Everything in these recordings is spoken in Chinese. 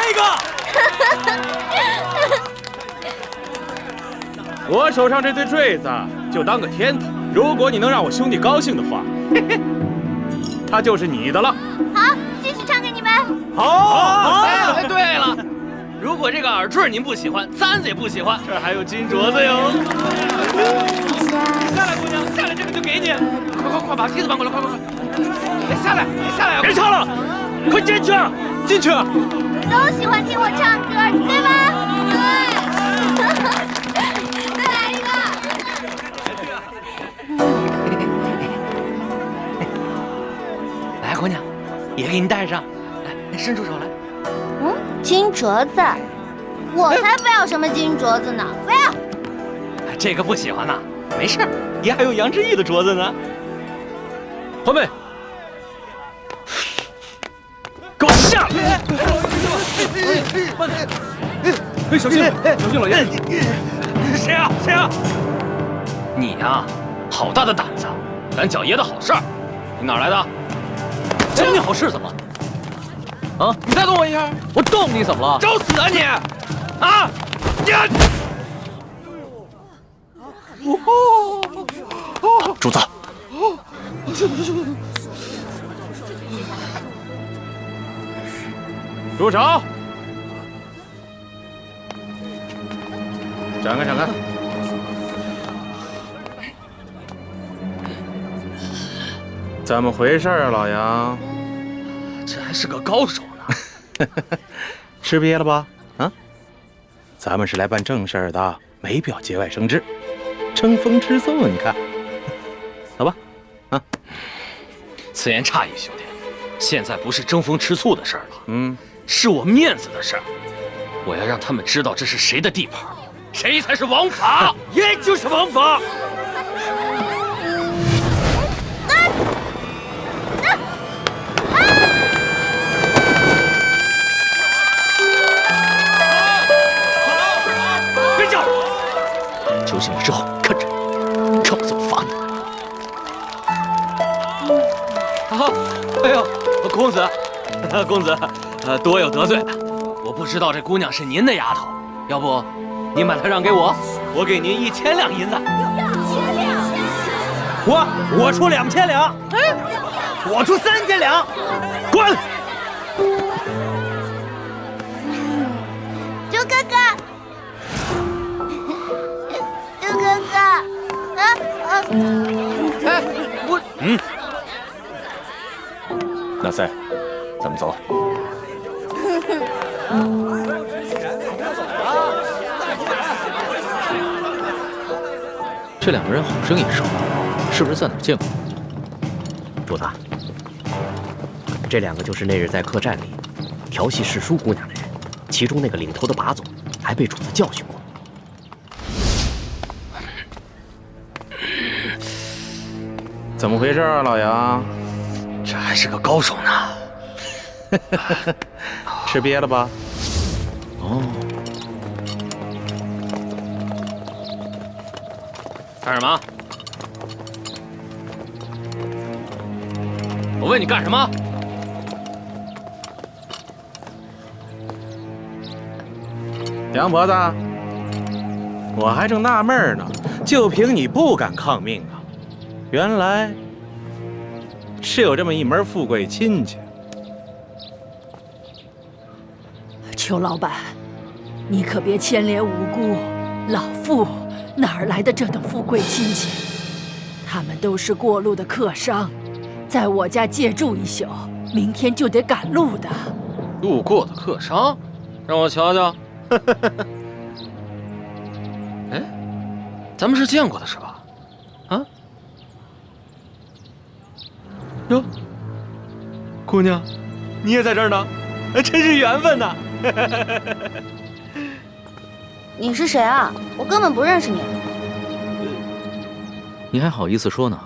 一个。我手上这对坠子就当个天头，如果你能让我兄弟高兴的话，嘿嘿，它就是你的了。好，继续唱给你们。好。哎，对了，如果这个耳坠您不喜欢，簪子也不喜欢，这儿还有金镯子哟。下来，姑娘，下来，这个就给你。快把梯子搬过来，快！下来，别唱了，快进去，进去。都喜欢听我唱歌，对吧？对。再来一个。来，姑娘，也给你戴上。来，伸出手来。金镯子，我才不要什么金镯子呢！不要。这个不喜欢呐？没事，爷还有杨志毅的镯子呢。后妹，给我下来！哎，小心，老爷！谁啊？你呀，好大的胆子，敢搅爷的好事儿！你哪来的？搅你好事怎么？啊！你再动我一下，我动你怎么了？找死啊你！啊！主子。住手！闪开！怎么回事啊，老杨？这还是个高手呢。吃瘪了吧？啊？咱们是来办正事的，没必要节外生枝，争风吃醋。你看，走吧。啊，此言差矣，兄弟。现在不是争风吃醋的事儿了，是我面子的事儿。我要让他们知道这是谁的地盘，谁才是王法。爷就是王法。别叫！酒醒了之后，看着，看我怎么罚你。哎呦，公子，多有得罪了。我不知道这姑娘是您的丫头，要不您把她让给我，我给您1000两银子。我出2000两，我出3000两，滚！猪哥哥，哎，我那三，咱们走。这两个人好生眼熟，是不是在哪儿见过？主子，这两个就是那日在客栈里调戏世淑姑娘的人，其中那个领头的把总还被主子教训过。怎么回事啊，老杨？这还是个高手呢。吃瘪了吧？哦，干什么？我问你干什么？杨婆子，我还正纳闷呢，就凭你不敢抗命啊？原来是有这么一门富贵亲戚。邱老板，你可别牵连无辜，老妇哪儿来的这等富贵亲戚？他们都是过路的客商，在我家借住一宿，明天就得赶路的。路过的客商，让我瞧瞧。哎，咱们是见过的是吧？啊？哟，姑娘，你也在这儿呢，真是缘分呐！你是谁啊？我根本不认识你。你还好意思说呢？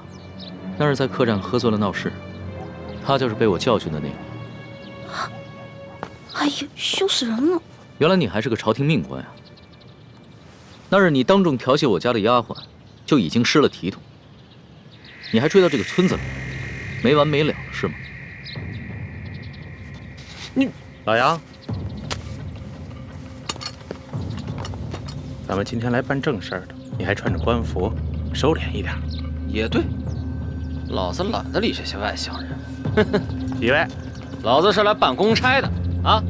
那是在客栈喝醉了闹事，他就是被我教训的那个。哎呀，羞死人了！原来你还是个朝廷命官呀！那日你当众调戏我家的丫鬟，就已经失了体统，你还追到这个村子里，没完没了是吗？老杨，咱们今天来办正事儿的，你还穿着官服，收敛一点。也对，老子懒得理这些外乡人。几位，老子是来办公差的啊！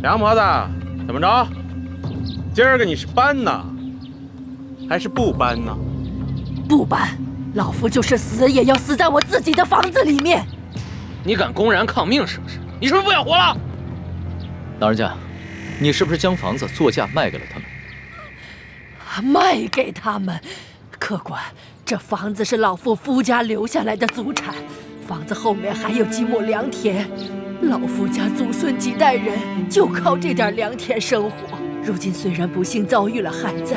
杨婆子，怎么着？今儿个你是搬呢，还是不搬呢？不搬，老夫就是死也要死在我自己的房子里面。你敢公然抗命是不是？你是不是不想活了？老人家，你是不是将房子作价卖给了他们？卖给他们？客官，这房子是老夫夫家留下来的祖产，房子后面还有几亩良田，老夫家祖孙几代人就靠这点良田生活。如今虽然不幸遭遇了旱灾，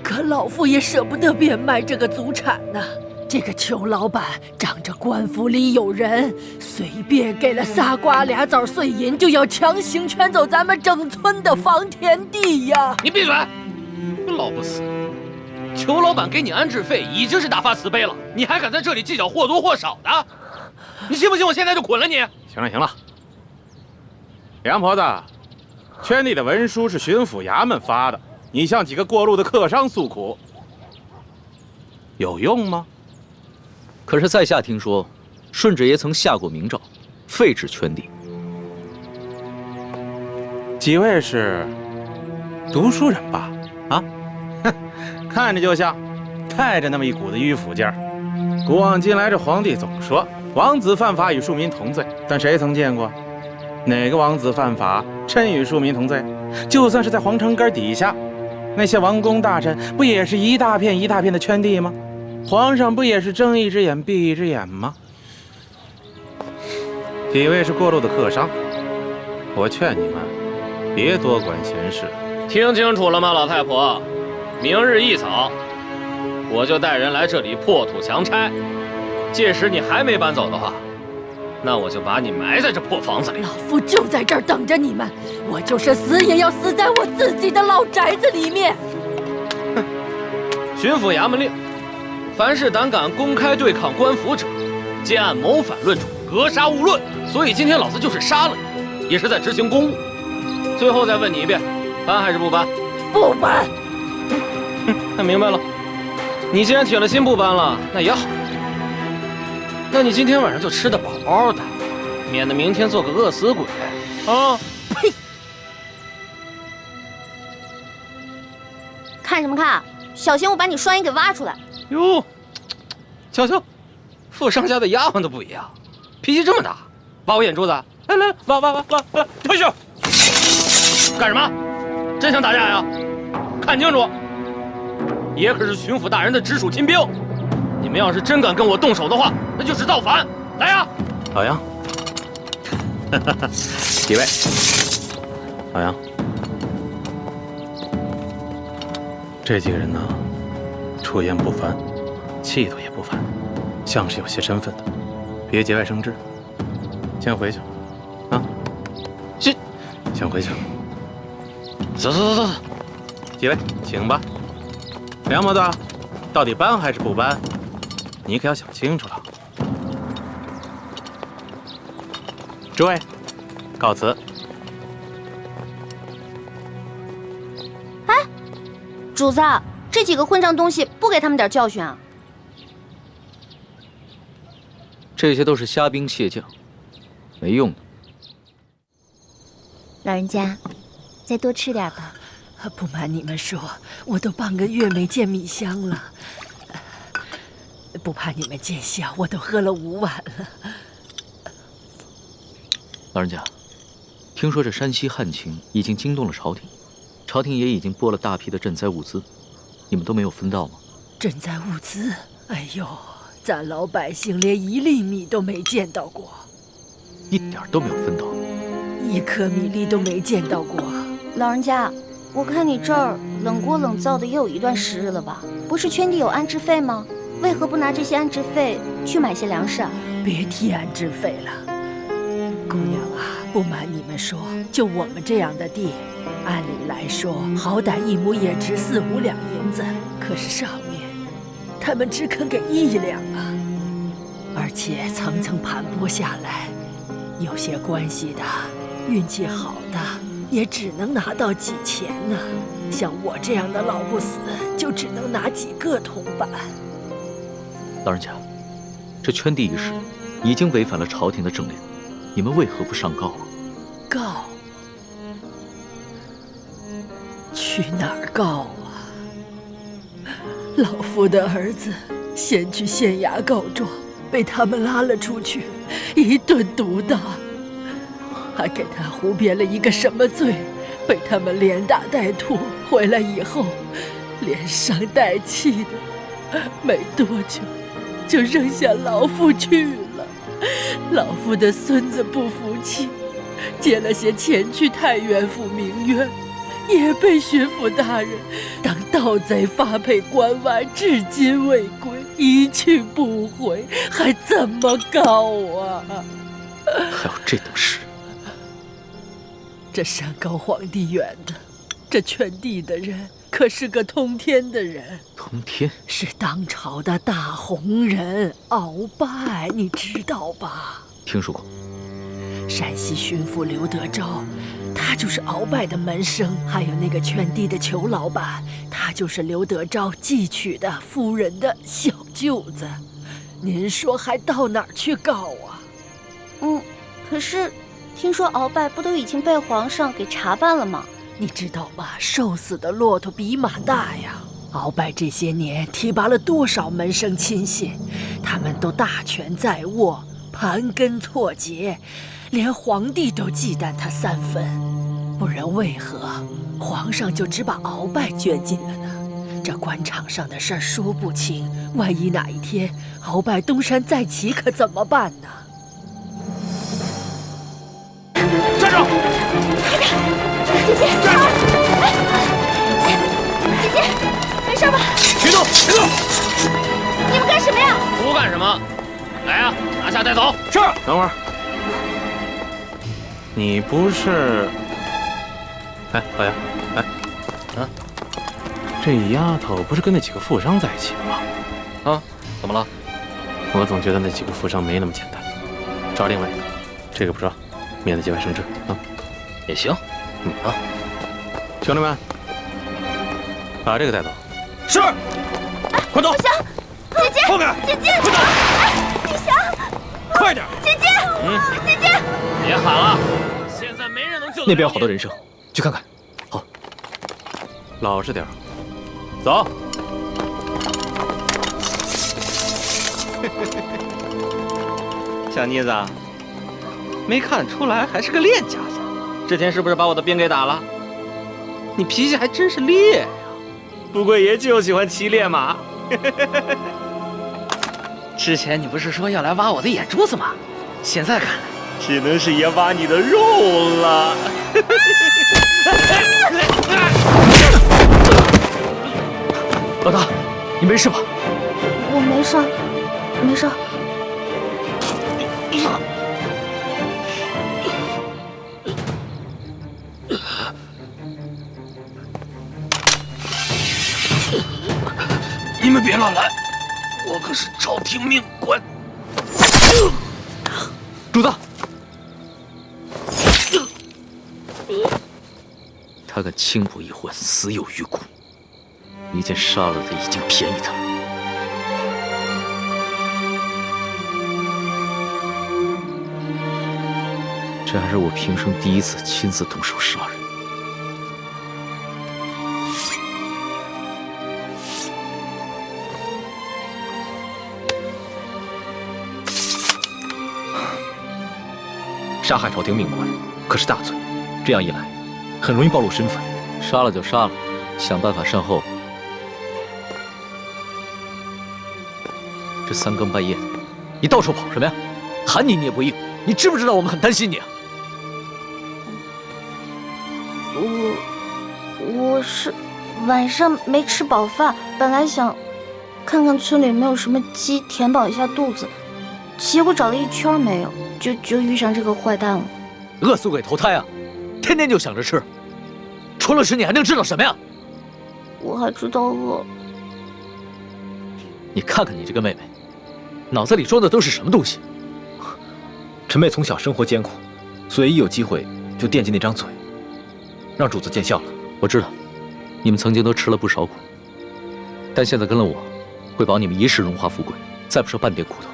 可老夫也舍不得变卖这个祖产呐。这个裘老板仗着官府里有人，随便给了仨瓜俩枣碎银，就要强行圈走咱们整村的房田地呀！你闭嘴！老不死！裘老板给你安置费已经是大发慈悲了，你还敢在这里计较或多或少的？你信不信我现在就捆了你？行了行了，杨婆子，圈地的文书是巡抚衙门发的，你向几个过路的客商诉苦，有用吗？可是在下听说，顺治爷曾下过明诏，废止圈地。几位是读书人吧？啊，哼，看着就像，带着那么一股子迂腐劲儿。古往今来，这皇帝总说王子犯法与庶民同罪，但谁曾见过哪个王子犯法真与庶民同罪？就算是在皇城根底下，那些王公大臣不也是一大片一大片的圈地吗？皇上不也是睁一只眼闭一只眼吗？几位是过路的客商，我劝你们别多管闲事。听清楚了吗，老太婆？明日一早，我就带人来这里破土强拆。届时你还没搬走的话，那我就把你埋在这破房子里。老夫就在这儿等着你们，我就是死也要死在我自己的老宅子里面。巡抚衙门令，凡是胆敢公开对抗官府者，皆按谋反论处，格杀勿论。所以今天老子就是杀了你，也是在执行公务。最后再问你一遍，搬还是不搬？不搬。那明白了。你既然铁了心不搬了，那也好。那你今天晚上就吃得饱饱的，免得明天做个饿死鬼啊！呸！看什么看？小心我把你双眼给挖出来！哟，瞧瞧，富商家的丫鬟都不一样，脾气这么大，挖我眼珠子？来来，挖，退下！干什么？真想打架呀？看清楚，爷可是巡抚大人的直属亲兵，你们要是真敢跟我动手的话，那就是造反！来呀！老杨，几位，老杨，这几个人呢，出言不凡，气度也不凡，像是有些身份的，别节外生枝。先回去，啊，先回去。走，几位，请吧。梁婆子，到底搬还是不搬？你可要想清楚了。诸位，告辞。哎，主子，这几个混账东西不给他们点教训啊？这些都是虾兵蟹将，没用的。老人家，再多吃点吧。不瞒你们说，我都半个月没见米香了。不怕你们见笑，我都喝了5碗了。老人家，听说这山西旱情已经惊动了朝廷，朝廷也已经拨了大批的赈灾物资，你们都没有分到吗？赈灾物资？哎呦，咱老百姓连1粒米都没见到过，一点都没有分到，1颗米粒都没见到过。老人家，我看你这儿冷锅冷灶的也有一段时日了吧？不是圈地有安置费吗？为何不拿这些安置费去买些粮食啊？别提安置费了，姑娘啊，不瞒你们说，就我们这样的地，按理来说，好歹1亩也值4、5两银子，可是上面他们只肯给1两啊，而且层层盘剥下来，有些关系的、运气好的也只能拿到几钱呢。像我这样的老不死，就只能拿几个铜板。老人家，这圈地一事已经违反了朝廷的政令，你们为何不上告啊？告？去哪儿告啊？老夫的儿子先去县衙告状，被他们拉了出去，一顿毒打，还给他胡编了一个什么罪，被他们连打带拖，回来以后连伤带气的，没多久就扔下老夫去了。老夫的孙子不服气，借了些钱去太原府鸣冤，也被巡抚大人当盗贼发配关外，至今未归，一去不回，还怎么告啊？还有这等事？这山高皇帝远的，这圈地的人可是个通天的人。通天是当朝的大红人鳌拜，你知道吧？听说过。山西巡抚刘德昭，他就是鳌拜的门生，还有那个圈地的裘老板，他就是刘德昭寄娶的夫人的小舅子。您说还到哪儿去告啊？可是听说鳌拜不都已经被皇上给查办了吗？你知道吗？瘦死的骆驼比马大呀！鳌拜这些年提拔了多少门生亲信，他们都大权在握，盘根错节，连皇帝都忌惮他3分。不然为何皇上就只把鳌拜卷进了呢？这官场上的事儿说不清，万一哪一天鳌拜东山再起，可怎么办呢？站住！姐姐，姐姐，没事吧？别动！别动！你们干什么呀？不干什么，来啊，拿下带走。是。等会儿，你不是？哎，老杨，哎，啊，这丫头不是跟那几个富商在一起的吗？啊，怎么了？我总觉得那几个富商没那么简单。找另外一个，这个不抓，免得节外生枝啊。也行。啊，兄弟们，把这个带走。是。快走！不行，姐姐，后面！姐姐，快走！你想？快点！姐姐，姐姐，别喊了，现在没人能救得了你。那边有好多人生，去看看。好，老实点儿，走。小妮子，没看出来还是个练家子。之前是不是把我的鞭给打了？你脾气还真是烈呀！不过爷就喜欢骑烈马。之前你不是说要来挖我的眼珠子吗？现在看来，只能是爷挖你的肉了。老大，你没事吧？我没事，没事。你们别乱来，我可是朝廷命官。主子，他敢轻薄一环，死有余辜。你见杀了他已经便宜他了。这还是我平生第一次亲自动手杀人。杀害朝廷命官可是大罪，这样一来，很容易暴露身份。杀了就杀了，想办法善后。这3更半夜的，你到处跑什么呀？喊你你也不应，你知不知道我们很担心你啊？我是晚上没吃饱饭，本来想看看村里有没有什么鸡，填饱一下肚子，结果找了一圈没有，就遇上这个坏蛋了。饿死鬼投胎啊！天天就想着吃，除了吃你还能知道什么呀？我还知道饿。你看看你这个妹妹，脑子里装的都是什么东西？陈妹从小生活艰苦，所以一有机会就惦记那张嘴。让主子见笑了。我知道，你们曾经都吃了不少苦，但现在跟了我，会保你们一世荣华富贵，再不受半点苦头。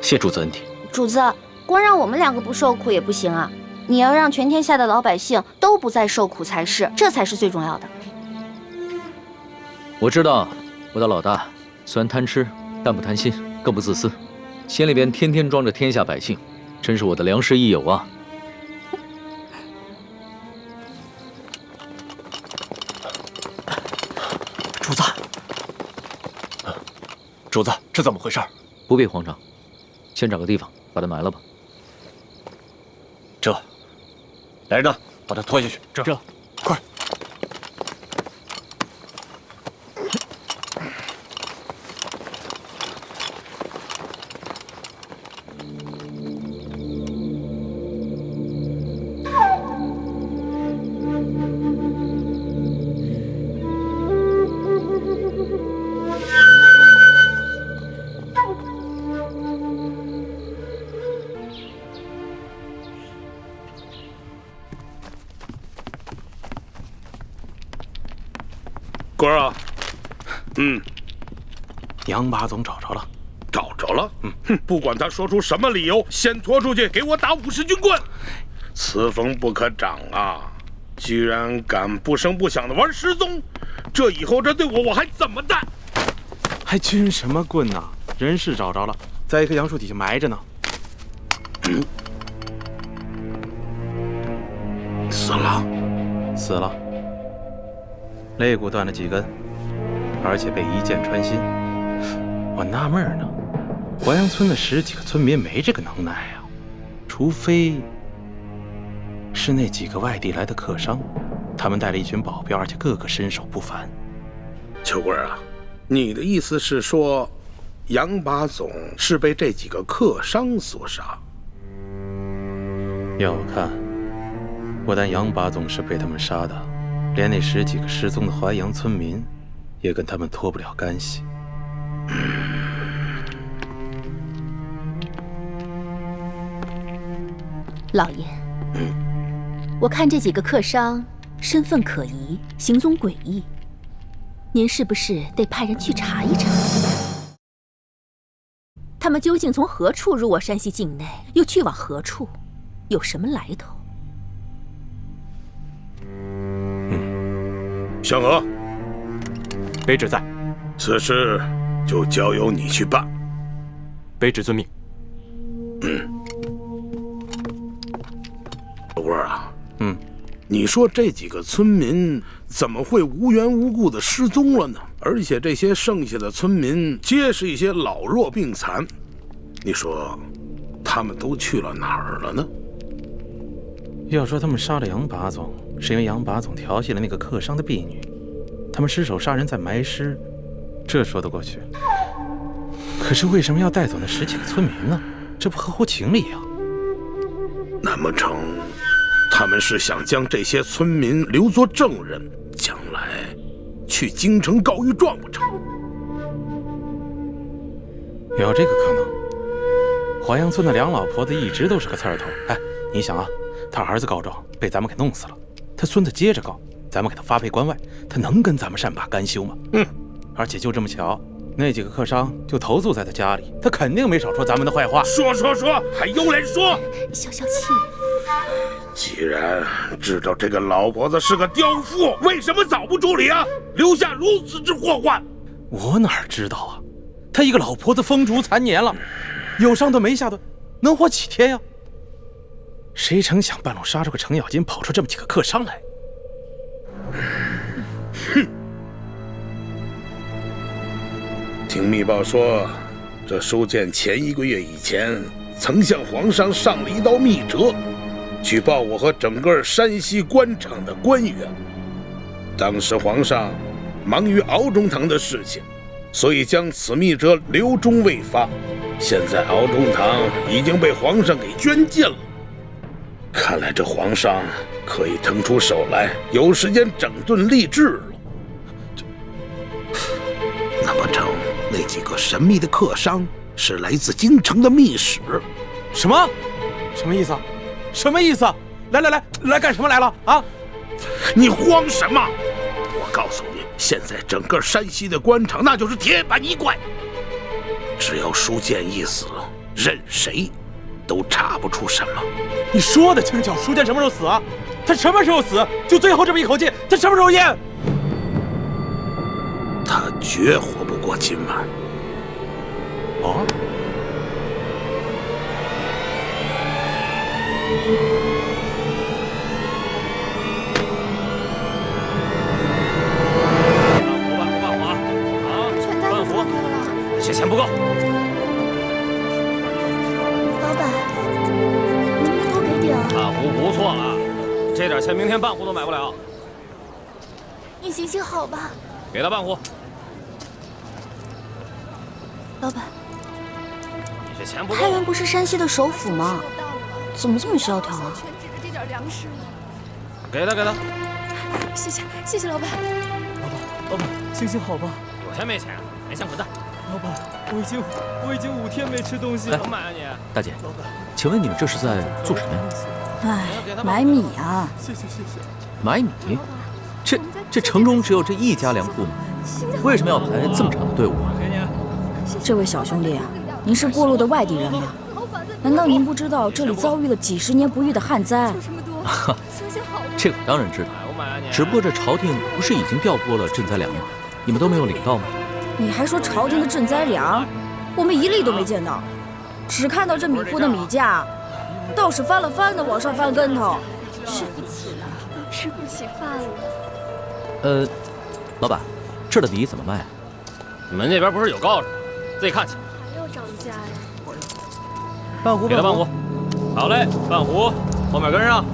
谢主子恩典。主子，光让我们两个不受苦也不行啊！你要让全天下的老百姓都不再受苦才是，这才是最重要的。我知道，我的老大虽然贪吃，但不贪心，更不自私，心里边天天装着天下百姓，真是我的良师益友啊！主子，主子，这怎么回事？不必慌张，先找个地方把他埋了吧。这，来人呐，把他拖下去。这，快！官儿啊，杨八总找着了，找着了。哼，不管他说出什么理由，先拖出去给我打50军棍。此风不可长啊！居然敢不声不响的玩失踪，这以后这对我还怎么办？还军什么棍呐？人是找着了，在一棵杨树底下埋着呢。死了，死了。肋骨断了几根，而且被一箭穿心。我纳闷呢，淮阳村的10几个村民没这个能耐啊，除非是那几个外地来的客商，他们带了一群保镖，而且个个身手不凡。秋官啊，你的意思是说，杨八总是被这几个客商所杀？要我看，不但杨八总是被他们杀的，连那10几个失踪的淮阳村民也跟他们脱不了干系。老爷，我看这几个客商身份可疑，行踪诡异，您是不是得派人去查一查？他们究竟从何处入我山西境内，又去往何处，有什么来头？香娥，卑职在，此事就交由你去办。卑职遵命。秋官啊，你说这几个村民怎么会无缘无故的失踪了呢？而且这些剩下的村民皆是一些老弱病残，你说他们都去了哪儿了呢？要说他们杀了杨八总，是因为杨八总调戏了那个客商的婢女，他们失手杀人再埋尸，这说得过去。可是为什么要带走那10几个村民呢？这不合乎情理呀。难不成他们是想将这些村民留作证人，将来去京城告御状不成？有这个可能。淮阳村的梁老婆子一直都是个刺儿头。哎，你想啊，他儿子告状被咱们给弄死了，他孙子接着告，咱们给他发配关外，他能跟咱们善罢甘休吗？而且就这么巧，那几个客商就投宿在他家里，他肯定没少说咱们的坏话。说，还有脸说？消消气。既然知道这个老婆子是个刁妇，为什么早不处理啊？留下如此之祸患？我哪知道啊？他一个老婆子风烛残年了，有上顿没下顿，能活几天呀？谁成想半路杀出个程咬金，跑出这么几个客商来。听密报说，这书建前1个月以前曾向皇上上了一道密折，去报我和整个山西官场的官员。当时皇上忙于敖中堂的事情，所以将此密折留中未发。现在敖中堂已经被皇上给捐尽了，看来这皇上可以腾出手来，有时间整顿吏治了。难不成那几个神秘的客商是来自京城的密使？什么意思啊？什么意思啊？来干什么来了啊？你慌什么？我告诉你，现在整个山西的官场那就是铁板一块，只要书建一死，任谁都查不出什么。你说的轻巧，书建什么时候死啊？他什么时候死？就最后这么一口气，他什么时候咽？他绝活不过今晚。哦。这钱不够。老板，能不能多给点？半壶不错了，这点钱明天半壶都买不了。你行行好吧。给他半壶。老板，你这钱不够。太原不是山西的首府吗？怎么这么萧条啊？这点粮食。给他。谢谢老板。老板，行行好吧。有钱没钱？没钱滚蛋。老板，我已经5天没吃东西了。能买啊你？大姐，请问你们这是在做什么呀？哎，买米啊！谢谢。买米？这城中只有这一家粮铺吗？为什么要排这么长的队伍啊？这位小兄弟啊，您是过路的外地人吗？难道您不知道这里遭遇了几10年不遇的旱灾？这个当然知道，只不过这朝廷不是已经调拨了赈灾粮吗？你们都没有领到吗？你还说朝廷的赈灾粮，我们一粒都没见到，只看到这米铺的米价，倒是翻了翻的往上翻跟头。吃不起饭了。老板，这儿的米怎么卖啊？你们那边不是有告示吗？自己看去。还要涨价呀？半壶，给他半壶。好嘞，半壶，后面跟上。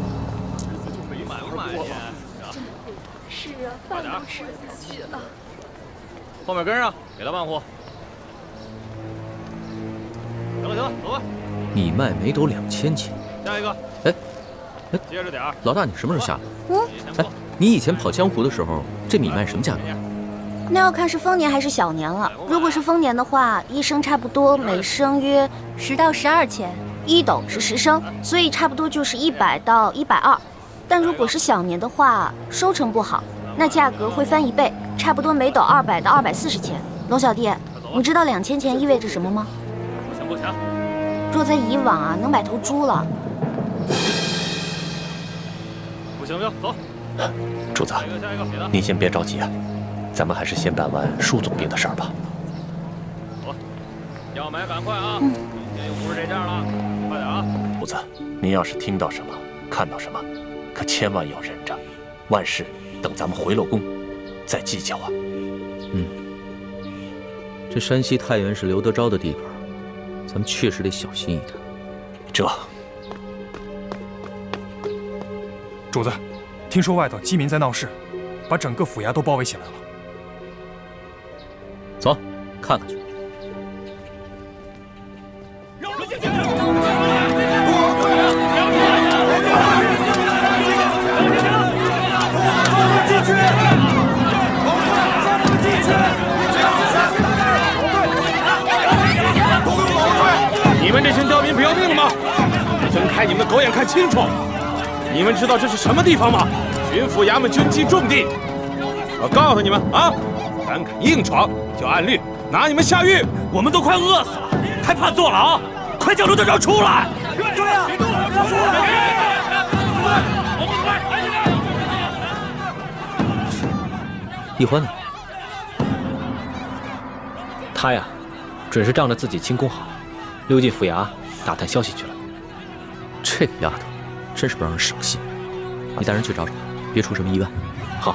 买不买去？是啊，饭都吃不起了。后面跟上，给他半壶。行了，走吧。你卖每斗2000钱。下一个。哎，接着点儿。老大，你什么时候下来？哎，你以前跑江湖的时候，这米卖什么价格？那要看是丰年还是小年了。如果是丰年的话，一升差不多每升约10到12钱，1斗是10升，所以差不多就是100到120。但如果是小年的话，收成不好，那价格会翻1倍，差不多每斗200到240钱。龙小弟，你知道2000钱意味着什么吗？不行。若在以往啊，能买头猪了。不行，走。主子，下一个，别的。您先别着急啊。咱们还是先办完舒总兵的事儿吧。走，要买赶快啊！今天又不是这价了，快点啊！主子，您要是听到什么、看到什么，可千万要忍着，万事等咱们回了宫再计较啊。这山西太原是刘德昭的地盘，咱们确实得小心一点。主子，听说外头饥民在闹事，把整个府衙都包围起来了。走，看看去。你们这群刁民不要命了吗？睁开你们的狗眼看清楚！你们知道这是什么地方吗？巡抚衙门军机重地。我告诉你们啊！敢硬闯，就按律拿你们下狱！我们都快饿死了，还怕坐牢？快叫刘德昭出来！对呀，出来！易欢呢？他呀，准是仗着自己轻功好，溜进府衙打探消息去了。这个丫头，真是不让人省心。你带人去找找，别出什么意外。好。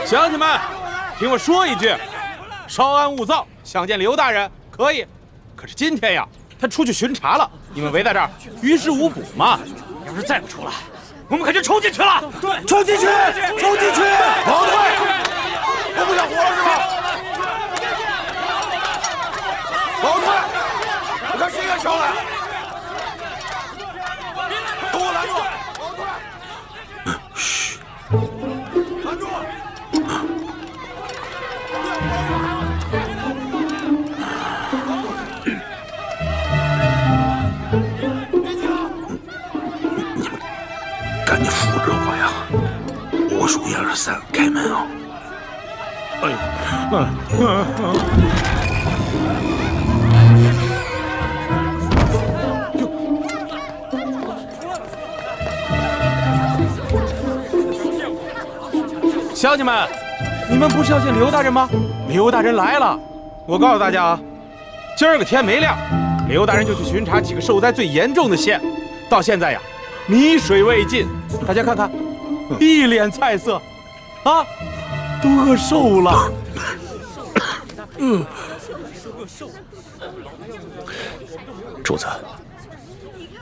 乡亲们，听我说一句，稍安勿躁。想见刘大人可以，可是今天呀，他出去巡查了，你们围在这儿，于事无补嘛。要是再不出来，我们可就冲进去了！对，冲进去！冲进去！保退！我不想活了是吧？保退！我看谁敢上来！给我拦住！保退！嘘！拦住！ 1、2、3，开门哦！乡亲们，你们不是要见刘大人吗？刘大人来了！我告诉大家啊，今儿个天没亮，刘大人就去巡查几个受灾最严重的县，到现在呀，米水未进。大家看看，一脸菜色，啊，都饿瘦了。主子，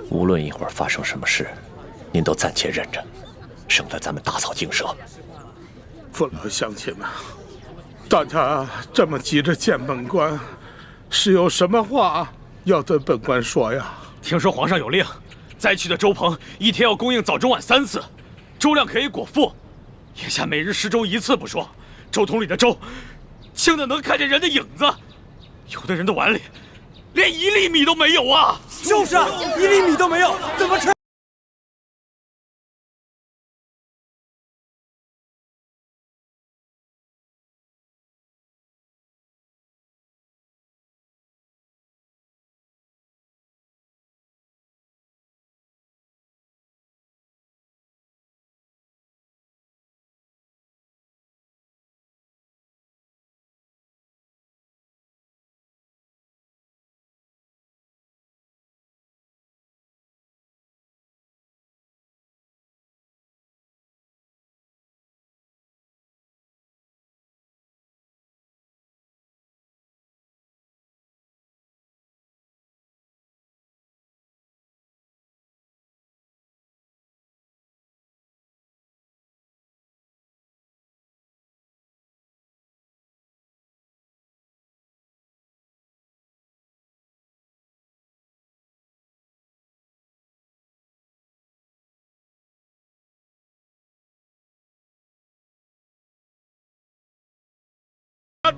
无论一会儿发生什么事，您都暂且忍着，省得咱们打草惊蛇。父老乡亲们，大家这么急着见本官，是有什么话要对本官说呀？听说皇上有令，灾区的粥棚一天要供应早中晚3次，粥量可以果腹。眼下每日施粥1次不说，粥桶里的粥清的能看见人的影子，有的人的碗里连1粒米都没有啊！就是啊，1粒米都没有，怎么吃？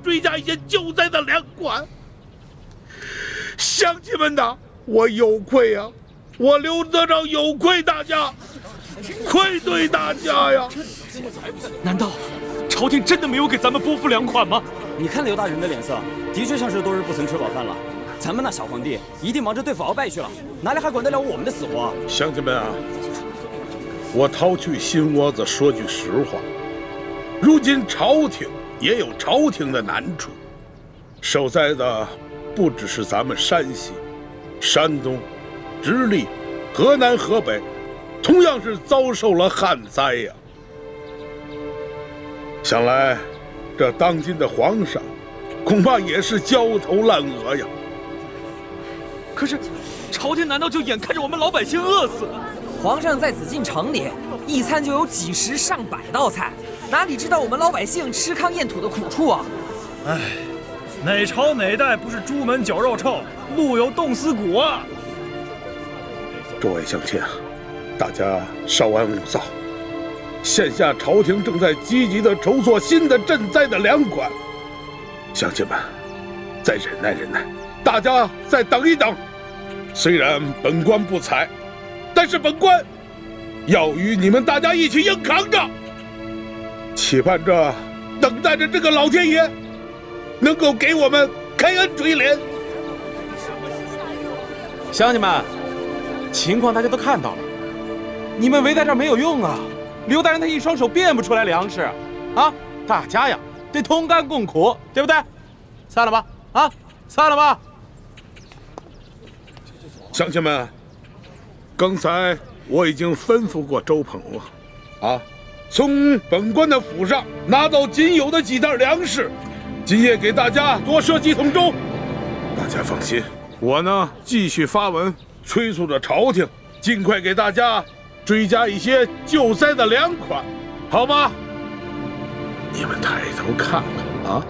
追加一些救灾的粮款。乡亲们呐，我有愧啊，我刘德昭有愧大家，愧对大家呀！难道朝廷真的没有给咱们拨付粮款吗？你看刘大人的脸色，的确像是多日不曾吃饱饭了。咱们那小皇帝一定忙着对付鳌拜去了，哪里还管得了我们的死活？乡亲们啊，我掏去心窝子说句实话，如今朝廷也有朝廷的难处，受灾的不只是咱们山西、山东、直隶、河南、河北，同样是遭受了旱灾呀。想来，这当今的皇上恐怕也是焦头烂额呀。可是，朝廷难道就眼看着我们老百姓饿死？皇上在紫禁城里，一餐就有几十上百道菜，哪里知道我们老百姓吃糠咽土的苦处啊！哎，哪朝哪代不是朱门酒肉臭，路有冻死骨啊！诸位乡亲啊，大家稍安勿躁。现下朝廷正在积极地筹措新的赈灾的粮款，乡亲们，再忍耐忍耐，大家再等一等。虽然本官不才，但是本官要与你们大家一起硬扛着，期盼着、等待着这个老天爷能够给我们开恩垂怜。乡亲们，情况大家都看到了，你们围在这儿没有用啊！刘大人他一双手变不出来粮食，啊，大家呀得同甘共苦，对不对？散了吧，啊，散了吧。乡亲们，刚才我已经吩咐过周鹏了，啊，从本官的府上拿到仅有的几袋粮食，今夜给大家多设几桶粥。大家放心，我呢继续发文催促着朝廷，尽快给大家追加一些救灾的粮款，好吗？你们抬头看看啊，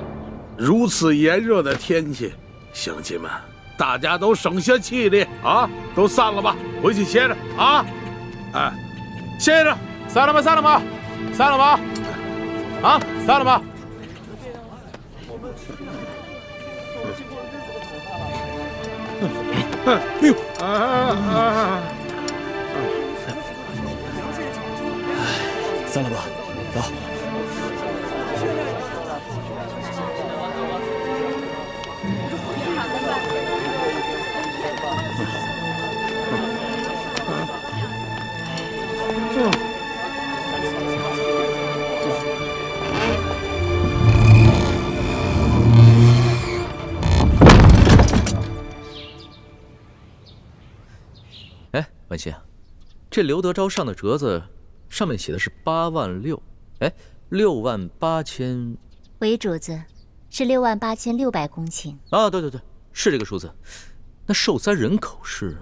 如此炎热的天气，乡亲们，大家都省下气力啊，都散了吧，回去歇着啊！哎，歇着，散了吧，散了吧，散了吧，啊，散了吧。哎呦，散了吧，走。哎，文心，这刘德昭上的折子上面写的是8万6，哎，6万8千。韦主子，是68600公顷。啊，对，是这个数字。那受灾人口是？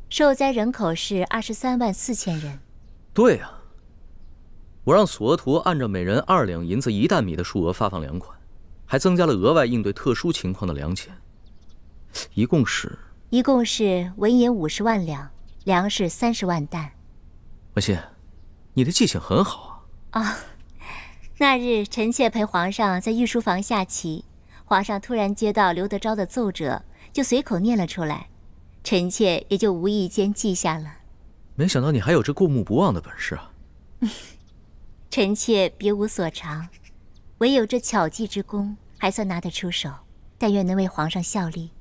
受灾人口是23万4千人。对啊，我让索额图按照每人2两银子1担米的数额发放粮款，还增加了额外应对特殊情况的粮钱，一共是文银50万两，粮食30万担。文心，你的记性很好啊！啊，那日臣妾陪皇上在御书房下棋，皇上突然接到刘德昭的奏折，就随口念了出来，臣妾也就无意间记下了。没想到你还有这过目不忘的本事啊！臣妾别无所长，唯有这巧记之功，还算拿得出手。但愿能为皇上效力。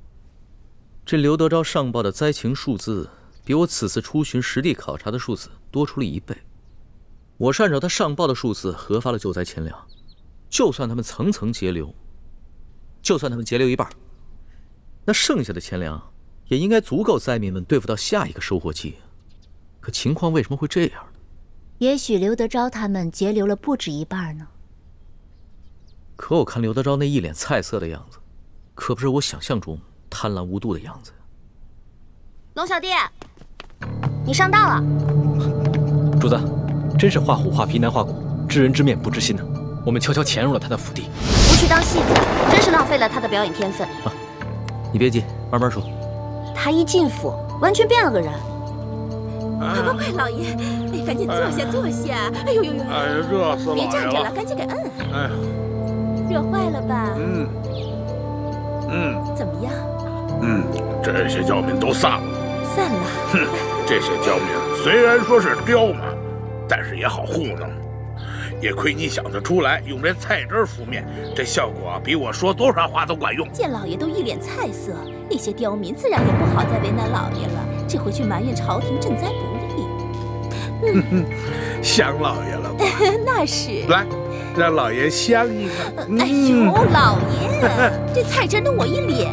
这刘德昭上报的灾情数字，比我此次出巡实地考察的数字多出了1倍。我是按照他上报的数字核发了救灾钱粮，就算他们层层截留，就算他们截留一半，那剩下的钱粮也应该足够灾民们对付到下一个收获季。可情况为什么会这样呢？也许刘德昭他们截留了不止一半呢。可我看刘德昭那一脸菜色的样子，可不是我想象中贪婪无度的样子。龙小弟，你上当了。主子，真是画虎画皮难画骨，知人知面不知心呢。我们悄悄潜入了他的府邸，不去当戏子，真是浪费了他的表演天分。啊，你别急，慢慢说。他一进府，完全变了个人。快，老爷，哎，赶紧坐下，坐下。哎呦，哎呀，热死老爷了！别站着了，赶紧给摁。哎，热坏了吧？怎么样？这些刁民都散了。散了。哼，这些刁民虽然说是刁蛮，但是也好糊弄。也亏你想得出来，用这菜汁敷面，这效果比我说多少话都管用。见老爷都一脸菜色，那些刁民自然也不好再为难老爷了，只会去埋怨朝廷赈灾不力。想老爷了吧？那是。来，让老爷香一个。哎呦，老爷，这菜汁弄我一脸。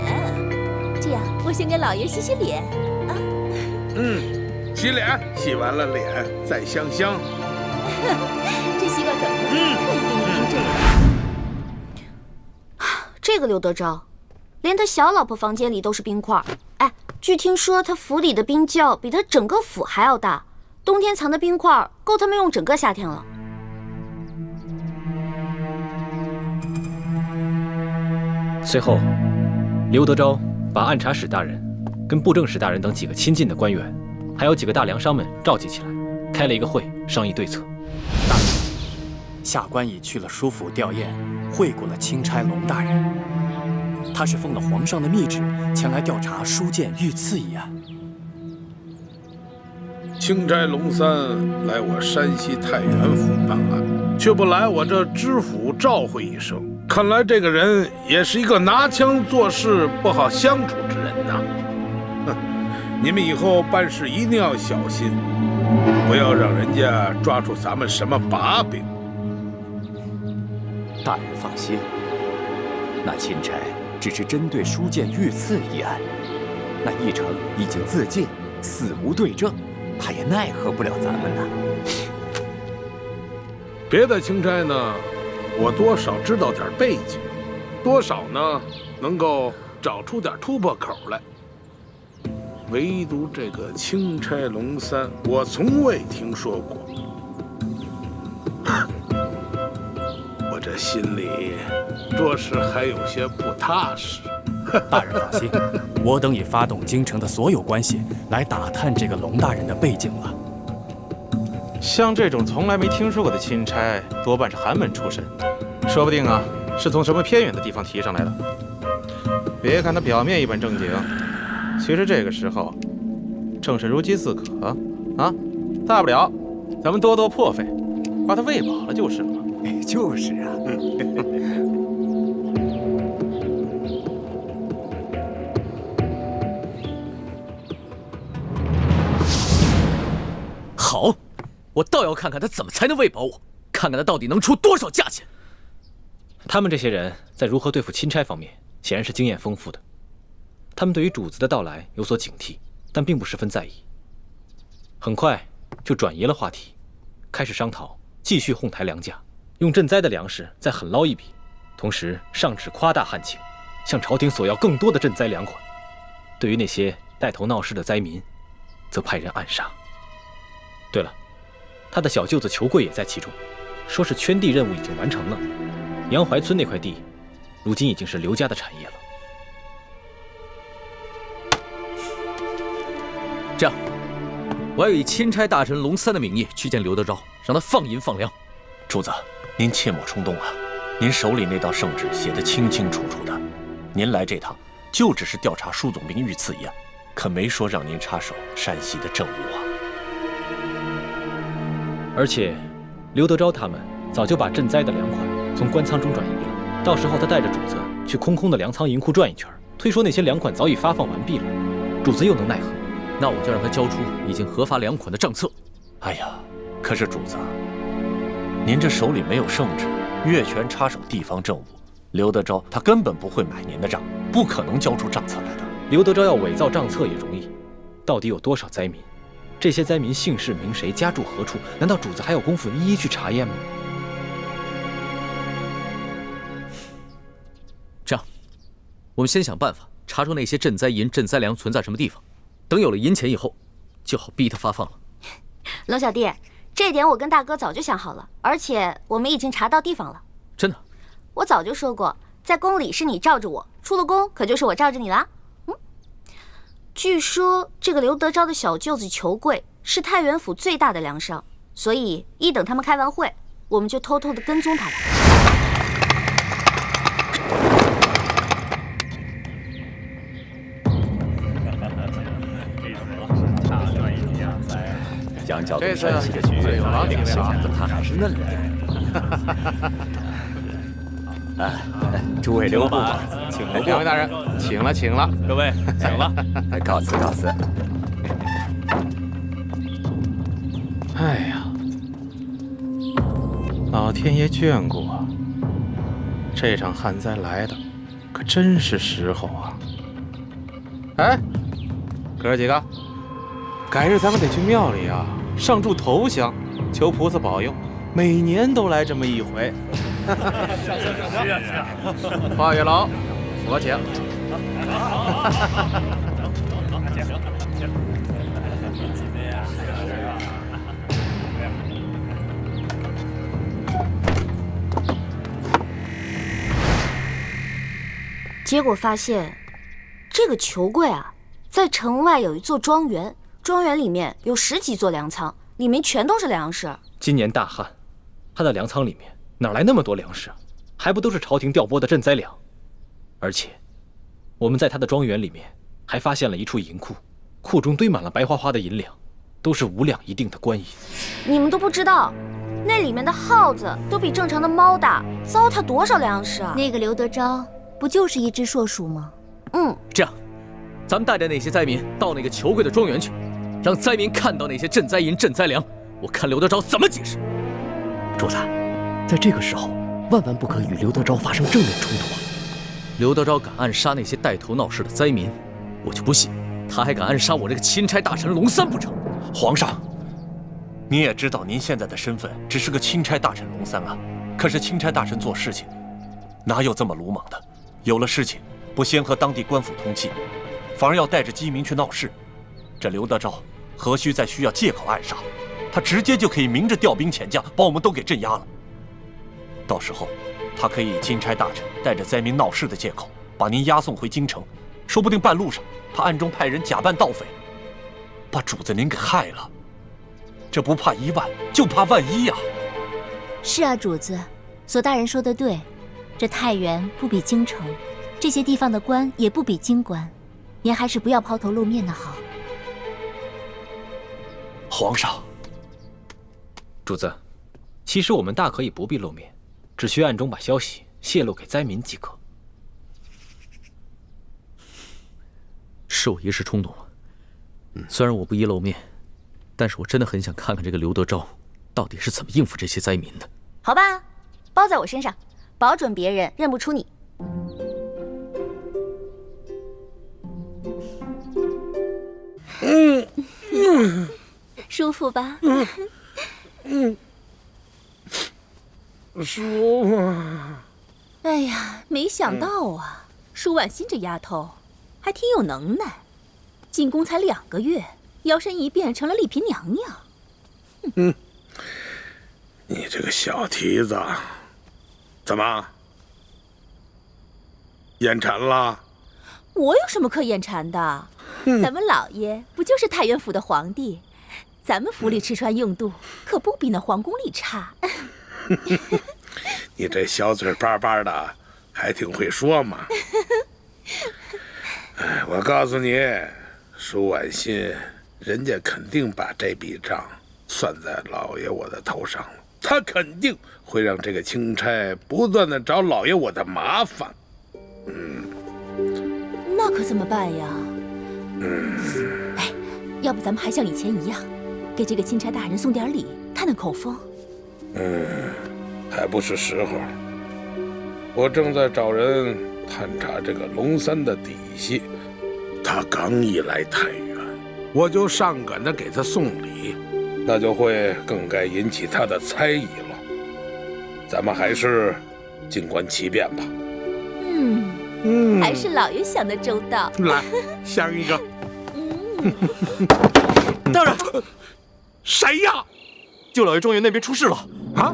这样，我先给老爷洗洗脸啊。洗脸，洗完了脸再香香。这西瓜怎么了？特意给你冰这个。这个刘德昭，连他小老婆房间里都是冰块。哎，据听说他府里的冰窖比他整个府还要大，冬天藏的冰块够他们用整个夏天了。随后，刘德昭把按察使大人、跟布政使大人等几个亲近的官员，还有几个大粮商们召集起来，开了一个会，商议对策。大人，下官已去了书府吊唁，会过了钦差龙大人。他是奉了皇上的密旨，前来调查书剑遇刺一案。钦差龙三来我山西太原府办案，却不来我这知府召会一声。看来这个人也是一个拿枪做事不好相处之人呐。哼，你们以后办事一定要小心，不要让人家抓住咱们什么把柄。大人放心，那钦差只是针对书剑遇刺一案，那义成已经自尽，死无对证，他也奈何不了咱们呢。别的钦差呢，我多少知道点背景，多少呢能够找出点突破口来。唯独这个钦差龙三，我从未听说过。我这心里着实还有些不踏实。大人放心，我等已发动京城的所有关系来打探这个龙大人的背景了。像这种从来没听说过的钦差，多半是寒门出身，说不定啊是从什么偏远的地方提上来的。别看他表面一本正经，其实这个时候正是如饥似渴啊！大不了咱们多多破费，把他喂饱了就是了嘛。就是啊。我倒要看看他怎么才能喂饱我，看看他到底能出多少价钱。他们这些人在如何对付钦差方面，显然是经验丰富的。他们对于主子的到来有所警惕，但并不十分在意。很快就转移了话题，开始商讨继续哄抬粮价，用赈灾的粮食再狠捞一笔，同时上旨夸大旱情，向朝廷索要更多的赈灾粮款。对于那些带头闹事的灾民，则派人暗杀。对了，他的小舅子裘贵也在其中，说是圈地任务已经完成了，杨怀村那块地，如今已经是刘家的产业了。这样，我要以钦差大臣龙三的名义去见刘德昭，让他放银放粮。主子，您切莫冲动啊！您手里那道圣旨写得清清楚楚的，您来这趟就只是调查舒总兵遇刺一案，可没说让您插手山西的政务啊。而且，刘德昭他们早就把赈灾的粮款从官仓中转移了，到时候他带着主子去空空的粮仓银库转一圈，推说那些粮款早已发放完毕了，主子又能奈何？那我就让他交出已经核发粮款的账册。哎呀，可是主子，您这手里没有圣旨，越权插手地方政务，刘德昭他根本不会买您的账，不可能交出账册来的。刘德昭要伪造账册也容易，到底有多少灾民？这些灾民姓氏名谁，家住何处？难道主子还有功夫一一去查验吗？这样，我们先想办法查出那些赈灾银、赈灾粮存在什么地方，等有了银钱以后，就好逼他发放了。龙小弟，这点我跟大哥早就想好了，而且我们已经查到地方了。真的？我早就说过，在宫里是你罩着我，出了宫可就是我罩着你啦。据说这个刘德昭的小舅子裘贵是太原府最大的粮商，所以一等他们开完会，我们就偷偷的跟踪他来。杨教头山西的军队有两下子，他还是嫩了点。哎，诸位留步吧，请留步。两位大人，请了，请了。各位，请了。告辞，告辞。哎呀，老天爷眷顾啊！这场旱灾来的可真是时候啊！哎，哥几个，改日咱们得去庙里啊，上柱头香，求菩萨保佑，每年都来这么一回。华月楼，我请。结果发现，这个裘贵啊，在城外有一座庄园，庄园里面有10几座粮仓，里面全都是粮食。今年大旱，他的粮仓里面哪来那么多粮食啊？还不都是朝廷调拨的赈灾粮？而且，我们在他的庄园里面还发现了一处银库，库中堆满了白花花的银两，都是无量一锭的官银。你们都不知道，那里面的耗子都比正常的猫大，糟蹋多少粮食啊！那个刘德昭不就是一只硕鼠吗？这样，咱们带着那些灾民到那个裘贵的庄园去，让灾民看到那些赈灾银、赈灾粮，我看刘德昭怎么解释。主子，在这个时候，万万不可与刘德昭发生正面冲突啊！刘德昭敢暗杀那些带头闹事的灾民，我就不信他还敢暗杀我这个钦差大臣龙三不成。皇上，您也知道您现在的身份只是个钦差大臣龙三啊，可是钦差大臣做事情哪有这么鲁莽的？有了事情不先和当地官府通气，反而要带着饥民去闹事，这刘德昭何须再需要借口暗杀？他直接就可以明着调兵遣将，把我们都给镇压了。到时候，他可以以钦差大臣带着灾民闹事的借口，把您押送回京城，说不定半路上他暗中派人假扮盗匪，把主子您给害了。这不怕1万，就怕万一呀！是啊，主子，索大人说的对，这太原不比京城，这些地方的官也不比京官，您还是不要抛头露面的好。皇上，主子，其实我们大可以不必露面，只需暗中把消息泄露给灾民即可。是我一时冲动了。虽然我不宜露面，但是我真的很想看看这个刘德昭到底是怎么应付这些灾民的。好吧，包在我身上，保准别人认不出你。舒服吧？舒服。哎呀，没想到啊，舒婉欣这丫头还挺有能耐，进宫才2个月，摇身一变成了丽嫔娘娘。你这个小蹄子，怎么眼馋了？我有什么可眼馋的？咱们老爷不就是太原府的皇帝？咱们府里吃穿用度可不比那皇宫里差。你这小嘴巴巴的，还挺会说嘛。哎，我告诉你，舒婉欣，人家肯定把这笔账算在老爷我的头上了。他肯定会让这个钦差不断的找老爷我的麻烦。那可怎么办呀？哎，要不咱们还像以前一样，给这个钦差大人送点礼，探探口风。还不是时候。我正在找人探查这个龙三的底细，他刚一来太原，我就上赶着给他送礼，那就会更该引起他的猜疑了。咱们还是静观其变吧。还是老爷想的周到。来，想一个。大人，谁呀？舅老爷庄园那边出事了啊！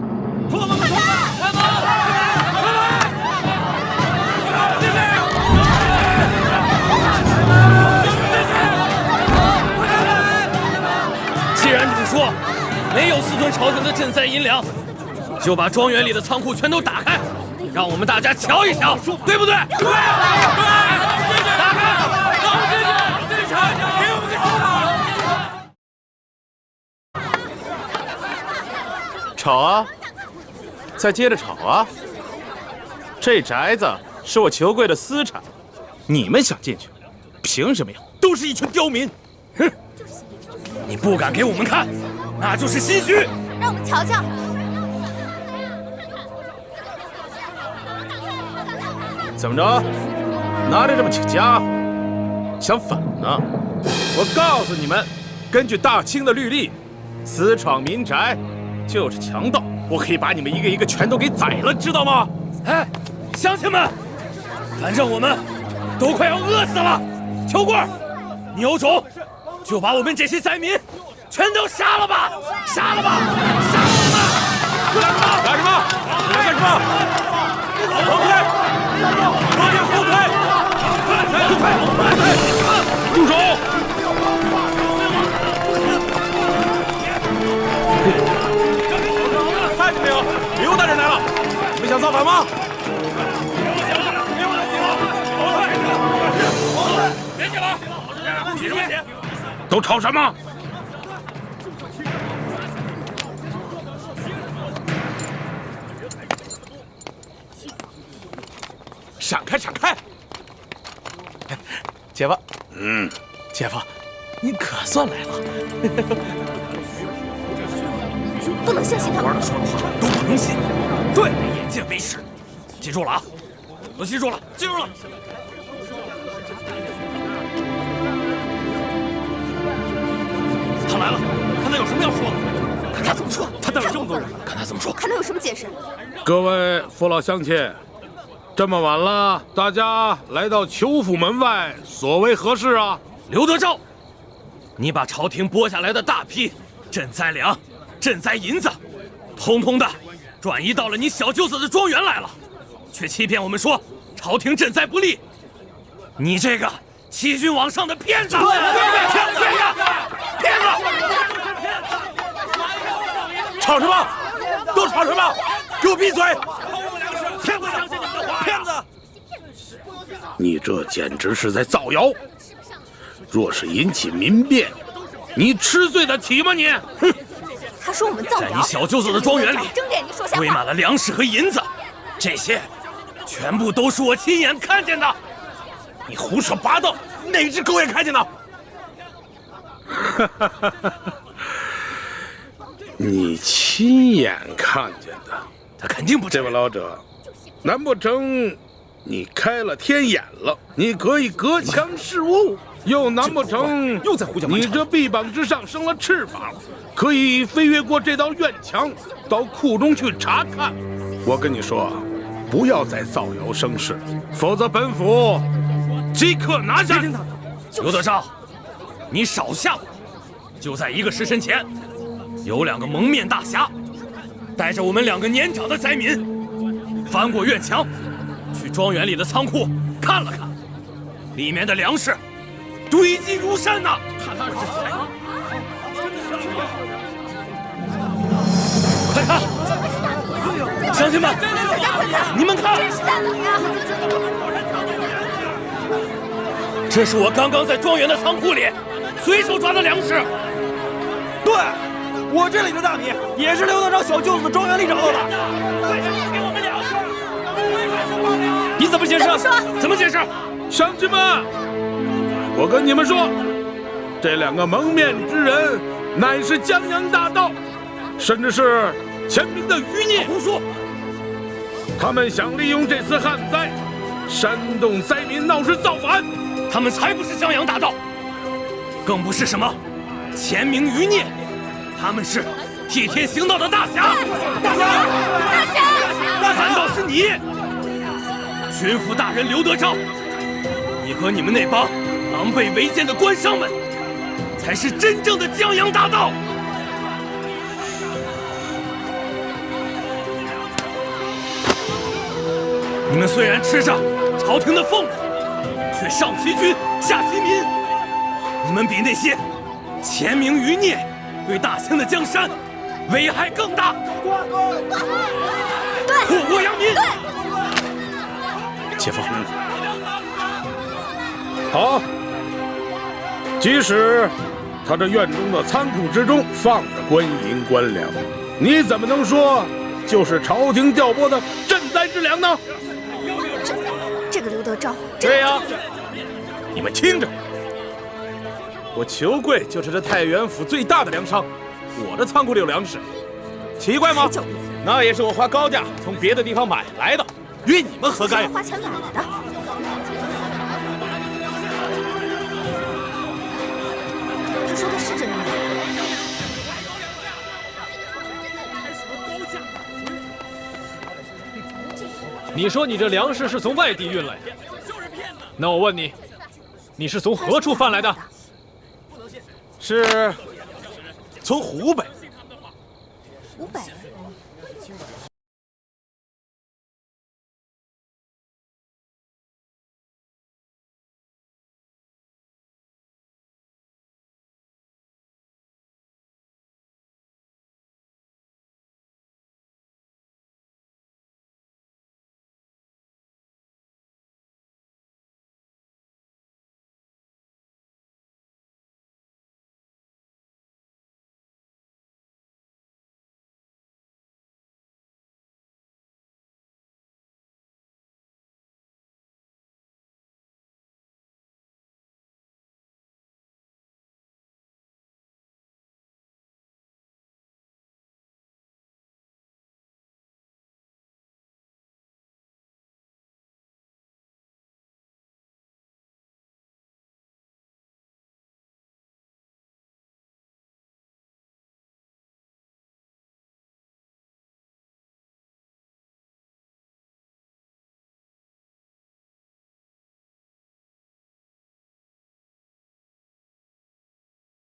既然主说没有私吞朝廷的赈灾银两，就把庄园里的仓库全都打开，让我们大家瞧一瞧，对不对？对！打开，让我们进去，给我们个说法。吵啊！再接着吵啊！这宅子是我裘贵的私产，你们想进去，凭什么呀？都是一群刁民！哼！你不敢给我们看，那就是心虚。让我们瞧瞧。怎么着？拿着这么几家伙，想反呢？我告诉你们，根据大清的律例，私闯民宅就是强盗，我可以把你们一个一个全都给宰了，知道吗？哎，乡亲们，反正我们都快要饿死了。裘贵，你有种就把我们这些灾民全都杀了吧！杀了吧！杀了吧！干什么？你们干什么？后退！落点后退！住手！看见没有？刘大人来了！你们想造反吗？别起来！起什么起？都吵什么？闪开，闪开！姐夫，姐夫，你可算来了。不能相信他们。官儿说的话都不能信，对着眼见为实。记住了啊！都记住了，记住了。他来了，看他有什么要说的。看他怎么说。他带了这么多人，看他怎么说。看他有什么解释。各位父老乡亲，这么晚了，大家来到裘府门外，所为何事啊？刘德昭，你把朝廷拨下来的大批赈灾粮、赈灾银子，通通的转移到了你小舅子的庄园来了，却欺骗我们说朝廷赈灾不利。你这个欺君罔上的骗子！骗子！吵什么？都吵什么？给我闭嘴！骗子！骗子！你这简直是在造谣！若是引起民变，你吃罪得起吗你？哼！他说我们造谣，在你小舅子的庄园里睁着眼睛说瞎话，堆满了粮食和银子，这些全部都是我亲眼看见的。你胡说八道，哪只狗眼看见的？你亲眼看见的？他肯定不。这位老者，难不成你开了天眼了？你可以隔墙视物，又难不成又在胡搅蛮缠？你这臂膀之上生了翅膀，可以飞越过这道院墙，到库中去查看？我跟你说，不要再造谣生事，否则本府即刻拿下你。刘德昭，你少吓我！就在1个时辰前，有2个蒙面大侠，带着我们2个年长的灾民，翻过院墙，去庄园里的仓库看了看，里面的粮食堆积如山呐！快看，乡亲们，你们看，这是我刚刚在庄园的仓库里随手抓的粮食。对，我这里的大米也是刘德昭小舅子庄园里找到的。为什么给我们粮食？你怎么解释？怎么解释？乡亲们，我跟你们说，这2个蒙面之人乃是江洋大盗，甚至是前明的余孽。胡说！他们想利用这次旱灾，煽动灾民闹事造反。他们才不是江洋大盗，更不是什么前明余孽，他们是替天行道的大侠。大侠！大侠！难道是你，巡抚大人刘德昭？你和你们那帮狼狈为奸的官商们，才是真正的江洋大盗！你们虽然吃着朝廷的俸禄，却上欺君下欺民，你们比那些前明余孽对大清的江山危害更大，祸国殃民。姐夫，好，即使他这院中的仓库之中放着官银官粮，你怎么能说就是朝廷调拨的赈灾之粮呢？这个刘德昭，对呀，你们听着，我裘贵就是这太原府最大的粮商，我的仓库里有粮食，奇怪吗？那也是我花高价从别的地方买来的，与你们何干呀？花钱买来的。他说的是真的吗？你说你这粮食是从外地运来的，那我问你，你是从何处贩来的？是从湖北。湖北。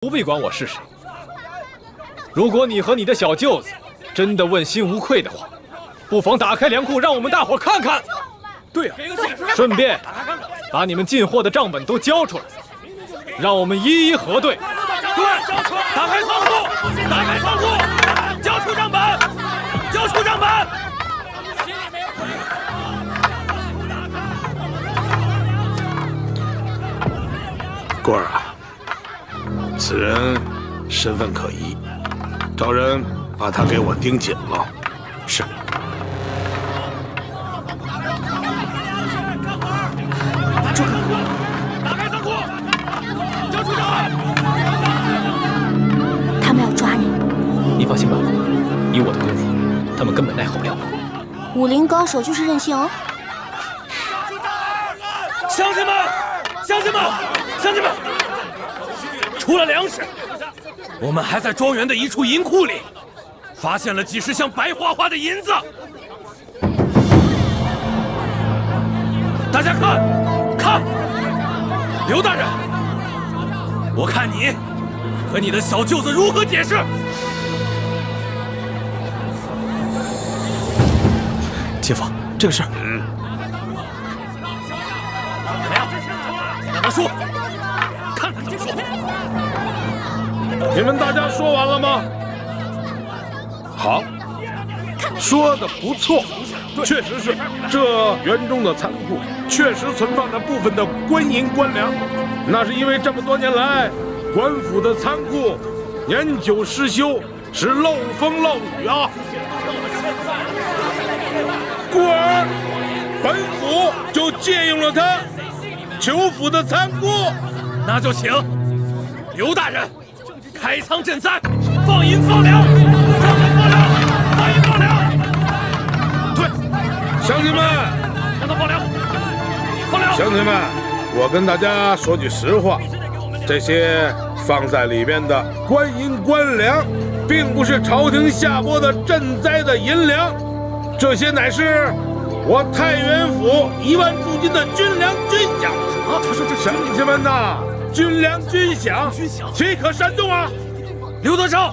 不必管我是谁。如果你和你的小舅子真的问心无愧的话，不妨打开粮库，让我们大伙看看。对呀，顺便把你们进货的账本都交出来，让我们一一核对。对，打开仓库，打开仓库，交出账本，交出账本。过儿啊，此人身份可疑，找人把他给我盯紧了。是。打开仓库，交出账本。他们要抓你。你放心吧，到手就是任性哦。乡亲们，乡亲们，乡亲们！除了粮食，我们还在庄园的一处银库里发现了几十箱白花花的银子。大家看，看，刘大人，我看你和你的小舅子如何解释？姐夫，这个事儿，怎么样？让他说，看他怎么说。你们大家说完了吗？好，说的不错，确实是这园中的仓库确实存放着部分的官银官粮，那是因为这么多年来，官府的仓库年久失修，是漏风漏雨啊。故而，本府就借用了他裘府的仓库。那就请刘大人开仓赈灾，放银放粮，放银放粮。对，乡亲们，让他放粮，放粮。乡亲们，我跟大家说句实话，这些放在里边的官银官粮，并不是朝廷下拨的赈灾的银两。这些乃是我太原府1万驻军的军粮军饷。他说这乡亲们呐，军粮军饷，岂可煽动啊？刘德昭，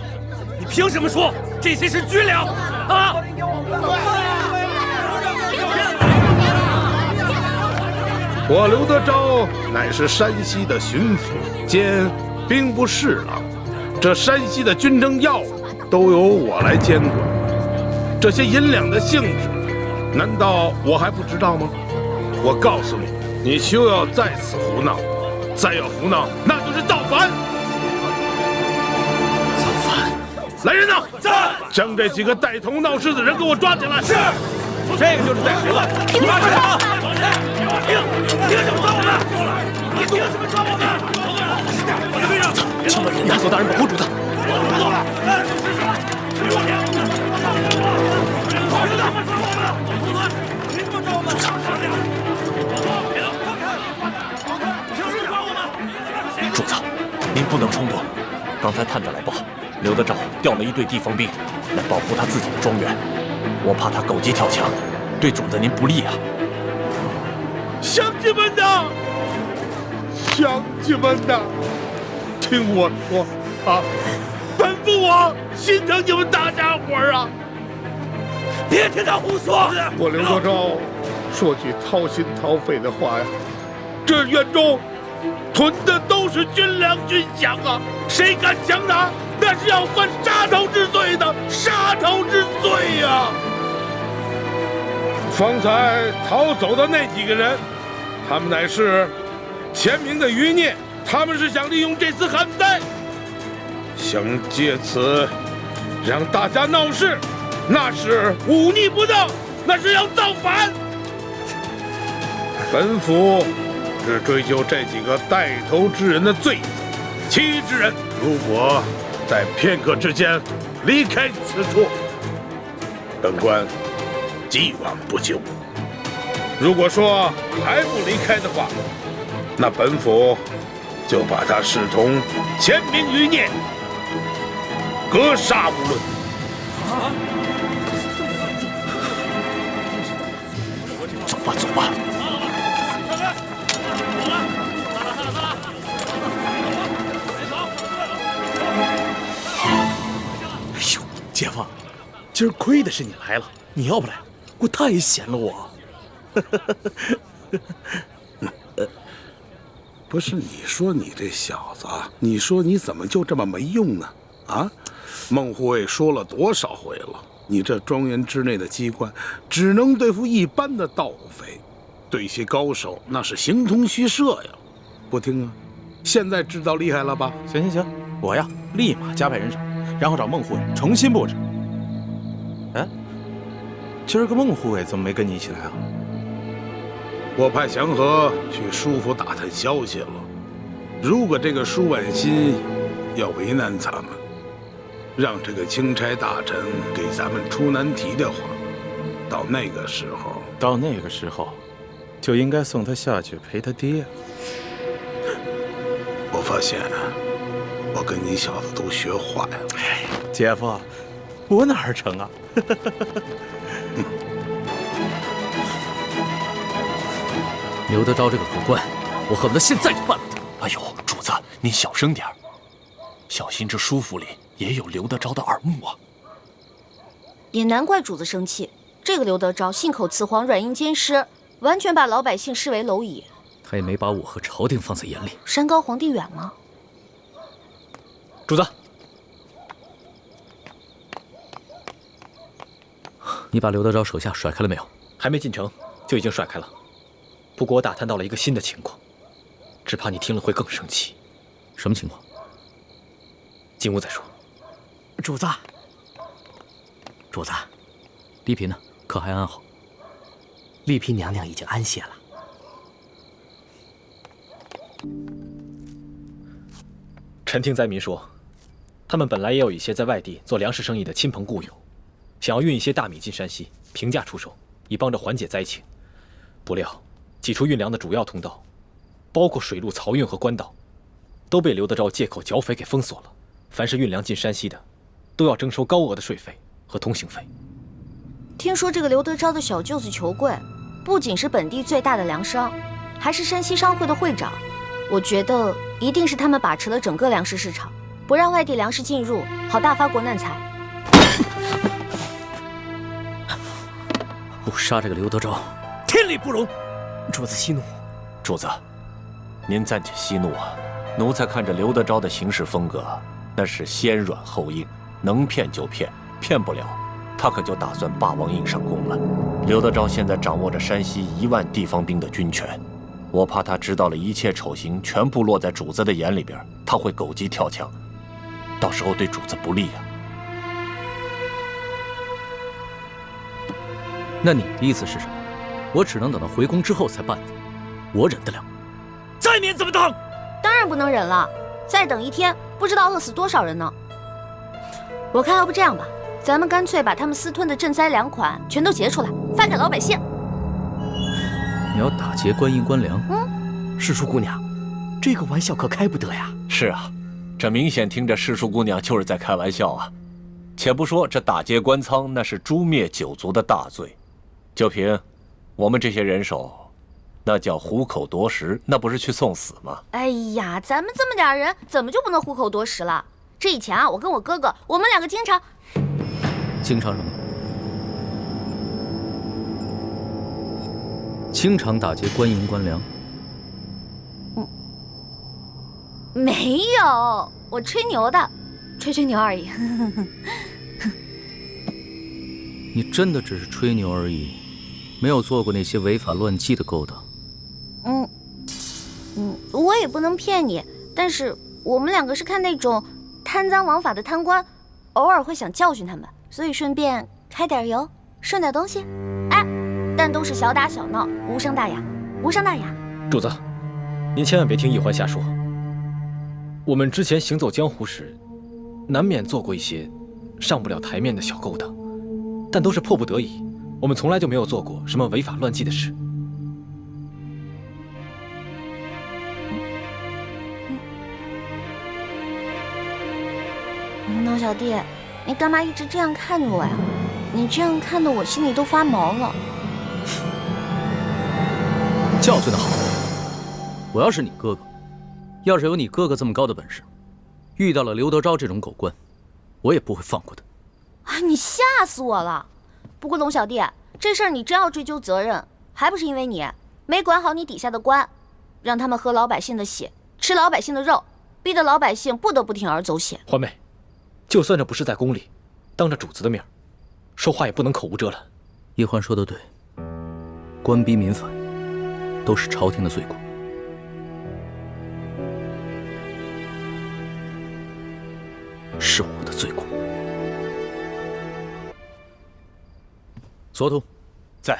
你凭什么说这些是军粮啊？我刘德昭乃是山西的巡抚兼兵部侍郎，这山西的军政要务都由我来监管。这些银两的性质，难道我还不知道吗？我告诉你，你休要再次胡闹，再要胡闹，那就是造反！造反！来人呐，在！将这几个带头闹事的人给我抓起来！是，这个就是带头的。抓起来！凭什么抓我们？你凭什么抓我们？请本人拿走大人保护主子。主子，您不能冲动。刚才探子来报，刘德昭调了一队地方兵来保护他自己的庄园，我怕他狗急跳墙，对主子您不利啊。乡亲们呐，乡亲们呐，听我说啊，本府我心疼你们大家伙儿啊！别听他胡说！我刘德昭说句掏心掏肺的话呀，这园中囤的都是军粮军饷啊，谁敢强拿，那是要犯杀头之罪的，杀头之罪呀！方才逃走的那几个人，他们乃是前明的余孽，他们是想利用这次旱灾，想借此让大家闹事，那是忤逆不当，那是要造反。本府只追究这几个带头之人的罪责，其余之人如果在片刻之间离开此处，本官既往不咎。如果说还不离开的话，那本府就把他视同前明余孽，格杀无论。走吧，走吧。哎呦，姐夫，今儿亏的是你来了，你要不来，我太闲了我。不是你说你这小子，你说你怎么就这么没用呢？啊，孟护卫说了多少回了，你这庄园之内的机关只能对付一般的盗匪，对些高手那是形同虚设呀。不听啊，现在知道厉害了吧？行行行，我呀立马加派人手，然后找孟护卫重新布置。哎，今儿个孟护卫怎么没跟你一起来啊？我派祥和去舒府打探消息了。如果这个舒婉心要为难咱们，让这个钦差大臣给咱们出难题的话，到那个时候，就应该送他下去陪他爹。我发现我跟你小子都学坏了。姐夫，我哪儿成啊？刘德昭这个狗官，我恨不得现在就办了他。哎呦，主子，您小声点儿，小心这书府里也有刘德昭的耳目啊。也难怪主子生气，这个刘德昭信口雌黄，软硬兼施，完全把老百姓视为蝼蚁。他也没把我和朝廷放在眼里。山高皇帝远吗？主子，你把刘德昭手下甩开了没有？还没进城就已经甩开了。不过我打探到了一个新的情况，只怕你听了会更生气。什么情况？进屋再说。主子，主子，丽嫔呢？可还安好？丽嫔娘娘已经安歇了。臣听灾民说，他们本来也有一些在外地做粮食生意的亲朋故友，想要运一些大米进山西，平价出售，以帮着缓解灾情。不料，几处运粮的主要通道，包括水路漕运和官道，都被刘德昭借口剿匪给封锁了。凡是运粮进山西的，都要征收高额的税费和通行费。听说这个刘德昭的小舅子裘贵，不仅是本地最大的粮商，还是山西商会的会长。我觉得一定是他们把持了整个粮食市场，不让外地粮食进入，好大发国难财。不杀这个刘德昭，天理不容！主子息怒。主子，您暂且息怒啊。奴才看着刘德昭的行事风格，那是先软后硬，能骗就骗，骗不了，他可就打算霸王硬上弓了。刘德昭现在掌握着山西1万地方兵的军权，我怕他知道了一切丑行全部落在主子的眼里边，他会狗急跳墙，到时候对主子不利啊。那你的意思是什么？我只能等到回宫之后才办的，我忍得了。再免怎么当？当然不能忍了，再等一天，不知道饿死多少人呢。我看要不这样吧，咱们干脆把他们私吞的赈灾粮款全都结出来，发给老百姓。你要打劫官银官粮？世叔姑娘，这个玩笑可开不得呀。是啊，这明显听着世叔姑娘就是在开玩笑啊。且不说这打劫官仓，那是诛灭九族的大罪，就凭我们这些人手，那叫虎口夺食，那不是去送死吗？哎呀，咱们这么点人，怎么就不能虎口夺食了？这以前啊，我跟我哥哥，我们两个经常什么？经常打劫官银官粮？没有，我吹牛的，吹牛而已。你真的只是吹牛而已，没有做过那些违法乱纪的勾当。我也不能骗你，但是我们两个是看那种贪赃枉法的贪官，偶尔会想教训他们，所以顺便开点油，顺点东西。哎，但都是小打小闹，无伤大雅，无伤大雅。主子，您千万别听易欢瞎说。我们之前行走江湖时，难免做过一些上不了台面的小勾当，但都是迫不得已，我们从来就没有做过什么违法乱纪的事。孬小弟，你干嘛一直这样看着我呀？你这样看得我心里都发毛了。教训得好！我要是你哥哥，要是有你哥哥这么高的本事，遇到了刘德昭这种狗官，我也不会放过他。啊，你吓死我了！不过龙小弟，这事儿你真要追究责任，还不是因为你没管好你底下的官，让他们喝老百姓的血，吃老百姓的肉，逼得老百姓不得不铤而走险。欢妹，就算这不是在宫里，当着主子的面，说话也不能口无遮拦。叶欢说的对，官逼民反，都是朝廷的罪过。是我的罪过。索图，在。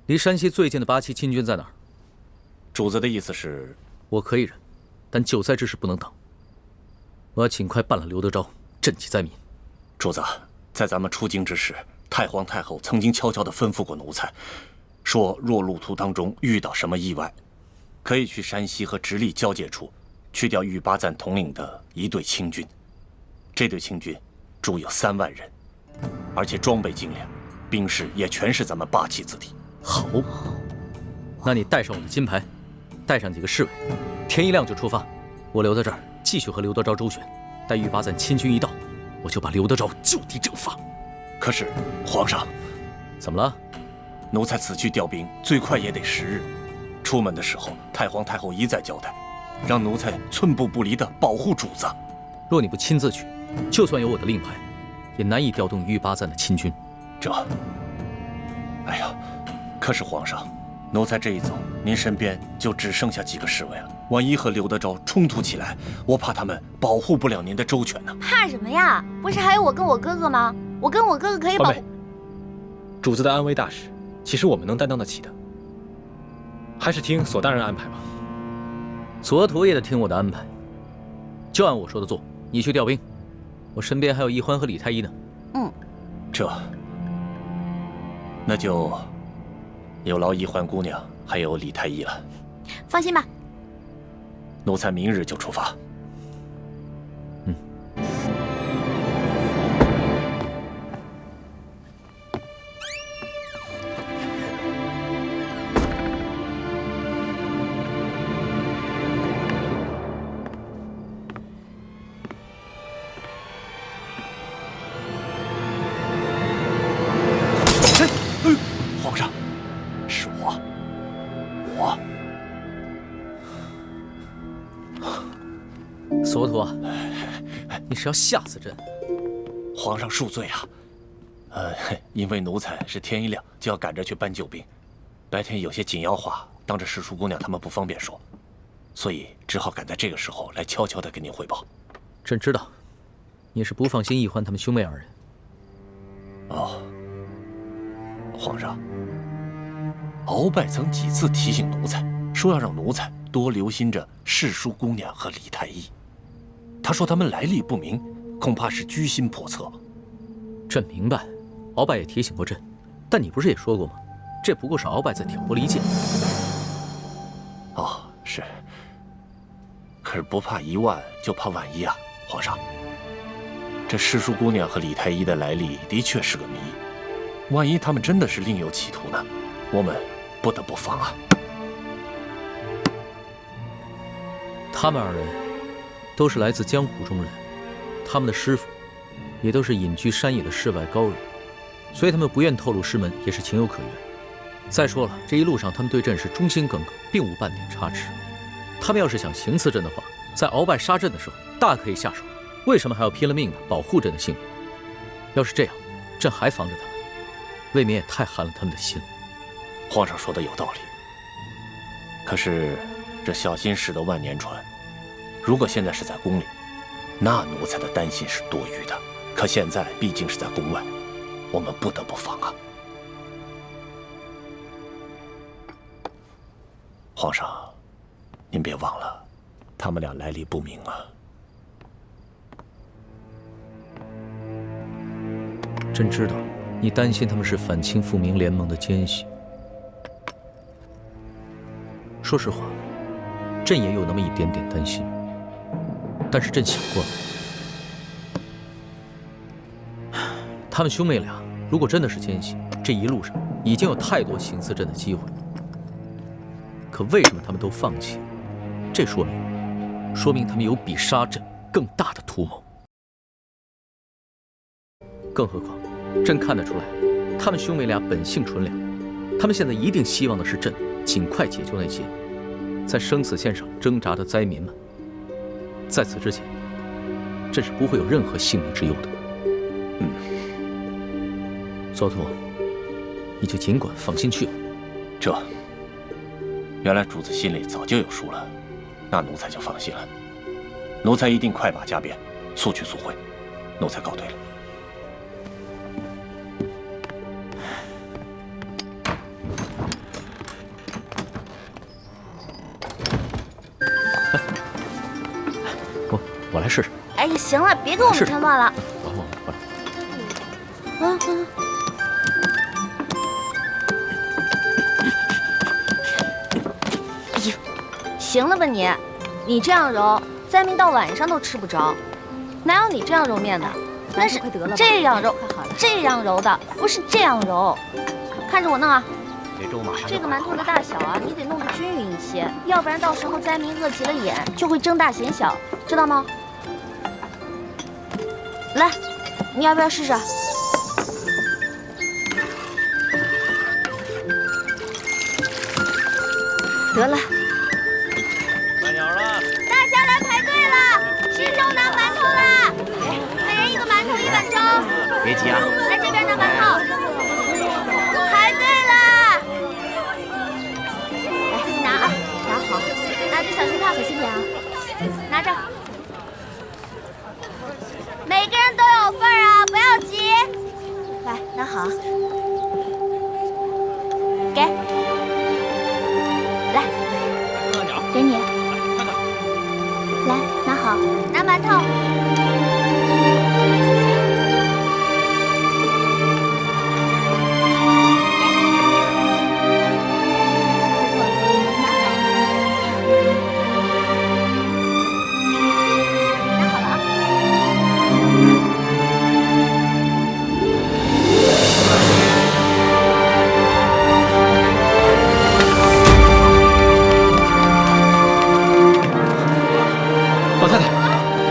离山西最近的8旗亲军在哪儿？主子的意思是，我可以忍，但救灾之事不能等。我要尽快办了刘德昭，赈济灾民。主子，在咱们出京之时，太皇太后曾经悄悄地吩咐过奴才，说若路途当中遇到什么意外，可以去山西和直隶交界处，去掉玉巴赞统领的一队清军。这队清军驻有3万人，而且装备精良，兵士也全是咱们八旗子弟。好，那你带上我的金牌，带上几个侍卫，天一亮就出发。我留在这儿继续和刘德昭周旋，待玉巴赞亲军一到，我就把刘德昭就地正法。可是皇上，怎么了？奴才此去调兵最快也得10日。出门的时候，太皇太后一再交代，让奴才寸步不离地保护主子。若你不亲自去，就算有我的令牌，也难以调动玉巴赞的亲军。哎呀，可是皇上，奴才这一走，您身边就只剩下几个侍卫了。万一和刘德昭冲突起来，我怕他们保护不了您的周全呢。怕什么呀？不是还有我跟我哥哥吗？我跟我哥哥可以保护。主子的安危大事，其实我们能担当得起的。还是听索大人安排吧。索图也得听我的安排，就按我说的做。你去调兵，我身边还有奕欢和李太医呢。那就有劳奕欢姑娘还有李太医了。放心吧，奴才明日就出发。皇上，是我。索图啊，你是要吓死朕？皇上恕罪啊！因为奴才是天一亮就要赶着去搬救兵，白天有些紧要话当着世淑姑娘他们不方便说，所以只好赶在这个时候来悄悄地跟您汇报。朕知道，你是不放心奕欢他们兄妹2人。皇上，鳌拜曾几次提醒奴才，说要让奴才多留心着世淑姑娘和李太医。他说他们来历不明，恐怕是居心叵测。朕明白，鳌拜也提醒过朕，但你不是也说过吗？这不过是鳌拜在挑拨离间。是。可是不怕一万，就怕万一啊，皇上。这世淑姑娘和李太医的来历的确是个谜，万一他们真的是另有企图呢？我们不得不防啊。他们2人都是来自江湖中人，他们的师傅也都是隐居山野的世外高人，所以他们不愿透露师门也是情有可原。再说了，这一路上他们对朕是忠心耿耿，并无半点差池。他们要是想行刺朕的话，在鳌拜杀朕的时候大可以下手，为什么还要拼了命的保护朕的性命？要是这样，朕还防着他们，未免也太寒了他们的心了。皇上说的有道理，可是这小心驶得万年船，如果现在是在宫里，那奴才的担心是多余的。可现在毕竟是在宫外，我们不得不防啊。皇上，您别忘了，他们俩来历不明啊。朕知道，你担心他们是反清复明联盟的奸细。说实话，朕也有那么一点点担心，但是朕想过了，他们兄妹俩如果真的是奸细，这一路上已经有太多行刺朕的机会了。可为什么他们都放弃？这说明他们有比杀朕更大的图谋。更何况，朕看得出来，他们兄妹俩本性纯良，他们现在一定希望的是朕尽快解救那些在生死线上挣扎的灾民们。在此之前，朕是不会有任何性命之忧的。索图，你就尽管放心去吧。原来主子心里早就有数了，那奴才就放心了。奴才一定快马加鞭，速去速回。奴才告退了。我来试试。哎呀，行了，别给我们添乱了。我来。行了吧你？你这样揉，灾民到晚上都吃不着。哪有你这样揉面的？那是这样揉，这样揉的，不是这样揉。看着我弄啊！这粥马上这个馒头的大小啊，你得弄得均匀一些，要不然到时候灾民饿急了眼，就会睁大显小，知道吗？来，你要不要试试？得了。慢点了。大家来排队了，吃粥拿馒头啦！每人一个馒头，1碗粥。别急啊，来这边拿馒头。排队啦！来，你拿啊，拿好，拿只小心烫，小心点啊。拿着。每个人都有份啊，不要急。来，拿好。给。来。给你。来，拿好，拿馒头。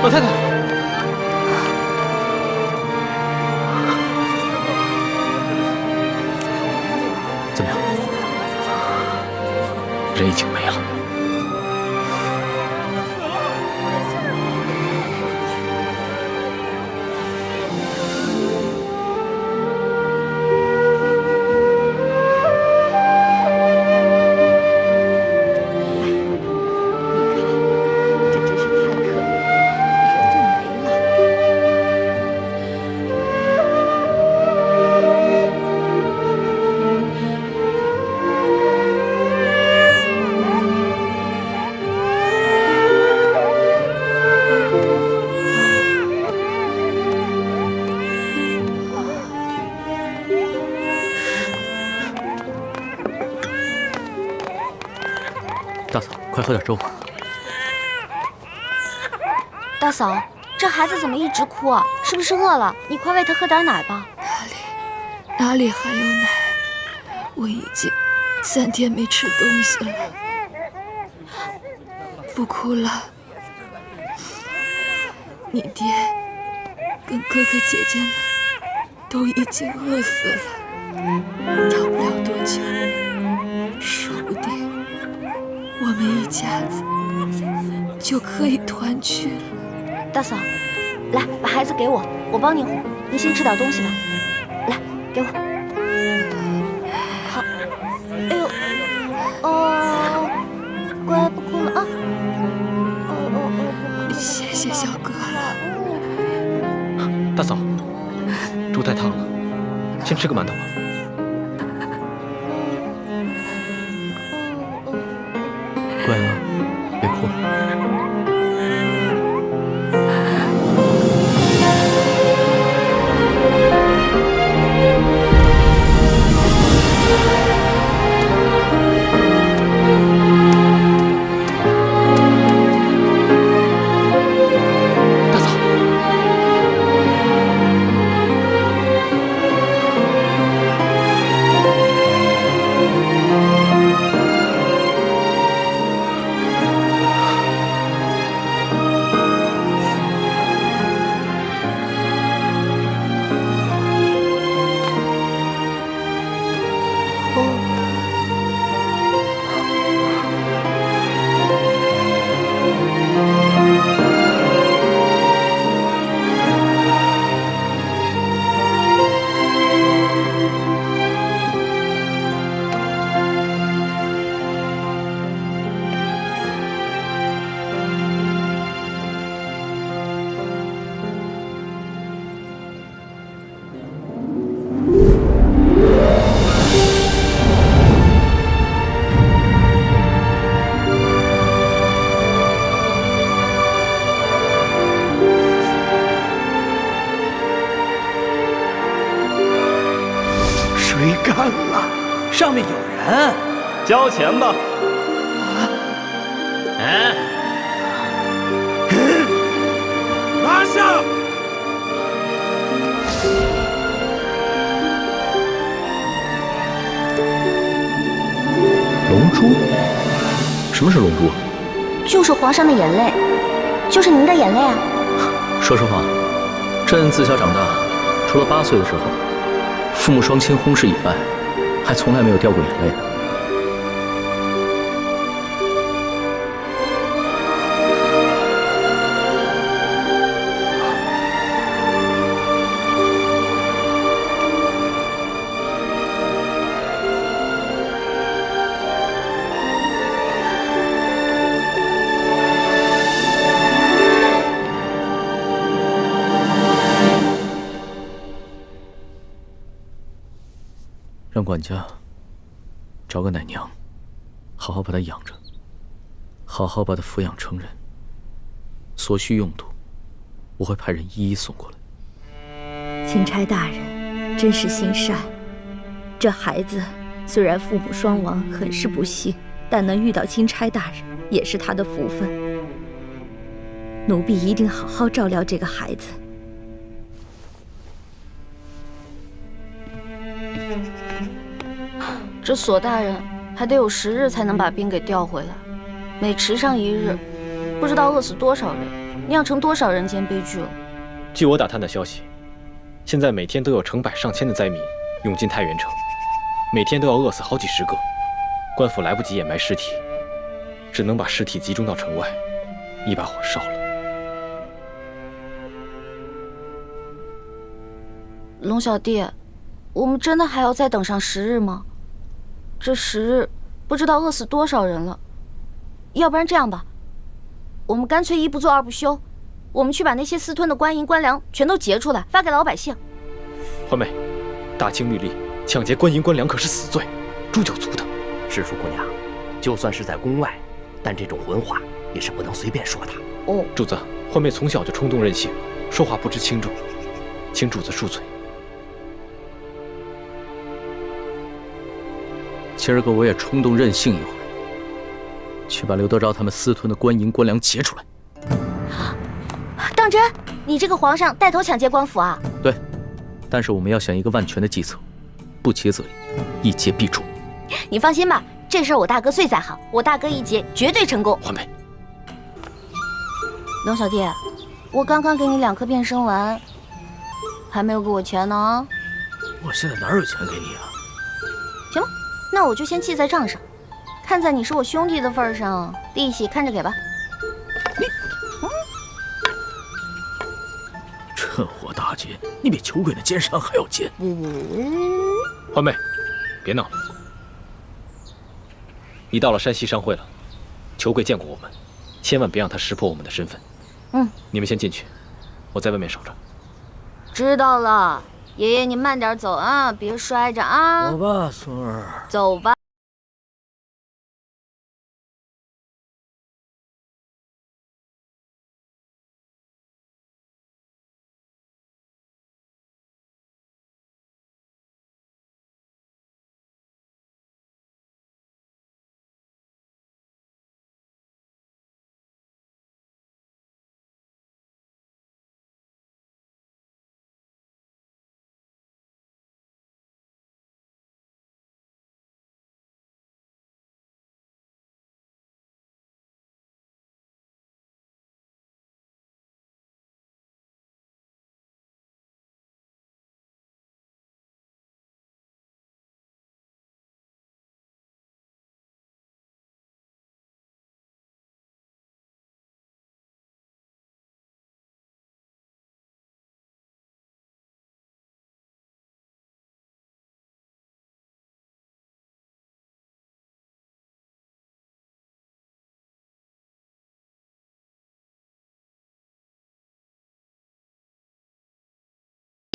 老太太，怎么样？人已经没了。大嫂，快喝点粥。大嫂，这孩子怎么一直哭啊？是不是饿了？你快喂他喝点奶吧。哪里还有奶？我已经3天没吃东西了。不哭了，你爹跟哥哥姐姐们都已经饿死了，要不了多久，说不定我们一家子就可以团聚了。大嫂，来，把孩子给我，我帮你哄。你先吃点东西吧。来，给我。好。哎呦，哦，乖，不哭了啊。谢谢小哥了。大嫂，粥太烫了，先吃个馒头吧。乖啊，别哭了。水干了，上面有人，交钱吧。拿下！龙珠？什么是龙珠？就是皇上的眼泪，就是您的眼泪啊！说实话，朕自小长大，除了8岁的时候，父母双亲轰逝以外，还从来没有掉过眼泪。让管家找个奶娘，好好把她养着，好好把她抚养成人。所需用途，我会派人一一送过来。钦差大人真是心善。这孩子虽然父母双亡，很是不幸，但能遇到钦差大人也是他的福分。奴婢一定好好照料这个孩子。这索大人还得有10日才能把兵给调回来，每迟上1日，不知道饿死多少人，酿成多少人间悲剧了。据我打探的消息，现在每天都有成百上千的灾民涌进太原城，每天都要饿死好几10个。官府来不及掩埋尸体，只能把尸体集中到城外，一把火烧了。龙小弟，我们真的还要再等上10日吗？这10日不知道饿死多少人了。要不然这样吧，我们干脆一不做二不休，我们去把那些私吞的官银官粮全都劫出来，发给老百姓。欢妹，大清律例，抢劫官银官粮可是死罪，诛九族的。世叔姑娘，就算是在宫外，但这种混话也是不能随便说的。哦，主子，欢妹从小就冲动任性，说话不知轻重，请主子恕罪。今儿个我也冲动任性一回，去把刘德昭他们私吞的官银官粮劫出来。当真？你这个皇上带头抢劫官府啊？对，但是我们要想一个万全的计策，不劫则已，一劫必中。你放心吧，这事儿我大哥最在行，我大哥一劫绝对成功。欢妹，龙小弟，我刚刚给你2颗变身丸，还没有给我钱呢。我现在哪有钱给你啊？行了，那我就先记在账上，看在你是我兄弟的份上，利息看着给吧。趁火打劫，你比裘贵的奸商还要奸。欢妹，别闹了。你到了山西商会了，裘贵见过我们，千万别让他识破我们的身份。你们先进去，我在外面守着。知道了，爷爷你慢点走啊，别摔着啊。走吧，孙儿。走吧。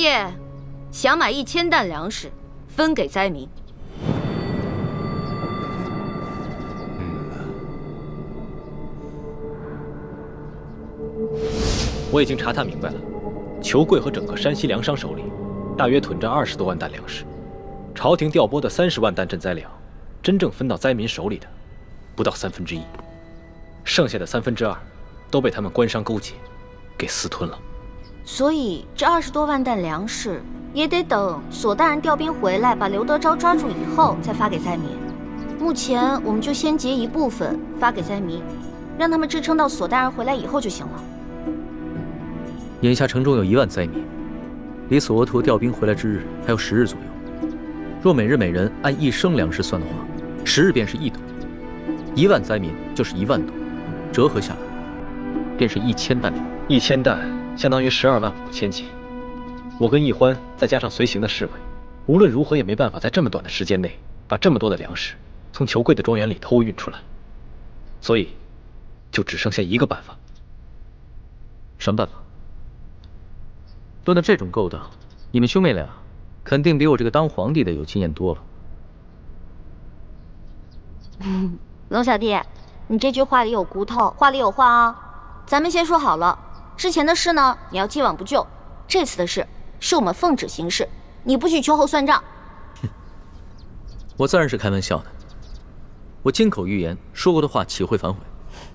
爷，想买1000担粮食，分给灾民。我已经查探明白了，裘贵和整个山西粮商手里，大约囤着20多万担粮食。朝廷调拨的30万担赈灾粮，真正分到灾民手里的，不到1/3。剩下的2/3都被他们官商勾结，给私吞了。所以这20多万担粮食也得等索大人调兵回来，把刘德昭抓住以后再发给灾民。目前我们就先结一部分发给灾民，让他们支撑到索大人回来以后就行了。眼下城中有1万灾民，离索额图调兵回来之日还有10日左右。若每日每人按1升粮食算的话，10日便是1斗，1万灾民就是1万斗，折合下来便是1000担粮。1000担相当于12万5千斤。我跟易欢再加上随行的侍卫，无论如何也没办法在这么短的时间内把这么多的粮食从裘贵的庄园里偷运出来，所以就只剩下一个办法。什么办法？论到这种勾当，你们兄妹俩肯定比我这个当皇帝的有经验多了。龙小弟，你这句话里有骨头，话里有话啊。咱们先说好了，之前的事呢，你要既往不咎；这次的事，是我们奉旨行事，你不许秋后算账。我自然是开玩笑的，我金口玉言说过的话，岂会反悔？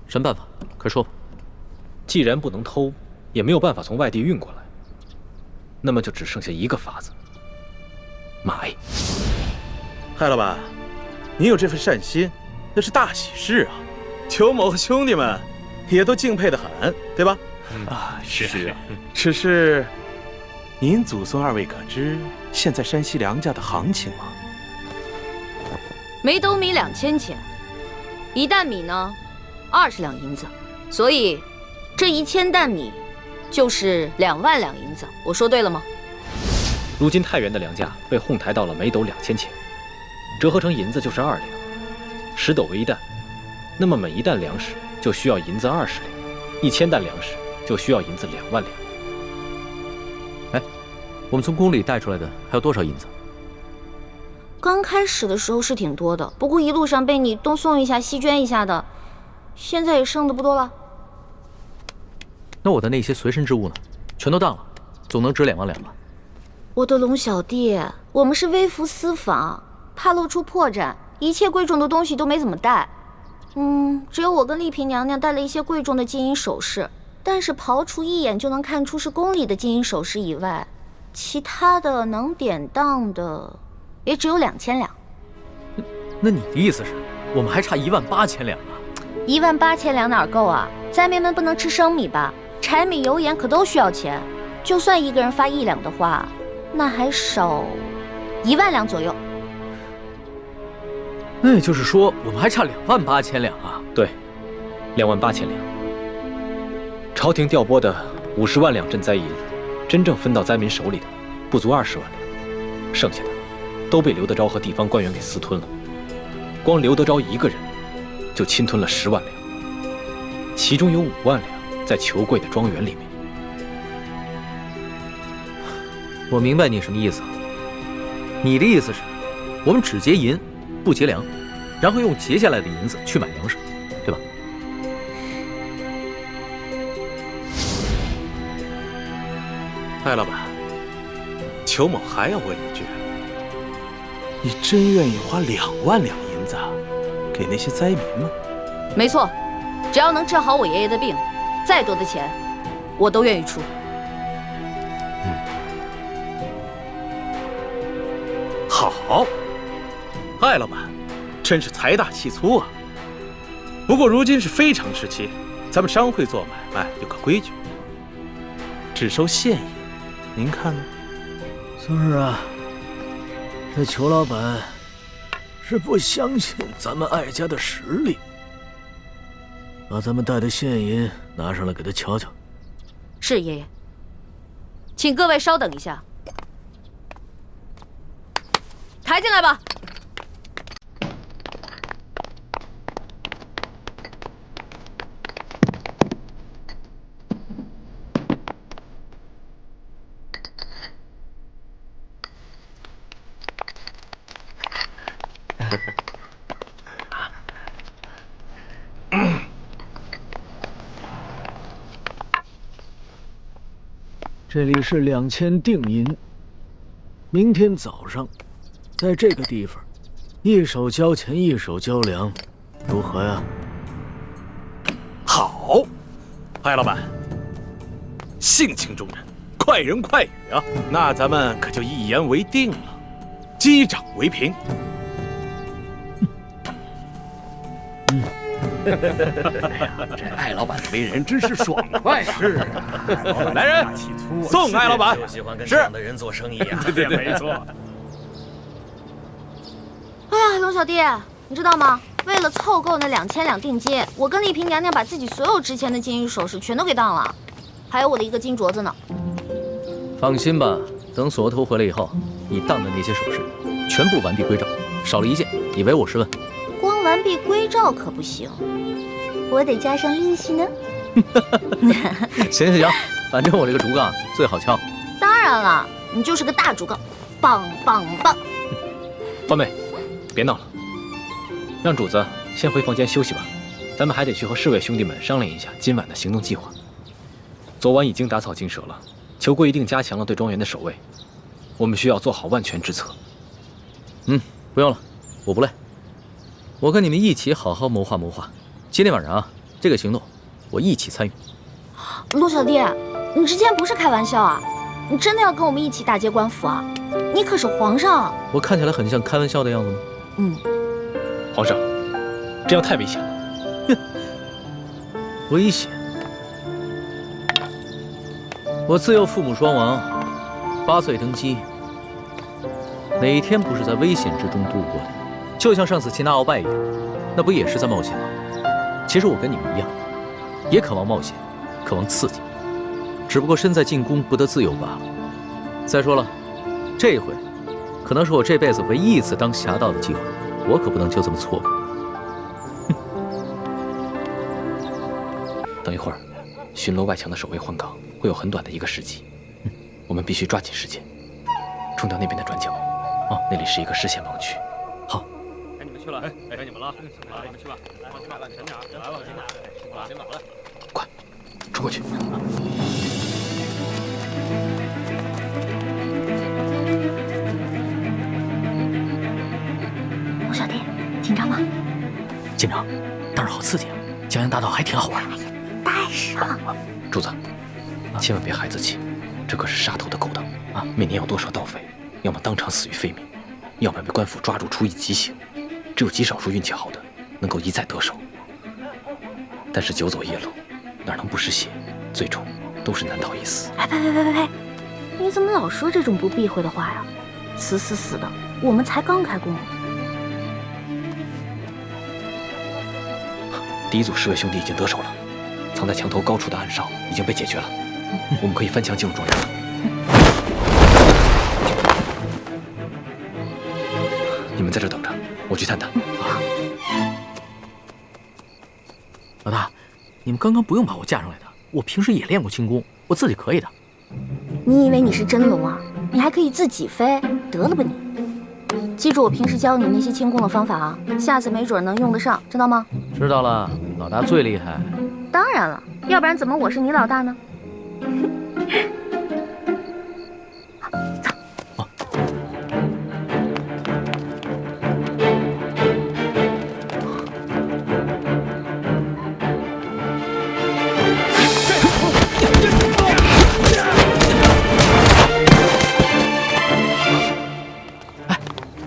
什么办法？快说吧。既然不能偷，也没有办法从外地运过来，那么就只剩下一个法子：买。嗨，老板，您有这份善心，那是大喜事啊！裘某和兄弟们也都敬佩得很，对吧？是啊。只是，您祖孙2位可知现在山西粮价的行情吗？每斗米2000钱，1担米呢20两银子，所以这1000担米就是2万两银子。我说对了吗？如今太原的粮价被哄抬到了每斗2000钱，折合成银子就是2两，10斗为1担，那么每1担粮食就需要银子20两，1000担粮食就需要银子2万两。哎，我们从宫里带出来的还有多少银子？刚开始的时候是挺多的，不过一路上被你东送一下西捐一下的，现在也剩的不多了。那我的那些随身之物呢？全都当了，总能值2万两吧？我的龙小弟，我们是微服私访，怕露出破绽，一切贵重的东西都没怎么带。只有我跟丽嫔娘娘带了一些贵重的金银首饰，但是刨除一眼就能看出是宫里的金银首饰以外，其他的能典当的也只有2000两。那你的意思是，我们还差18000两啊？18000两哪够啊？灾民们不能吃生米吧？柴米油盐可都需要钱，就算一个人发1两的话，那还少1万两左右。那也就是说，我们还差28000两啊？对，28000两。朝廷调拨的50万两赈灾银，真正分到灾民手里的不足20万两，剩下的都被刘德昭和地方官员给私吞了。光刘德昭一个人就侵吞了10万两，其中有5万两在裘贵的庄园里面。我明白你什么意思了。你的意思是，我们只结银，不结粮，然后用结下来的银子去买粮食，对吧？艾老板，裘某还要问一句：你真愿意花2万两银子给那些灾民吗？没错，只要能治好我爷爷的病，再多的钱我都愿意出。好，艾老板，真是财大气粗啊！不过如今是非常时期，咱们商会做买卖有个规矩，只收现银，您看呢？孙儿啊，这裘老板是不相信咱们艾家的实力，把咱们带的现银拿上来给他瞧瞧。是爷爷，请各位稍等一下。抬进来吧。这里是2000定银，明天早上，在这个地方，一手交钱，一手交粮，如何呀？艾老板，性情中人，快人快语啊！那咱们可就一言为定了，击掌为凭。这艾老板的为人真是爽快啊！是啊，来人，送艾老板。就喜欢跟这样的人做生意啊！对，没错。哎呀，龙小弟，你知道吗？为了凑够那2000两定金，我跟丽嫔娘娘把自己所有值钱的金玉首饰全都给当了，还有我的一个金镯子呢。放心吧，等锁头回来以后，你当的那些首饰全部完璧归赵，少了一件，你唯我是问。光完璧归赵可不行，我得加上利息呢。行，反正我这个竹杠最好敲。当然了，你就是个大竹杠，棒棒棒！方妹，别闹了，让主子先回房间休息吧。咱们还得去和侍卫兄弟们商量一下今晚的行动计划。昨晚已经打草惊蛇了，裘贵一定加强了对庄园的守卫，我们需要做好万全之策。不用了，我不累。我跟你们一起好好谋划谋划。今天晚上啊，这个行动我一起参与。陆小弟，你之前不是开玩笑啊？你真的要跟我们一起打劫官府啊？你可是皇上。我看起来很像开玩笑的样子吗？皇上，这样太危险了。危险？我自幼父母双亡，8岁登基，哪一天不是在危险之中度过的？就像上次擒拿鳌拜一样，那不也是在冒险吗？其实我跟你们一样，也渴望冒险，渴望刺激，只不过身在禁宫不得自由罢了。再说了，这回可能是我这辈子唯一一次当侠盗的机会，我可不能就这么错过。等一会儿，巡逻外墙的守卫换岗会有很短的一个时机，我们必须抓紧时间，冲掉那边的转角。那里是一个视线盲区。好。该你们去了，该你们了，你们去吧，来，前点，来吧，先走了，快，冲过去。陆小弟，紧张吗？紧张，但是好刺激啊！江洋大盗还挺好玩。带上。主子，千万别孩子气，这可是杀头的勾当啊！每年有多少盗匪，要么当场死于非命，要么被官府抓住处以极刑。只有极少数运气好的能够一再得手，但是久走夜路，哪能不是血？最终都是难逃一死。呸！你怎么老说这种不避讳的话呀？死的，我们才刚开工。第一组侍卫兄弟已经得手了，藏在墙头高处的暗哨已经被解决了，我们可以翻墙进入庄园了。你们在这等着，我去探探。老大，你们刚刚不用把我架上来的，我平时也练过轻功，我自己可以的。你以为你是真龙啊？你还可以自己飞？得了吧你！记住我平时教你那些轻功的方法啊，下次没准能用得上，知道吗？知道了，老大最厉害。当然了，要不然怎么我是你老大呢？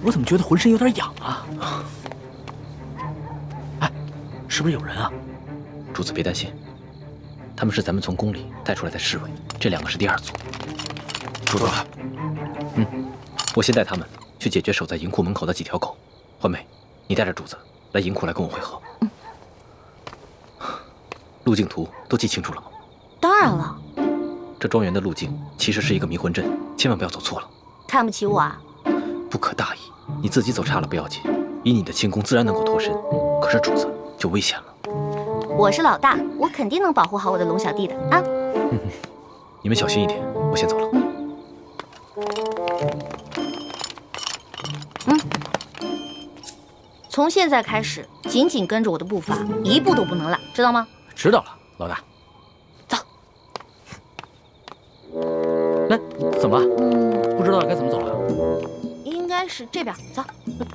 我怎么觉得浑身有点痒啊？哎，是不是有人啊？主子别担心，他们是咱们从宫里带出来的侍卫，这2个是第2组。主子，我先带他们去解决守在银库门口的几条狗。欢梅，你带着主子来银库来跟我会合。路径图都记清楚了吗？当然了。这庄园的路径其实是一个迷魂阵，千万不要走错了。看不起我啊？不可大意，你自己走差了不要紧，以你的轻功自然能够脱身，可是主子就危险了。我是老大，我肯定能保护好我的龙小弟的啊！你们小心一点，我先走了。从现在开始，紧紧跟着我的步伐，一步都不能落，知道吗？知道了，老大。走。来，怎么了？不知道该怎么走了？应该是这边，走。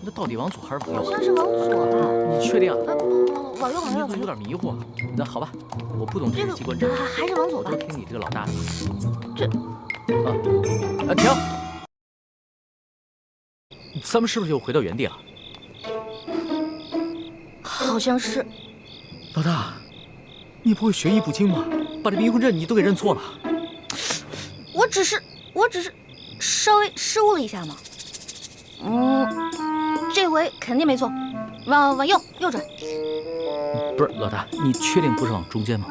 那到底往左还是往右？好像是往左吧。你确定啊？往右。子有点迷糊。那好吧，我不懂这个机关阵法，还是往左吧。都听你这个老大的吧。这，停！咱们是不是又回到原地了？好像是。老大，你不会学艺不精吗？把这迷魂阵你都给认错了。我只是稍微失误了一下嘛。这回肯定没错，往右转。不是老大，你确定不是往中间吗？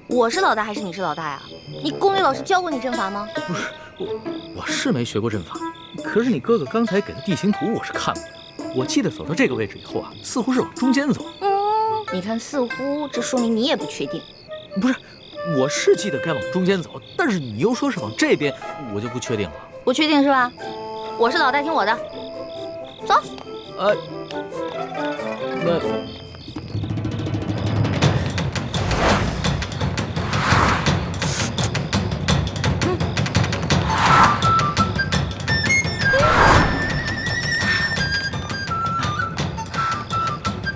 我是老大还是你是老大呀？你宫里老师教过你阵法吗？不是，我是没学过阵法，可是你哥哥刚才给的地形图我是看过的。我记得走到这个位置以后啊，似乎是往中间走。你看似乎，这说明你也不确定。不是，我是记得该往中间走，但是你又说是往这边，我就不确定了。不确定是吧？我是老大，听我的，走。那。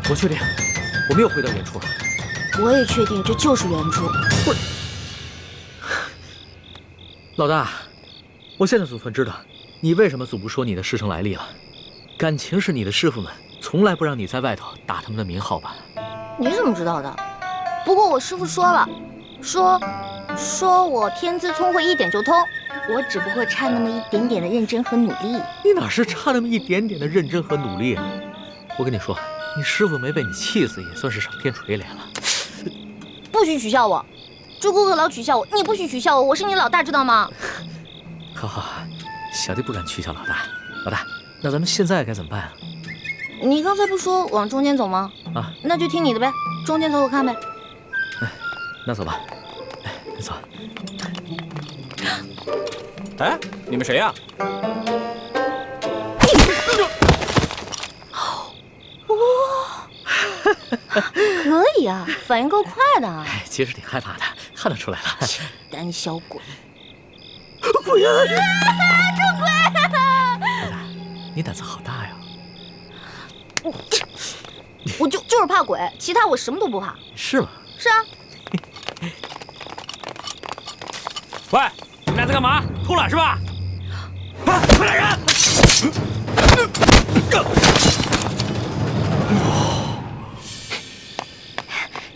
我确定，我们又回到原处了。我也确定这就是原处。不是，老大，我现在总算知道你为什么总不说你的师承来历了。感情是你的师傅们从来不让你在外头打他们的名号吧？你怎么知道的？不过我师傅说了，说我天资聪慧，一点就通。我只不过差那么一点点的认真和努力。你哪是差那么一点点的认真和努力啊？我跟你说。你师傅没被你气死，也算是上天垂怜了。不许取笑我，朱哥哥老取笑我，你不许取笑我，我是你老大，知道吗？好，小弟不敢取笑老大。老大，那咱们现在该怎么办啊？你刚才不说往中间走吗？啊，那就听你的呗，中间走走看呗。那走吧。走。哎，你们谁呀？可以啊，反应够快的。其实挺害怕的，看得出来了。胆小鬼！鬼啊！这鬼！老大，你胆子好大呀！我就是怕鬼，其他我什么都不怕。是吗？是啊。喂，你们俩在干嘛？偷懒是吧？快来人！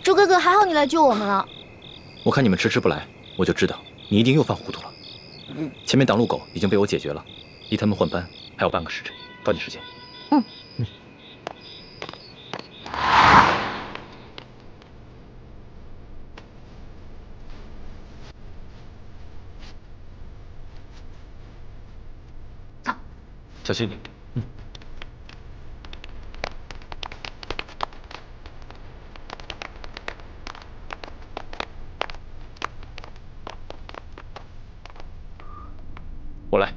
周哥哥，还好你来救我们了。我看你们迟迟不来，我就知道你一定又犯糊涂了。前面挡路狗已经被我解决了，离他们换班还有半个时辰，抓紧时间。走，小心。我来。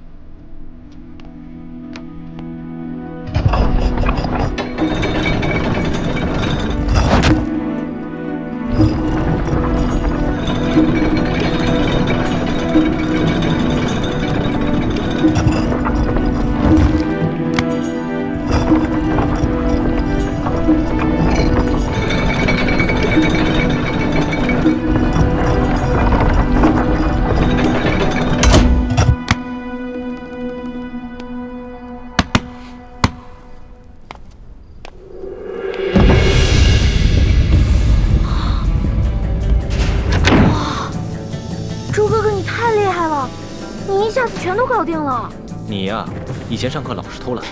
全都搞定了。你呀，以前上课老是偷懒，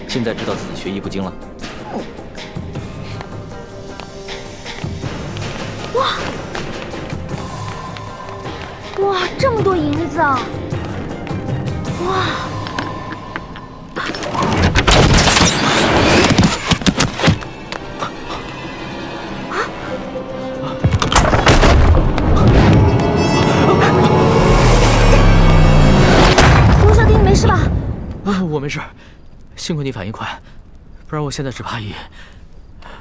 现在知道自己学艺不精了。哇，这么多银子啊！哇！我没事，幸亏你反应快，不然我现在只怕一。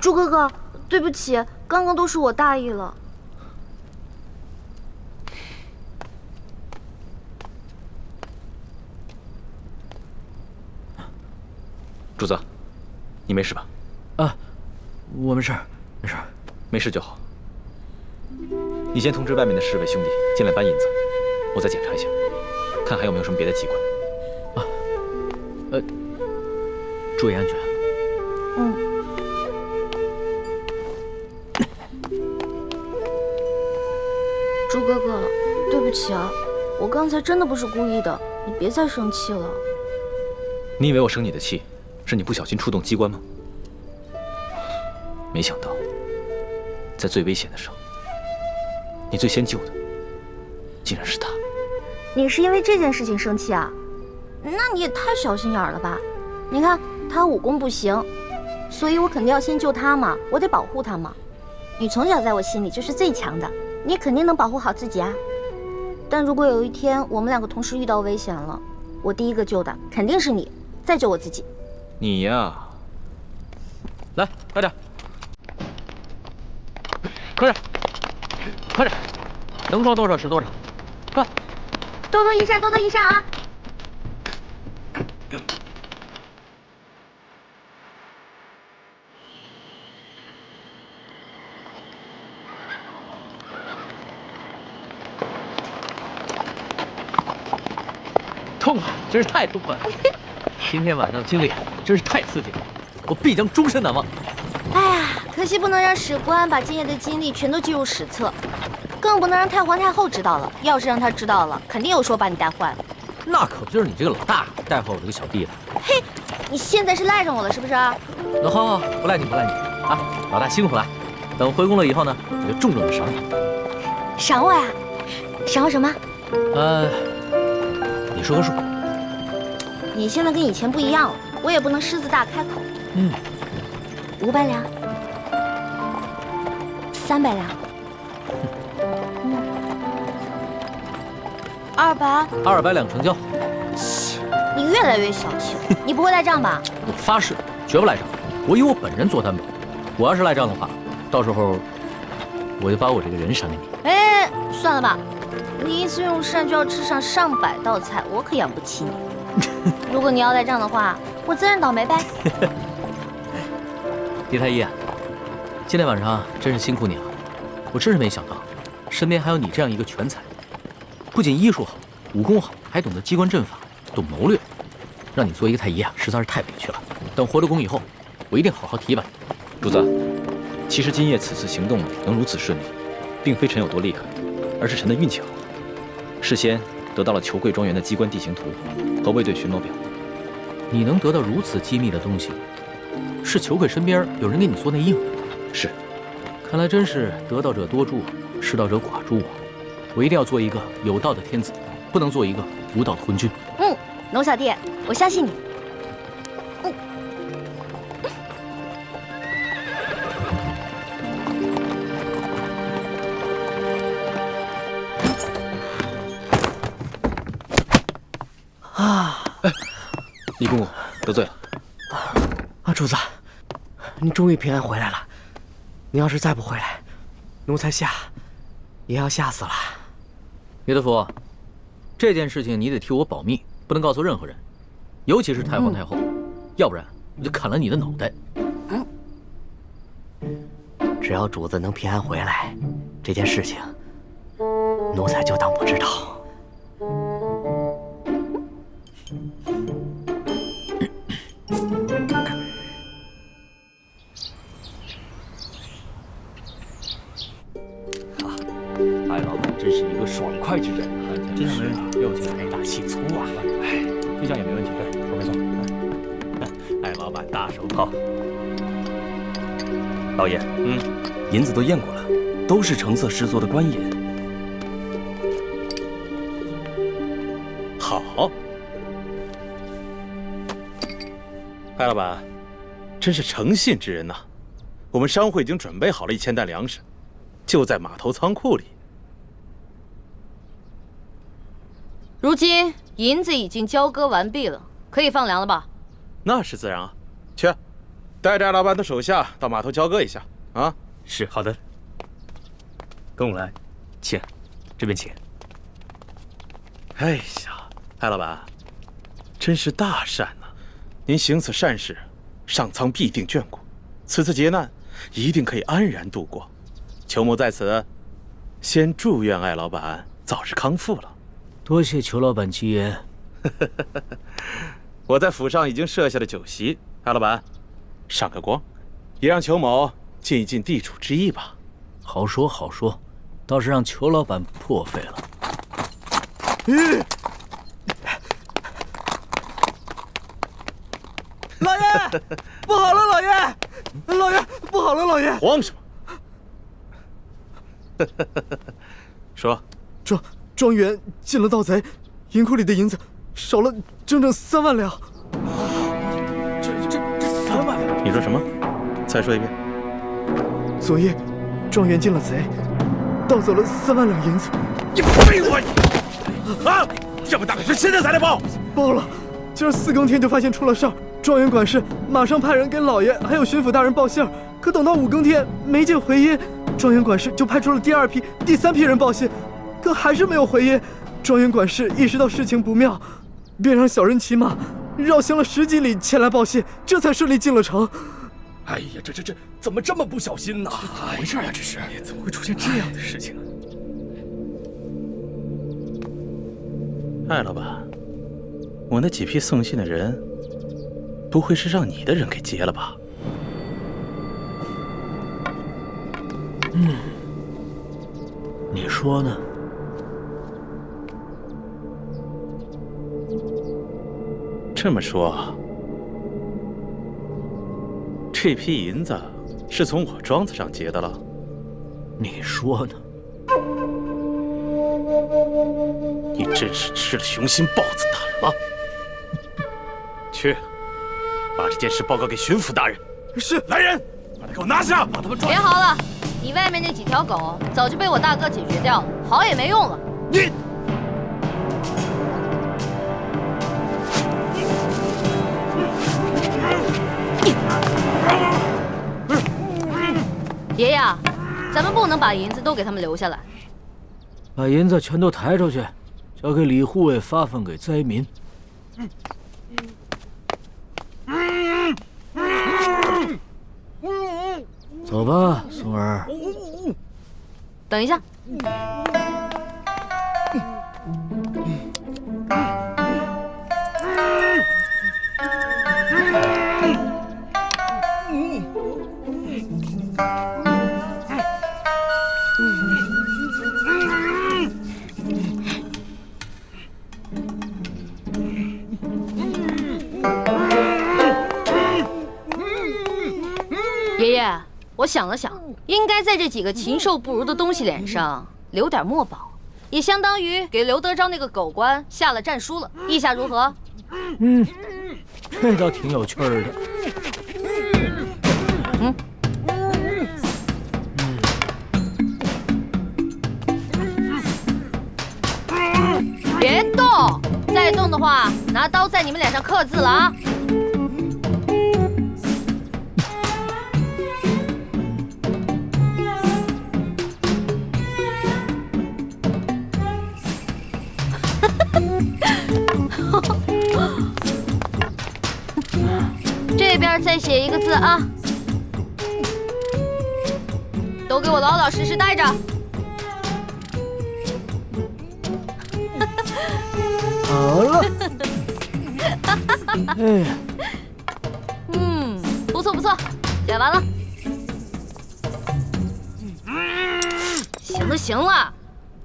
朱哥哥，对不起，刚刚都是我大意了。主子，你没事吧？啊，我没事。没事，没事就好。你先通知外面的侍卫兄弟进来搬银子，我再检查一下，看还有没有什么别的机关。注意安全。朱哥哥，对不起啊，我刚才真的不是故意的，你别再生气了。你以为我生你的气，是你不小心触动机关吗？没想到，在最危险的时候，你最先救的，竟然是他。你是因为这件事情生气啊？那你也太小心眼了吧？你看他武功不行，所以我肯定要先救他嘛，我得保护他嘛。你从小在我心里就是最强的，你肯定能保护好自己啊。但如果有一天我们两个同时遇到危险了，我第一个救的肯定是你，再救我自己。你呀，来，快点，快点，快点，能装多少是多少，快！多多益善，多多益善啊！痛快，真是太痛快了！今天晚上的经历真是太刺激了，我必将终身难忘。哎呀，可惜不能让史官把今夜的经历全都记入史册，更不能让太皇太后知道了。要是让她知道了，肯定有说把你带坏了。那可不就是你这个老大带坏我这个小弟的。嘿，你现在是赖上我了是不是？那好，不赖你，不赖你啊！老大辛苦了，等回宫了以后呢，我就重重的赏你。赏我呀？赏我什么？你说个数。你现在跟以前不一样了，我也不能狮子大开口。500两，300两，200两成交。你越来越小气了，你不会赖账吧？我发誓，绝不赖账。我以我本人做担保。我要是赖账的话，到时候我就把我这个人赏给你。哎，算了吧，你一次用膳就要吃上上百道菜，我可养不起你。如果你要赖账的话，我自认倒霉呗。李太医啊，今天晚上真是辛苦你了。我真是没想到，身边还有你这样一个全才，不仅医术好，武功好，还懂得机关阵法，懂谋略。让你做一个太医啊，实在是太委屈了。等回了宫以后，我一定好好提拔你。主子，其实今夜此次行动能如此顺利，并非臣有多厉害，而是臣的运气好，事先得到了裘贵庄园的机关地形图和卫队巡逻表。你能得到如此机密的东西，是裘贵身边有人给你做内应？是。看来真是得道者多助，失道者寡助啊！我一定要做一个有道的天子，不能做一个无道的昏君。龙小弟，我相信你。李公公得罪了。主子，你终于平安回来了。你要是再不回来，奴才也要吓死了。李德福，这件事情你得替我保密，不能告诉任何人，尤其是太皇太后，要不然我就砍了你的脑袋。只要主子能平安回来，这件事情奴才就当不知道。艾老板真是一个爽快之人啊！这下没问题，又财大气粗啊！哎，这下也没问题，对，说没错。艾老板大手好。老爷，银子都验过了，都是成色十足的官银。好，艾老板，真是诚信之人呐！我们商会已经准备好了1000担粮食，就在码头仓库里。如今银子已经交割完毕了，可以放粮了吧？那是自然啊，去，带着艾老板的手下到码头交割一下啊。是，好的。跟我来，请，这边请。哎呀，艾老板，真是大善呐！您行此善事，上苍必定眷顾。此次劫难，一定可以安然度过。裘某在此，先祝愿艾老板早日康复了。多谢裘老板吉言。我在府上已经设下了酒席，艾老板，上个光，也让裘某尽一尽地主之谊吧。好说好说，倒是让裘老板破费了。老爷，不好了，老爷，老爷，不好了，老爷！慌什么？说，庄园进了盗贼，银库里的银子少了整整3万两。这3万两？你说什么？再说一遍。昨夜，庄园进了贼，盗走了3万两银子。你废话你！啊！这么大的事，现在才来报？报了，今儿4更天就发现出了事儿。庄园管事马上派人给老爷还有巡抚大人报信儿，可等到5更天没见回音，庄园管事就派出了第2批、第3批人报信，可还是没有回音。庄园管事意识到事情不妙，便让小人骑马绕行了10几里前来报信，这才顺利进了城。哎呀，这怎么这么不小心呢？怎么回事啊？这是怎么会出现这样的事情啊？艾老板，我那几批送信的人，不会是让你的人给劫了吧？你说呢？这么说，这批银子是从我庄子上劫的了？你说呢？你真是吃了雄心豹子胆了！去，把这件事报告给巡抚大人。是，来人，把他给我拿下，把他们抓。别嚎了，你外面那几条狗早就被我大哥解决掉了，嚎也没用了。你。爷爷，咱们不能把银子都给他们留下来。把银子全都抬出去，交给李护卫发放给灾民。走吧，松儿。等一下。爷爷，我想了想，应该在这几个禽兽不如的东西脸上留点墨宝，也相当于给刘德昭那个狗官下了战书了。意下如何？这倒挺有趣儿的。别动！再动的话，拿刀在你们脸上刻字了啊！这边再写一个字啊！都给我老老实实待着。好了。哎，不错不错，写完了。行了行了，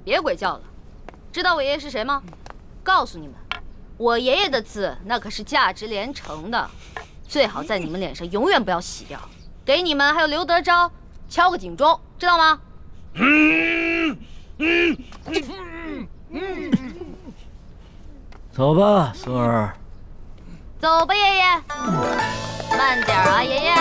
别鬼叫了。知道我爷爷是谁吗？告诉你们，我爷爷的字那可是价值连城的，最好在你们脸上永远不要洗掉，给你们还有刘德昭敲个警钟，知道吗？走吧，松儿。走吧，爷爷。慢点啊，爷爷。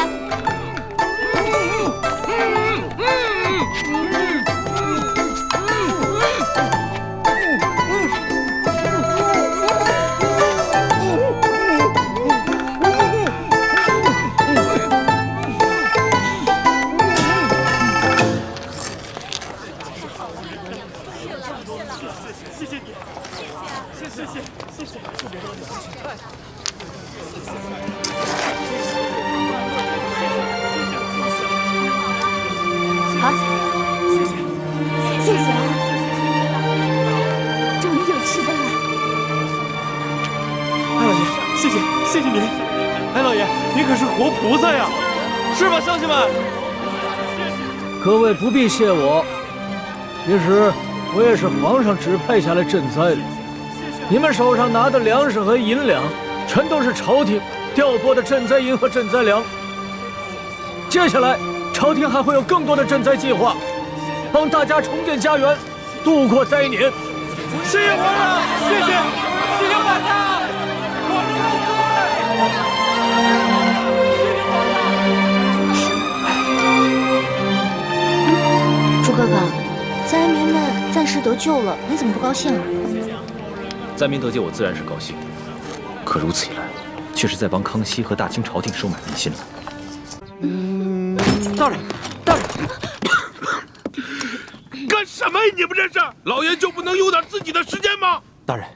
谢谢，终于有吃的了。艾老爷，谢谢您。艾老爷，您可是活菩萨呀，是吧，乡亲们？各位不必谢我，其实我也是皇上指派下来赈灾的。你们手上拿的粮食和银两，全都是朝廷调拨的赈灾银和赈灾粮。接下来，朝廷还会有更多的赈灾计划，帮大家重建家园，度过灾年。谢谢皇上，谢谢大家。猪哥哥，灾民们暂时得救了，你怎么不高兴啊？灾民得救，我自然是高兴。可如此一来，却是在帮康熙和大清朝廷收买民心了。大人，干什么呀？你们这是？老爷就不能有点自己的时间吗？大人，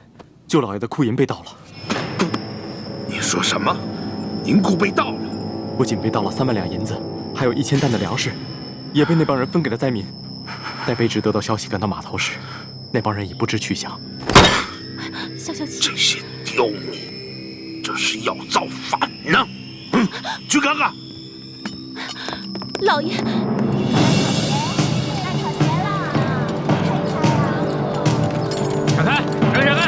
舅老爷的库银被盗了。你说什么？银库被盗了？不仅被盗了3万两银子，还有1000担的粮食，也被那帮人分给了灾民。待卑职得到消息赶到码头时，那帮人已不知去向。消消气！这些刁民，这是要造反呢！去看看。老爷，闪开！闪开！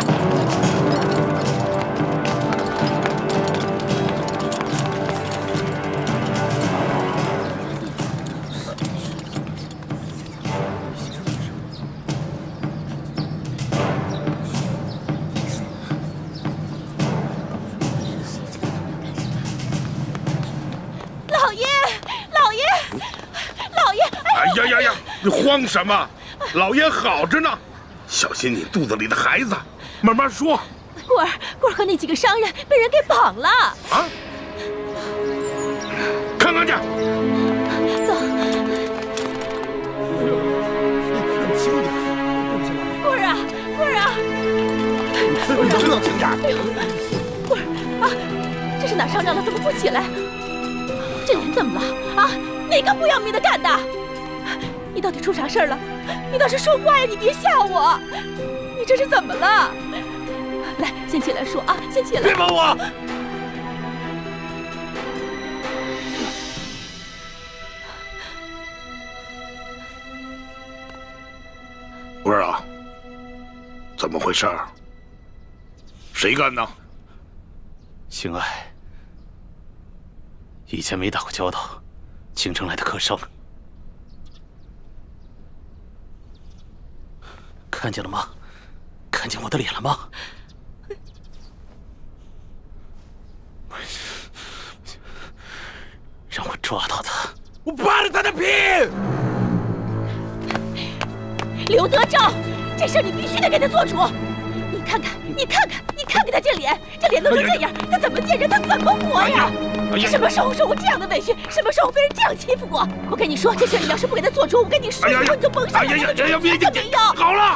呀！你慌什么？老爷好着呢，小心你肚子里的孩子，慢慢说。棍儿和那几个商人被人给绑了。啊！看看去。走。棍儿啊！你知道轻点。棍儿啊！这是哪伤着了？怎么不起来？这人怎么了？啊！哪个不要命的干的？你到底出啥事儿了？你倒是说话呀！你别吓我！你这是怎么了？来，先起来说啊！先起来！别碰我！棍儿啊，怎么回事？谁干的？兴爱，以前没打过交道，京城来的客商。看见了吗？看见我的脸了吗？让我抓到他！我扒了他的皮！刘德昭，这事你必须得给他做主！你看看他这脸，这脸都成这样，他怎么见人？他怎么活呀？你什么时候受过这样的委屈？什么时候被人这样欺负过？我跟你说，这事你要是不给他做主，我跟你说，以后你就甭想来了！别没有！好了，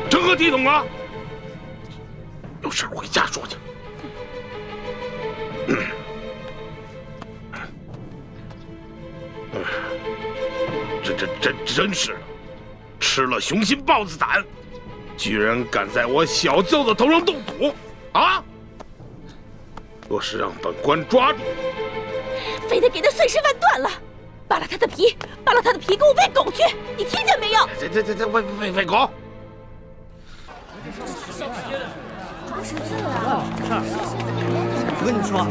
成何体统啊！有事回家说去。这真是吃了雄心豹子胆，居然敢在我小舅子头上动土啊！若是让本官抓住，非得给他碎尸万段了，扒了他的皮，给我喂狗去！你听见没有？这喂狗！我跟你们说，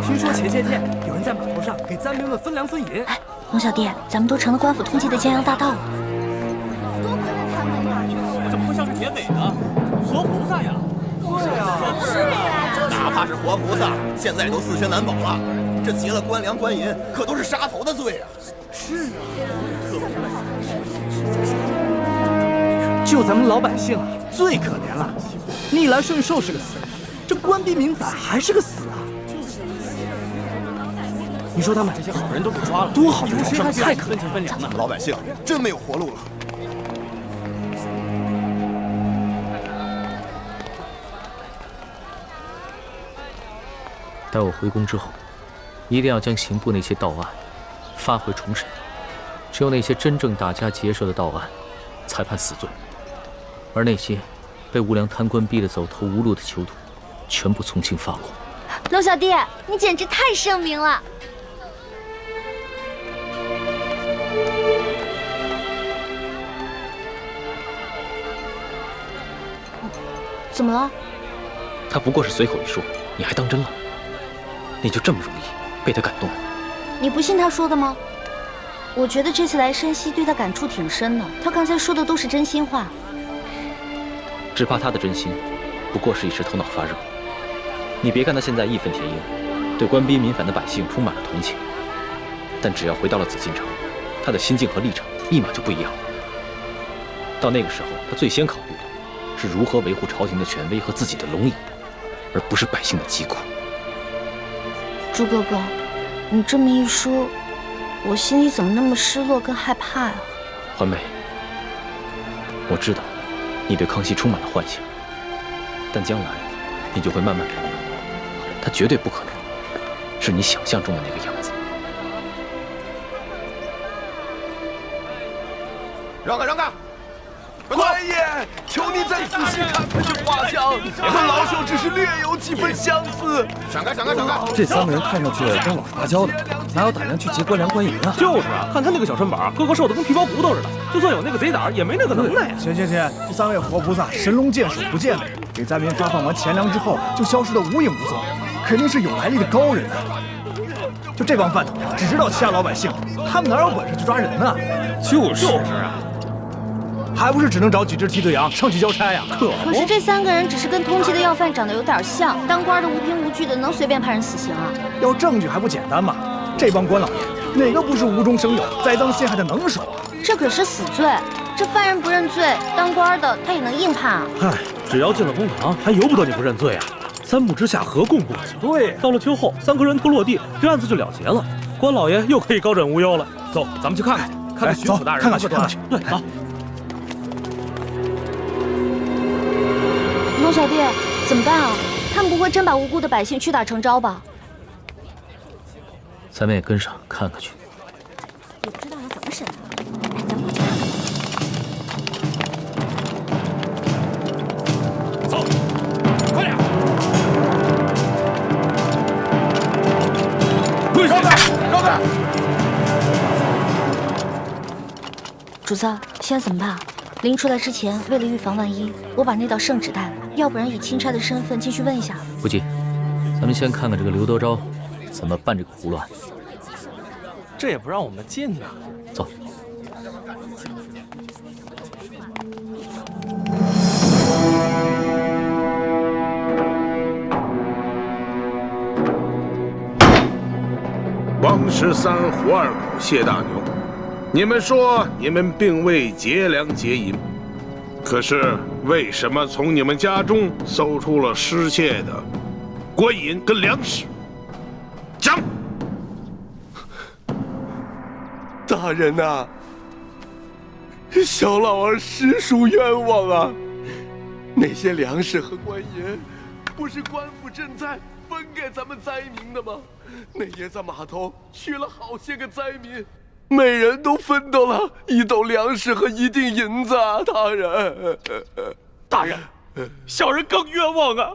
听说前些天有人在码头上给灾民们分粮分银。龙小弟，咱们都成了官府通缉的江洋大盗了。多亏了他们呀！怎么会像是铁匪呢？活菩萨呀！对呀，是呀，哪怕是活菩萨，现在都4缺难保了。这劫了官粮官银，可都是杀头的罪啊！是啊，就咱们老百姓啊，最可怜了。逆来顺受是个死，这官逼民反还是个死啊！你说他们这些好人都给抓了，多好的人生，太可怜分粮了。老百姓真没有活路了。待我回宫之后，一定要将刑部那些盗案发回重审，只有那些真正打家劫舍的盗案，才判死罪，而那些被无良贪官逼得走投无路的囚徒，全部从轻发落。龙小弟，你简直太圣明了！怎么了？他不过是随口一说，你还当真了？你就这么容易被他感动了？你不信他说的吗？我觉得这次来山西对他感触挺深的，他刚才说的都是真心话。只怕他的真心，不过是一时头脑发热。你别看他现在义愤填膺，对官逼民反的百姓充满了同情，但只要回到了紫禁城，他的心境和立场立马就不一样了。到那个时候，他最先考虑的是如何维护朝廷的权威和自己的龙椅，而不是百姓的疾苦。朱哥哥，你这么一说，我心里怎么那么失落跟害怕呀？环梅，我知道你对康熙充满了幻想，但将来你就会慢慢明白，他绝对不可能是你想象中的那个样子。让开，让开！官爷，求你再仔细看看这画像，和老朽只是略有几分相似。闪开，闪开，闪开！这3个人看上去跟老实巴交的，哪有胆量去劫官粮官银啊？就是啊，看他那个小身板，个个瘦的跟皮包骨头似的，就算有那个贼胆，也没那个能耐呀。行，这3位活菩萨神龙见首不见尾，给灾民发放完钱粮之后就消失得无影无踪，肯定是有来历的高人啊！就这帮饭桶，只知道欺压老百姓，他们哪有本事去抓人呢？就是啊。还不是只能找几只替罪羊上去交差呀？可是这3个人只是跟通缉的要犯长得有点像，当官的无凭无据的，能随便判人死刑啊？要证据还不简单吗？这帮官老爷哪个不是无中生有、栽赃陷害的能手啊？这可是死罪，这犯人不认罪，当官的他也能硬判啊？嗨，只要进了公堂，还由不得你不认罪啊！3目之下，何共不可？对，到了秋后，3个人头落地，这案子就了结了，关老爷又可以高枕无忧了。走，咱们去看看去，看看巡抚大人看看去，看看去。对，走。龙小弟，怎么办啊？他们不会真把无辜的百姓屈打成招吧？咱们也跟上看看去。也不知道要怎么审啊！哎，咱们快去看看。走，快点！跪下！让开！主子，现在怎么办？临出来之前，为了预防万一，我把那道圣旨带了，要不然以钦差的身份进去问一下。不急，咱们先看看这个刘德昭怎么办这个胡乱。这也不让我们进呐！走。王13、胡二狗、谢大牛，你们说你们并未劫粮劫银，可是为什么从你们家中搜出了失窃的官银跟粮食？讲！大人呐，小老儿实属冤枉啊！那些粮食和官银，不是官府赈灾分给咱们灾民的吗？那夜在码头取了好些个灾民，每人都分到了1斗粮食和1锭银子啊！大人，大人，小人更冤枉啊！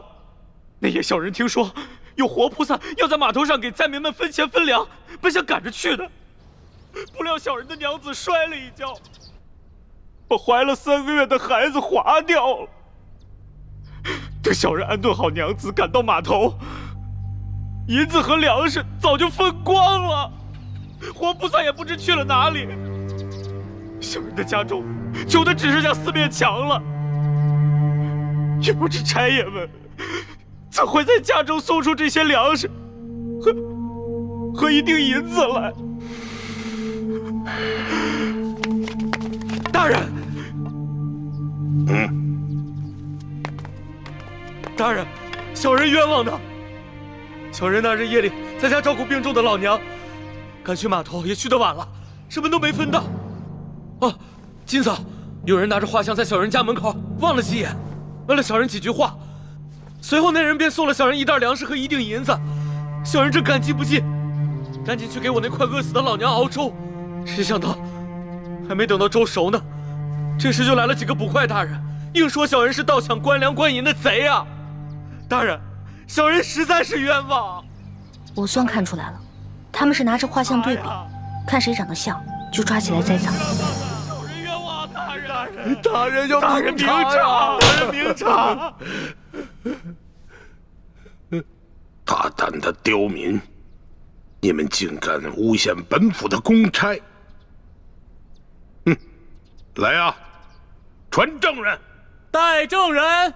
那夜小人听说有活菩萨要在码头上给灾民们分钱分粮，本想赶着去的。不料小人的娘子摔了一跤，把怀了3个月的孩子划掉了。等小人安顿好娘子，赶到码头，银子和粮食早就分光了，活菩萨也不知去了哪里。小人的家中穷的只剩下4面墙了，也不知差爷们怎会在家中搜出这些粮食和1锭银子来。大人，大人，小人冤枉的。小人那日夜里在家照顾病重的老娘，赶去码头也去得晚了，什么都没分到。哦，金嫂，有人拿着画像在小人家门口望了几眼，问了小人几句话，随后那人便送了小人1袋粮食和1锭银子，小人正感激不尽，赶紧去给我那快饿死的老娘熬粥。谁想到，还没等到粥熟呢，这时就来了几个捕快大人，硬说小人是盗抢官粮官银的贼啊！大人，小人实在是冤枉。我算看出来了，他们是拿着画像对比，看谁长得像就抓起来栽赃。小人冤枉，大人！大人要明察！大人明察！大胆的刁民，你们竟敢诬陷本府的公差！哼，来啊，传证人！带证人！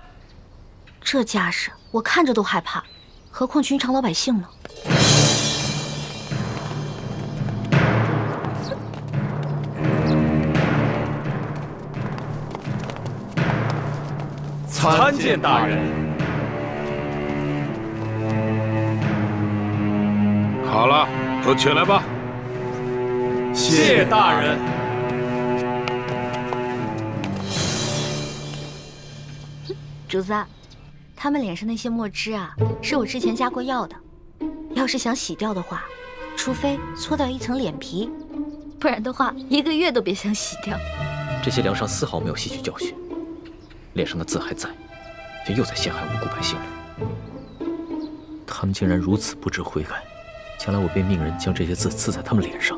这架势，我看着都害怕，何况寻常老百姓呢？参见大人。好了，都起来吧。谢大人。主子，他们脸上那些墨汁啊，是我之前加过药的。要是想洗掉的话，除非搓掉一层脸皮，不然的话1个月都别想洗掉。这些梁上丝毫没有吸取教训，脸上的字还在，却又在陷害无辜百姓了。他们竟然如此不知悔改，将来我便命人将这些字刺在他们脸上，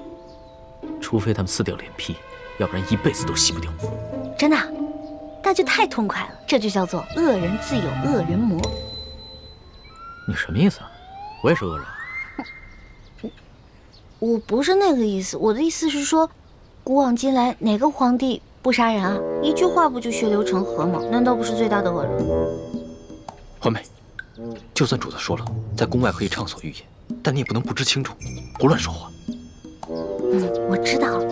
除非他们撕掉脸皮，要不然一辈子都洗不掉。真的？那就太痛快了，这就叫做恶人自有恶人磨。你什么意思啊？我也是恶人。我不是那个意思，我的意思是说，古往今来哪个皇帝不杀人啊？一句话不就血流成河吗？难道不是最大的恶人？环美，就算主子说了，在宫外可以畅所欲言，但你也不能不知轻重，胡乱说话。我知道了。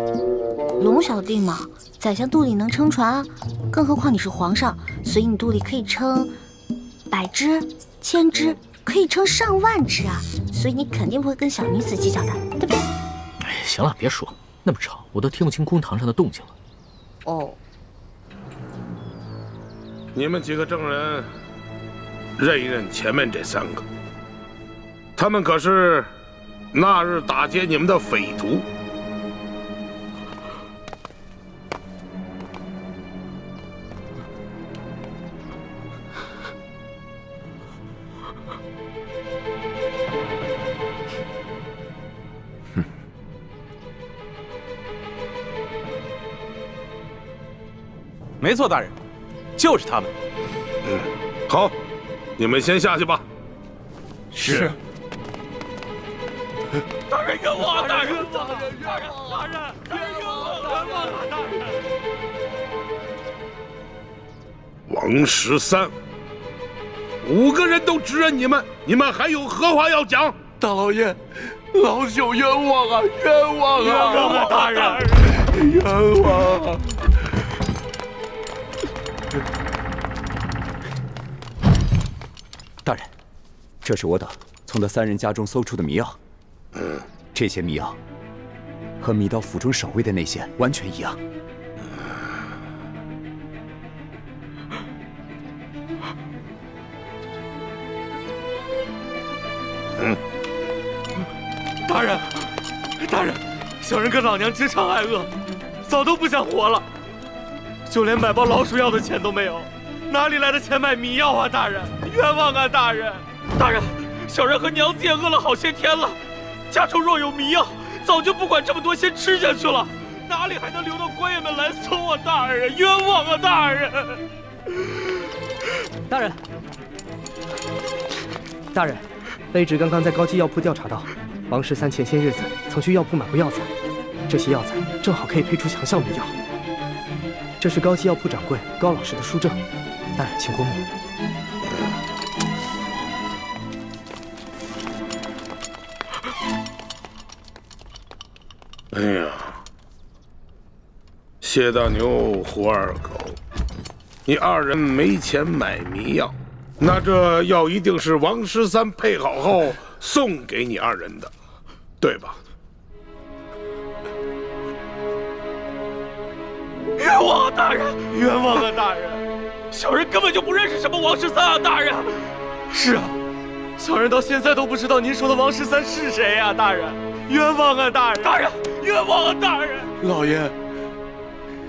龙小弟嘛，宰相肚里能撑船啊，更何况你是皇上，所以你肚里可以撑100只、1000只，可以撑上万只啊，所以你肯定不会跟小女子计较的，对不对？哎，行了，别说那么吵，我都听不清公堂上的动静了。哦，你们几个证人，认一认前面这3个，他们可是那日打劫你们的匪徒。没错，大人，就是他们。好，你们先下去吧。是。大人冤枉！大人冤枉！大人冤枉！大人！王13，5个人都指认你们，你们还有何话要讲？大老爷，老朽冤枉啊！冤枉啊！冤枉啊！大人，冤枉啊！大人，这是我等从那3人家中搜出的迷药。这些迷药和密刀府中守卫的那些完全一样。大人，大人，小人跟老娘直肠挨饿，早都不想活了，就连买包老鼠药的钱都没有，哪里来的钱买迷药啊？大人，冤枉啊！大人，大人，小人和娘子也饿了好些天了，家中若有迷药，早就不管这么多，先吃下去了，哪里还能留到官爷们来搜啊？大人，冤枉啊！大人，大人，大人，卑职刚刚在高级药铺调查到，王13前些日子曾去药铺买过药材，这些药材正好可以配出强效迷药。这是高级药铺掌柜高老师的书证，大人请过目。哎呀，谢大牛、胡二狗，你2人没钱买迷药，那这药一定是王13配好后送给你2人的，对吧？冤枉啊！大人，冤枉啊！大人，小人根本就不认识什么王13啊！大人，是啊，小人到现在都不知道您说的王13是谁呀，大人，冤枉啊，大人，大人，冤枉啊，大人！老爷，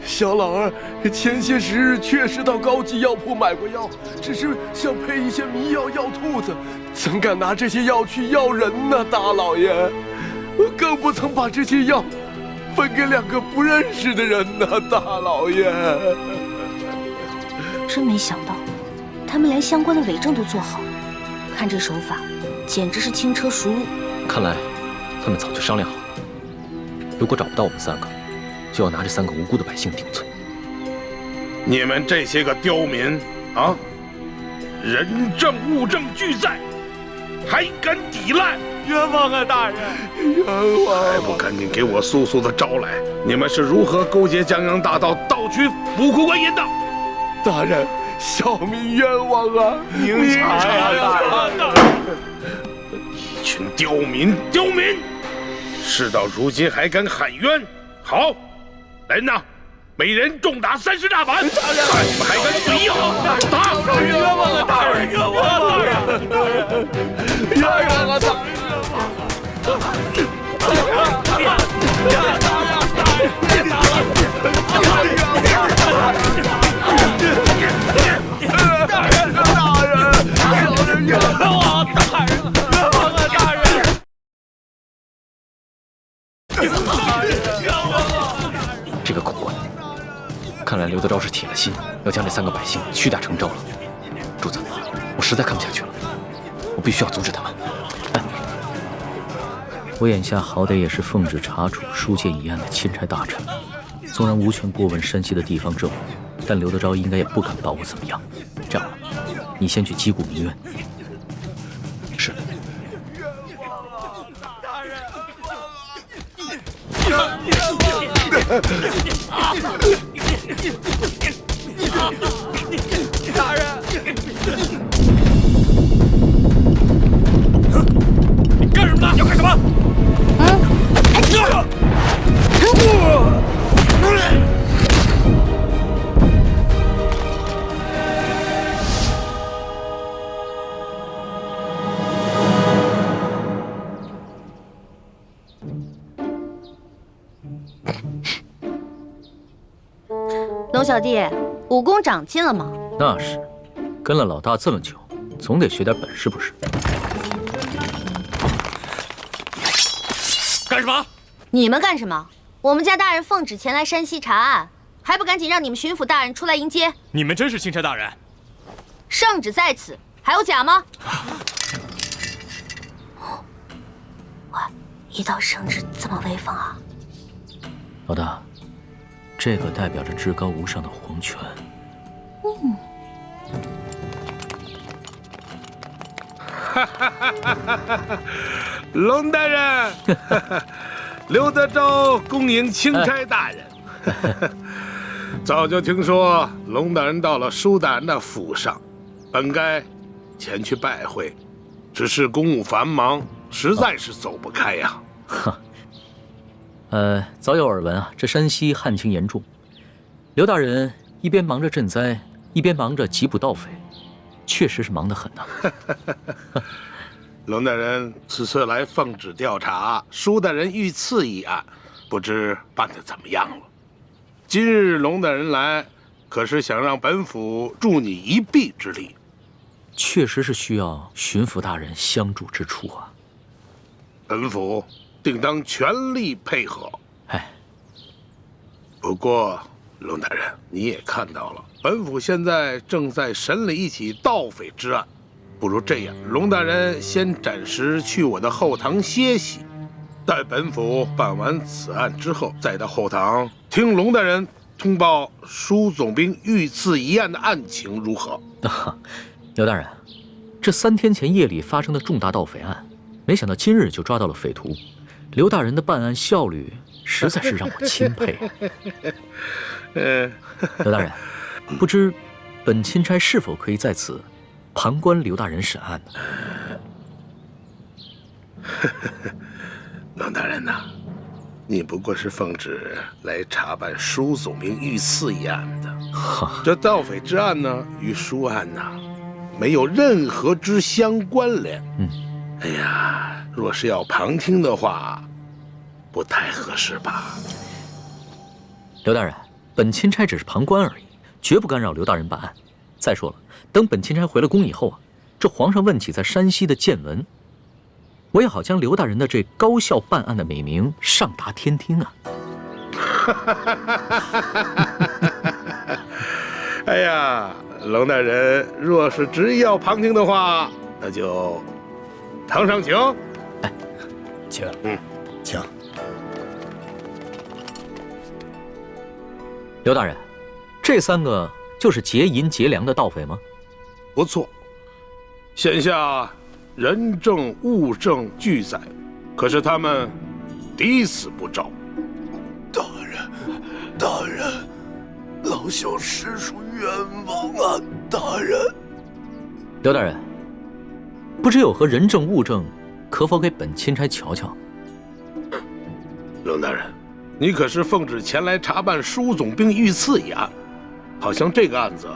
小老儿前些时日确实到高级药铺买过药，只是想配一些迷药药兔子，怎敢拿这些药去药人呢？大老爷，更不曾把这些药分给2个不认识的人呢，大老爷。真没想到，他们连相关的伪证都做好了。看这手法，简直是轻车熟路。看来他们早就商量好了，如果找不到我们3个，就要拿这3个无辜的百姓顶罪。你们这些个刁民啊，人证物证俱在，还敢抵赖？冤枉啊，大人！冤枉！还不赶紧给我速速的招来！你们是如何勾结江洋大盗，盗取府库官银的？大人，小民冤枉啊！明察呀，大人！一群刁民，刁民！事到如今还敢喊冤？好，来人呐，每人重打30大板！大人，看你们还敢嘴硬！打！冤枉啊，大人！冤枉啊，大人！冤枉啊，大人！这个苦官，看来刘德昭是铁了心要将这3个百姓屈打成招了。主子，我实在看不下去了，我必须要阻止他们。我眼下好歹也是奉旨查处书剑一案的钦差大臣，纵然无权过问山西的地方政府，但刘德昭应该也不敢把我怎么样。这样吧，你先去击鼓鸣冤。是。大人！你干什么呢？要干什么？龙小弟，武功长进了吗？那是，跟了老大这么久，总得学点本事不是？干什么？你们干什么？我们家大人奉旨前来山西查案，还不赶紧让你们巡抚大人出来迎接？你们真是钦差大人？圣旨在此，还有假吗？喂，一道圣旨这么威风啊！老大，这个代表着至高无上的皇权。龙大人，刘德昭恭迎钦差大人。早就听说龙大人到了舒大人的府上，本该前去拜会，只是公务繁忙，实在是走不开呀。早有耳闻啊，这山西旱情严重，刘大人一边忙着赈灾，一边忙着缉捕盗匪，确实是忙得很呐。龙大人此次来奉旨调查舒大人遇刺一案，不知办得怎么样了？今日龙大人来，可是想让本府助你一臂之力？确实是需要巡抚大人相助之处啊。本府定当全力配合。哎，不过龙大人，你也看到了，本府现在正在审理一起盗匪之案，不如这样，龙大人先暂时去我的后堂歇息，待本府办完此案之后，再到后堂听龙大人通报舒总兵遇刺一案的案情如何？刘大人，这3天前夜里发生的重大盗匪案，没想到今日就抓到了匪徒，刘大人的办案效率实在是让我钦佩。刘大人，不知本钦差是否可以在此旁观刘大人审案呢？龙大人呐，你不过是奉旨来查办舒总兵遇刺一案的，这盗匪之案呢，与舒案呐没有任何之相关联。哎呀，若是要旁听的话，不太合适吧？刘大人，本钦差只是旁观而已，绝不干扰刘大人办案。再说了，等本钦差回了宫以后啊，这皇上问起在山西的见闻，我也好将刘大人的这高效办案的美名上达天听啊！哎呀，龙大人，若是执意要旁听的话，那就堂上请。哎，请。请。刘大人，这3个就是劫银劫粮的盗匪吗？不错，现下人证物证俱在，可是他们抵死不招。大人，老朽实属冤枉啊！大人，刘大人，不知有何人证物证，可否给本钦差瞧瞧？龙大人，你可是奉旨前来查办舒总兵遇刺一案，好像这个案子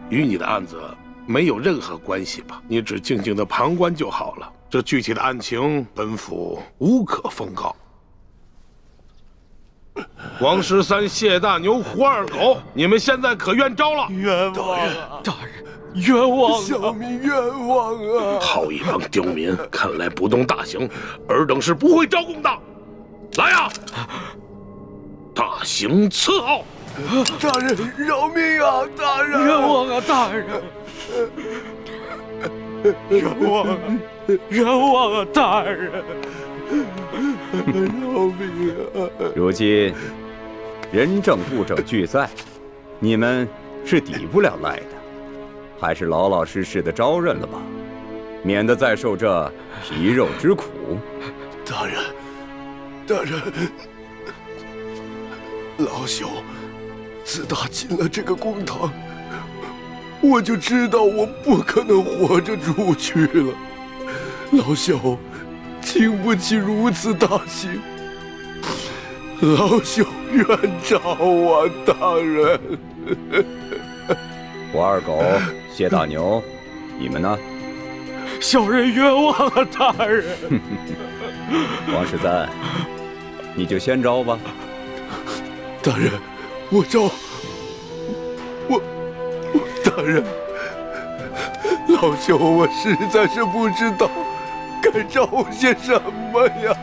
与你的案子没有任何关系吧？你只静静的旁观就好了。这具体的案情，本府无可奉告。王13、谢大牛、胡二狗，你们现在可冤招了！冤枉啊！大人，冤枉！小民冤枉啊！好一帮刁民，看来不动大刑，尔等是不会招供的。来呀！大刑伺候！大人饶命啊！大人，冤枉啊！大人，冤枉啊！冤枉啊！大人，饶命啊！如今人证物证俱在，你们是抵不了赖的，还是老老实实的招认了吧，免得再受这皮肉之苦。大人，老朽自打进了这个公堂，我就知道我不可能活着出去了。老朽经不起如此大刑，老朽冤招啊！大人，胡二狗、谢大牛，你们呢？小人冤枉啊！大人。王13，你就先招吧。大人，我招。大人，老朽我实在是不知道该招些什么呀。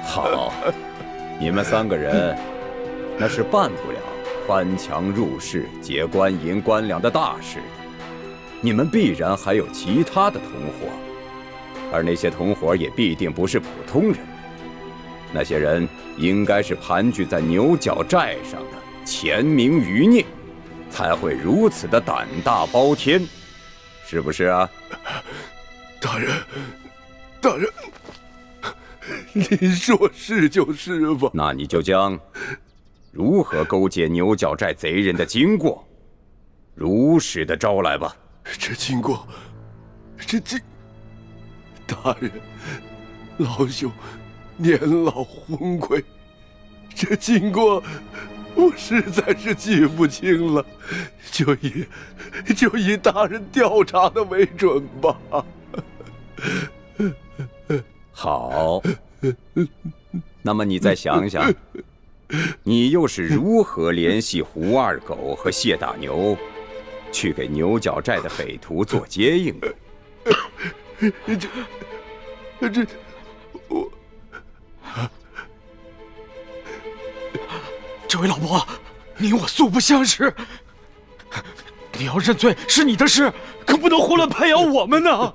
好，你们3个人那是办不了翻墙入室、劫官银官粮的大事的，你们必然还有其他的同伙，而那些同伙也必定不是普通人。那些人应该是盘踞在牛角寨上的钱明余孽，才会如此的胆大包天，是不是啊？大人，您说是就是吧？那你就将如何勾结牛角寨贼人的经过如实的招来吧。这经过，大人，老朽年老昏聩，这经过我实在是记不清了，就以大人调查的为准吧。好，那么你再想想，你又是如何联系胡二狗和谢大牛，去给牛角寨的匪徒做接应的？这位老伯，你我素不相识，你要认罪是你的事，可不能胡乱拍咬我们呢。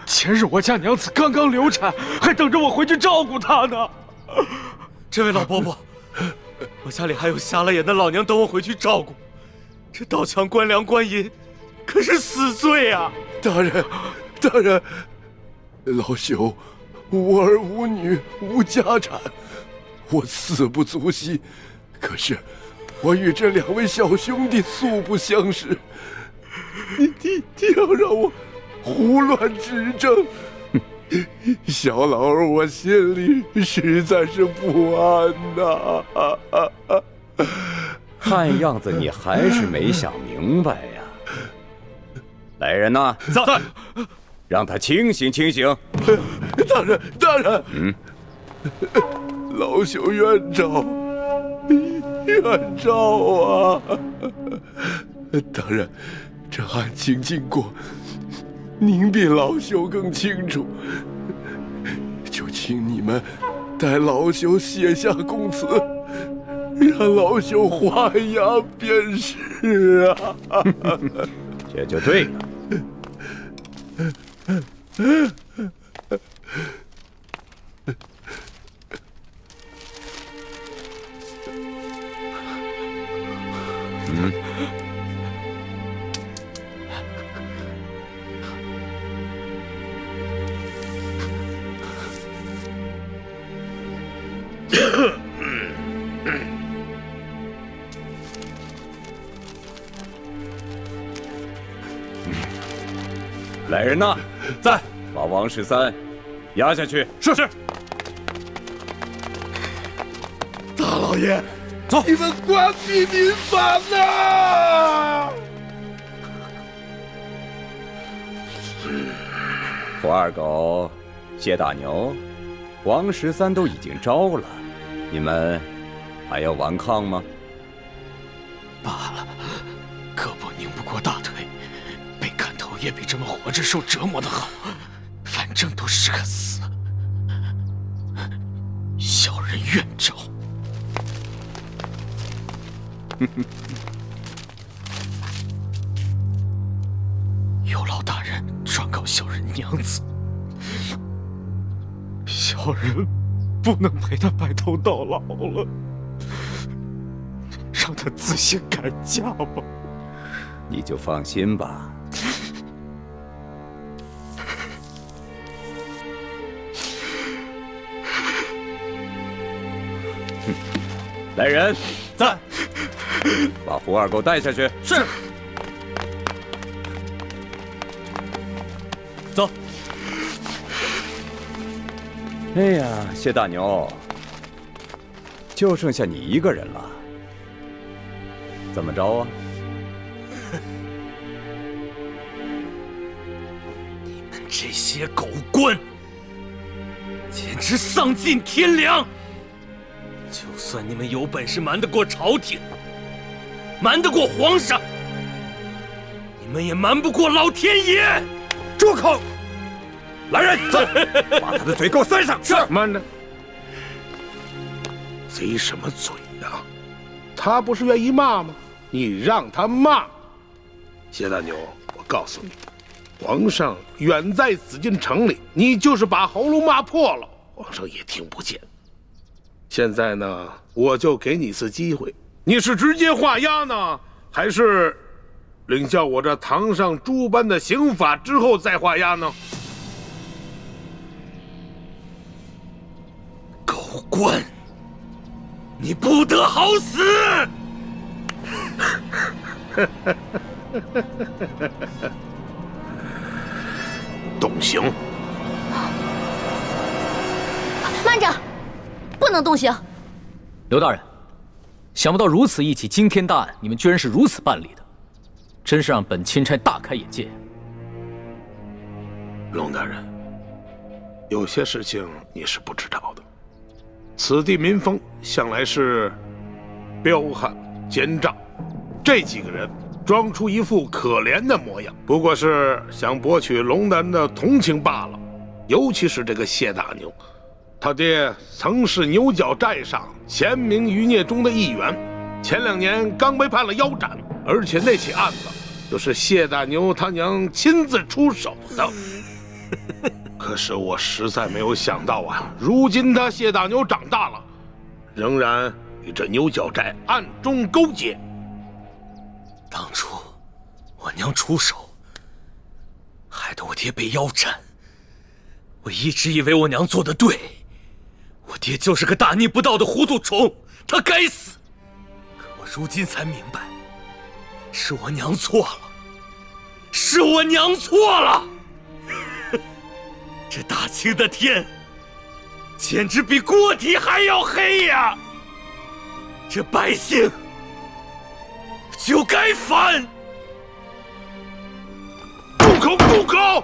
前日我家娘子刚刚流产，还等着我回去照顾她呢。这位老伯伯，我家里还有瞎了眼的老娘等我回去照顾，这盗抢官粮官银，可是死罪啊！大人，老朽无儿无女无家产，我死不足惜。可是我与这2位小兄弟素不相识，你要让我胡乱指证，小老儿我心里实在是不安呐。看样子你还是没想明白呀。来人呐，在，让他清醒清醒。大人，老朽冤诏啊！大人，这案情经过，您比老朽更清楚，就请你们代老朽写下供词，让老朽画押便是啊。这就对了。来人呐，在，把王13押下去。是。大老爷，走，你们关闭民反呐！胡二狗、谢大牛、王13都已经招了，你们还要顽抗吗？罢了，胳膊拧不过大腿，被砍头也比这么活着受折磨的好，反正都是个死。小人愿招。有劳大人状告小人娘子，小人不能陪他白头到老了，让他自行改嫁吧。你就放心吧。来人，在，把胡二狗带下去。是。走。哎呀，谢大牛，就剩下你一个人了，怎么着啊？你们这些狗官，简直丧尽天良！就算你们有本事瞒得过朝廷，瞒得过皇上，你们也瞒不过老天爷！住口！来人，把他的嘴给我塞上！是。慢着，贼什么嘴呀？他不是愿意骂吗？你让他骂。谢大牛，我告诉你，皇上远在紫禁城里，你就是把喉咙骂破了，皇上也听不见。现在呢，我就给你一次机会，你是直接画押呢，还是领教我这堂上诸般的刑法之后再画押呢？狗官，你不得好死！动刑！慢着，不能动刑。刘大人，想不到如此一起惊天大案，你们居然是如此办理的，真是让本钦差大开眼界。龙大人，有些事情你是不知道的。此地民风向来是彪悍奸诈，这几个人装出一副可怜的模样，不过是想博取龙大人的同情罢了。尤其是这个谢大牛，他爹曾是牛角寨上前明余孽中的一员，前2年刚被判了腰斩，而且那起案子就是谢大牛他娘亲自出手的。可是我实在没有想到啊，如今他谢大牛长大了，仍然与这牛角寨暗中勾结。当初我娘出手，害得我爹被腰斩。我一直以为我娘做得对，我爹就是个大逆不道的糊涂虫，他该死。可我如今才明白，是我娘错了，是我娘错了。这大清的天，简直比锅底还要黑呀！这百姓就该反！口不口？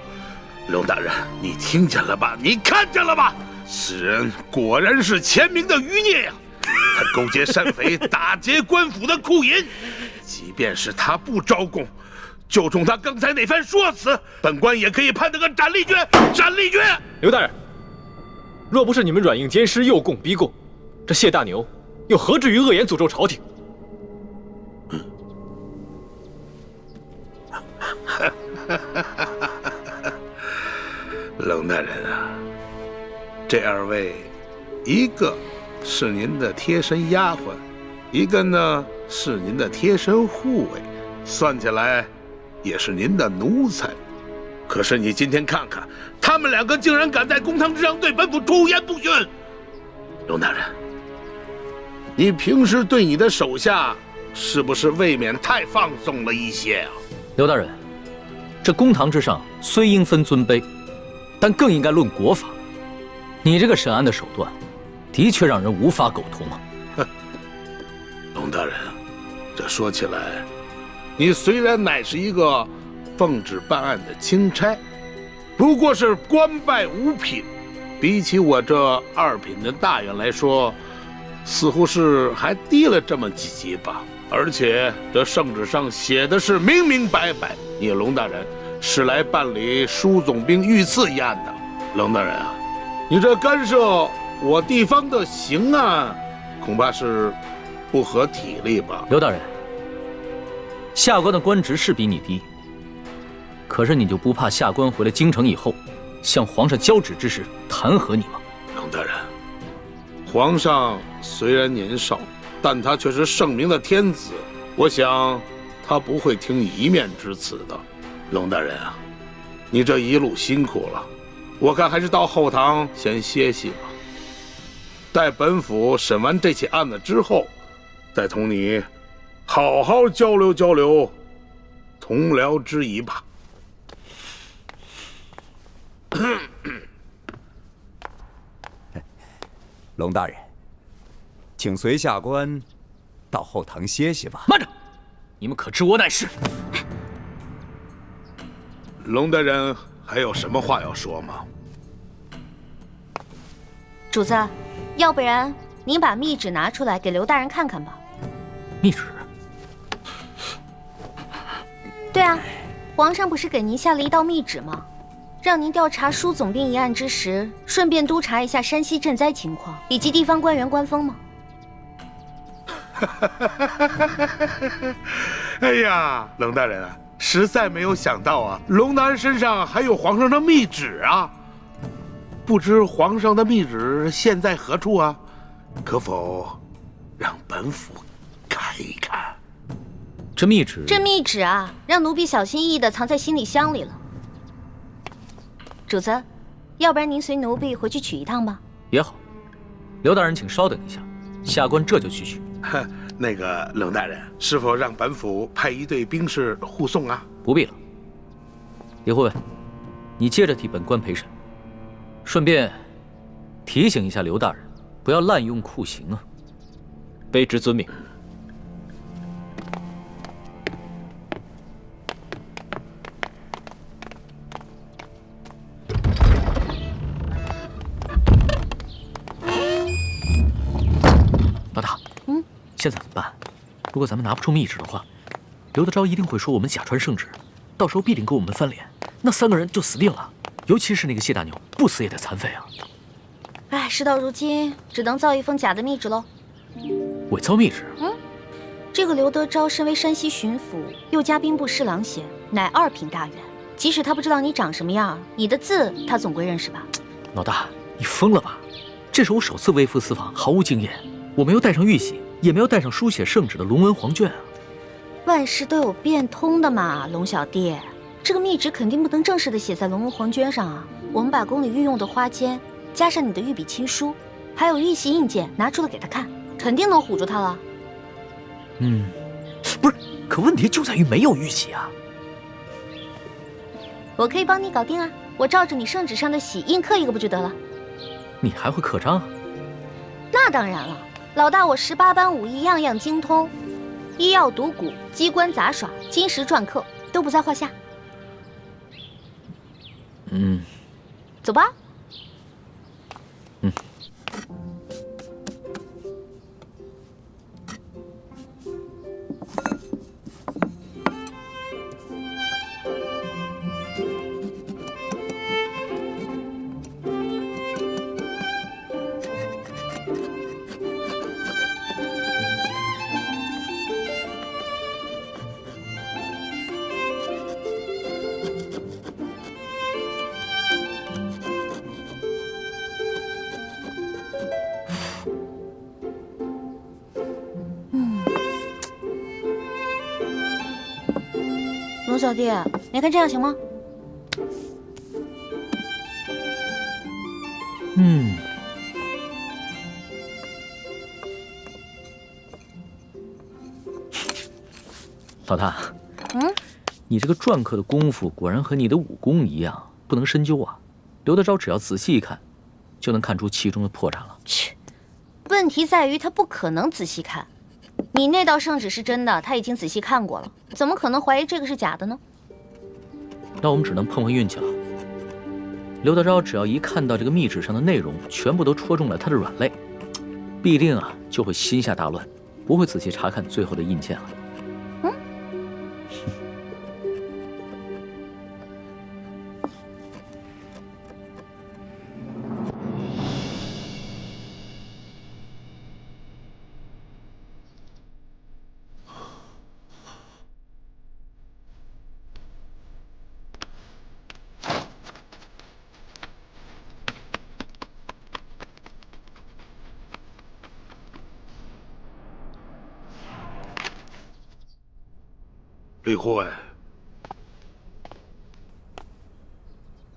龙大人，你听见了吧？你看见了吧？此人果然是前明的余孽呀！他勾结山匪，打劫官府的库银。即便是他不招供，就冲他刚才那番说辞，本官也可以判他个斩立决。斩立决！刘大人，若不是你们软硬兼施，诱供逼供，这谢大牛又何至于恶言诅咒朝廷？龙大人啊，这二位，一个是您的贴身丫鬟，一个呢是您的贴身护卫，算起来也是您的奴才。可是你今天看看，他们两个竟然敢在公堂之上对本府出言不逊。龙大人，你平时对你的手下是不是未免太放纵了一些啊？刘大人，这公堂之上虽应分尊卑，但更应该论国法。你这个审案的手段，的确让人无法苟同啊！龙大人，这说起来，你虽然乃是一个奉旨办案的钦差，不过是官拜五品，比起我这2品的大员来说，似乎是还低了这么几级吧。而且这圣旨上写的是明明白白，你龙大人是来办理舒总兵遇刺一案的。龙大人啊，你这干涉我地方的刑案，恐怕是不合体力吧？刘大人，下官的官职是比你低，可是你就不怕下官回了京城以后，向皇上交旨之时弹劾你吗？龙大人，皇上虽然年少，但他却是圣明的天子，我想他不会听一面之词的。龙大人啊，你这一路辛苦了，我看还是到后堂先歇息吧。待本府审完这起案子之后，再同你好好交流交流同僚之谊吧。龙大人，请随下官到后堂歇息吧。慢着，你们可知我乃是？龙大人还有什么话要说吗？主子，要不然您把密旨拿出来给刘大人看看吧。密旨？对啊，皇上不是给您下了一道密旨吗？让您调查舒总兵一案之时，顺便督查一下山西赈灾情况以及地方官员官风吗？哎呀，龙大人啊，实在没有想到啊，龙大人身上还有皇上的密旨啊！不知皇上的密旨现在何处啊？可否让本府看一看？这密旨？这密旨啊，让奴婢小心翼翼地藏在行李箱里了。主子，要不然您随奴婢回去取一趟吧。也好，刘大人请稍等一下，下官这就去取。那个龙大人，是否让本府派一队兵士护送啊？不必了。李护卫，你接着替本官陪审，顺便提醒一下刘大人，不要滥用酷刑啊。卑职遵命。老大，现在怎么办？如果咱们拿不出密旨的话，刘德昭一定会说我们假传圣旨，到时候必定跟我们翻脸，那3个人就死定了。尤其是那个谢大牛，不死也得残废啊！哎，事到如今，只能造一封假的密旨喽。伪造密旨？这个刘德昭身为山西巡抚，又加兵部侍郎衔，乃2品大员。即使他不知道你长什么样，你的字他总归认识吧？老大，你疯了吧？这是我首次微服私访，毫无经验。我没有带上玉玺，也没有带上书写圣旨的龙文黄卷啊！万事都有变通的嘛，龙小弟。这个密旨肯定不能正式的写在龙文黄卷上啊！我们把宫里御用的花笺，加上你的御笔亲书，还有玉玺印鉴拿出来给他看，肯定能唬住他了。不是，可问题就在于没有玉玺啊！我可以帮你搞定啊！我照着你圣旨上的玺印刻一个不就得了？你还会刻章啊？那当然了。老大，我18般武艺样样精通，医药赌蛊、机关杂耍、金石篆刻都不在话下。走吧。龙小弟，你看这样行吗？老大，你这个篆刻的功夫果然和你的武功一样，不能深究啊。刘德昭只要仔细一看，就能看出其中的破绽了。切，问题在于他不可能仔细看。你那道圣旨是真的，他已经仔细看过了，怎么可能怀疑这个是假的呢？那我们只能碰碰运气了。刘德昭只要一看到这个密旨上的内容全部都戳中了他的软肋，必定就会心下大乱，不会仔细查看最后的印鉴了。李护卫，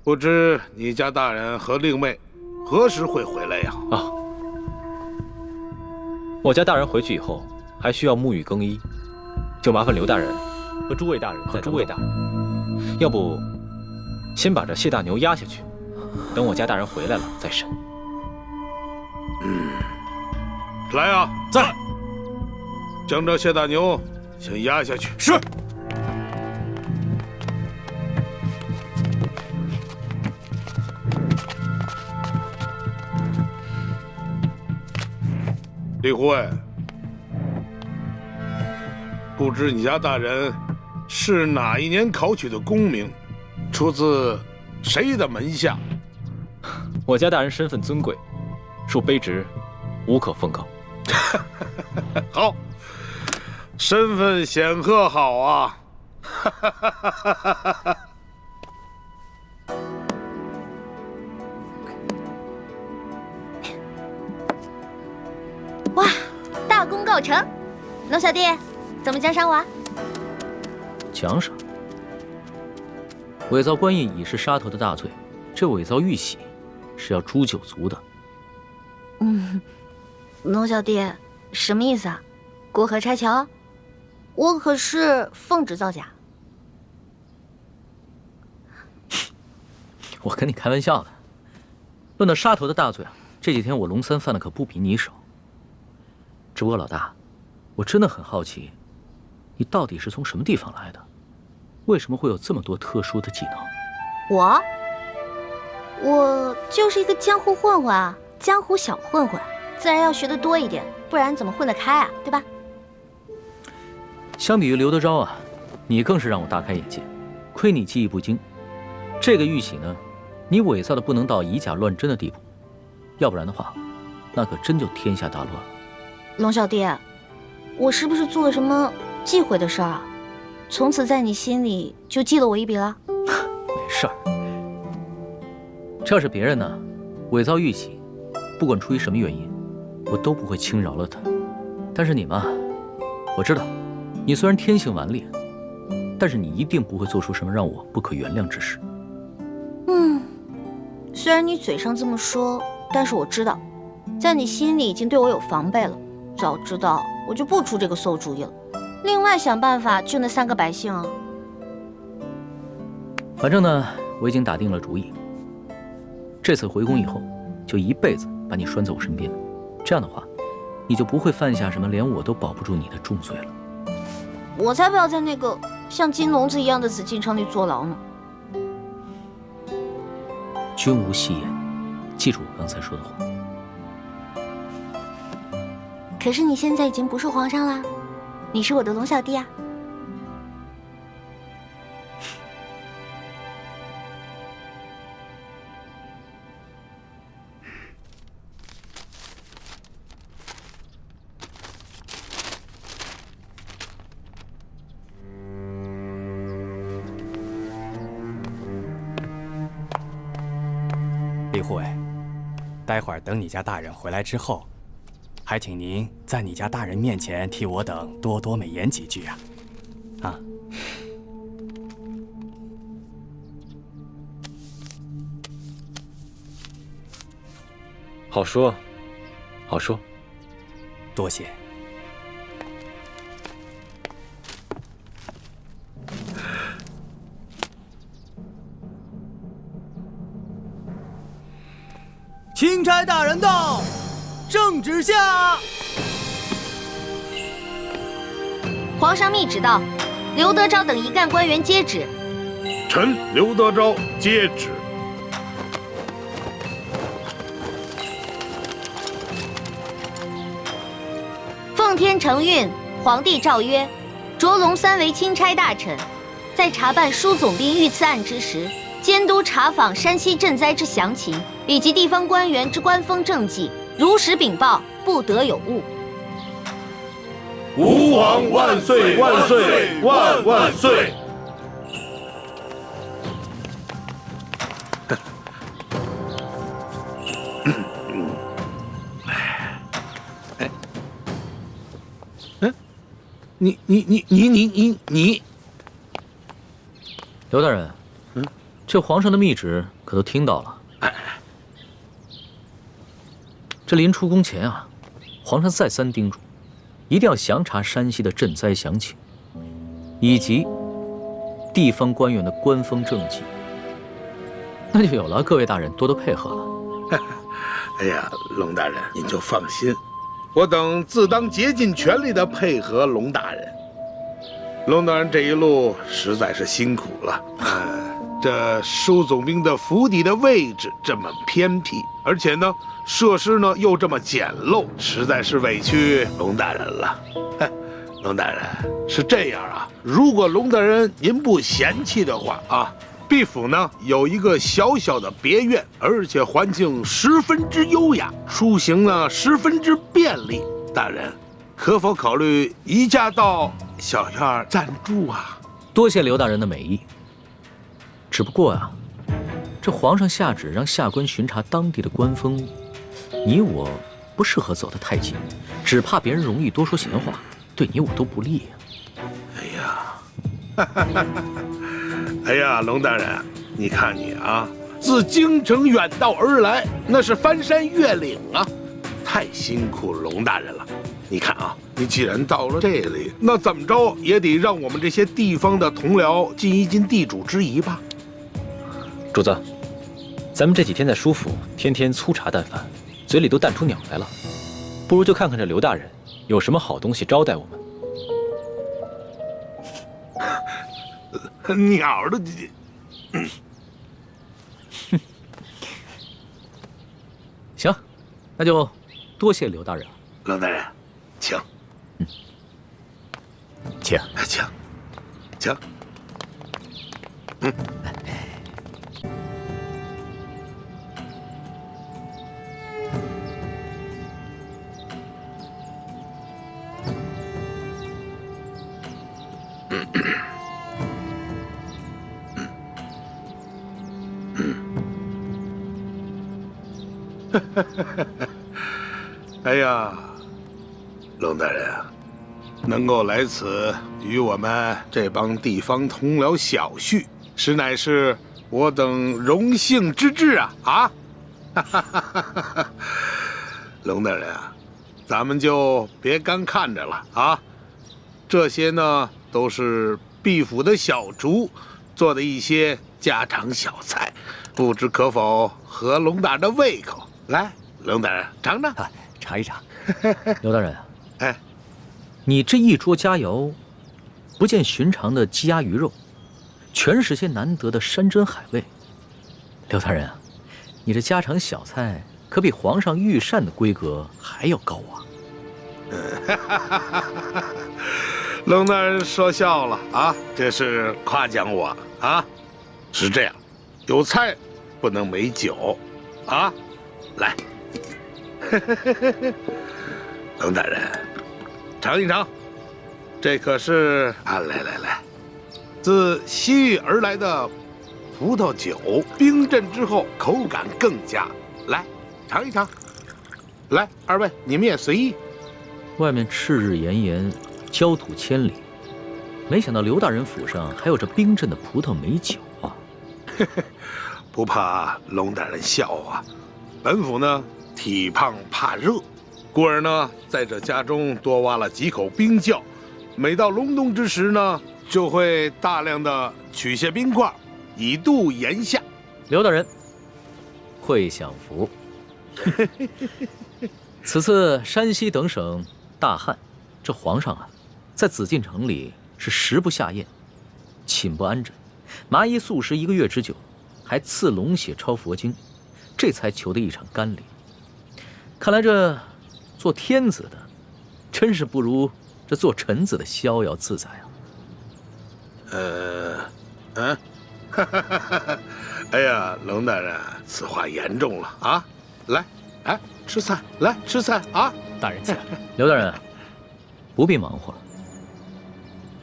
不知你家大人和令妹何时会回来呀？我家大人回去以后还需要沐浴更衣，就麻烦刘大人和诸位大人再等等。要不，先把这谢大牛押下去，等我家大人回来了再审。来啊，在，将这谢大牛先押下去。是。李护卫，不知你家大人是哪一年考取的功名，出自谁的门下？我家大人身份尊贵，恕卑职无可奉告。好，身份显赫，好啊！哇，大功告成！龙小弟，怎么奖赏我啊？奖赏？伪造官印已是杀头的大罪，这伪造玉玺是要诛九族的。龙小弟，什么意思啊？过河拆桥？我可是奉旨造假。我跟你开玩笑的。论到杀头的大罪这几天我龙三犯的可不比你少。只不过老大，我真的很好奇，你到底是从什么地方来的？为什么会有这么多特殊的技能？我就是一个江湖混混啊，江湖小混混，自然要学得多一点，不然怎么混得开啊？对吧？相比于刘德昭你更是让我大开眼界。亏你技艺不精，这个玉玺呢，你伪造的不能到以假乱真的地步，要不然的话，那可真就天下大乱了。龙小弟，我是不是做了什么忌讳的事儿啊？从此在你心里就记了我一笔了？没事儿，这要是别人呢，伪造玉玺，不管出于什么原因，我都不会轻饶了他。但是你嘛，我知道，你虽然天性顽劣，但是你一定不会做出什么让我不可原谅之事。虽然你嘴上这么说，但是我知道，在你心里已经对我有防备了。早知道我就不出这个馊主意了，另外想办法救那3个百姓啊。反正呢，我已经打定了主意，这次回宫以后，就一辈子把你拴在我身边，这样的话，你就不会犯下什么连我都保不住你的重罪了。我才不要在那个像金笼子一样的紫禁城里坐牢呢。均无戏言。记住我刚才说的话。可是你现在已经不是皇上啦，你是我的龙小弟啊。李护卫，待会儿等你家大人回来之后，还请您在你家大人面前替我等多多美言几句啊！啊！好说，好说。多谢。钦差大人到，圣旨下。皇上密旨到，刘德昭等一干官员接旨。臣刘德昭接旨。奉天承运，皇帝诏曰：着龙三为钦差大臣，在查办舒总兵遇刺案之时，监督查访山西赈灾之详情，以及地方官员之官风政绩，如实禀报，不得有误。吾皇万岁万岁万万岁！你，刘大人，这皇上的密旨可都听到了。这临出宫前啊，皇上再三叮嘱，一定要详查山西的赈灾详情，以及地方官员的官风政绩。那就有了各位大人多多配合了。哎呀，龙大人您就放心，我等自当竭尽全力的配合龙大人。龙大人这一路实在是辛苦了。这舒总兵的府邸的位置这么偏僻，而且呢，设施呢又这么简陋，实在是委屈龙大人了。龙大人是这样啊，如果龙大人您不嫌弃的话啊，毕府呢有一个小小的别院，而且环境十分之优雅，出行呢十分之便利。大人可否考虑移驾到小院暂住啊？多谢刘大人的美意。只不过啊，这皇上下旨让下官巡查当地的官风，你我不适合走得太近，只怕别人容易多说闲话，对你我都不利啊。哎呀，龙大人，你看你啊，自京城远道而来，那是翻山越岭啊，太辛苦龙大人了。你看啊，你既然到了这里，那怎么着也得让我们这些地方的同僚尽一尽地主之谊吧。主子，咱们这几天在舒府，天天粗茶淡饭，嘴里都淡出鸟来了，不如就看看这刘大人有什么好东西招待我们。鸟的，行，那就多谢刘大人了。龙大人，请，请。哎呀，龙大人啊，能够来此与我们这帮地方同僚小叙，实乃是我等荣幸之至啊！龙大人啊，咱们就别干看着了啊！这些呢，都是毕府的小厨做的一些家常小菜，不知可否合龙大人的胃口？来，龙大人尝尝，尝一尝。刘大人，哎，你这一桌佳肴，不见寻常的鸡鸭鱼肉，全是些难得的山珍海味。刘大人啊，你这家常小菜可比皇上御膳的规格还要高啊！龙大人说笑了啊，这是夸奖我啊。是这样，有菜不能没酒啊。来，龙大人，尝一尝，这可是啊，来，自西域而来的葡萄酒，冰镇之后口感更佳。来，尝一尝。来，二位你们也随意。外面赤日炎炎，焦土千里，没想到刘大人府上还有这冰镇的葡萄美酒啊！不怕龙大人笑话，本府呢体胖怕热，故而呢在这家中多挖了几口冰窖，每到隆冬之时呢，就会大量的取些冰块，以度炎夏。刘大人，会享福。此次山西等省大旱，这皇上啊，在紫禁城里是食不下咽，寝不安枕，麻衣素食1个月之久，还赐龙血抄佛经，这才求得一场甘霖。看来这做天子的，真是不如这做臣子的逍遥自在啊。哎呀，龙大人，此话严重了啊！来，哎，吃菜，来吃菜啊！大人请。刘大人，不必忙活了。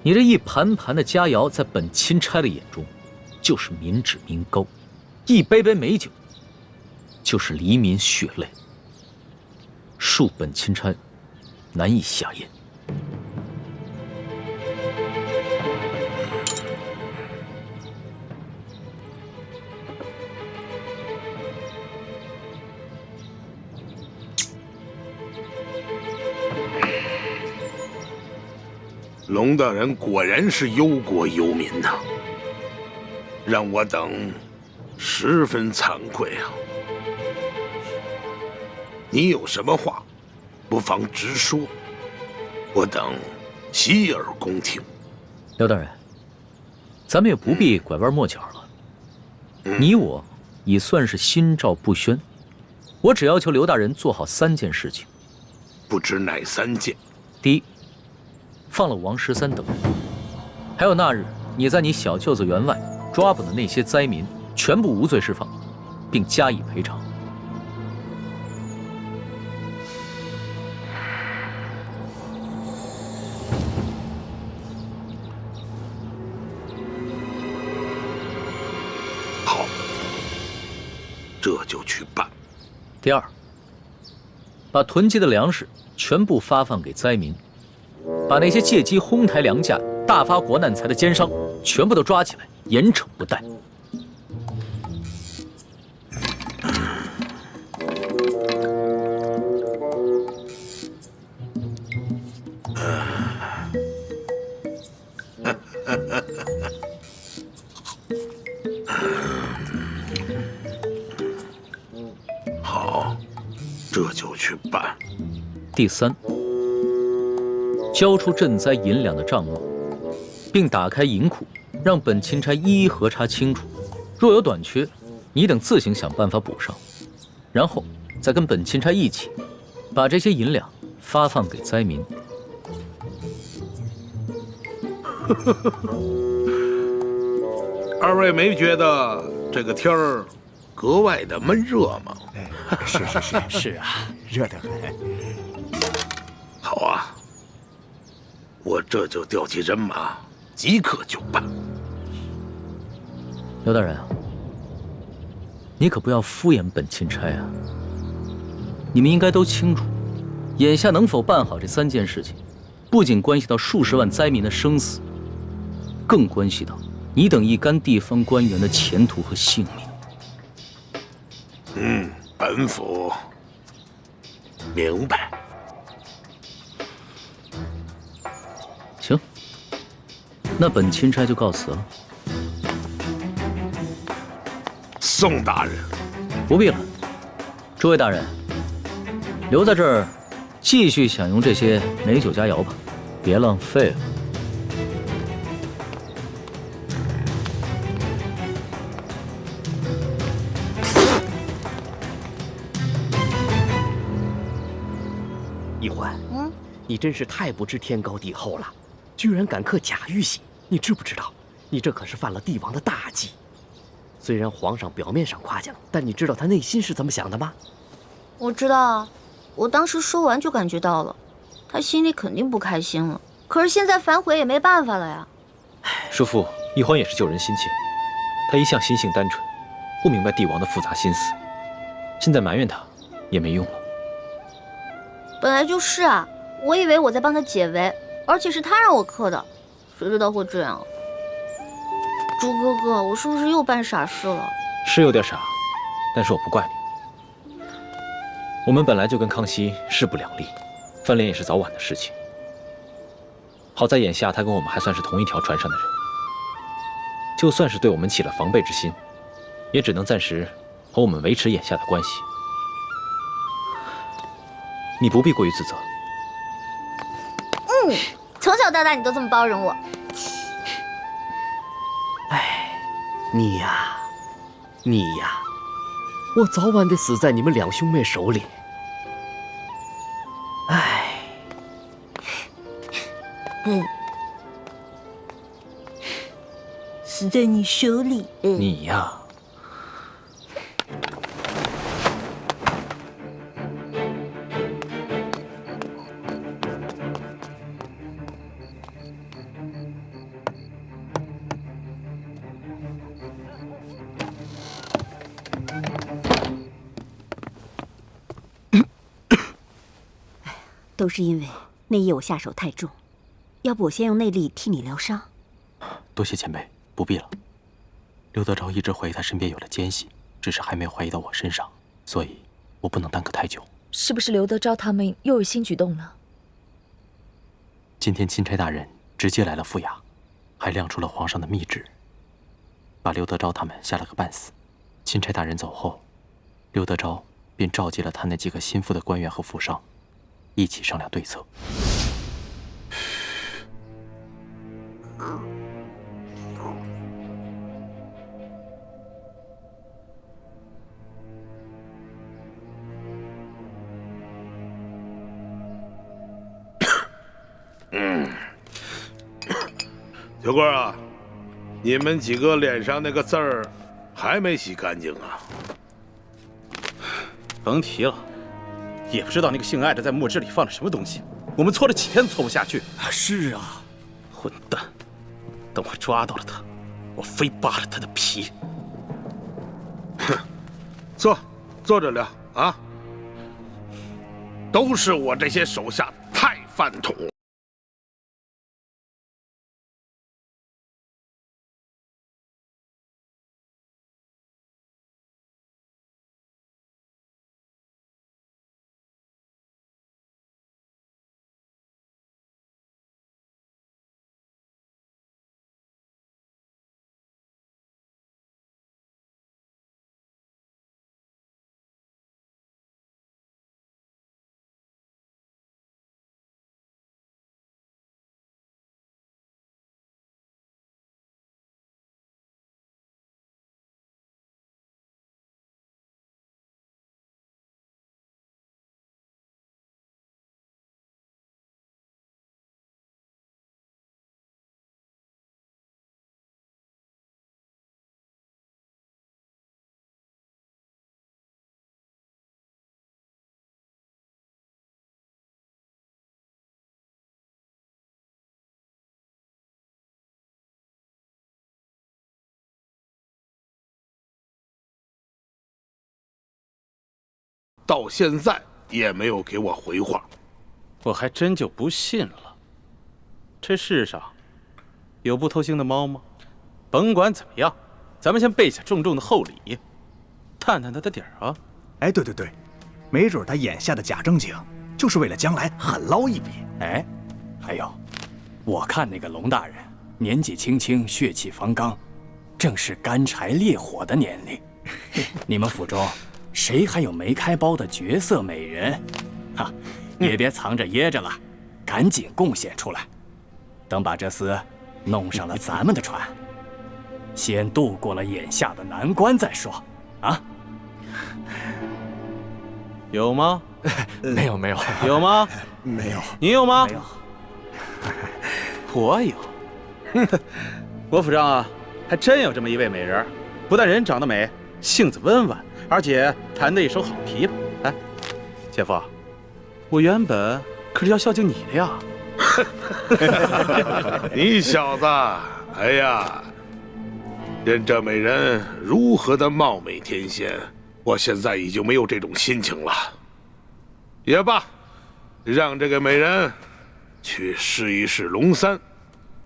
你这一盘盘的佳肴，在本钦差的眼中，就是民脂民膏；一杯杯美酒，就是黎民血泪。恕本钦差难以下咽。龙大人果然是忧国忧民呐，让我等十分惭愧啊！你有什么话，不妨直说，我等洗耳恭听。刘大人，咱们也不必拐弯抹角了。你我已算是心照不宣，我只要求刘大人做好3件事情。不知哪3件？第一，放了王13等人，还有那日你在你小舅子园外抓捕的那些灾民，全部无罪释放，并加以赔偿。好，这就去办。第二，把囤积的粮食全部发放给灾民。把那些借机哄抬粮价、大发国难财的奸商全部都抓起来，严惩不贷。好，这就去办。第三，交出赈灾银两的账目，并打开银库，让本钦差一一核查清楚。若有短缺，你等自行想办法补上，然后再跟本钦差一起，把这些银两发放给灾民。二位没觉得这个天儿格外的闷热吗？是啊，热得很。好啊。我这就调集人马，即刻就办。刘大人啊，你可不要敷衍本钦差啊！你们应该都清楚，眼下能否办好这3件事情，不仅关系到数十万灾民的生死，更关系到你等一干地方官员的前途和性命。本府明白。行，那本钦差就告辞了。宋大人，不必了。诸位大人，留在这儿，继续享用这些美酒佳肴吧，别浪费了。一欢，你真是太不知天高地厚了，居然敢刻假玉玺！你知不知道，你这可是犯了帝王的大忌。虽然皇上表面上夸奖，但你知道他内心是怎么想的吗？我知道啊，我当时说完就感觉到了，他心里肯定不开心了。可是现在反悔也没办法了呀。叔父，一欢也是救人心切，他一向心性单纯，不明白帝王的复杂心思，现在埋怨他也没用了。本来就是啊，我以为我在帮他解围，而且是他让我刻的，谁知道会这样。朱哥哥，我是不是又办傻事了？是有点傻，但是我不怪你。我们本来就跟康熙势不两立，翻脸也是早晚的事情。好在眼下他跟我们还算是同一条船上的人，就算是对我们起了防备之心，也只能暂时和我们维持眼下的关系。你不必过于自责。从小到大你都这么包容我。你呀，我早晚得死在你们两兄妹手里。死在你手里。你呀，都是因为那夜我下手太重，要不我先用内力替你疗伤。多谢前辈，不必了。刘德昭一直怀疑他身边有了奸细，只是还没有怀疑到我身上，所以我不能耽搁太久。是不是刘德昭他们又有新举动了？今天钦差大人直接来了府衙，还亮出了皇上的密旨，把刘德昭他们吓了个半死。钦差大人走后，刘德昭便召集了他那几个心腹的官员和府上，一起商量对策。小官啊，你们几个脸上那个字儿还没洗干净啊？甭提了，也不知道那个姓艾的在墨汁里放了什么东西，我们搓了几天搓不下去。是啊，混蛋！等我抓到了他，我非扒了他的皮。哼，坐着聊啊！都是我这些手下太饭桶了。到现在也没有给我回话，我还真就不信了。这世上有不偷腥的猫吗？甭管怎么样，咱们先备下重重的厚礼，探探他的底儿啊！哎，对，没准他眼下的假正经，就是为了将来狠捞一笔。哎，还有，我看那个龙大人年纪轻轻，血气方刚，正是干柴烈火的年龄。你们府中谁还有没开包的绝色美人？哈，也别藏着掖着了，赶紧贡献出来。等把这厮弄上了咱们的船，先渡过了眼下的难关再说。啊？有吗？没有没有，有吗？没有。你有吗？没有。我有。我府上啊，还真有这么一位美人，不但人长得美，性子温婉，而且弹得一手好琵琶。哎，姐夫，我原本可是要孝敬你的呀。你小子，哎呀，任这美人如何的貌美天仙，我现在已经没有这种心情了。也罢，让这个美人去试一试龙三。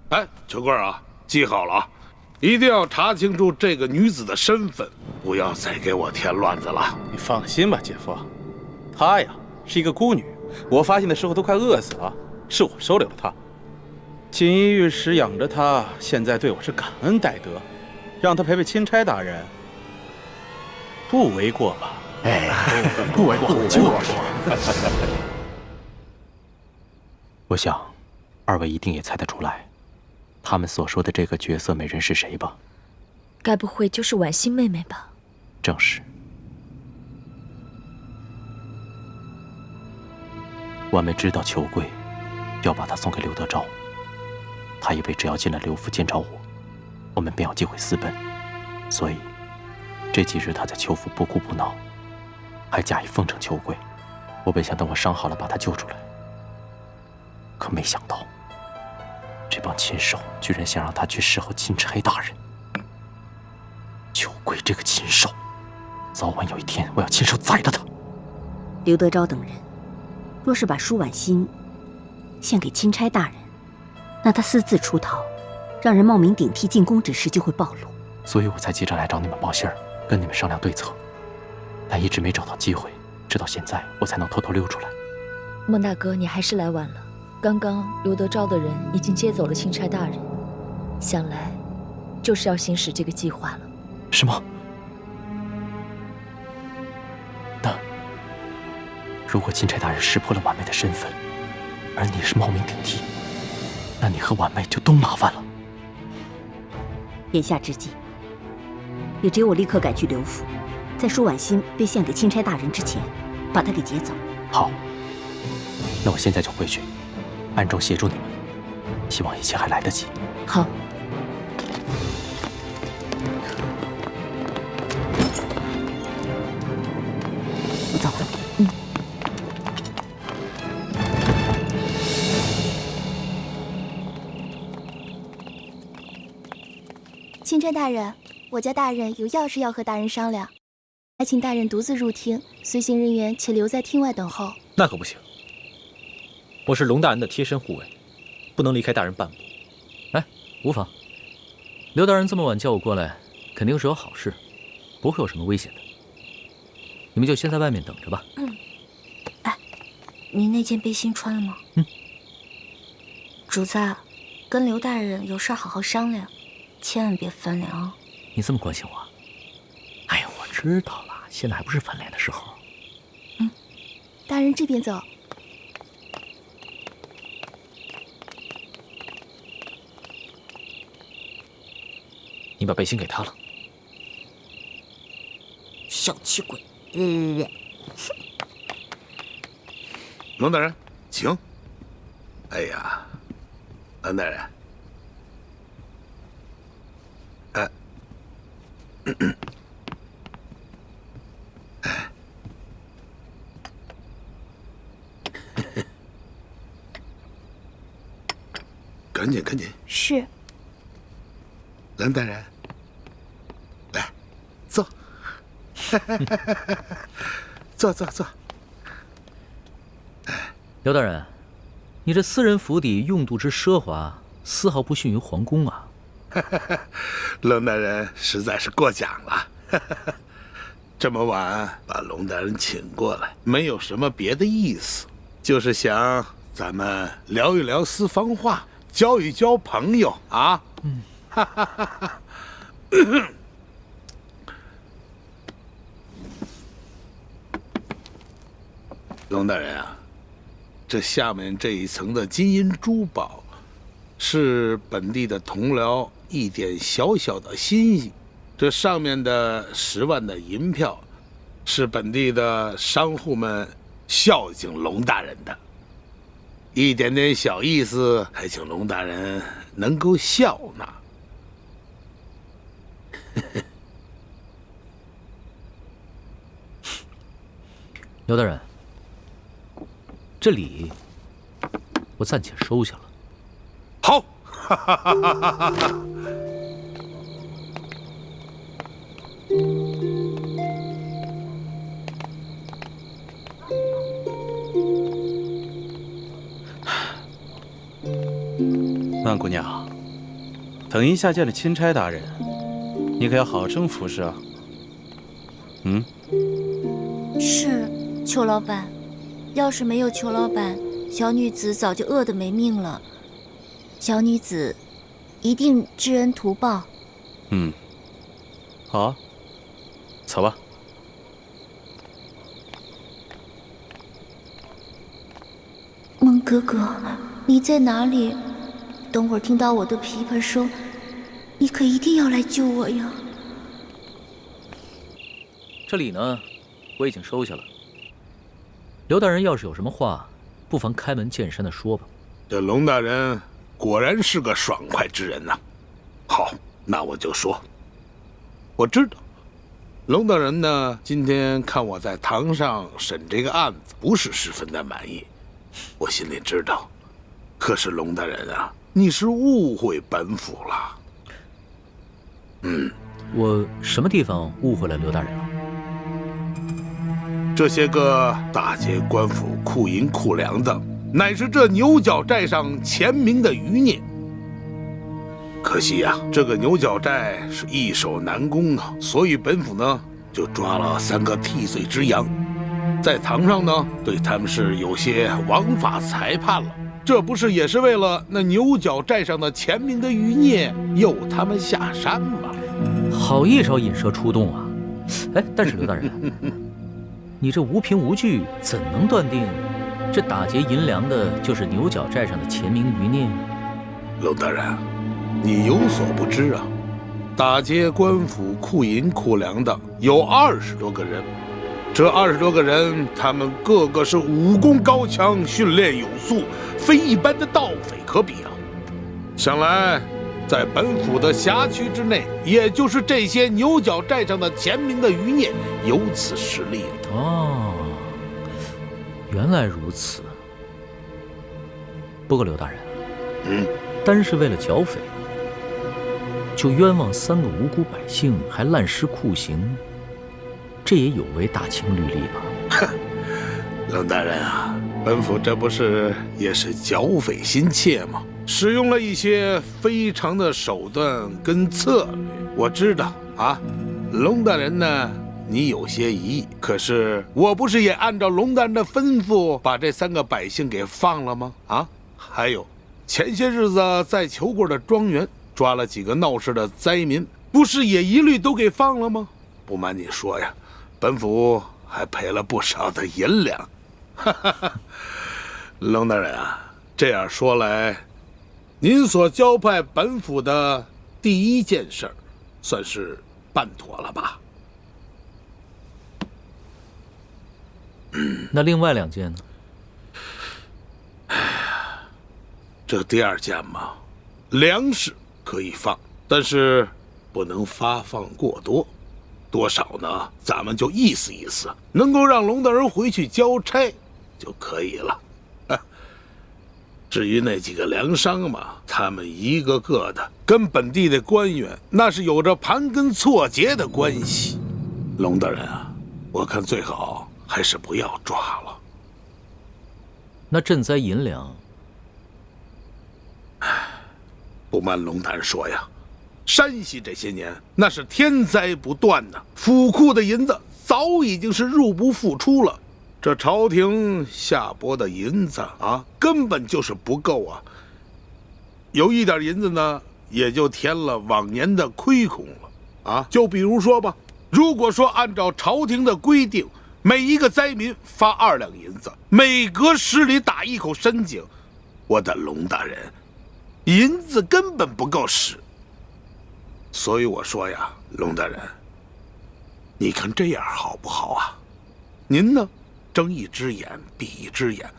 哎，秋贵啊，记好了啊，一定要查清楚这个女子的身份，不要再给我添乱子了。你放心吧，姐夫，她呀是一个孤女，我发现的时候都快饿死了，是我收留了她。锦衣玉食养着她，现在对我是感恩戴德，让她陪陪钦差大人，不为过吧？哎，不为过，就是。我想，二位一定也猜得出来，他们所说的这个绝色美人是谁吧？该不会就是婉欣妹妹吧？正是。婉妹知道裘贵要把她送给刘德昭，她以为只要进了刘府见着我们便有机会私奔，所以这几日她在裘府不哭不闹，还假意奉承裘贵。我本想等我伤好了把她救出来，可没想到这帮禽兽居然想让她去侍候钦差大人。裘贵这个禽兽，早晚有一天我要亲手宰了他。刘德昭等人若是把舒婉欣献给钦差大人，那他私自出逃，让人冒名顶替进宫之事就会暴露。所以我才急着来找你们报信儿，跟你们商量对策，但一直没找到机会，直到现在我才能偷偷溜出来。孟大哥，你还是来晚了。刚刚刘德昭的人已经接走了钦差大人，想来就是要行使这个计划了。什么？那如果钦差大人识破了婉妹的身份，而你是冒名顶替，那你和婉妹就都麻烦了。眼下之际，也只有我立刻赶去刘府，在舒婉欣被献给钦差大人之前，把她给劫走。好，那我现在就回去，暗中协助你们，希望一切还来得及。好。我走了。钦差大人，我家大人有要事要和大人商量，还请大人独自入厅，随行人员且留在厅外等候。那可不行，我是龙大人的贴身护卫，不能离开大人半步。哎，无妨。刘大人这么晚叫我过来，肯定是有好事，不会有什么危险的。你们就先在外面等着吧。哎，你那件背心穿了吗？主子，跟刘大人有事好好商量，千万别翻脸哦。你这么关心我？哎呀，我知道了，现在还不是翻脸的时候。大人这边走。你把背心给他了。小气鬼！龙大人，请。哎呀，龙大人，赶紧赶紧。是。蓝大人，来，坐。坐坐坐。刘大人，你这私人府邸用度之奢华，丝毫不逊于皇宫啊！龙大人实在是过奖了。这么晚把龙大人请过来，没有什么别的意思，就是想咱们聊一聊私房话，交一交朋友啊。哈哈哈哈。龙大人啊，这下面这一层的金银珠宝，是本地的同僚一点小小的心意；这上面的10万的银票，是本地的商户们孝敬龙大人的，一点点小意思，还请龙大人能够笑纳。刘大人，这礼我暂且收下了。好，哈哈哈哈哈哈。万姑娘，等一下见了钦差大人，你可要好生服侍啊。是，裘老板。要是没有裘老板，小女子早就饿得没命了。小女子一定知恩图报。好啊，走吧。孟哥哥，你在哪里？等会儿听到我的琵琶声，你可一定要来救我呀！这礼呢，我已经收下了。刘大人要是有什么话，不妨开门见山的说吧。这龙大人果然是个爽快之人呐。好，那我就说，我知道，龙大人呢，今天看我在堂上审这个案子，不是十分的满意，我心里知道。可是龙大人啊，你是误会本府了。我什么地方误会了刘大人了？这些个大劫官府库银库粮的，乃是这牛角寨上前明的余孽。可惜呀，这个牛角寨是易守难攻啊，所以本府呢就抓了3个替罪之羊，在堂上呢对他们是有些枉法裁判了。这不是也是为了那牛角寨上的前明的余孽诱他们下山吗？好一招引蛇出洞啊！哎，但是刘大人，你这无凭无据，怎能断定这打劫银粮的就是牛角寨上的前明余孽？龙大人，你有所不知啊，打劫官府库银库粮的有20多个人，这20多个人，他们个个是武功高强，训练有素，非一般的盗匪可比啊！想来，在本府的辖区之内，也就是这些牛角寨上的前明的余孽有此实力了。哦，原来如此。不过刘大人，单是为了剿匪，就冤枉3个无辜百姓，还滥施酷刑，这也有违大清律例吧？龙大人啊，本府这不是也是剿匪心切吗？使用了一些非常的手段跟策略。我知道啊，龙大人呢，你有些疑义，可是我不是也按照龙大人的吩咐把这3个百姓给放了吗？啊，还有前些日子在裘贵的庄园抓了几个闹事的灾民，不是也一律都给放了吗？不瞒你说呀，本府还赔了不少的银两。龙大人啊，这样说来，您所交派本府的第1件事儿，算是办妥了吧？那另外2件呢？这第2件嘛，粮食可以放，但是不能发放过多。多少呢？咱们就意思意思，能够让龙大人回去交差就可以了。至于那几个粮商嘛，他们一个个的跟本地的官员那是有着盘根错节的关系。龙大人啊，我看最好还是不要抓了。那赈灾银两，不瞒龙大人说呀，山西这些年那是天灾不断呐，府库的银子早已经是入不敷出了。这朝廷下拨的银子啊，根本就是不够啊。有一点银子呢，也就填了往年的亏空了啊。就比如说吧，如果说按照朝廷的规定，每一个灾民发2两银子，每隔10里打一口深井，我的龙大人，银子根本不够使。所以我说呀，龙大人，你看这样好不好啊？您呢，睁一只眼闭一只眼，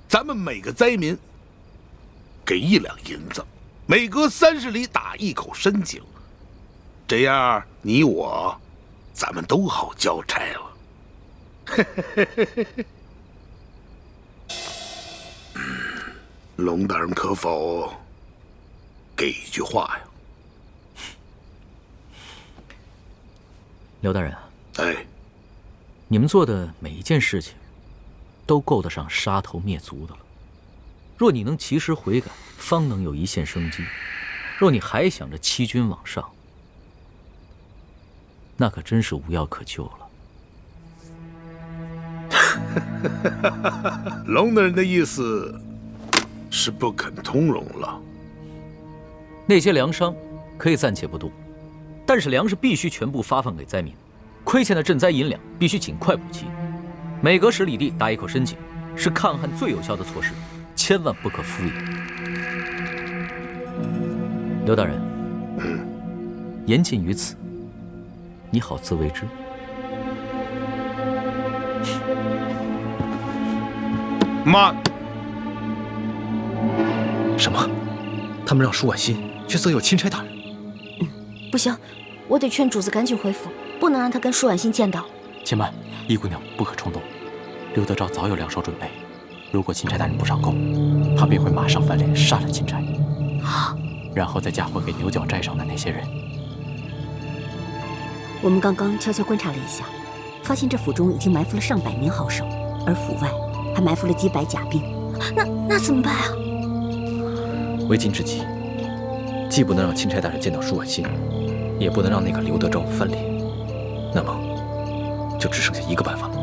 咱们每个灾民给1两银子，每隔30里打一口深井，这样你我咱们都好交差了。龙大人可否给一句话呀？刘大人，哎，你们做的每一件事情，都够得上杀头灭族的了。若你能及时悔改，方能有一线生机；若你还想着欺君罔上，那可真是无药可救了。龙大人的意思是不肯通融了。那些粮商可以暂且不动，但是粮食必须全部发放给灾民，亏欠的赈灾银两必须尽快补齐。每隔10里地打一口深井，是抗旱最有效的措施，千万不可敷衍。刘大人，言尽于此，你好自为之。慢！什么？他们让舒婉心去色诱钦差大人？不行，我得劝主子赶紧回府，不能让他跟舒婉心见到。且慢，易姑娘不可冲动。刘德昭早有2手准备，如果钦差大人不上钩，他便会马上翻脸杀了钦差，然后再嫁祸给牛角寨上的那些人。我们刚刚悄悄观察了一下，发现这府中已经埋伏了上百名好手，而府外还埋伏了几百甲兵。那怎么办啊？为今之计，既不能让钦差大人见到舒婉心，也不能让那个刘德昭翻脸，那么就只剩下一个办法了。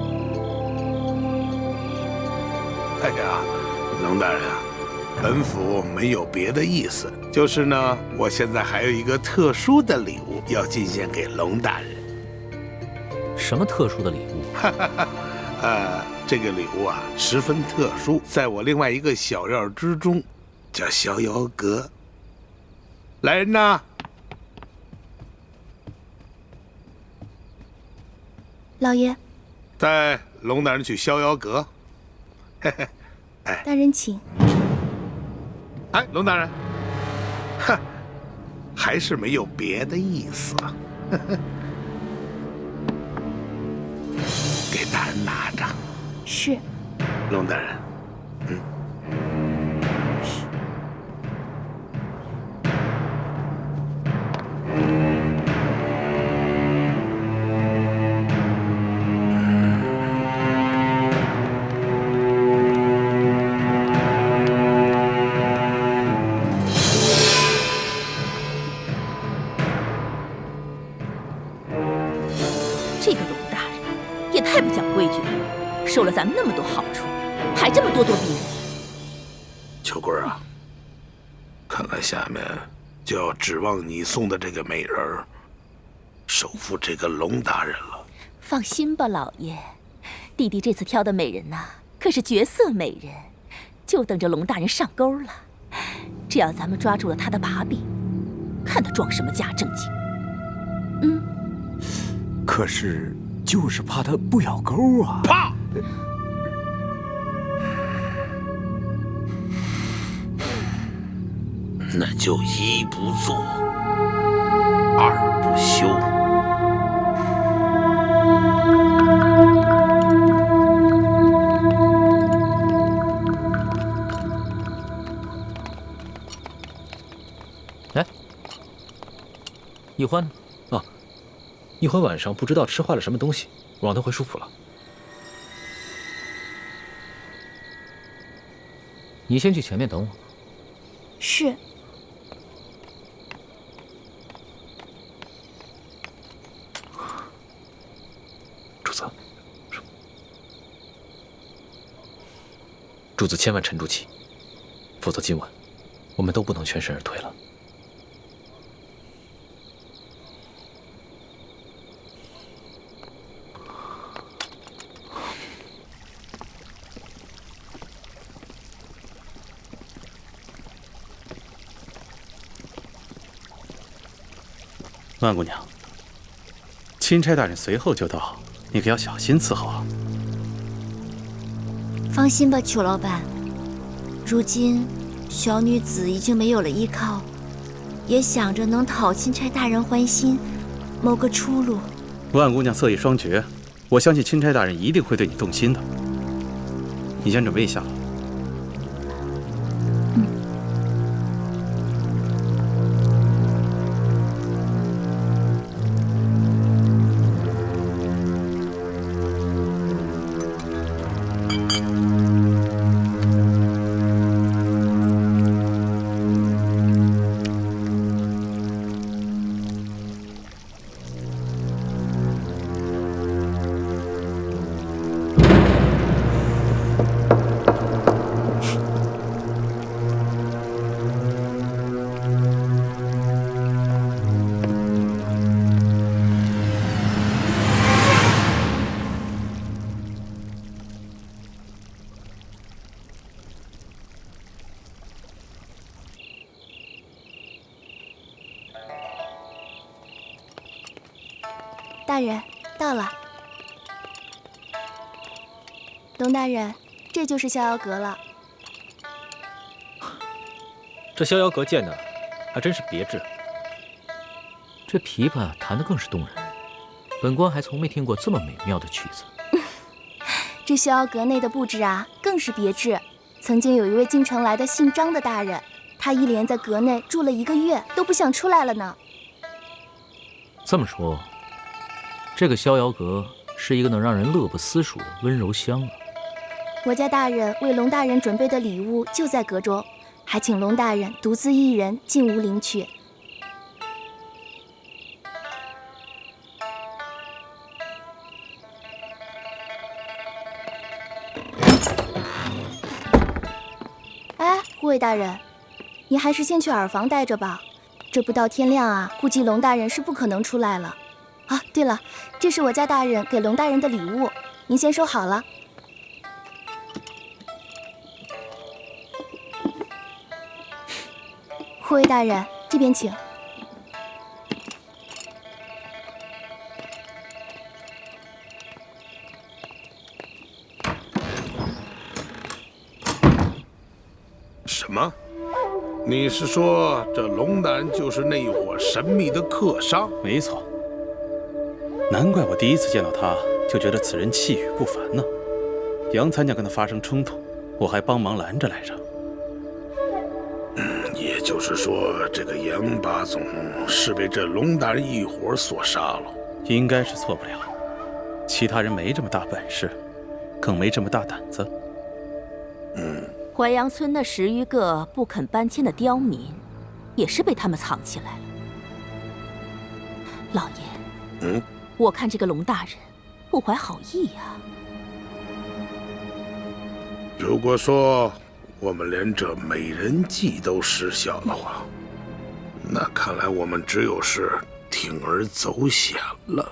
哎呀，龙大人啊，本府没有别的意思，就是呢，我现在还有一个特殊的礼物要进献给龙大人。什么特殊的礼物？这个礼物啊十分特殊，在我另外一个小院之中，叫逍遥阁。来人呐！老爷，带龙大人去逍遥阁。大人请。哎，龙大人，还是没有别的意思。给大人拿着。是。龙大人，这个龙大人也太不讲规矩了，收了咱们那么多好处，还这么咄咄逼人。秋桂啊，看来下面就要指望你送的这个美人儿收服这个龙大人了。放心吧，老爷，弟弟这次挑的美人呐，可是绝色美人，就等着龙大人上钩了。只要咱们抓住了他的把柄，看他装什么假正经。可是就是怕他不咬钩啊！怕！那就一不做，二不休。哎，易欢呢？啊，易欢晚上不知道吃坏了什么东西，我让他回舒府了。你先去前面等我。是。主子，主子千万沉住气，否则今晚我们都不能全身而退了。万姑娘，钦差大人随后就到，你可要小心伺候啊。放心吧，裘老板。如今小女子已经没有了依靠，也想着能讨钦差大人欢心，谋个出路。万姑娘色艺双绝，我相信钦差大人一定会对你动心的。你先准备一下。大人，到了。龙大人，这就是逍遥阁了。这逍遥阁建的还真是别致，这琵琶弹得更是动人。本官还从没听过这么美妙的曲子。这逍遥阁内的布置啊，更是别致。曾经有一位京城来的姓张的大人，他一连在阁内住了1个月，都不想出来了呢。这么说，这个逍遥阁是一个能让人乐不思蜀的温柔乡啊。我家大人为龙大人准备的礼物就在阁中，还请龙大人独自一人进屋领取。哎，护卫大人，你还是先去耳房待着吧。这不到天亮啊，估计龙大人是不可能出来了。啊，对了，这是我家大人给龙大人的礼物，您先收好了。护卫大人，这边请。什么？你是说这龙大人就是那一伙神秘的客商？没错。难怪我第一次见到他就觉得此人气宇不凡呢。杨参将跟他发生冲突，我还帮忙拦着来着。也就是说，这个杨八总是被这龙大人一伙所杀了，应该是错不了。其他人没这么大本事，更没这么大胆子。淮阳村那10余个不肯搬迁的刁民，也是被他们藏起来了。老爷，我看这个龙大人不怀好意呀。如果说我们连这美人计都失效的话，那看来我们只有是铤而走险了。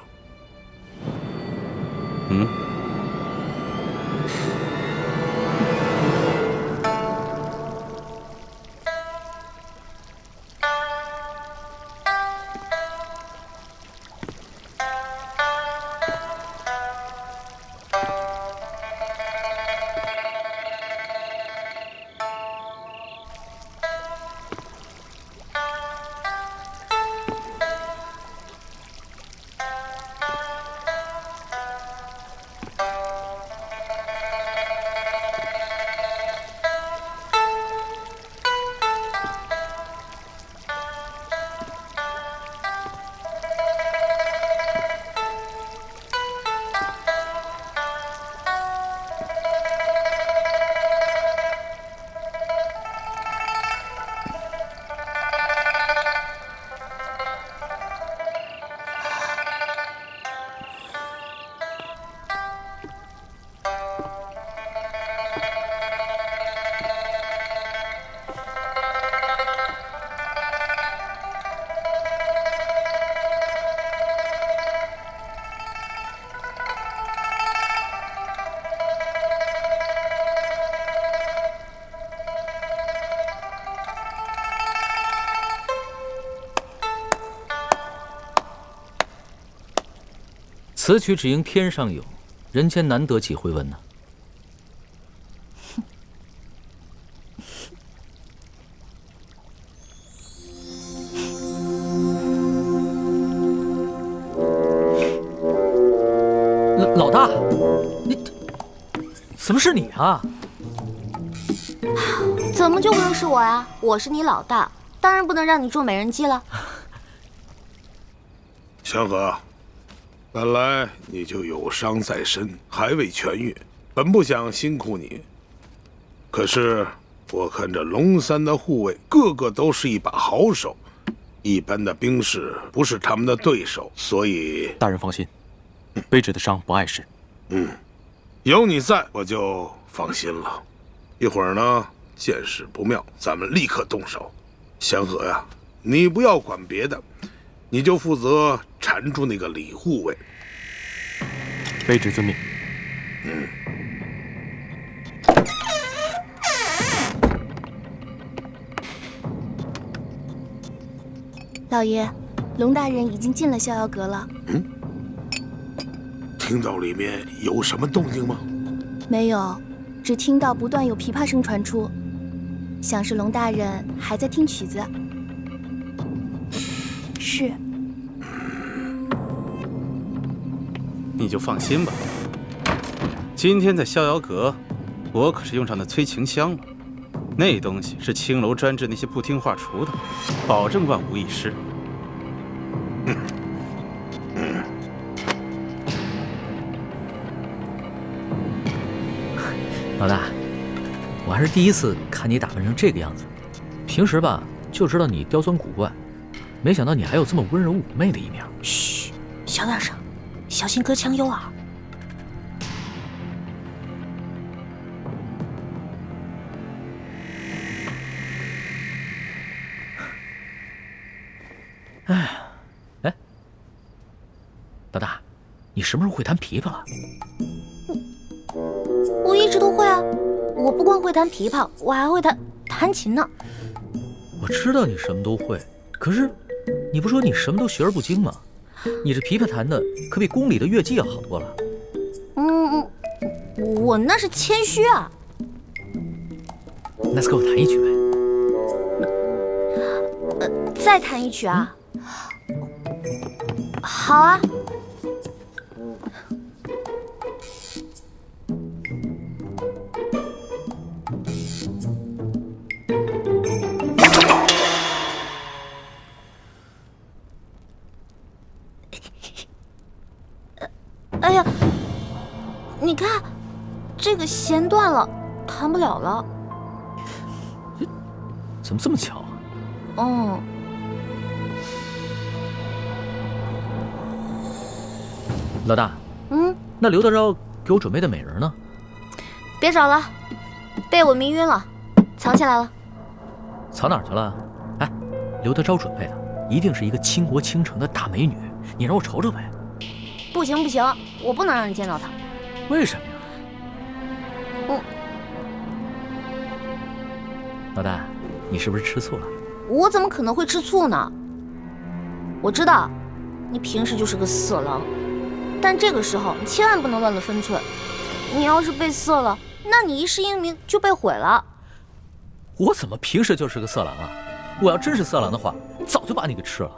此曲只应天上有，人间难得几回闻呢。老大，你怎么是你啊？怎么就不能是我呀？我是你老大，当然不能让你住美人计了。祥和，本来你就有伤在身，还未痊愈，本不想辛苦你。可是我看这龙山的护卫个个都是一把好手，一般的兵士不是他们的对手，所以大人放心，卑职的伤不碍事。有你在，我就放心了。一会儿呢，见势不妙，咱们立刻动手。祥和呀，你不要管别的，你就负责缠住那个李护卫。卑职遵命。老爷，龙大人已经进了逍遥阁了。听到里面有什么动静吗？没有，只听到不断有琵琶声传出，想是龙大人还在听曲子。是。你就放心吧，今天在逍遥阁，我可是用上那催情香了。那东西是青楼专治那些不听话厨的，保证万无一失。老大，我还是第一次看你打扮成这个样子。平时吧，就知道你刁钻古怪，没想到你还有这么温柔妩媚的一面。嘘，小点声，小心隔墙有耳。哎，老大，你什么时候会弹琵琶了？我一直都会啊，我不光会弹琵琶，我还会弹琴呢。我知道你什么都会，可是你不说你什么都学而不精吗？你这琵琶弹的可比宫里的乐伎要好多了。我那是谦虚啊。那就给我弹一曲呗。再弹一曲啊？好啊。哎呀，你看，这个弦断了，弹不了了。怎么这么巧啊？老大，那刘德昭给我准备的美人呢？别找了，被我迷晕了，藏起来了。藏哪儿去了？哎，刘德昭准备的一定是一个倾国倾城的大美女，你让我瞅瞅呗。不行不行，我不能让你见到她。为什么呀？老大，你是不是吃醋了？我怎么可能会吃醋呢？我知道，你平时就是个色狼，但这个时候你千万不能乱了分寸。你要是被色了，那你一世英名就被毁了。我怎么平时就是个色狼啊？我要真是色狼的话，早就把你给吃了。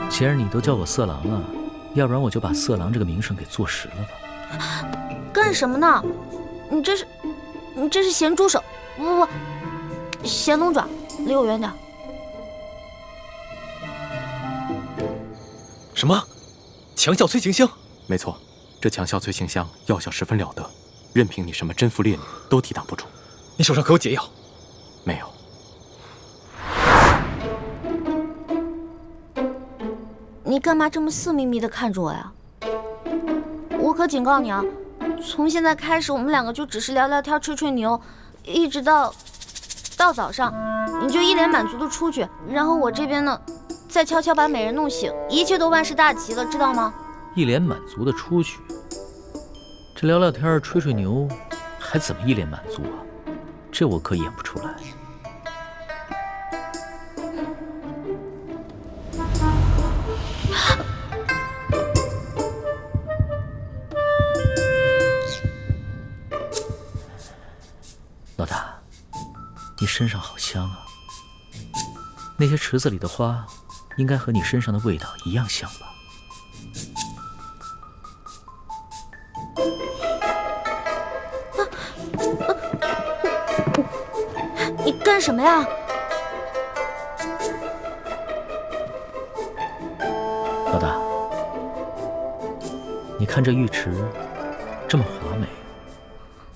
既然你都叫我色狼了，要不然我就把色狼这个名声给坐实了吧。干什么呢？你这是咸猪手，不，咸龙爪，离我远点。什么？强效催情香？没错，这强效催情香药效十分了得，任凭你什么甄夫烈女都抵挡不住。你手上可有解药？没有。你干嘛这么色眯眯的看着我呀？我可警告你啊，从现在开始我们两个就只是聊聊天、吹吹牛，一直到早上，你就一脸满足的出去，然后我这边呢，再悄悄把美人弄醒，一切都万事大吉了，知道吗？一脸满足的出去，这聊聊天、吹吹牛，还怎么一脸满足啊？这我可演不出来。老大，你身上好香啊！那些池子里的花，应该和你身上的味道一样香吧？你干什么呀？老大，你看这浴池这么华美，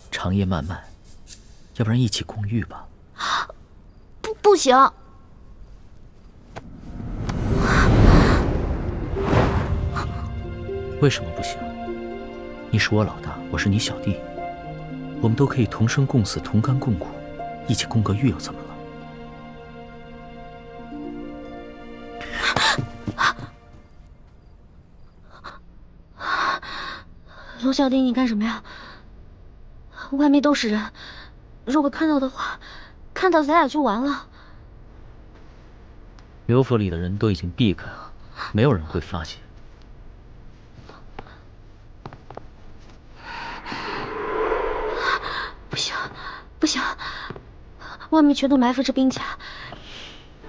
长夜漫漫，要不然一起共浴吧？不行。为什么不行？你是我老大，我是你小弟，我们都可以同生共死，同甘共苦，一起共个浴又怎么了？罗小弟，你干什么呀？外面都是人，如果看到的话，看到咱俩就完了。刘府里的人都已经避开了，没有人会发现。不行，不行，外面全都埋伏着兵甲，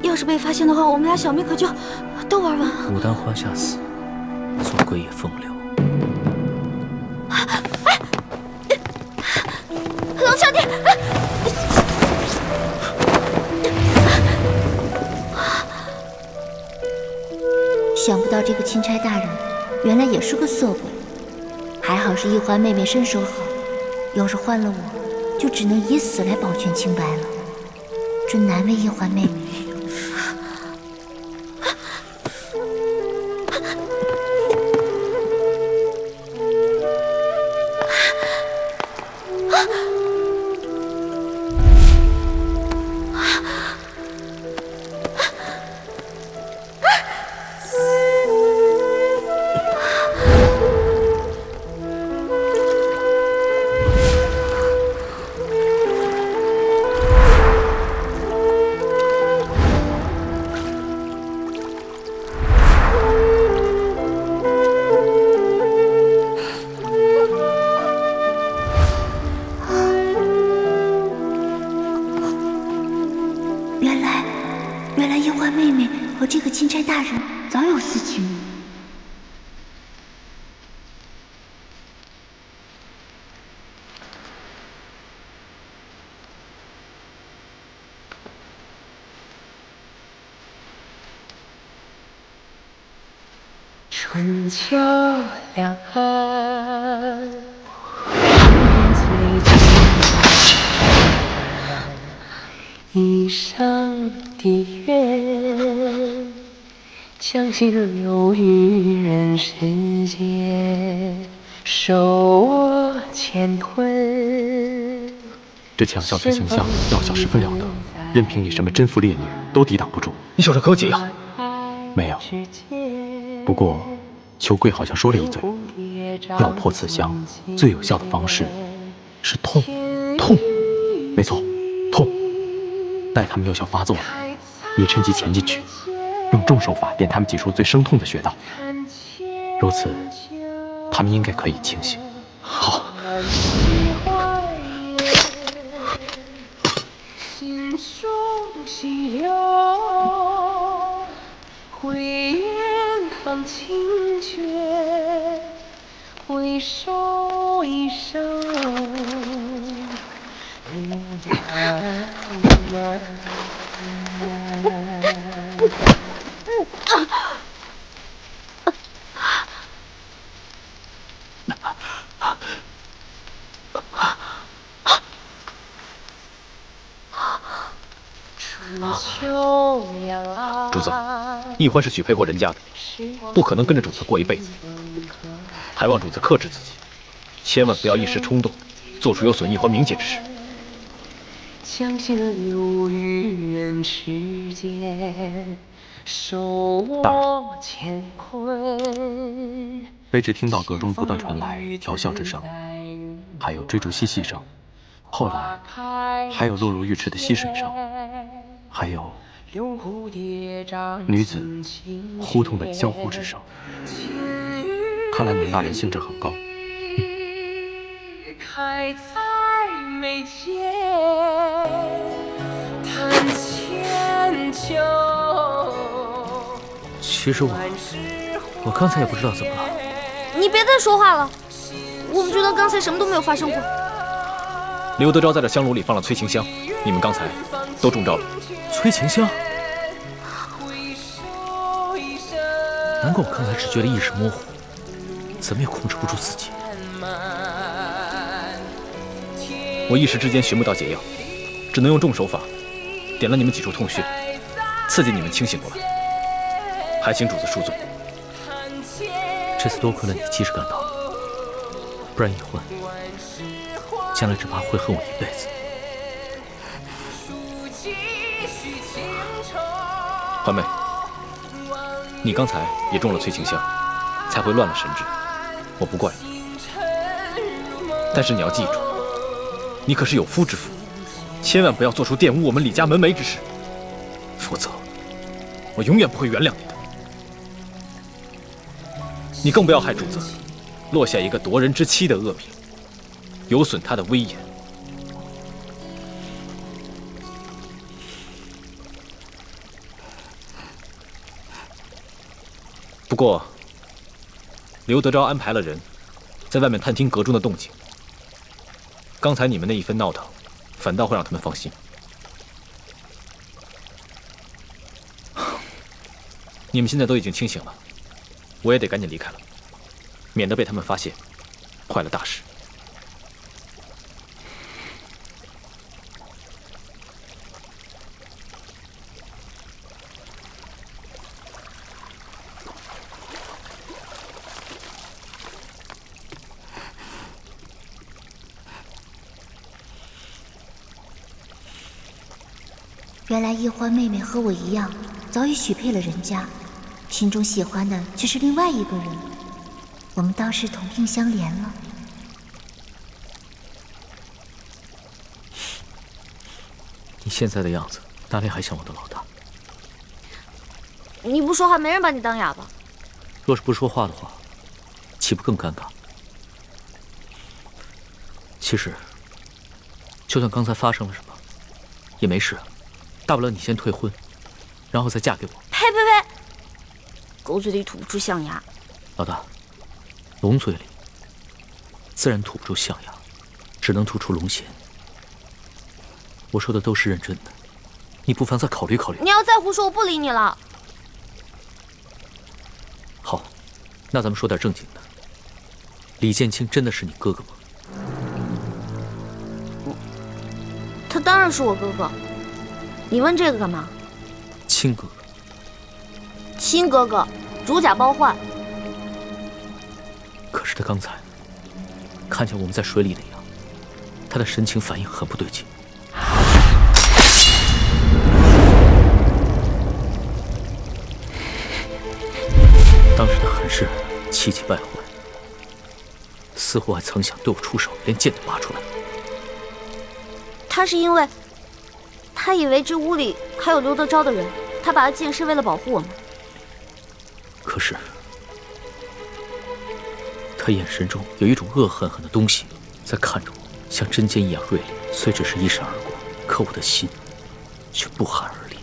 要是被发现的话，我们俩小命可就都玩完了。牡丹花下死，做鬼也风流。龙小弟，想不到这个钦差大人原来也是个色鬼，还好是一环妹妹身手好，要是换了我，就只能以死来保全清白了，真难为一环妹妹。原来一环妹妹和这个钦差大人早有私情。春秋两岸，一生的愿，将心留于人世间，受我乾坤。这强小之形象，药效十分了得，任凭你什么贞妇烈女都抵挡不住。你手上可有解药？没有。不过，秋桂好像说了一嘴，要破此香，最有效的方式是痛，痛，没错，痛。待他们药效发作了，你趁机潜进去，用重手法电他们几处最生痛的穴道，如此，他们应该可以清醒。好。心中细流，回远方清绝，回首一生。主子，易欢是许配过人家的，不可能跟着主子过一辈子，还望主子克制自己，千万不要一时冲动，做出有损易欢名节之事。将心留于人世间，卑职听到阁中不断传来调笑之声，还有追逐嬉戏声，后来还有落入浴池的溪水声，还有女子呼痛的娇呼之声。看来冷大人兴致很高。开在眉间，弹千秋。其实我刚才也不知道怎么了。你别再说话了，我们觉得刚才什么都没有发生过。刘德昭在这香炉里放了催情香，你们刚才都中招了。催情香？难怪我刚才只觉得意识模糊，怎么也控制不住自己。我一时之间寻不到解药，只能用重手法点了你们几处痛穴，刺激你们清醒过来。还请主子恕罪。这次多亏了你及时赶到，不然以欢将来只怕会恨我一辈子。欢妹，你刚才也中了催情香，才会乱了神智，我不怪你。但是你要记住，你可是有夫之妇，千万不要做出玷污我们李家门楣之事，否则我永远不会原谅你的。你更不要害主子落下一个夺人之妻的恶名，有损他的威严。不过，刘德昭安排了人在外面探听阁中的动静。刚才你们那一番闹腾，反倒会让他们放心。你们现在都已经清醒了，我也得赶紧离开了，免得被他们发现，坏了大事。原来叶欢妹妹和我一样，早已许配了人家，心中喜欢的却是另外一个人。我们当时同病相怜了。你现在的样子，哪里还像我的老大？你不说话，没人把你当哑巴。若是不说话的话，岂不更尴尬？其实，就算刚才发生了什么，也没事。大不了你先退婚，然后再嫁给我。呸呸呸！狗嘴里吐不出象牙。老大，龙嘴里自然吐不出象牙，只能吐出龙涎。我说的都是认真的，你不妨再考虑考虑。你要再胡说，我不理你了。好，那咱们说点正经的。李建清真的是你哥哥吗？他当然是我哥哥。你问这个干嘛？亲哥哥。亲哥哥，如假包换。可是他刚才看见我们在水里那样，他的神情反应很不对劲。当时他很是气急败坏，似乎还曾想对我出手，连剑都拔出来。他是因为他以为这屋里还有刘德昭的人，他拔剑是为了保护我们。可是他眼神中有一种恶狠狠的东西在看着我，像针尖一样锐利。虽只是一闪而过，可我的心却不寒而栗。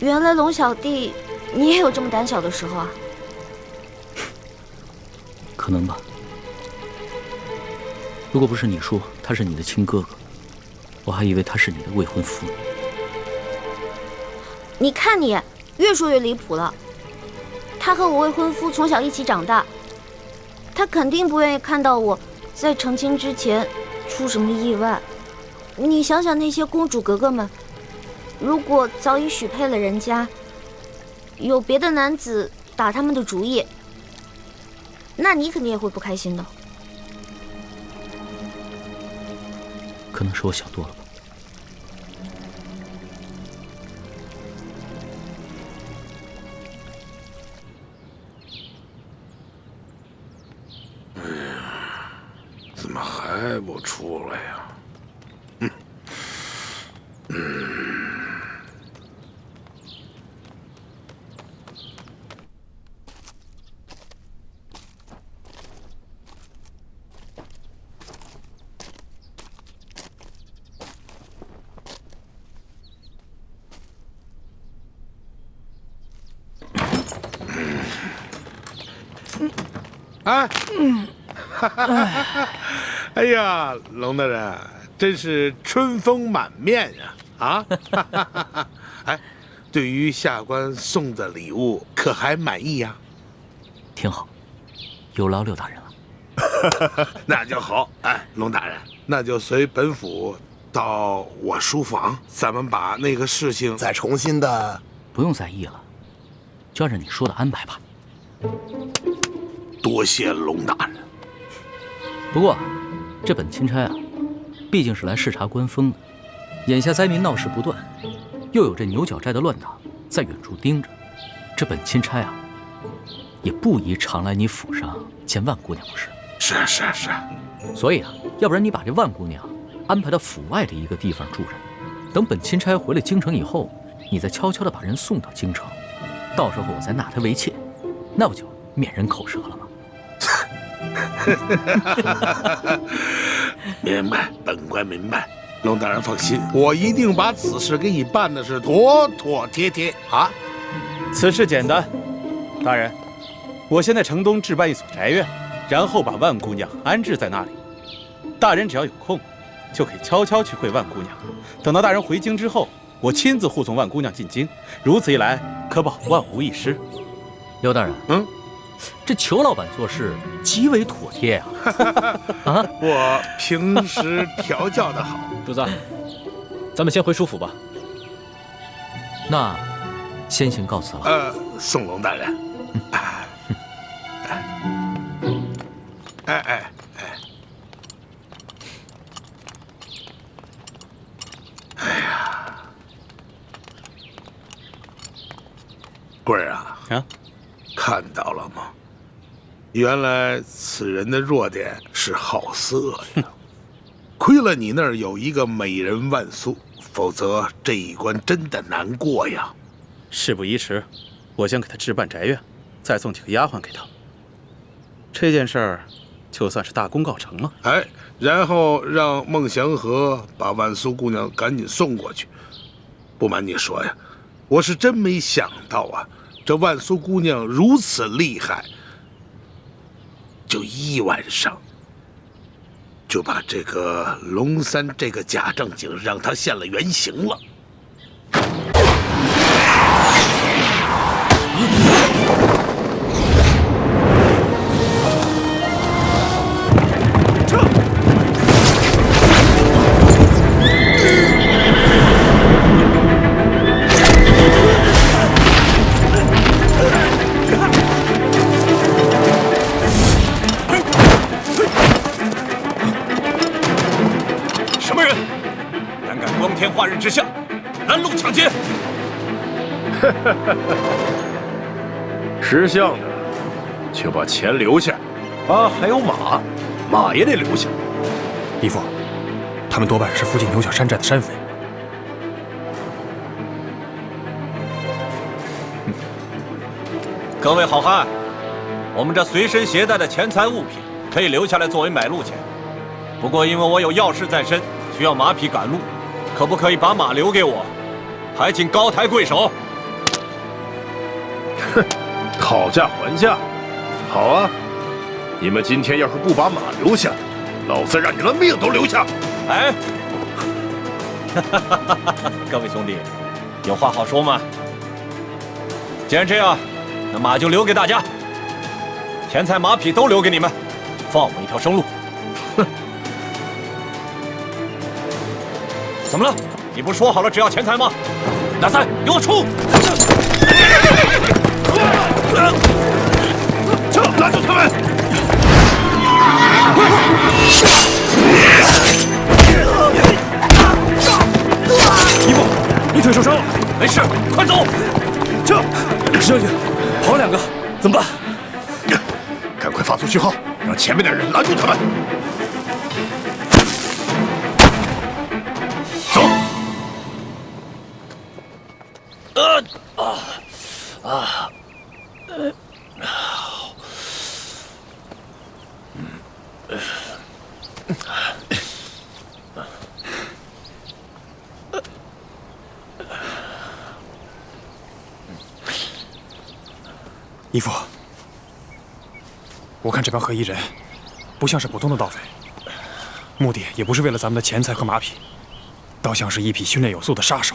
原来龙小弟，你也有这么胆小的时候啊？可能吧。如果不是你说他是你的亲哥哥，我还以为他是你的未婚夫。你看你，越说越离谱了。他和我未婚夫从小一起长大，他肯定不愿意看到我在成亲之前出什么意外。你想想那些公主格格们，如果早已许配了人家，有别的男子打他们的主意，那你肯定也会不开心的。可能是我想多了吧。还不出来呀？哎，哎呀，龙大人，真是春风满面呀！啊，哎，对于下官送的礼物，可还满意呀？挺好，有劳六大人了。那就好。哎，龙大人，那就随本府到我书房，咱们把那个事情再重新的。不用在意了，就按照你说的安排吧。多谢龙大人。不过，这本钦差啊，毕竟是来视察官风的。眼下灾民闹事不断，又有这牛角寨的乱党在远处盯着，这本钦差啊，也不宜常来你府上见万姑娘，不是？是。所以啊，要不然你把这万姑娘安排到府外的一个地方住着，等本钦差回了京城以后，你再悄悄地把人送到京城，到时候我再纳她为妾，那不就免人口舌了吗？明白，本官明白。龙大人放心，我一定把此事给你办的是妥妥帖帖啊！此事简单，大人，我先在城东置办一所宅院，然后把万姑娘安置在那里。大人只要有空，就可以悄悄去会万姑娘。等到大人回京之后，我亲自护送万姑娘进京。如此一来，可保万无一失。刘大人，这裘老板做事极为妥帖呀！啊，我平时调教的好。主子，咱们先回书府吧。那先行告辞了。宋龙大人。哎，贵儿啊，看到了吗？原来此人的弱点是好色呀。亏了你那儿有一个美人万苏，否则这一关真的难过呀。事不宜迟，我先给他置办宅院，再送几个丫鬟给他。这件事儿就算是大功告成了。哎，然后让孟祥和把万苏姑娘赶紧送过去。不瞒你说呀，我是真没想到啊，这万苏姑娘如此厉害，就一晚上就把这个龙三这个假正经让他现了原形了。化日之下，拦路抢劫！识相的就把钱留下，啊，还有马也得留下。义父，他们多半是附近牛角山寨的山匪。各位好汉，我们这随身携带的钱财物品可以留下来作为买路钱，不过因为我有要事在身，需要马匹赶路。可不可以把马留给我？还请高抬贵手。哼，讨价还价，好啊！你们今天要是不把马留下，老子让你的命都留下！哎，各位兄弟，有话好说吗？既然这样，那马就留给大家，钱财马匹都留给你们，放我一条生路。哼。怎么了？你不是说好了只要钱财吗？大三，给我出！拦住他们！义父，你腿受伤了，没事，快走！石将军，跑两个，怎么办？赶快发出讯号，让前面的人拦住他们！义父，我看这帮黑衣人不像是普通的盗匪，目的也不是为了咱们的钱财和马匹，倒像是一批训练有素的杀手，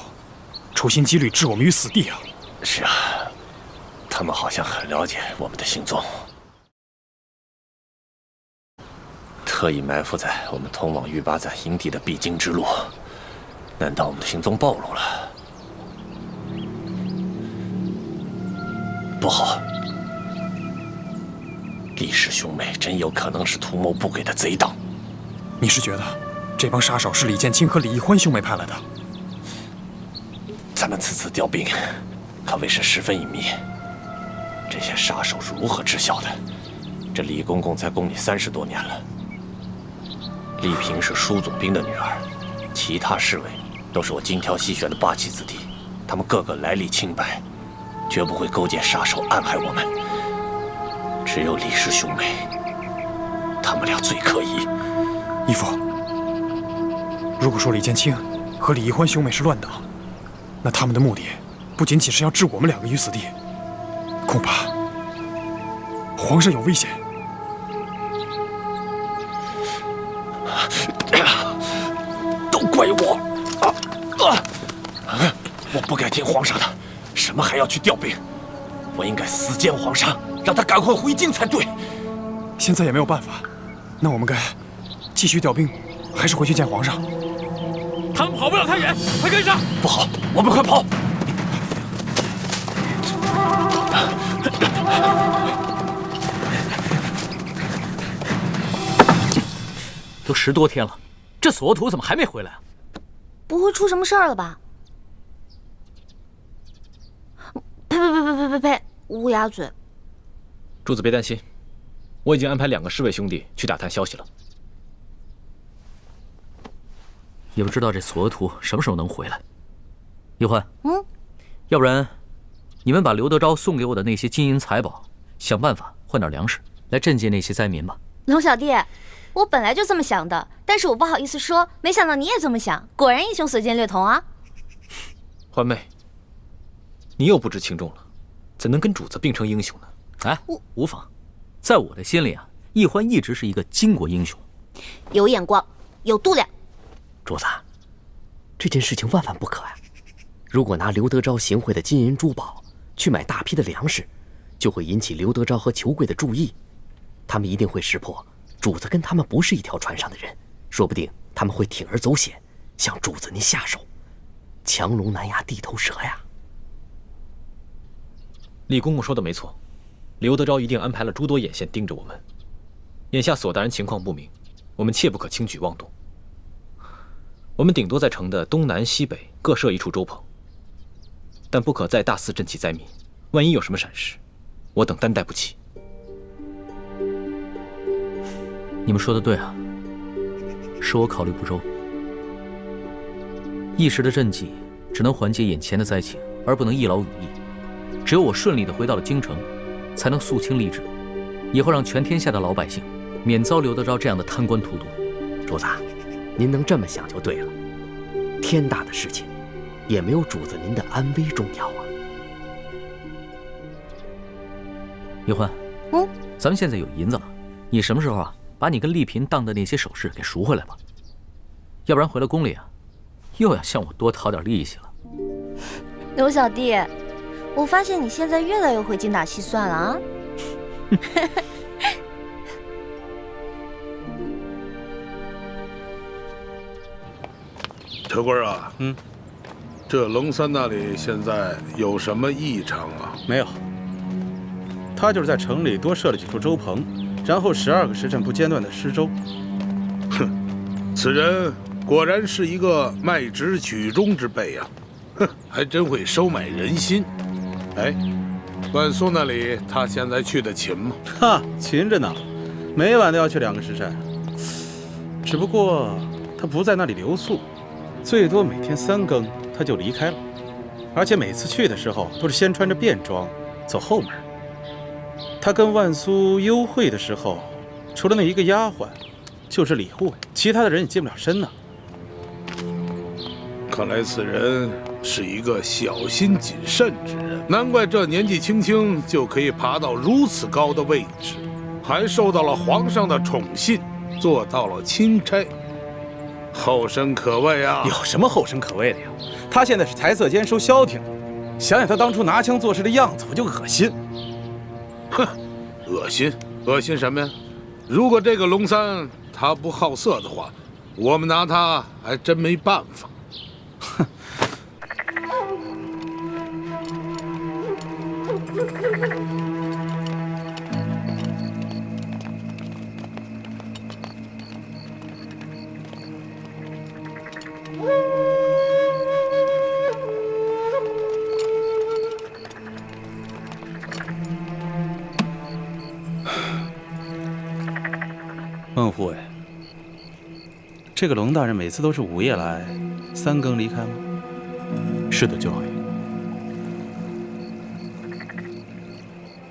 处心积虑置我们于死地啊！是啊，他们好像很了解我们的行踪，特意埋伏在我们通往玉八仔营地的必经之路。难道我们的行踪暴露了？不好！李氏兄妹真有可能是图谋不轨的贼党。你是觉得这帮杀手是李建清和李易欢兄妹派来的？咱们此次调兵，可谓是十分隐秘。这些杀手是如何知晓的？这李公公在宫里30多年了。丽萍是舒总兵的女儿，其他侍卫都是我精挑细选的霸气子弟，他们个个来历清白，绝不会勾结杀手暗害我们。只有李氏兄妹，他们俩最可疑。义父，如果说李建清和李易欢兄妹是乱党，那他们的目的不仅仅是要置我们2个于死地，恐怕皇上有危险。都怪我！我不该听皇上的，什么还要去调兵？我应该死谏皇上，让他赶快回京才对。现在也没有办法，那我们该继续调兵，还是回去见皇上？他们跑不了太远，快跟上！不好，我们快跑！都10多天了，这索额图怎么还没回来啊？不会出什么事儿了吧？呸！乌鸦嘴！主子别担心，我已经安排2个侍卫兄弟去打探消息了。也不知道这索额图什么时候能回来。易欢，要不然你们把刘德昭送给我的那些金银财宝，想办法换点粮食来赈济那些灾民吧。龙小弟，我本来就这么想的，但是我不好意思说，没想到你也这么想，果然英雄所见略同啊。欢妹，你又不知轻重了，怎能跟主子并称英雄呢？哎，无妨，在我的心里啊，易欢一直是一个巾帼英雄，有眼光，有度量。主子，这件事情万万不可呀！如果拿刘德昭行贿的金银珠宝去买大批的粮食，就会引起刘德昭和裘贵的注意，他们一定会识破主子跟他们不是一条船上的人，说不定他们会铤而走险，向主子您下手，强龙难压地头蛇呀！李公公说的没错，刘德昭一定安排了诸多眼线盯着我们。眼下索大人情况不明，我们切不可轻举妄动。我们顶多在城的东南西北各设一处粥棚，但不可再大肆赈济灾民，万一有什么闪失，我等担待不起。你们说的对啊，是我考虑不周。一时的赈济只能缓解眼前的灾情，而不能一劳永逸。只有我顺利地回到了京城，才能肃清吏治，以后让全天下的老百姓免遭刘德昭这样的贪官荼毒。主子，您能这么想就对了。天大的事情，也没有主子您的安危重要啊。易欢，咱们现在有银子了，你什么时候啊，把你跟丽嫔当的那些首饰给赎回来吧，要不然回了宫里啊，又要向我多讨点利息了。刘小弟，我发现你现在越来越会精打细算了啊。车官啊，这龙三那里现在有什么异常啊？没有，他就是在城里多设了几处粥棚，然后12个时辰不间断的施粥。哼，此人果然是一个卖直取中之辈呀！哼，还真会收买人心。哎，万苏那里他现在去的勤吗？哈，勤着呢，每晚都要去2个时辰。只不过他不在那里留宿，最多每天3更他就离开了。而且每次去的时候都是先穿着便装走后门。他跟万苏幽会的时候，除了那一个丫鬟，就是李护卫，其他的人也近不了身呢。看来此人是一个小心谨慎之人，难怪这年纪轻轻就可以爬到如此高的位置，还受到了皇上的宠信，做到了钦差，后生可畏啊！有什么后生可畏的呀？他现在是财色兼收消停，想想他当初拿枪做事的样子，我就恶心。哼，恶心，恶心什么呀？如果这个龙三他不好色的话，我们拿他还真没办法。哼。孟护卫，这个龙大人每次都是午夜来，3更离开吗？是的，舅老爷。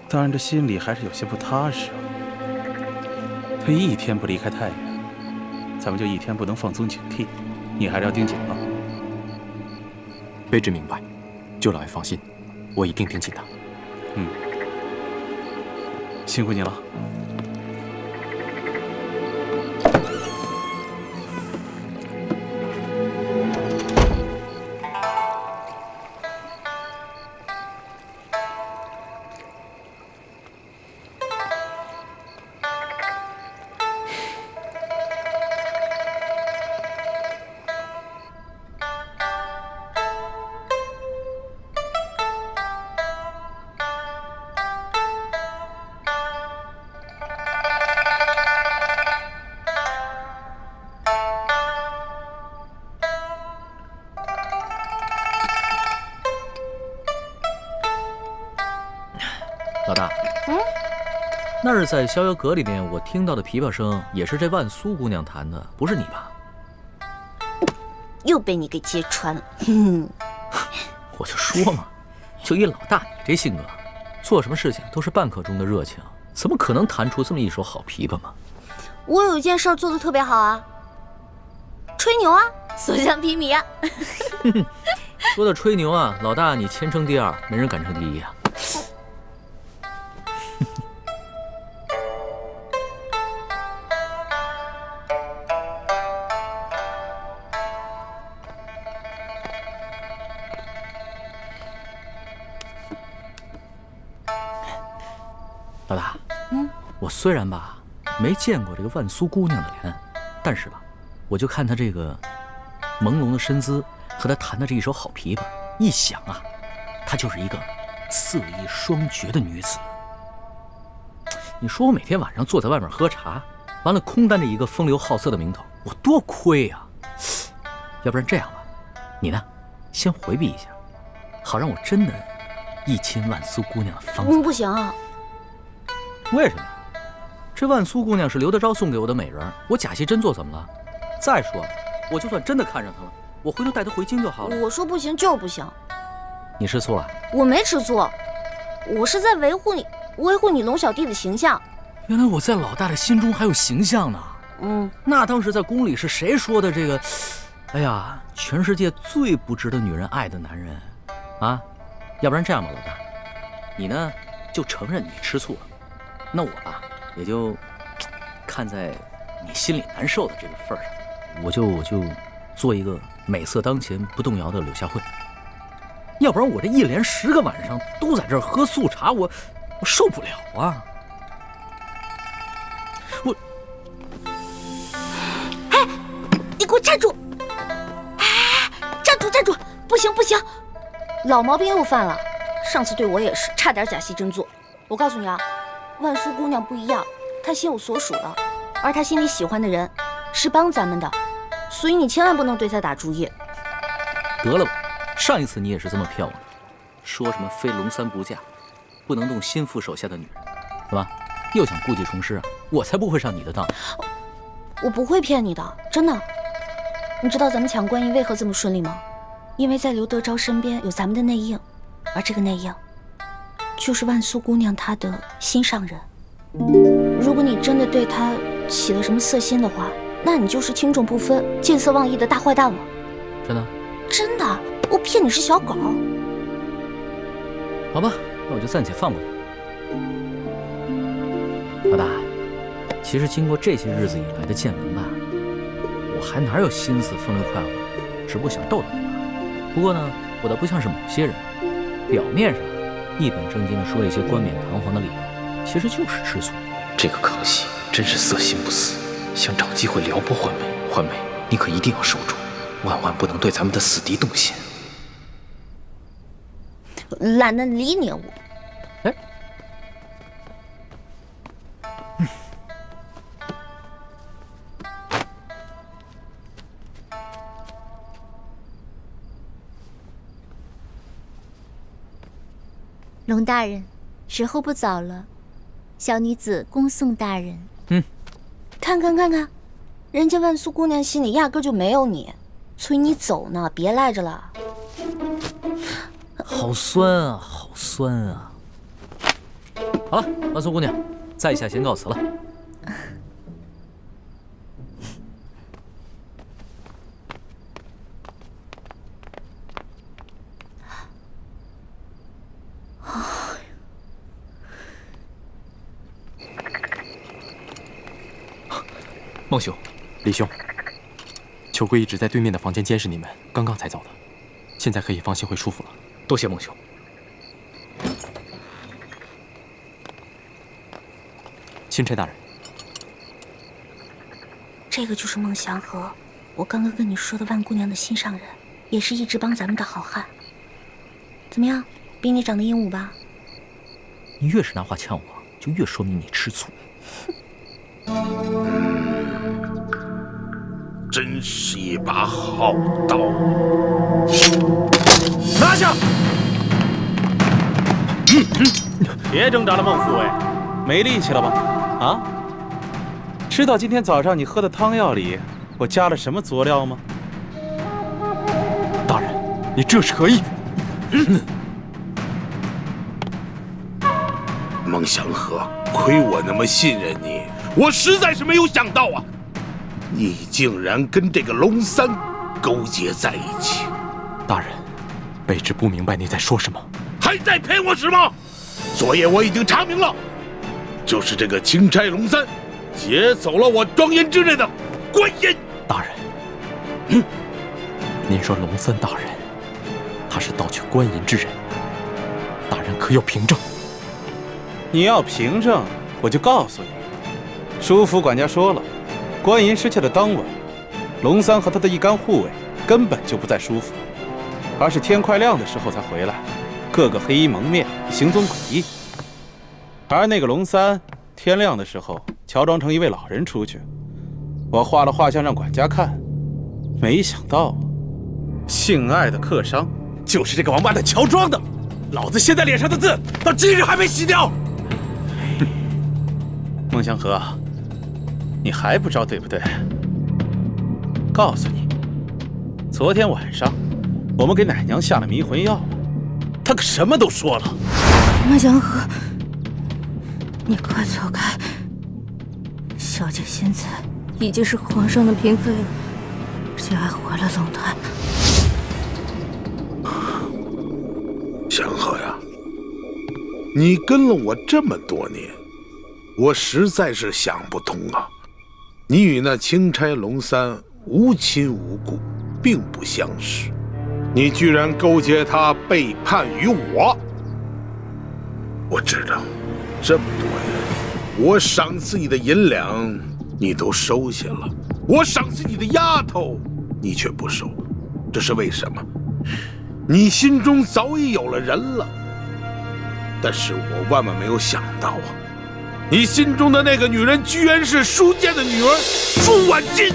大人这心里还是有些不踏实啊。他一天不离开太原，咱们就一天不能放松警惕。你还是要盯紧了。卑职明白，舅老爷放心，我一定盯紧他。辛苦你了。老大，那日在逍遥阁里面，我听到的琵琶声也是这万苏姑娘弹的，不是你吧？又被你给揭穿了。我就说嘛，就以老大你这性格，做什么事情都是半刻钟的热情，怎么可能弹出这么一手好琵琶嘛？我有一件事做得特别好啊，吹牛啊，所向披靡啊。说到吹牛啊，老大你谦称第2，没人敢称第1啊。老大，我虽然吧没见过这个万苏姑娘的脸，但是吧，我就看她这个朦胧的身姿和她弹的这一手好琵琶，一想啊，她就是一个色艺双绝的女子。你说我每天晚上坐在外面喝茶，完了空担着一个风流好色的名头，我多亏呀！要不然这样吧，你呢，先回避一下，好让我真的一亲万苏姑娘的芳草。不行啊。为什么？这万苏姑娘是刘德昭送给我的美人，我假戏真做怎么了？再说了，我就算真的看上她了，我回头带她回京就好了。我说不行就是不行。你吃醋了？我没吃醋，我是在维护你龙小弟的形象。原来我在老大的心中还有形象呢。那当时在宫里是谁说的这个？哎呀，全世界最不值得女人爱的男人啊！要不然这样吧，老大，你呢就承认你吃醋了。那我吧，也就看在你心里难受的这个份上，我就做一个美色当前不动摇的柳下惠。要不然我这一连10个晚上都在这儿喝素茶，我受不了啊！哎，你给我站住！哎，站住！不行，老毛病又犯了。上次对我也是，差点假戏真做。我告诉你啊。万苏姑娘不一样，她心有所属了，而她心里喜欢的人是帮咱们的，所以你千万不能对她打主意。得了吧，上一次你也是这么骗我的，说什么非龙三不嫁，不能动心腹手下的女人，怎么又想故技重施啊？我才不会上你的当。我不会骗你的，真的。你知道咱们抢官银为何这么顺利吗？因为在刘德昭身边有咱们的内应，而这个内应就是万苏姑娘她的心上人。如果你真的对她起了什么色心的话，那你就是轻重不分、见色忘义的大坏蛋了。真的？真的，我骗你是小狗。好吧，那我就暂且放过你。老大，其实经过这些日子以来的见闻吧，我还哪有心思风流快活，只不过想逗逗你罢了。不过呢，我倒不像是某些人，表面上一本正经的说一些冠冕堂皇的理由，其实就是吃醋。这个康熙真是色心不死，想找机会撩拨欢梅。欢梅，你可一定要守住，万万不能对咱们的死敌动心。懒得理你我。龙大人，时候不早了，小女子恭送大人。看看，人家万苏姑娘心里压根就没有你，催你走呢，别赖着了。好酸啊，好酸啊！好了，万苏姑娘，在下先告辞了。孟兄，李兄，秋桂一直在对面的房间监视你们，刚刚才走的，现在可以放心回舒府了。多谢孟兄。钦差大人，这个就是孟祥和，我刚刚跟你说的万姑娘的心上人，也是一直帮咱们的好汉。怎么样，比你长得英武吧？你越是拿话呛我，就越说明你吃醋。真是一把好刀！拿下！别挣扎了，孟府哎，没力气了吧？啊？知道今天早上你喝的汤药里我加了什么佐料吗？大人，你这是何意？孟祥和，亏我那么信任你，我实在是没有想到啊！你竟然跟这个龙三勾结在一起！大人，卑职不明白你在说什么，还在骗我什么？昨夜我已经查明了，就是这个钦差龙三劫走了我庄严之内的观音。大人，您说龙三大人，他是盗取官银之人，大人可有凭证？你要凭证，我就告诉你。舒府管家说了，官银失窃的当晚，龙三和他的一干护卫根本就不在舒府，而是天快亮的时候才回来，个个黑衣蒙面，行踪诡异。而那个龙三，天亮的时候乔装成一位老人出去，我画了画像让管家看，没想到，姓艾的客商就是这个王八蛋乔装的，老子现在脸上的字到今日还没洗掉。孟祥和，你还不知道对不对？告诉你，昨天晚上我们给奶娘下了迷魂药，她可什么都说了。孟祥和，你快走开！小姐现在已经是皇上的嫔妃了，而且还回了龙潭。祥和呀，你跟了我这么多年，我实在是想不通啊！你与那钦差龙三无亲无故，并不相识，你居然勾结他背叛于我！我知道，这么多年，我赏赐你的银两你都收下了，我赏赐你的丫头你却不收，这是为什么？你心中早已有了人了。但是我万万没有想到啊，你心中的那个女人居然是舒剑的女儿舒婉金。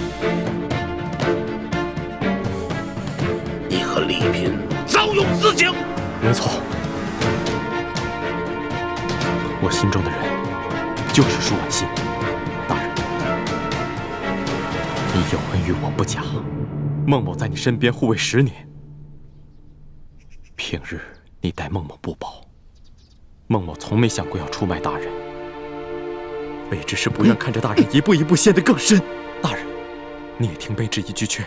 你和丽嫔早有私情。没错，我心中的人就是舒婉心。大人，你有恩于我不假，孟某在你身边护卫10年，平日你待孟某不薄，孟某从没想过要出卖大人，卑职是不愿看着大人一步一步陷得更深。大人，你也听卑职一句劝，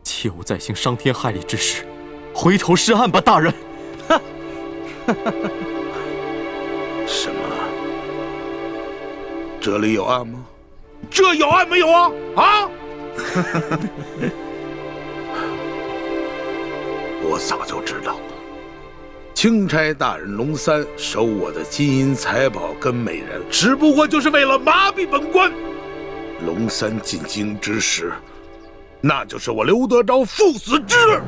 切勿再行伤天害理之事，回头是岸吧，大人。什么？这里有案吗？这有案没有啊？啊！我早就知道了，钦差大人龙三收我的金银财宝跟美人，只不过就是为了麻痹本官。龙三进京之时，那就是我刘德昭赴死之日。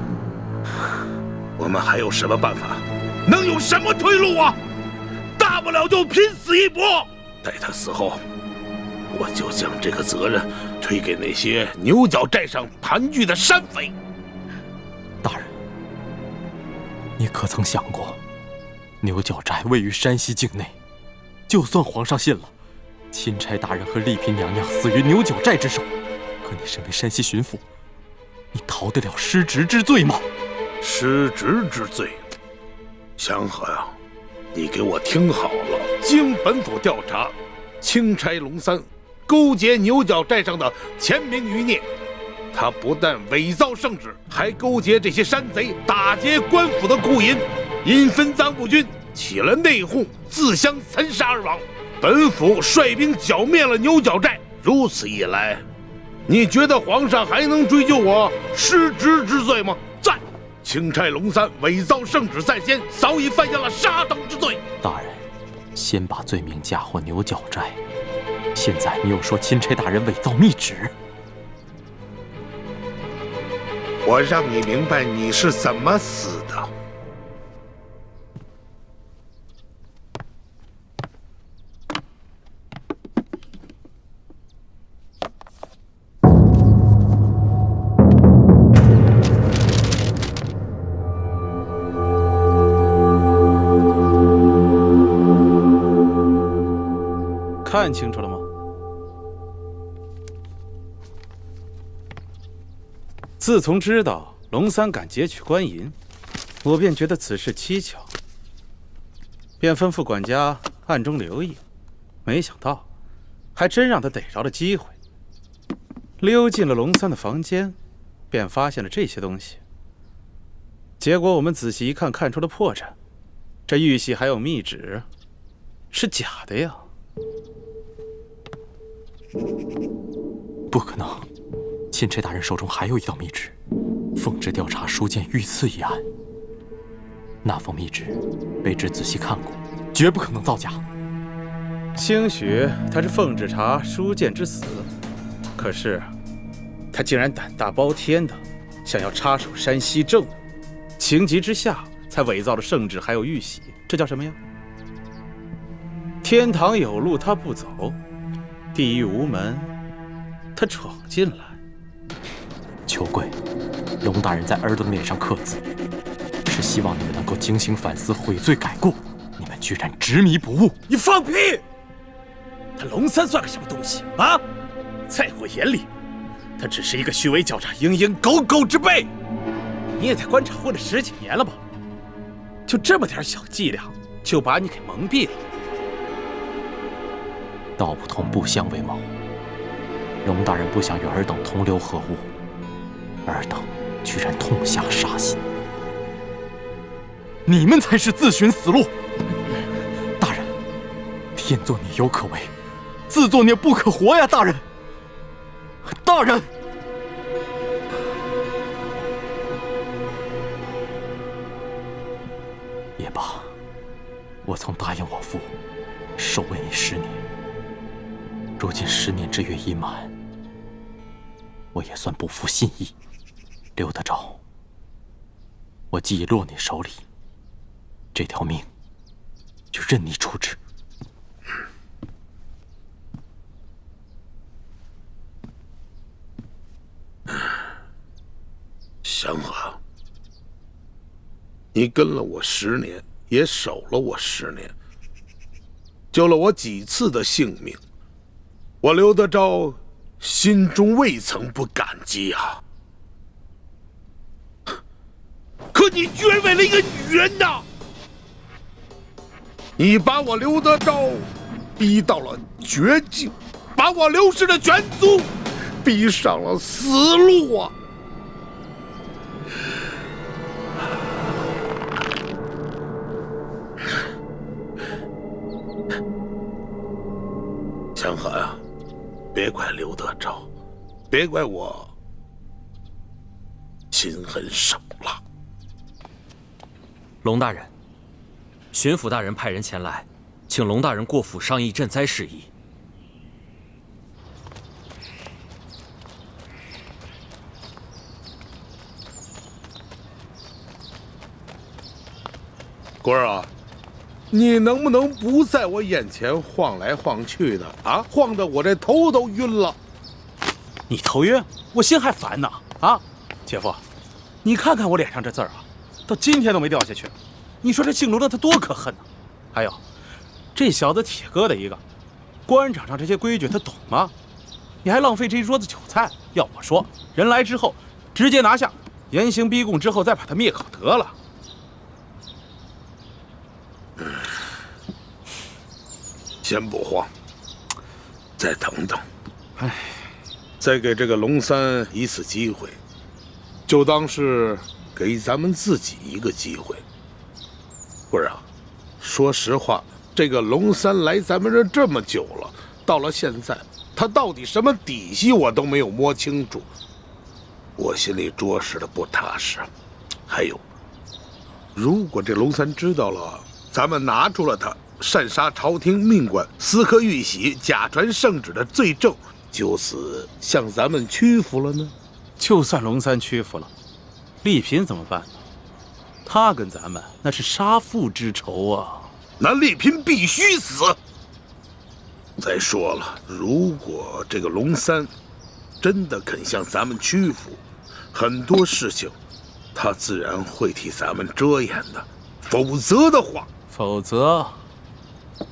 我们还有什么办法？能有什么退路啊？大不了就拼死一搏。待他死后，我就将这个责任推给那些牛角寨上盘踞的山匪。大人，你可曾想过，牛角寨位于山西境内，就算皇上信了，钦差大人和丽嫔娘娘死于牛角寨之手，可你身为山西巡抚，你逃得了失职之罪吗？失职之罪，祥和呀，你给我听好了，经本府调查，钦差龙三勾结牛角寨上的钱明余孽，他不但伪造圣旨，还勾结这些山贼打劫官府的库银，因分赃不均，起了内讧，自相残杀而亡。本府率兵剿灭了牛角寨，如此一来，你觉得皇上还能追究我失职之罪吗？在钦差龙三伪造圣旨在先，早已犯下了杀等之罪。大人，先把罪名嫁祸牛角寨，现在你又说钦差大人伪造密旨，我让你明白你是怎么死的。看清楚了吗？自从知道龙三敢劫取官银，我便觉得此事蹊跷，便吩咐管家暗中留意。没想到，还真让他逮着了机会。溜进了龙三的房间，便发现了这些东西。结果我们仔细一看，看出了破绽，这玉玺还有密旨，是假的呀！不可能，钦差大人手中还有一道密旨，奉旨调查书剑遇刺一案。那封密旨，卑职仔细看过，绝不可能造假。兴许他是奉旨查书剑之死，可是他竟然胆大包天的想要插手山西政务，情急之下才伪造了圣旨还有玉玺，这叫什么呀？天堂有路他不走，地狱无门他闯进来。求贵，龙大人在儿子的脸上刻字，是希望你们能够警醒反思，悔罪改过。你们居然执迷不悟！你放屁！他龙三算个什么东西啊？在我眼里，他只是一个虚伪狡诈、蝇营狗苟之辈。你也在官场混了10几年了吧？就这么点小伎俩，就把你给蒙蔽了。道不同不相为谋。龙大人不想与尔等同流合污，尔等居然痛下杀心。你们才是自寻死路！大人，天作孽犹可为，自作孽不可活呀！大人，大人。也罢，我曾答应我父，守卫你10年。如今10年之约已满，我也算不负信义。刘德昭，我既已落你手里，这条命就任你处置。祥和，你跟了我10年，也守了我10年，救了我几次的性命，我刘德昭心中未曾不感激啊！可你居然为了一个女人呐！你把我刘德昭逼到了绝境，把我刘氏的全族逼上了死路啊！江河啊，别怪刘德昭，别怪我心狠手辣。龙大人，巡抚大人派人前来，请龙大人过府商议赈灾事宜。官儿啊，你能不能不在我眼前晃来晃去的啊？晃得我这头都晕了。你头晕，我心还烦呢。啊，姐夫，你看看我脸上这字儿啊，到今天都没掉下去。你说这姓龙的他多可恨呢！还有，这小子铁疙瘩一个，官场上这些规矩他懂吗？你还浪费这一桌子酒菜。要我说，人来之后直接拿下，严刑逼供之后再把他灭口得了。先不慌，再等等。哎，再给这个龙三一次机会，就当是给咱们自己一个机会。官儿啊，说实话，这个龙三来咱们这这么久了，到了现在，他到底什么底细我都没有摸清楚，我心里着实的不踏实。还有，如果这龙三知道了，咱们拿出了他擅杀朝廷命官、私刻玉玺、假传圣旨的罪证，就此向咱们屈服了呢？就算龙三屈服了，丽嫔怎么办呢？他跟咱们那是杀父之仇啊！那丽嫔必须死。再说了，如果这个龙三真的肯向咱们屈服，很多事情他自然会替咱们遮掩的。否则的话，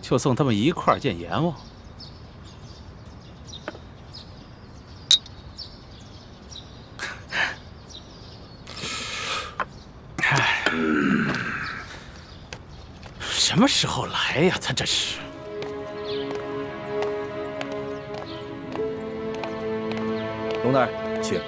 就送他们一块儿见阎王。唉，什么时候来呀？他这是。龙大人，请。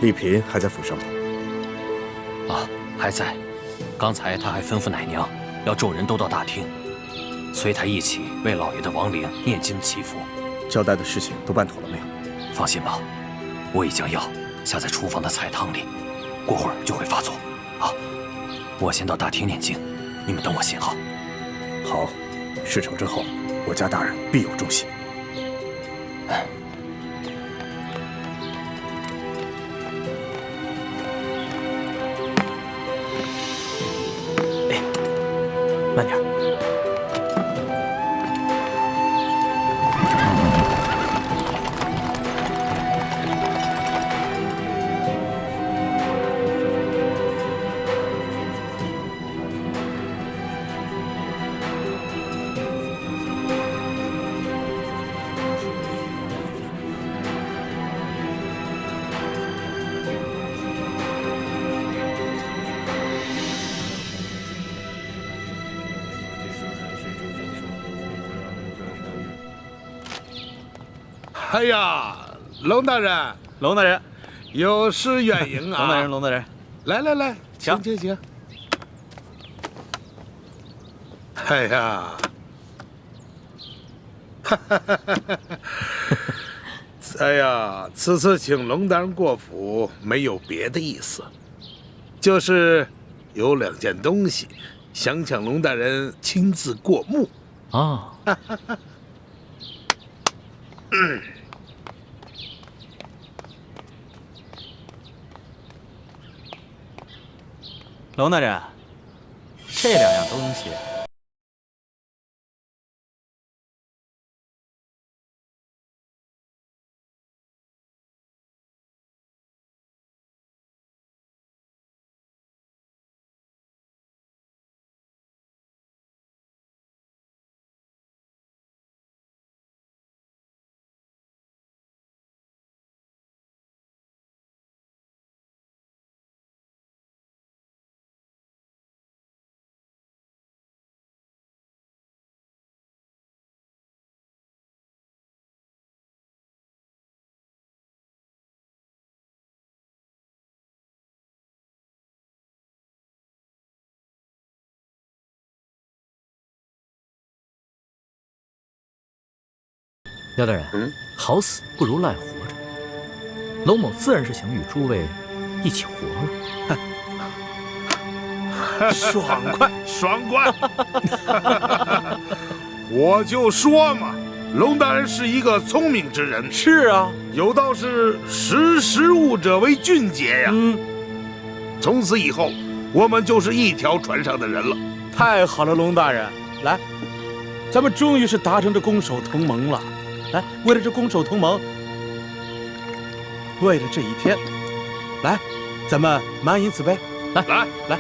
丽嫔还在府上吗？啊，还在。刚才他还吩咐奶娘，要众人都到大厅，随他一起为老爷的亡灵念经祈福。交代的事情都办妥了没有？放心吧，我已将药下在厨房的菜汤里，过会儿就会发作。好，我先到大厅念经，你们等我信号。好，事成之后，我家大人必有重喜。慢点。哎呀，龙大人，龙大人，有失远迎啊！龙大人，龙大人，来，请。哎呀，哎呀，此次请龙大人过府，没有别的意思，就是有2件东西，想请龙大人亲自过目啊。龙大人，这2样东西。廖大人，好死不如赖活着。龙某自然是想与诸位一起活了。爽快，爽快！我就说嘛，龙大人是一个聪明之人。是啊，有道是识时务者为俊杰呀。从此以后，我们就是一条船上的人了。太好了，龙大人，来，咱们终于是达成这攻守同盟了。来，为了这攻守同盟，为了这一天，来，咱们满饮此杯。来来来。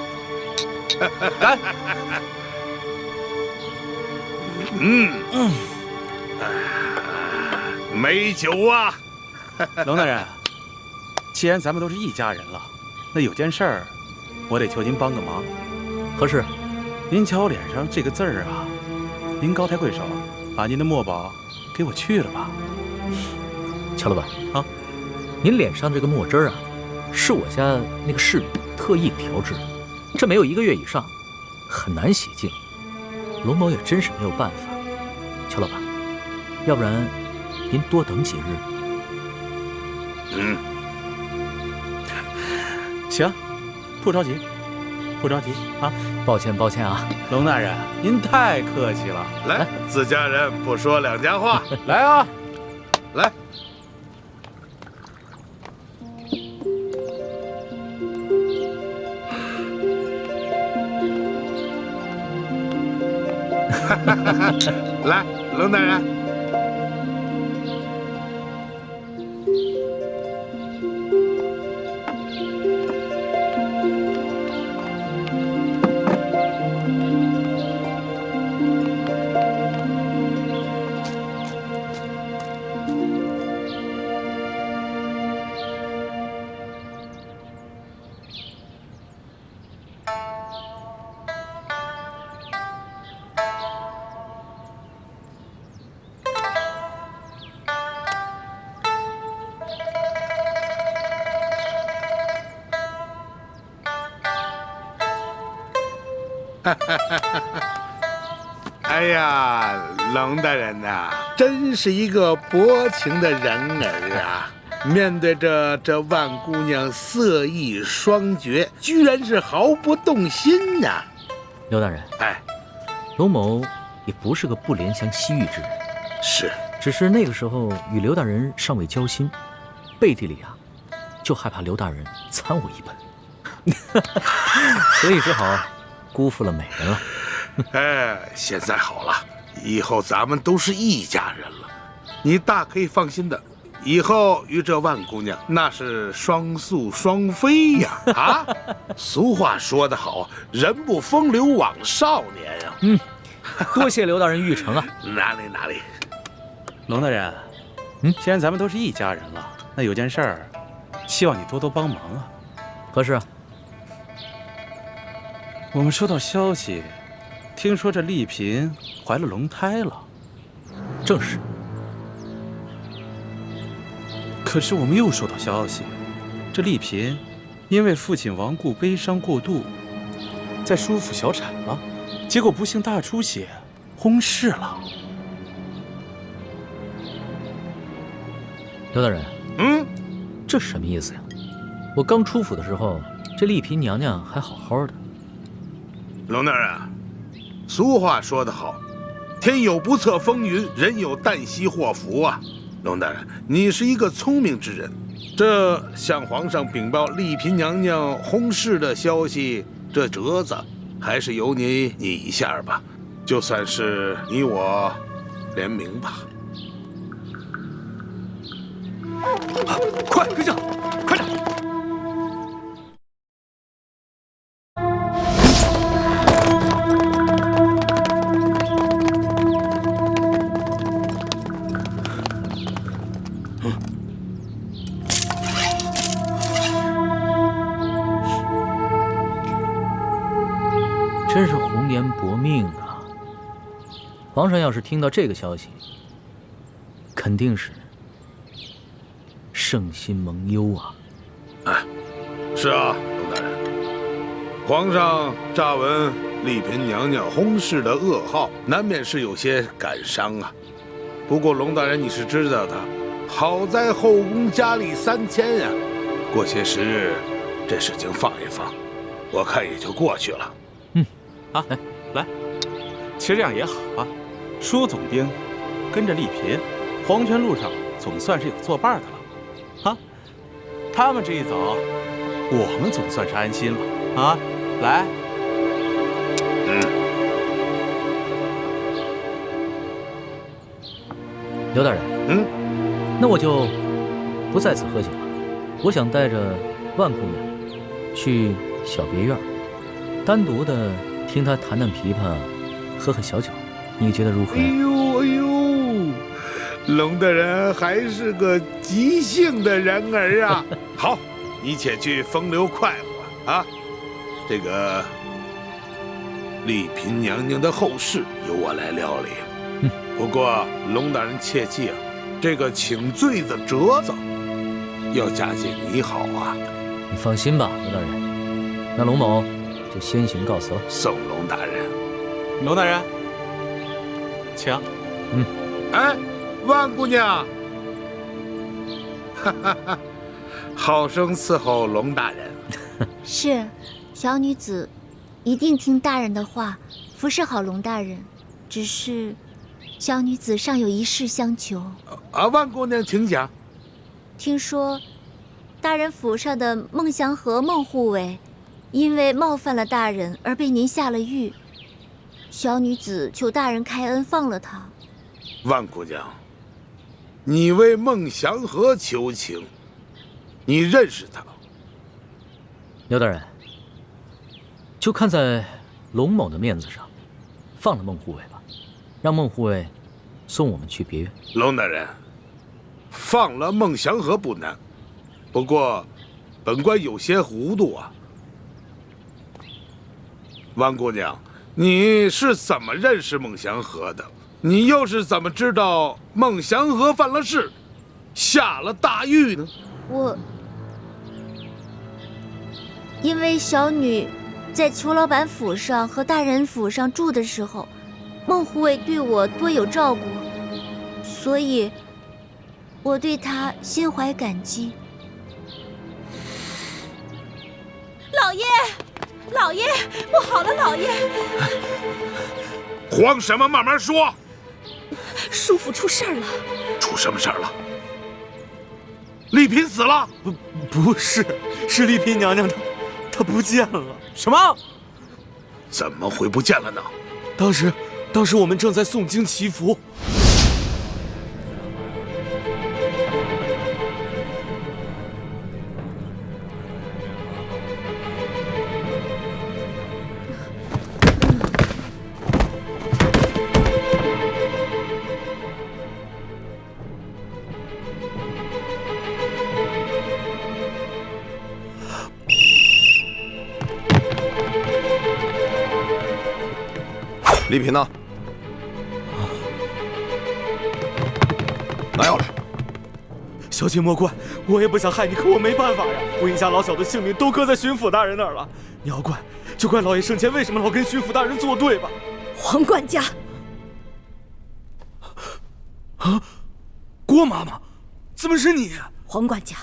来，美酒啊！龙大人，既然咱们都是一家人了，那有件事儿，我得求您帮个忙。何事？您瞧我脸上这个字儿啊，您高抬贵手，把您的墨宝给我去了吧。乔老板啊，您脸上这个墨汁儿啊，是我家那个侍女特意调制的。这没有1个月以上，很难洗净。龙某也真是没有办法。乔老板，要不然您多等几日。行，不着急，不着急啊。抱歉抱歉啊，龙大人，您太客气了。来，自家人不说两家话。来啊，来。来，龙大人，哎呀，龙大人呐，真是一个薄情的人儿啊！面对着这万姑娘色艺双绝，居然是毫不动心呐！刘大人，龙某也不是个不怜香惜玉之人，是，只是那个时候与刘大人尚未交心，背地里啊，就害怕刘大人参我一本，所以只好辜负了美人了。现在好了，以后咱们都是一家人了，你大可以放心的，以后与这万姑娘那是双宿双飞呀！啊，俗话说得好，人不风流枉少年呀。多谢刘大人玉成啊！哪里。龙大人，既然咱们都是一家人了，那有件事儿，希望你多多帮忙啊。何事啊？我们收到消息，听说这丽嫔怀了龙胎了。正是。可是我们又收到消息，这丽嫔因为父亲亡故悲伤过度，在舒府小产了，结果不幸大出血，薨逝了。刘大人，这什么意思呀？我刚出府的时候，这丽嫔娘娘还好好的。龙大人，俗话说得好，天有不测风云，人有旦夕祸福啊。龙大人，你是一个聪明之人，这向皇上禀报丽嫔娘娘薨逝的消息，这折子还是由你拟一下吧，就算是你我联名吧。快跟上，快点！真是红颜薄命啊！皇上要是听到这个消息，肯定是圣心蒙忧啊！是啊，龙大人，皇上乍闻丽嫔娘娘薨逝的噩耗，难免是有些感伤啊。不过龙大人你是知道的，好在后宫佳丽3000呀。过些时日，这事情放一放，我看也就过去了。啊，来，其实这样也好啊。舒总兵跟着丽嫔，黄泉路上总算是有作伴的了。啊，他们这一走，我们总算是安心了啊。来，刘大人，那我就不在此喝酒了。我想带着万姑娘去小别院，单独的听她弹弹琵琶，喝喝小酒，你觉得如何？哎呦，龙大人还是个急性的人儿啊！好，你且去风流快活啊。这个丽嫔娘娘的后事由我来料理。不过龙大人切记啊，这个请罪的折子要嫁给你好啊。你放心吧，刘大人。那龙某就先行告辞了。送龙大人。龙大人，请。哎，万姑娘，哈哈哈，好生伺候龙大人。是，小女子一定听大人的话，服侍好龙大人。只是，小女子尚有一事相求。啊，万姑娘，请讲。听说，大人府上的孟祥和孟护卫，因为冒犯了大人而被您下了狱。小女子求大人开恩放了他。万姑娘，你为孟祥和求情，你认识他？刘大人，就看在龙某的面子上，放了孟护卫吧，让孟护卫送我们去别院。龙大人，放了孟祥和不难，不过本官有些糊涂啊。万姑娘，你是怎么认识孟祥和的？你又是怎么知道孟祥和犯了事，下了大狱呢？因为小女在裘老板府上和大人府上住的时候，孟护卫对我多有照顾，所以我对他心怀感激。老爷，老爷，不好了，老爷！慌什么？慢慢说。舒府出事儿了。出什么事儿了？丽嫔死了？不是，是丽嫔娘娘她不见了。什么？怎么会不见了呢？当时我们正在诵经祈福。丽嫔呢？拿药来！小姐莫怪，我也不想害你，可我没办法呀。我一家老小的性命都搁在巡抚大人那儿了。你要怪，就怪老爷生前为什么老跟巡抚大人作对吧？黄管家，啊，郭妈妈，怎么是你？黄管家，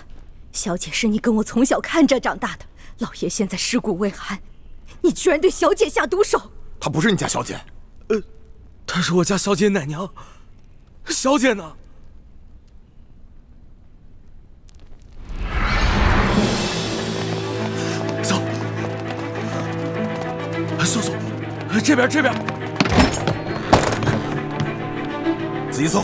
小姐是你跟我从小看着长大的，老爷现在尸骨未寒，你居然对小姐下毒手！她不是你家小姐。她是我家小姐奶娘。小姐呢？走，搜，这边，仔细搜。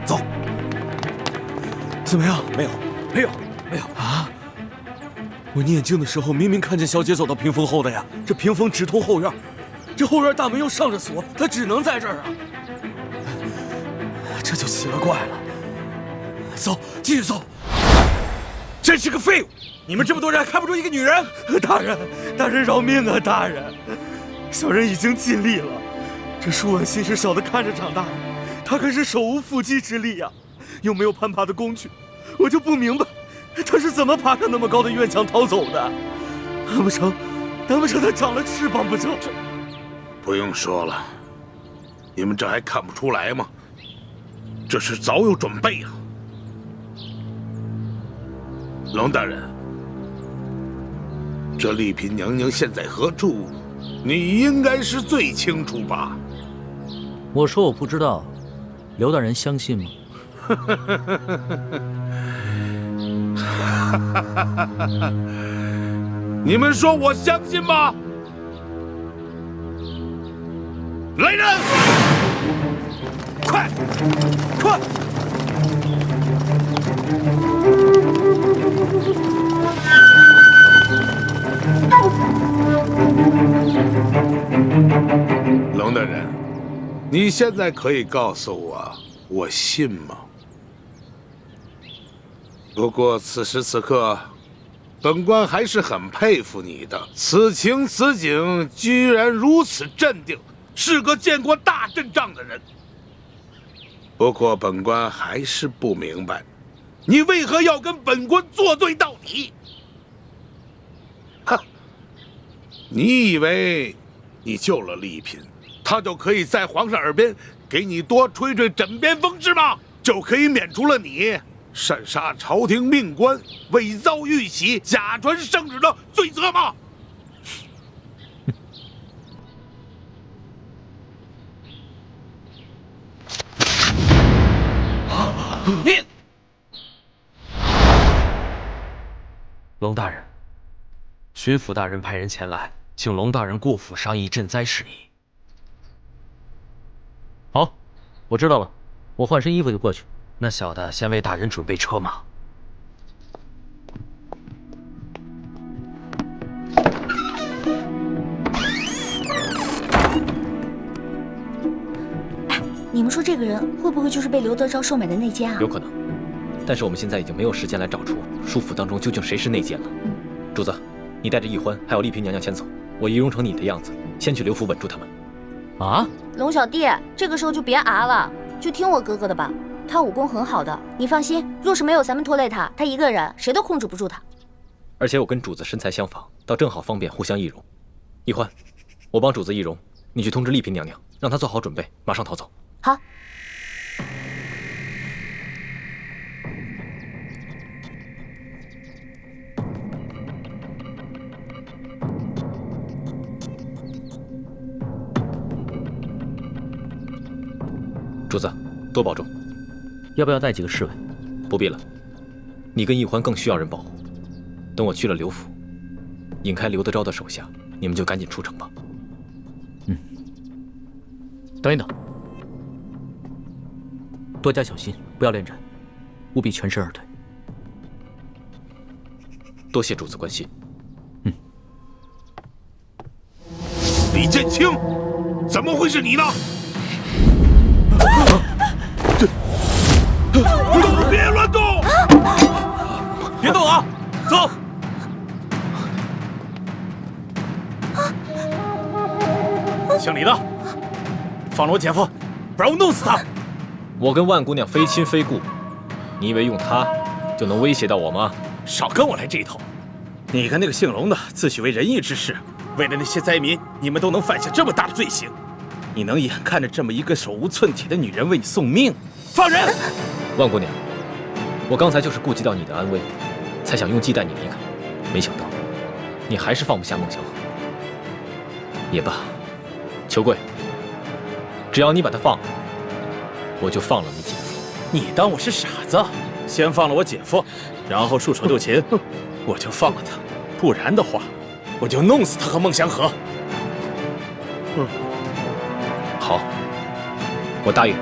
走。怎么样？没有啊！我念经的时候明明看见小姐走到屏风后的呀，这屏风直通后院，这后院大门又上着锁，她只能在这儿啊，这就奇了怪了。搜，继续搜。真是个废物！你们这么多人还看不出一个女人？大人饶命啊！大人，小人已经尽力了。这舒婉心是小的看着长大的，她可是手无缚鸡之力呀，又没有攀爬的工具，我就不明白。他是怎么爬上那么高的院墙逃走的？难不成他长了翅膀不成？不用说了，你们这还看不出来吗？这是早有准备啊！龙大人，这丽嫔娘娘现在何处，你应该是最清楚吧？我说我不知道，刘大人相信吗？你们说我相信吗？来人！快！龙大人，你现在可以告诉我，我信吗？不过此时此刻，本官还是很佩服你的。此情此景，居然如此镇定，是个见过大阵仗的人。不过本官还是不明白，你为何要跟本官作对到底？哼！你以为你救了丽嫔，她就可以在皇上耳边给你多吹吹枕边风是吗？就可以免除了你擅杀朝廷命官、伪造玉玺、假传圣旨的罪责吗？龙大人，巡抚大人派人前来，请龙大人过府商议赈灾事宜。好，我知道了，我换身衣服就过去。那小的先为大人准备车马。你们说这个人会不会就是被刘德昭收买的内奸啊？有可能，但是我们现在已经没有时间来找出庶府当中究竟谁是内奸了。主子，你带着奕欢还有丽嫔娘娘先走，我仪容成你的样子，先去刘府稳住他们。啊，龙小弟，这个时候就别啊了，就听我哥哥的吧。他武功很好的，你放心。若是没有咱们拖累他，他一个人谁都控制不住他。而且我跟主子身材相仿，倒正好方便互相易容。奕欢，我帮主子易容，你去通知丽嫔娘娘，让她做好准备，马上逃走。好。主子，多保重。要不要带几个侍卫？不必了，你跟奕欢更需要人保护。等我去了刘府，引开刘德昭的手下，你们就赶紧出城吧。等一等，多加小心，不要恋战，务必全身而退。多谢主子关心。李建清，怎么会是你呢？都别乱动！别动啊！走！姓李的，放了我姐夫，不然我弄死他！我跟万姑娘非亲非故，你以为用她就能威胁到我吗？少跟我来这一套！你跟那个姓龙的自诩为仁义之士，为了那些灾民，你们都能犯下这么大的罪行，你能眼看着这么一个手无寸铁的女人为你送命？放人！万姑娘，我刚才就是顾及到你的安危，才想用计带你离开，没想到你还是放不下孟祥和。也罢，裘贵，只要你把他放了，我就放了你姐夫。你当我是傻子？先放了我姐夫，然后束手就擒，我就放了他。不然的话，我就弄死他和孟祥和。好，我答应。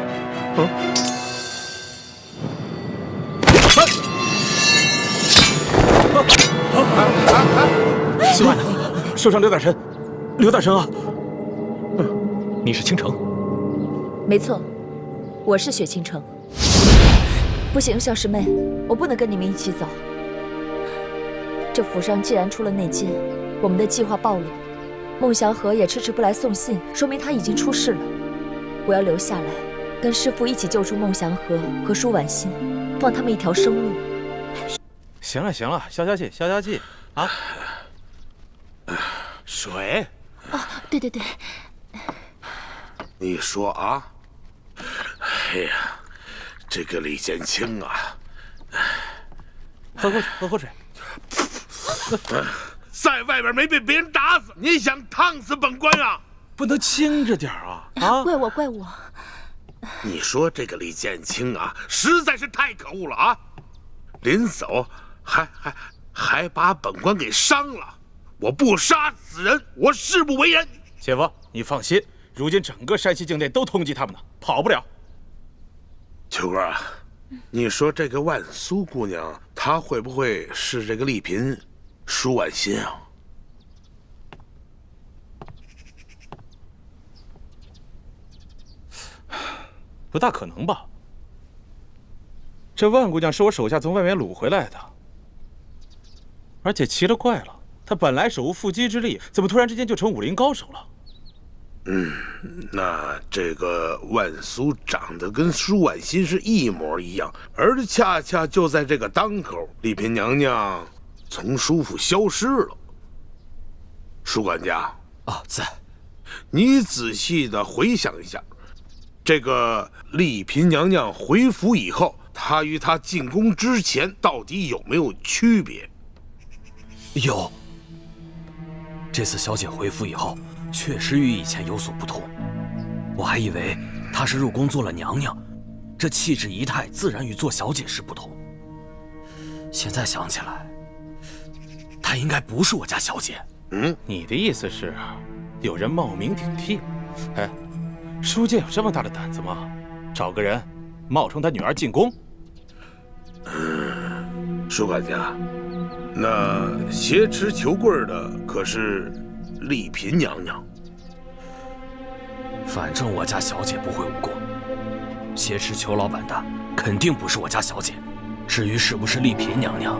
喜欢的，受伤刘大神，刘大神啊！你是倾城？没错，我是雪倾城。不行，小师妹，我不能跟你们一起走。这府上既然出了内奸，我们的计划暴露，孟祥和也迟迟不来送信，说明他已经出事了。我要留下来，跟师父一起救出孟祥和和舒婉心，放他们一条生路。行了行了，消消气消消气啊！水。哦，对对对。你说啊？哎呀，这个李建清啊，喝口水，喝口水。在外边没被别人打死，你想烫死本官啊？不能轻着点啊！啊！怪我，怪我。你说这个李建清啊，实在是太可恶了啊！临走还把本官给伤了。我不杀此人，我誓不为人。姐夫，你放心，如今整个山西境内都通缉他们呢，跑不了。秋哥啊，你说这个万苏姑娘，她会不会是这个丽嫔舒婉心啊？不大可能吧？这万姑娘是我手下从外面掳回来的，而且奇了怪了，她本来手无缚鸡之力，怎么突然之间就成武林高手了？那这个万苏长得跟舒婉心是一模一样，而恰恰就在这个当口，丽嫔娘娘从舒府消失了。舒管家啊，在。你仔细的回想一下，这个丽嫔娘娘回府以后，她与她进宫之前到底有没有区别？有。这次小姐回府以后，确实与以前有所不同。我还以为她是入宫做了娘娘，这气质仪态自然与做小姐是不同。现在想起来，她应该不是我家小姐。你的意思是，有人冒名顶替？哎，舒剑有这么大的胆子吗？找个人冒充他女儿进宫？舒管家，那挟持裘贵的可是丽嫔娘娘？反正我家小姐不会武功，挟持裘老板的肯定不是我家小姐。至于是不是丽嫔娘娘，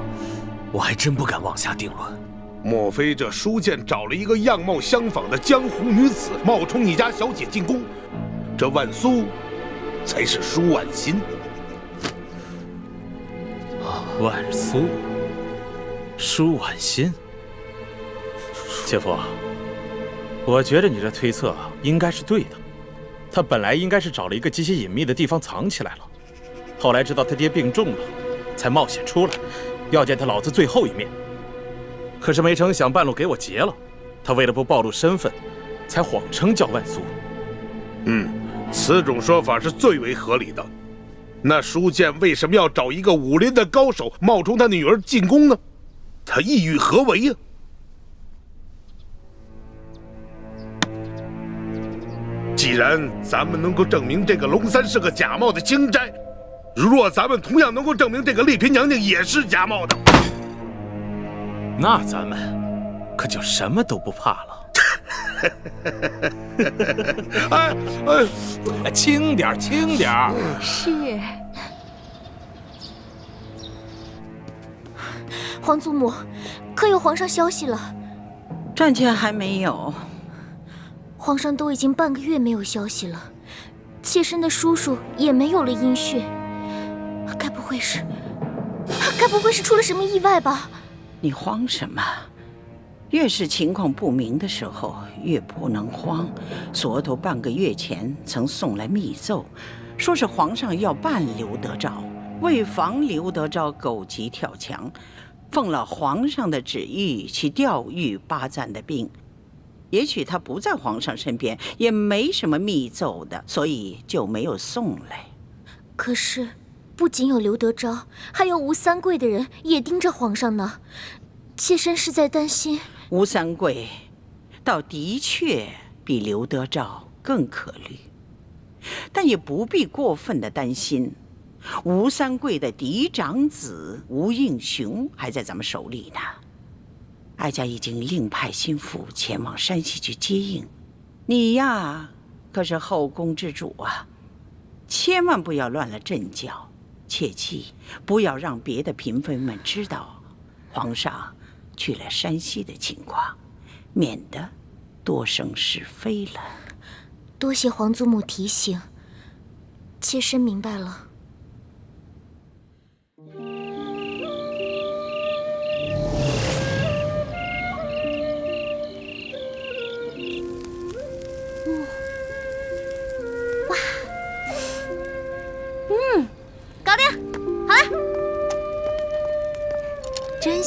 我还真不敢妄下定论。莫非这舒剑找了一个样貌相仿的江湖女子，冒充你家小姐进宫？这万苏才是舒婉心。万苏，舒婉心。姐夫，我觉得你这推测应该是对的。他本来应该是找了一个极其隐秘的地方藏起来了，后来知道他爹病重了，才冒险出来，要见他老子最后一面。可是没成想半路给我劫了，他为了不暴露身份，才谎称叫万苏。此种说法是最为合理的。那舒剑为什么要找一个武林的高手冒充他女儿进宫呢？他意欲何为呀？既然咱们能够证明这个龙三是个假冒的钦差，若咱们同样能够证明这个丽嫔娘娘也是假冒的，那咱们可就什么都不怕了。轻点，轻点。是。皇祖母，可有皇上消息了？暂且还没有。皇上都已经半个月没有消息了，妾身的叔叔也没有了音讯，该不会是出了什么意外吧？你慌什么？越是情况不明的时候，越不能慌。锁头半个月前曾送来密奏，说是皇上要办刘德昭，为防刘德昭狗急跳墙，奉了皇上的旨意去调御巴赞的兵。也许他不在皇上身边，也没什么密奏的，所以就没有送来。可是，不仅有刘德昭，还有吴三桂的人也盯着皇上呢。妾身是在担心。吴三桂倒的确比刘德昭更可虑，但也不必过分的担心。吴三桂的嫡长子吴应熊还在咱们手里呢。哀家已经另派心腹前往山西去接应。你呀，可是后宫之主啊，千万不要乱了阵脚，切记不要让别的嫔妃们知道皇上去了山西的情况，免得多生是非了。多谢皇祖母提醒，妾身明白了。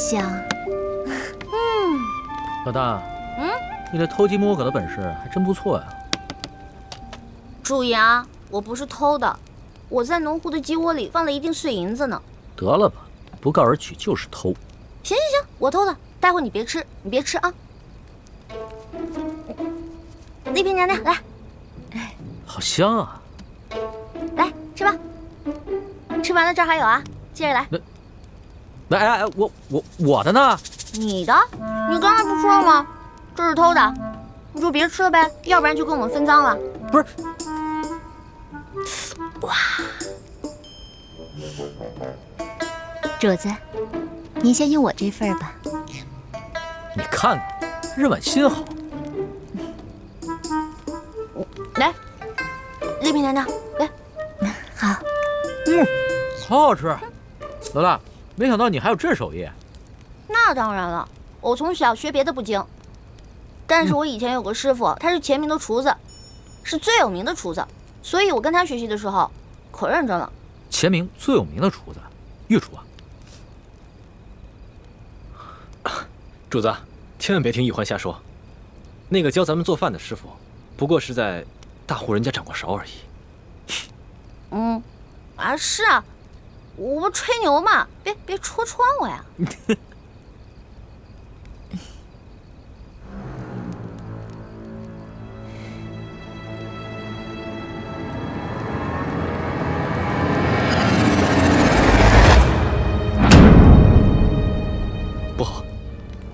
香。老大，你这偷鸡摸狗的本事还真不错呀。注意啊，我不是偷的，我在农户的鸡窝里放了一锭碎银子呢。得了吧，不告而取就是偷。行，我偷的，待会你别吃啊。丽萍娘娘，来，好香啊！来吃吧，吃完了这儿还有啊，接着来。哎，我的呢？你的？你刚才不说了吗？这是偷的，你就别吃了呗，要不然就跟我们分赃了。不是。哇，主子，您先用我这份吧。你看看，任婉心好。来，丽萍娘娘，来。好。好好吃。老大，没想到你还有这手艺。那当然了，我从小学别的不精，但是我以前有个师傅，他是前明的厨子，是最有名的厨子，所以我跟他学习的时候可认真了。前明最有名的厨子，御厨啊。主子，千万别听玉环瞎说，那个教咱们做饭的师傅，不过是在大户人家掌过勺而已。是啊，我不吹牛嘛，别戳穿我呀。不好，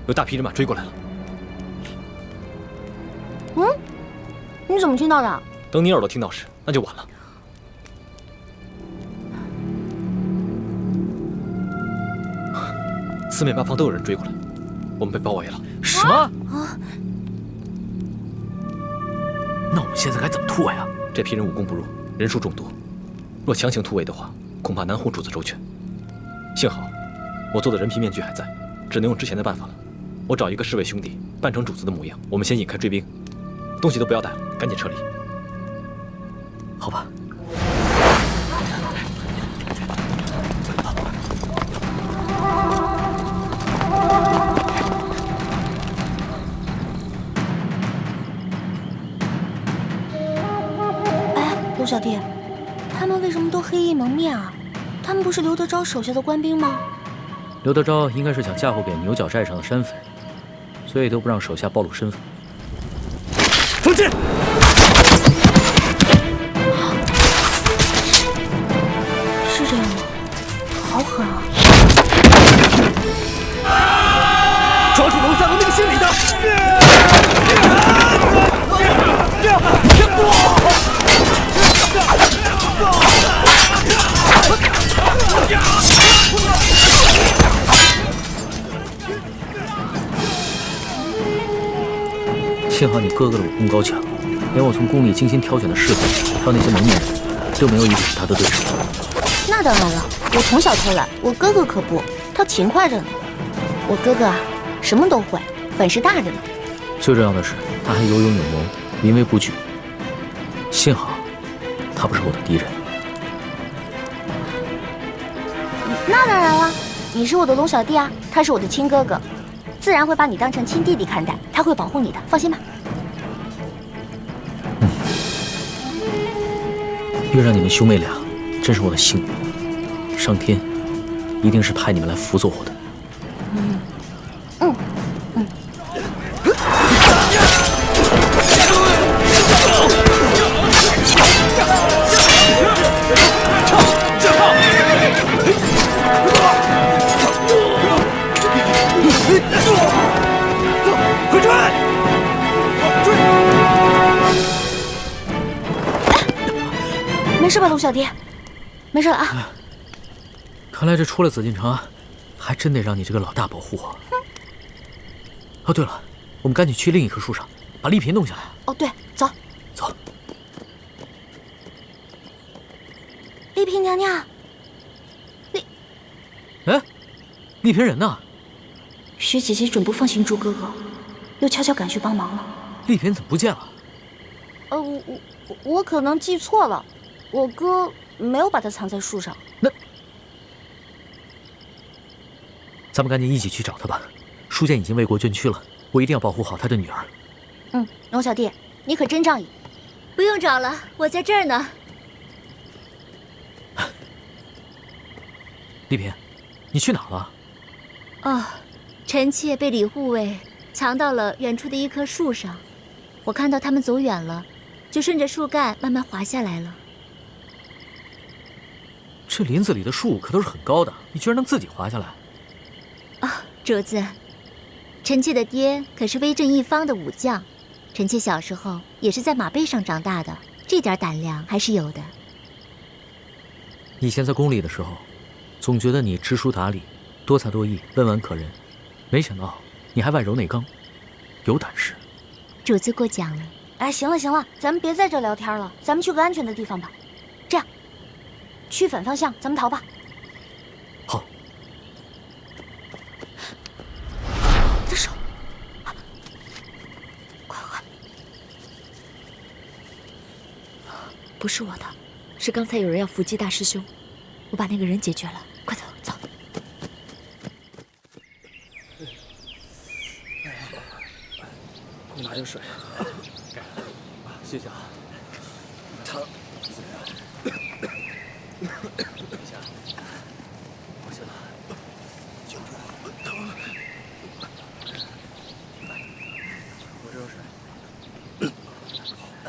有大批人马追过来了。你怎么听到的？等你耳朵听到时，那就晚了。四面八方都有人追过来，我们被包围了。什么？那我们现在该怎么突围啊？这批人武功不弱，人数众多，若强行突围的话，恐怕难护主子周全。幸好我做的人皮面具还在，只能用之前的办法了。我找一个侍卫兄弟扮成主子的模样，我们先引开追兵，东西都不要带了，赶紧撤离。好吧。陆小弟，他们为什么都黑衣蒙面啊？他们不是刘德昭手下的官兵吗？刘德昭应该是想嫁祸给牛角寨上的山匪，所以都不让手下暴露身份。封剑！是这样吗？好狠啊！抓住楼下的那个姓李的！幸好你哥哥的武功高强，连我从宫里精心挑选的侍卫，还有那些蒙面人，都没有一个是他的对手。那当然了，我从小偷懒，我哥哥可不，他勤快着呢。我哥哥啊，什么都会，本事大着呢。最重要的是，他还有勇有谋，临危不惧。幸好，他不是我的敌人。那当然了，你是我的龙小弟啊，他是我的亲哥哥，自然会把你当成亲弟弟看待，他会保护你的，放心吧。遇上你们兄妹俩，真是我的幸运。上天一定是派你们来辅佐我的。快追！没事吧，陆小弟？没事了啊。看来这出了紫禁城，还真得让你这个老大保护我。哦，对了，我们赶紧去另一棵树上，把丽嫔弄下来。哦，对，走。走。丽嫔娘娘。哎，丽嫔人呢？薛姐姐准不放心朱哥哥，又悄悄赶去帮忙了。丽嫔怎么不见了？我可能记错了，我哥没有把她藏在树上。咱们赶紧一起去找他吧。书剑已经为国捐躯了，我一定要保护好他的女儿。龙小弟，你可真仗义。不用找了，我在这儿呢。丽嫔，你去哪了？哦，臣妾被李护卫藏到了远处的一棵树上，我看到他们走远了，就顺着树干慢慢滑下来了。这林子里的树可都是很高的，你居然能自己滑下来？主子，臣妾的爹可是威震一方的武将，臣妾小时候也是在马背上长大的，这点胆量还是有的。以前在宫里的时候，总觉得你知书达理、多才多艺、温婉可人，没想到你还外柔内刚，有胆识。主子过奖了。哎，行了行了，咱们别在这聊天了，咱们去个安全的地方吧。这样，去反方向，咱们逃吧。好。我的手，快快！不是我的，是刚才有人要伏击大师兄，我把那个人解决了。快走走。给我拿点水。谢谢啊。他等一下，我先来。救主，疼！我这有水。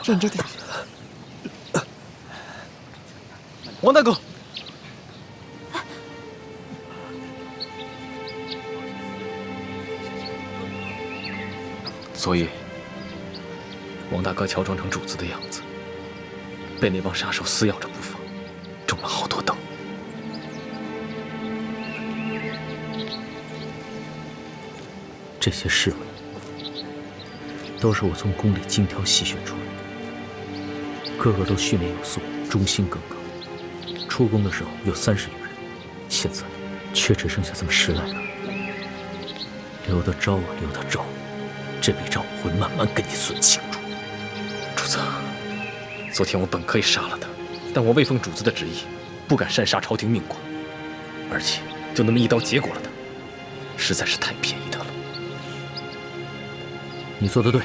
忍着点。王大哥。所以，王大哥乔装成主子的样子，被那帮杀手撕咬着不放，中了好多刀。这些侍卫都是我从宫里精挑细选出来的，个个都训练有素，忠心耿耿。出宫的时候有30余人，现在却只剩下这么10来个。刘德昭啊，刘德昭！这笔账我会慢慢跟你算清楚。主子，昨天我本可以杀了他，但我未奉主子的旨意，不敢擅杀朝廷命官，而且就那么一刀结果了他，实在是太便宜他了。你做得对，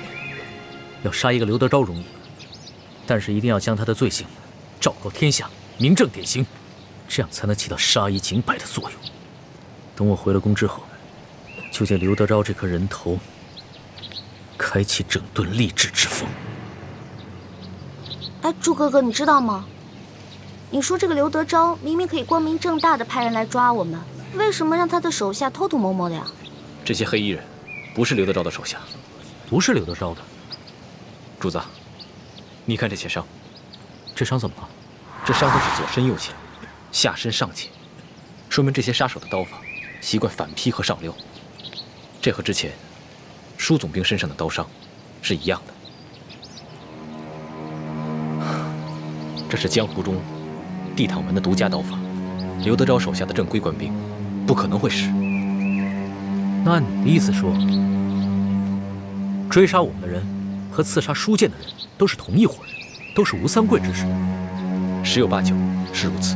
要杀一个刘德昭容易，但是一定要将他的罪行昭告天下，明正典刑，这样才能起到杀一儆百的作用。等我回了宫之后，就借刘德昭这颗人头，开启整顿吏治之风。哎，祝哥哥，你知道吗？你说这个刘德昭明明可以光明正大的派人来抓我们，为什么让他的手下偷偷摸摸的呀？这些黑衣人不是刘德昭的手下，不是刘德昭的。主子，你看这些伤，这伤怎么了？这伤都是左身右切，下身上切，说明这些杀手的刀法习惯反劈和上溜，这和之前舒总兵身上的刀伤是一样的。这是江湖中地躺门的独家刀法，刘德昭手下的正规官兵不可能会使。那按你的意思说，追杀我们的人和刺杀舒剑的人都是同一伙人，都是吴三桂之士？10有8九是如此。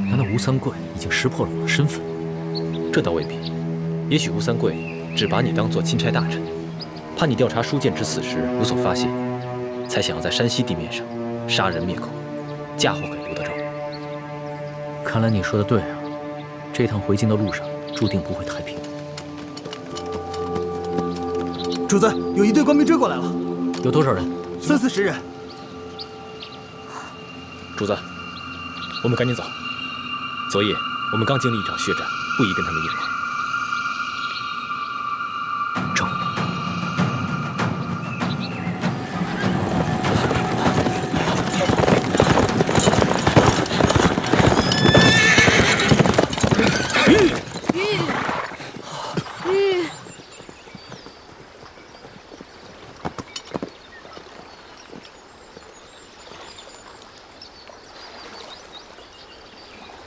难道吴三桂已经识破了我的身份？这倒未必，也许吴三桂只把你当作钦差大臣，怕你调查舒剑之死时有所发现，才想要在山西地面上杀人灭口，嫁祸给刘德昭。看来你说的对啊，这趟回京的路上注定不会太平。主子，有一队官兵追过来了，有多少人？30-40人。主子，我们赶紧走。昨夜我们刚经历一场血战，不宜跟他们硬碰。走。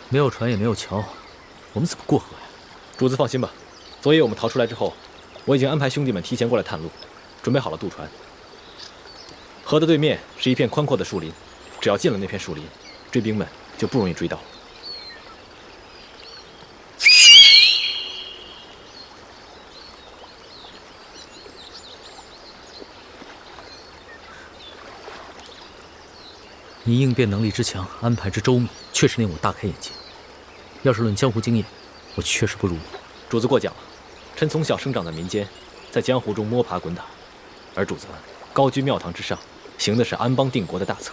没有船也没有桥，我们怎么过河呀？主子放心吧，昨夜我们逃出来之后，我已经安排兄弟们提前过来探路，准备好了渡船。河的对面是一片宽阔的树林，只要进了那片树林，追兵们就不容易追到。你应变能力之强，安排之周密，确实令我大开眼界。要是论江湖经验，我确实不如你。主子过奖了。臣从小生长在民间，在江湖中摸爬滚打，而主子高居庙堂之上，行的是安邦定国的大策。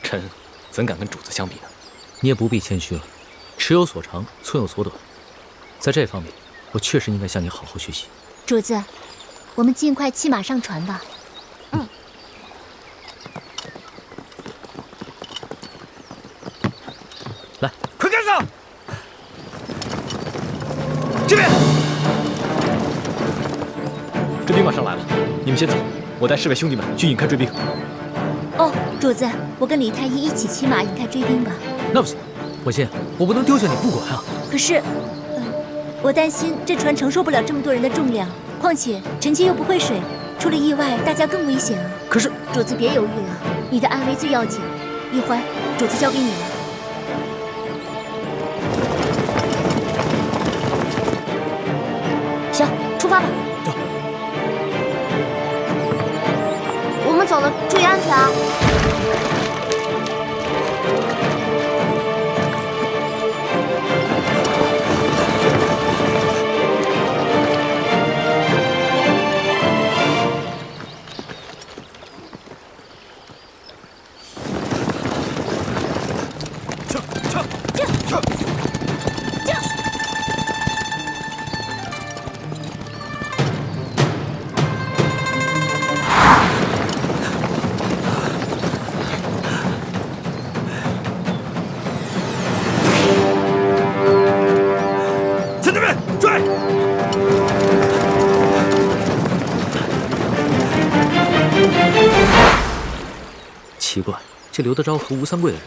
臣怎敢跟主子相比呢？你也不必谦虚了，尺有所长，寸有所短。在这方面，我确实应该向你好好学习。主子，我们尽快骑马上船吧。来，快跟上！这边，追兵马上来了，你们先走，我带侍卫兄弟们去引开追兵。哦，主子，我跟李太医一起骑马引开追兵吧。那不行，婉心，我不能丢下你不管啊。可是，我担心这船承受不了这么多人的重量，况且臣妾又不会水，出了意外，大家更危险啊。可是，主子别犹豫了，你的安危最要紧。一环，主子交给你了。行，出发吧。走。我们走了，注意安全啊！奇怪，这刘德昭和吴三桂的人，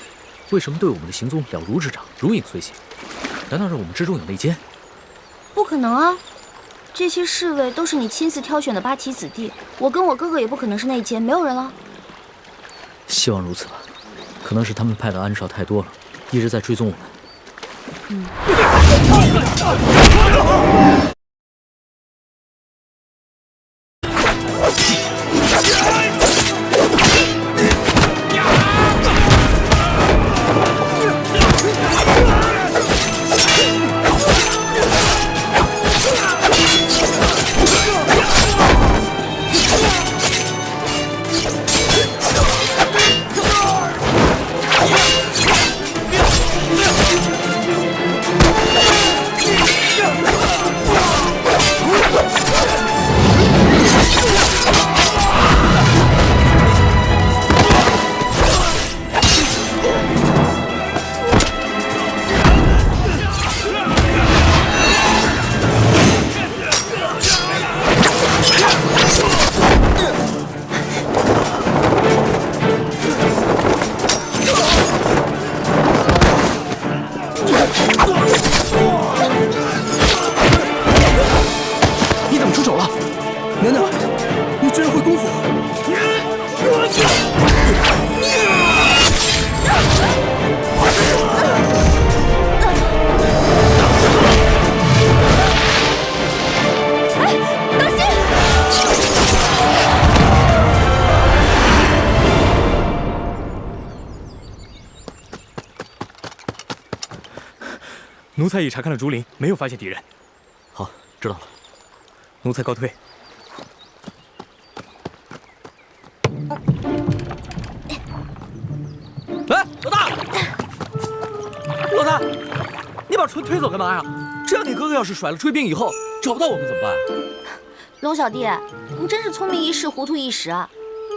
为什么对我们的行踪了如指掌，如影随形？难道是我们之中有内奸？不可能啊！这些侍卫都是你亲自挑选的八旗子弟，我跟我哥哥也不可能是内奸，没有人了。希望如此吧，可能是他们派的暗哨太多了，一直在追踪我们。奴才已查看了竹林，没有发现敌人。好，知道了。奴才告退。哎，老大，老大，你把船推走干嘛呀？这样你哥哥要是甩了追兵以后找不到我们怎么办？龙小弟，你真是聪明一世，糊涂一时啊！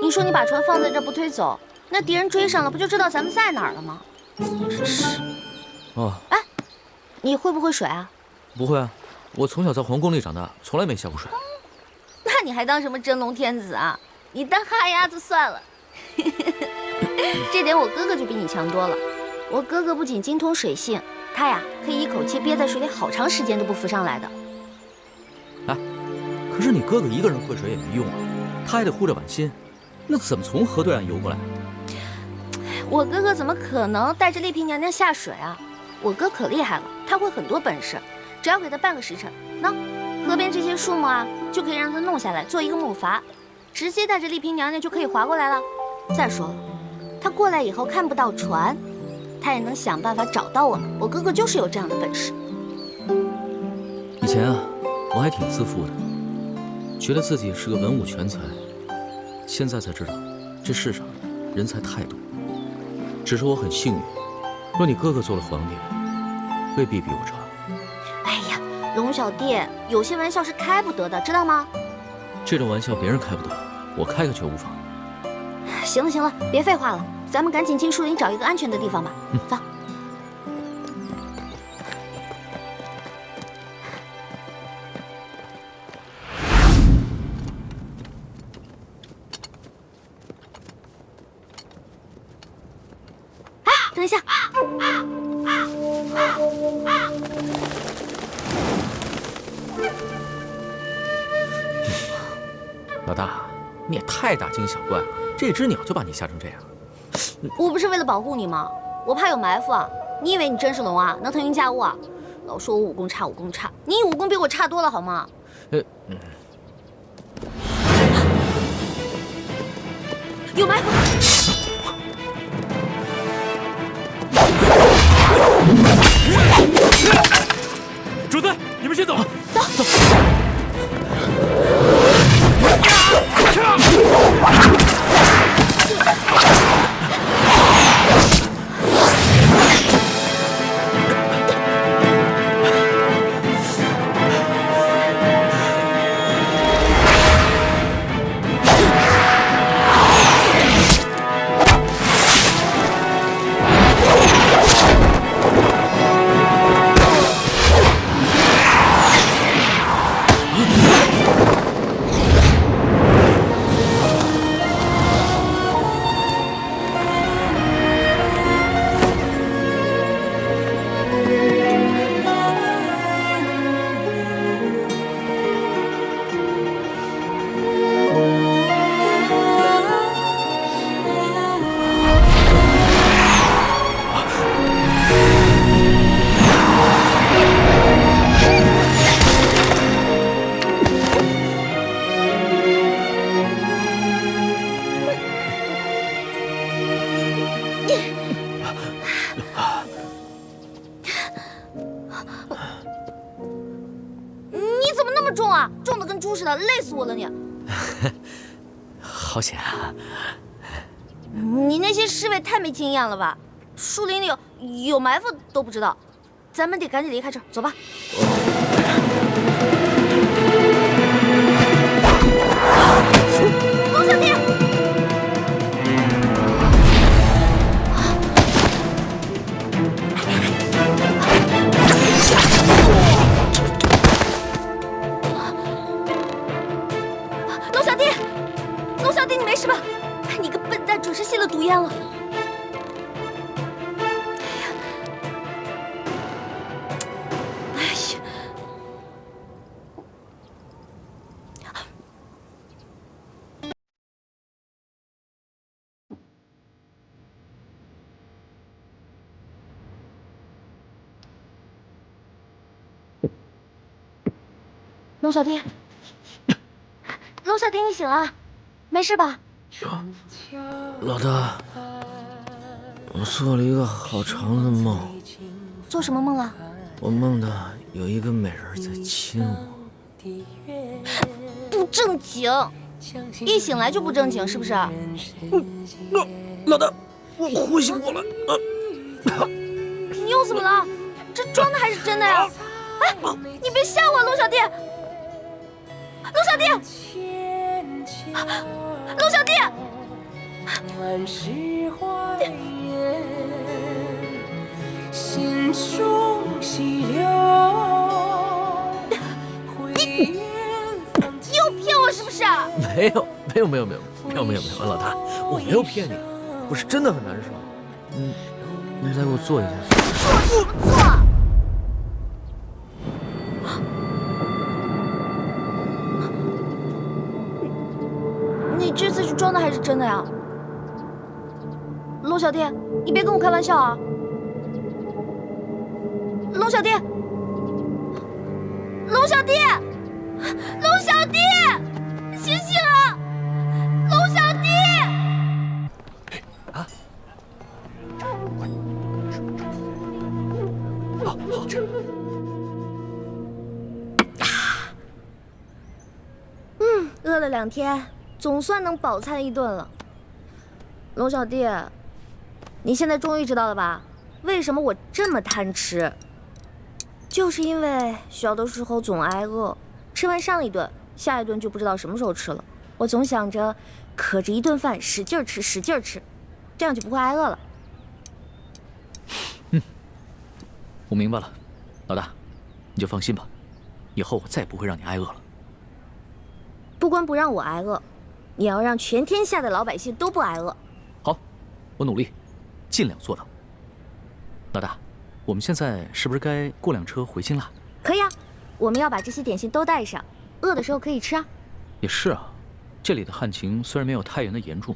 你说你把船放在这不推走，那敌人追上了，不就知道咱们在哪儿了吗？真是。哦。哎。你会不会水啊？不会啊，我从小在皇宫里长大，从来没下过水。那你还当什么真龙天子啊？你当哈鸭子算了。这点我哥哥就比你强多了。我哥哥不仅精通水性，他呀可以一口气憋在水里好长时间都不浮上来的。哎，可是你哥哥一个人会水也没用啊，他还得护着婉心，那怎么从河对岸游过来？我哥哥怎么可能带着丽嫔娘娘下水啊？我哥可厉害了，他会很多本事，只要给他半个时辰，那河边这些树木啊，就可以让他弄下来做一个木筏，直接带着丽嫔娘娘就可以划过来了。再说了，他过来以后看不到船，他也能想办法找到我们。我哥哥就是有这样的本事。以前啊，我还挺自负的，觉得自己是个文武全才。现在才知道，这世上人才太多。只是我很幸运，若你哥哥做了皇帝，未必比我差。哎呀，龙小弟，有些玩笑是开不得的，知道吗？这种玩笑别人开不得，我开个却无妨。行了行了，别废话了，咱们赶紧进树林找一个安全的地方吧。走。等一下。老大，你也太大惊小怪了，这只鸟就把你吓成这样。我不是为了保护你吗？我怕有埋伏啊！你以为你真是龙啊？能腾云驾雾啊？老说我武功差，武功差，你武功比我差多了好吗？有埋伏！主子，你们先走。走。累死我了你！好险啊！你那些侍卫太没经验了吧？树林里有埋伏都不知道，咱们得赶紧离开这儿，走吧。龙小弟！你没事吧？你个笨蛋，准是吸了毒烟了。哎呀！龙小弟，龙小弟，你醒了？没事吧？老大，我做了一个好长的梦。做什么梦了？我梦到有一个美人在亲我。不正经，一醒来就不正经，是不是？老大，我呼吸不过来。你又怎么了？这装的还是真的呀？哎，你别吓我，龙小弟！龙小弟！龙小弟！你又骗我是不是？没有，老大，我没有骗你，我是真的很难受。你再给我做一下。做！你这次是装的还是真的呀？龙小弟，你别跟我开玩笑啊！龙小弟，龙小弟，龙小弟，醒醒啊！龙小弟！啊，饿了2天，总算能饱餐一顿了。龙小弟，你现在终于知道了吧？为什么我这么贪吃？就是因为小的时候总挨饿，吃完上一顿，下一顿就不知道什么时候吃了。我总想着，可着一顿饭使劲吃，使劲吃，这样就不会挨饿了。我明白了，老大，你就放心吧，以后我再也不会让你挨饿了。不光不让我挨饿，你要让全天下的老百姓都不挨饿。好，我努力，尽量做到。老大，我们现在是不是该过辆车回京了？可以啊，我们要把这些点心都带上，饿的时候可以吃啊。也是啊，这里的旱情虽然没有太原的严重，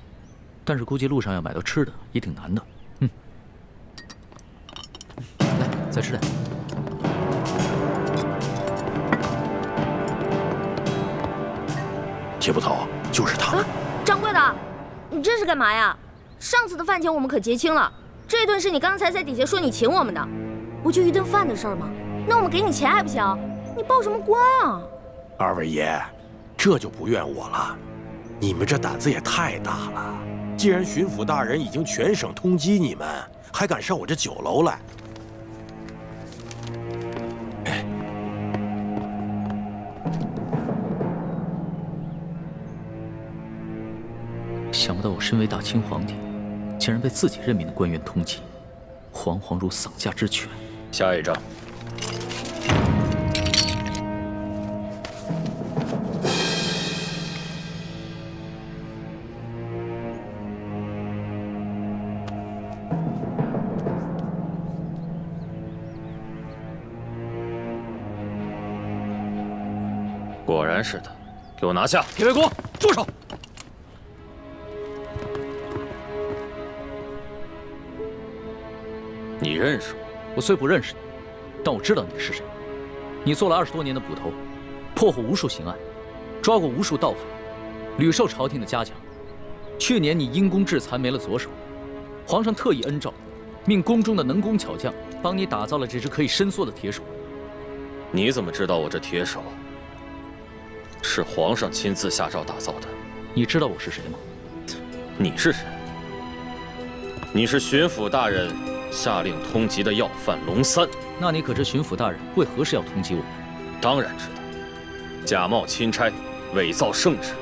但是估计路上要买到吃的也挺难的。来，再吃点。铁捕头，就是他。掌柜的，你这是干嘛呀？上次的饭钱我们可结清了，这顿是你刚才在底下说你请我们的，不就一顿饭的事儿吗？那我们给你钱还不行？你报什么官啊？二位爷，这就不怨我了，你们这胆子也太大了。既然巡抚大人已经全省通缉你们，还敢上我这酒楼来？想不到我身为大清皇帝，竟然被自己任命的官员通缉，惶惶如丧家之犬。下一章。果然是他，给我拿下！铁卫国，住手！你认识我？我虽不认识你，但我知道你是谁。你做了20多年的捕头，破获无数刑案，抓过无数盗匪，屡受朝廷的嘉奖。去年你因公致残没了左手，皇上特意恩诏，命宫中的能工巧匠帮你打造了这只可以伸缩的铁手。你怎么知道我这铁手是皇上亲自下诏打造的？你知道我是谁吗？你是谁？你是巡抚大人下令通缉的要犯龙三。那你可知巡抚大人为何事要通缉我？当然知道，假冒钦差，伪造圣旨，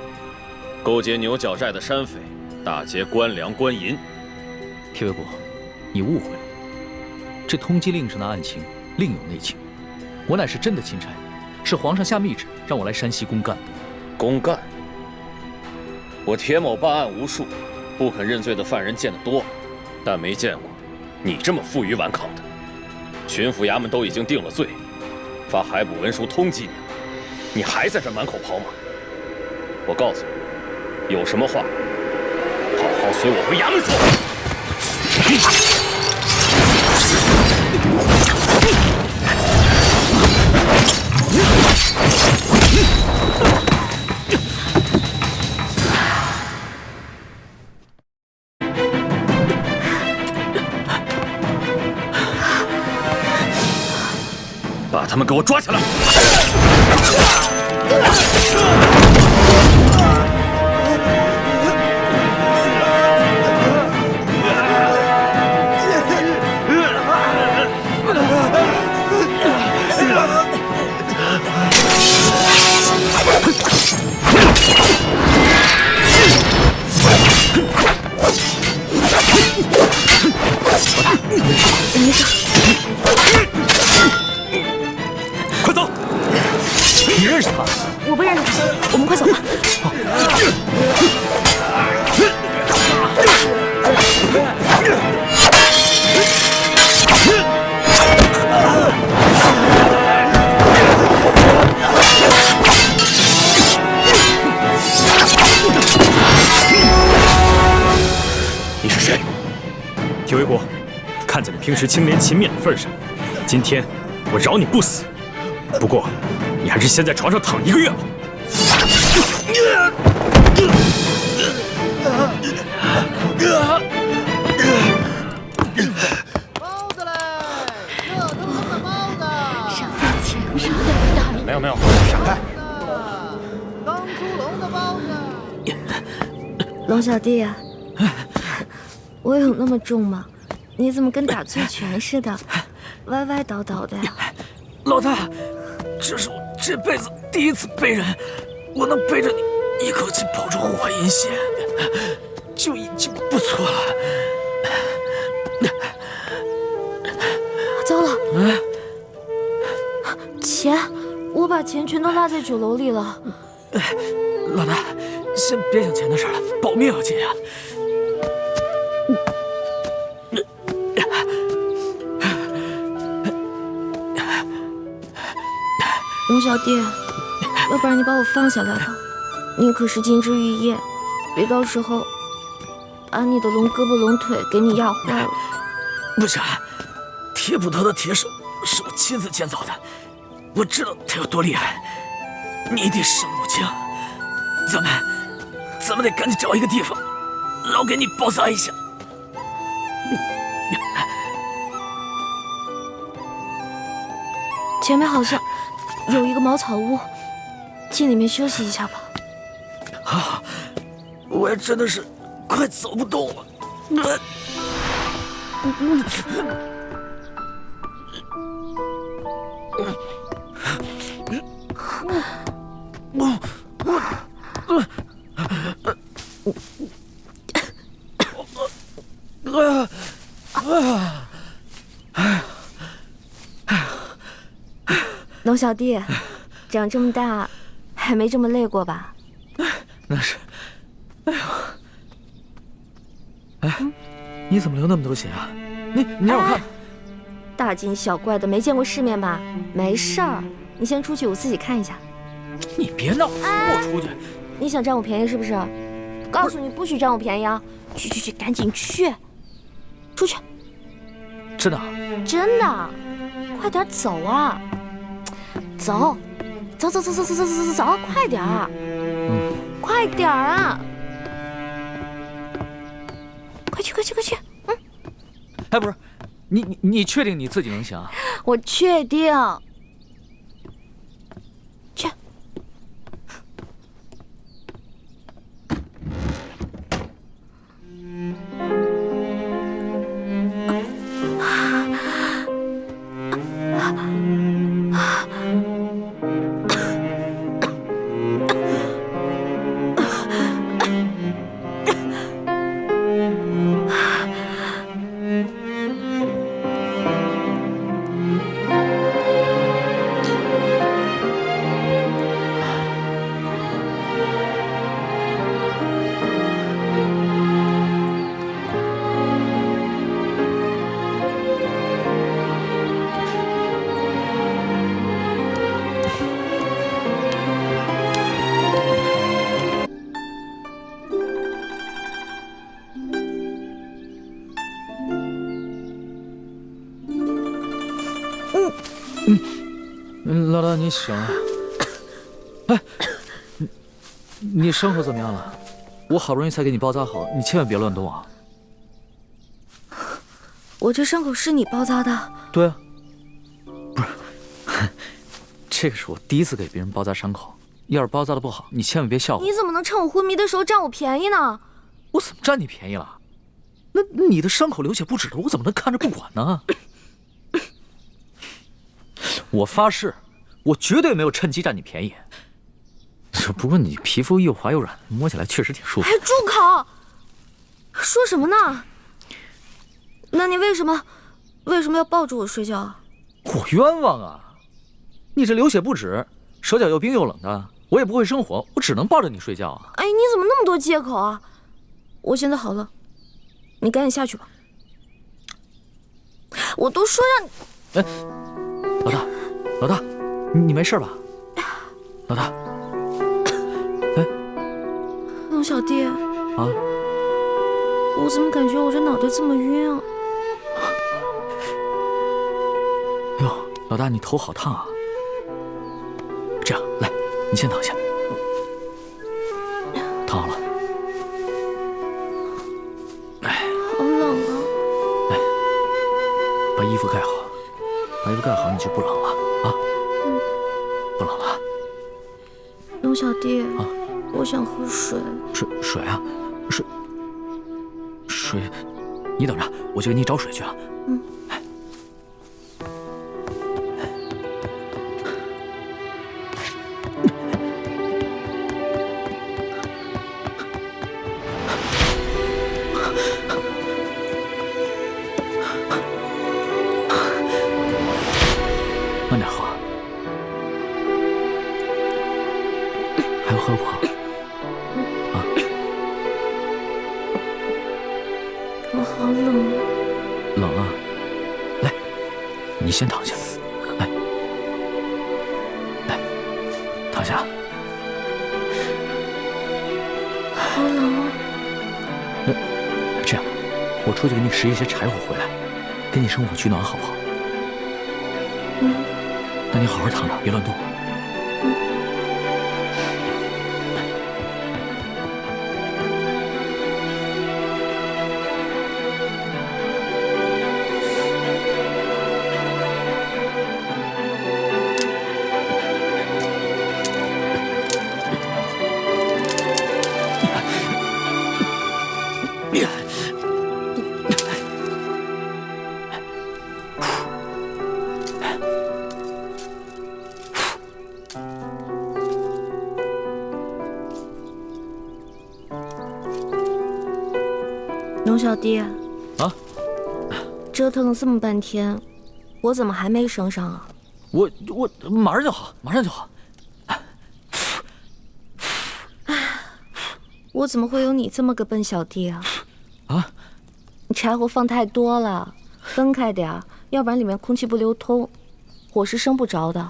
勾结牛角寨的山匪，打劫官粮官银。铁卫国，你误会了，这通缉令上的案情另有内情。我乃是真的钦差，是皇上下密旨让我来山西公干的。公干？我铁某办案无数，不肯认罪的犯人见得多，但没见过你这么负隅顽抗的。巡抚衙门都已经定了罪，发海捕文书通缉你了，你还在这满口跑马？我告诉你，有什么话，好好随我回衙门说。把他们给我抓起来！没事。快走！你认识他？我不认识他，我们快走吧。你是谁？铁卫国，看在你平时清廉勤勉的份上，今天我饶你不死。不过，你还是先在床上躺1个月吧。包子嘞，热腾腾的包子。龙小弟啊，我有那么重吗？你怎么跟打醉拳似的，歪歪倒倒的呀？老大，这是我这辈子第一次背人，我能背着你一口气跑出火阴县，就已经不错了。糟了，钱，我把钱全都落在酒楼里了。老大，先别想钱的事了，保命要紧啊！龙小弟，要不然你把我放下来吧，你可是金枝玉叶，别到时候把你的龙胳膊龙腿给你压坏了。不行，铁捕头的铁手是我亲自建造的，我知道他有多厉害，你一定伤得不轻。咱们得赶紧找一个地方，老给你包扎一下。前面好像有一个茅草屋，进里面休息一下吧。好，我也真的是快走不动了。龙小弟，长这么大还没这么累过吧？那是。哎呦，哎，你怎么流那么多血啊？你让我看。大惊小怪的，没见过世面吧？没事儿，你先出去，我自己看一下。你别闹，我出去。你想占我便宜是不是？告诉你不许占我便宜啊！去，赶紧去，出去。真的？真的，快点走啊！走，快点儿！快点儿啊！快去！哎，不是，你确定你自己能行啊？我确定。去。老大，你醒了。哎，你伤口怎么样了？我好不容易才给你包扎好，你千万别乱动啊！我这伤口是你包扎的？对啊。不是，这个是我第一次给别人包扎伤口，要是包扎的不好，你千万别笑话我。你怎么能趁我昏迷的时候占我便宜呢？我怎么占你便宜了？那你的伤口流血不止了，我怎么能看着不管呢？我发誓，我绝对没有趁机占你便宜。不过你皮肤又滑又软，摸起来确实挺舒服。哎，住口！说什么呢？那你为什么要抱着我睡觉啊？我冤枉啊！你这流血不止，手脚又冰又冷的，我也不会生火，我只能抱着你睡觉啊。哎，你怎么那么多借口啊？我现在好了，你赶紧下去吧。我都说让你……哎，老大，你没事吧？老大，哎，龙小弟啊，我怎么感觉我这脑袋这么晕啊？哟，老大，你头好烫啊！这样，来，你先躺下，躺好了。哎，好冷啊！哎，把衣服盖好，把衣服盖好，你就不冷了啊！不冷了。龙小弟啊，我想喝水。水啊，水你等着，我去给你找水去啊。嗯。慢点喝，还要喝不喝？啊！我好冷。冷啊！来，你先躺下。来，来，躺下。好冷啊！这样，我出去给你拾一些柴火回来，给你生火取暖，好不好？嗯。那你好好躺着，别乱动。龙小弟，啊，折腾了这么半天，我怎么还没升上啊？我马上就好，马上就好。我怎么会有你这么个笨小弟啊？啊！你柴火放太多了，分开点儿，要不然里面空气不流通，火是生不着的。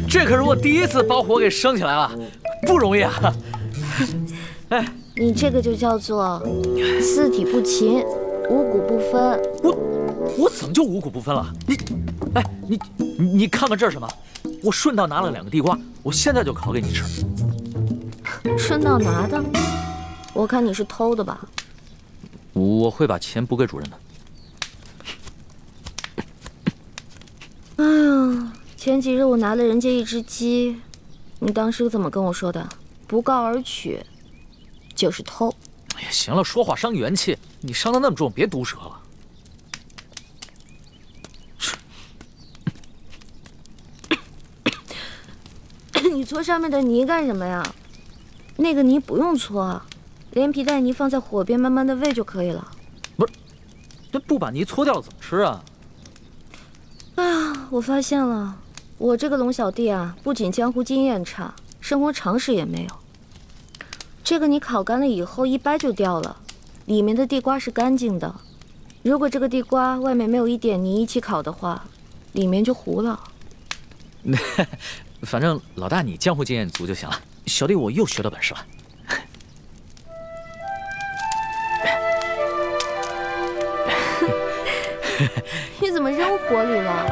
这可是我第一次把火给升起来了，不容易啊！你这个就叫做四体不勤，五谷不分。我怎么就五谷不分了？你看看这是什么？我顺道拿了2个地瓜，我现在就烤给你吃。顺道拿的？我看你是偷的吧？我会把钱补给主人的。哎呀，前几日我拿了人家1只鸡，你当时怎么跟我说的？不告而取，就是偷。哎呀，行了，说话伤元气，你伤得那么重，别毒舌了。你搓上面的泥干什么呀？那个泥不用搓，连皮带泥放在火边慢慢的煨就可以了。不是，这不把泥搓掉了怎么吃啊？哎呀，我发现了，我这个龙小弟啊，不仅江湖经验差，生活常识也没有。这个泥烤干了以后一掰就掉了，里面的地瓜是干净的。如果这个地瓜外面没有一点泥一起烤的话，里面就糊了。反正老大你江湖经验足就行了，小弟我又学到本事了。你怎么扔火里了？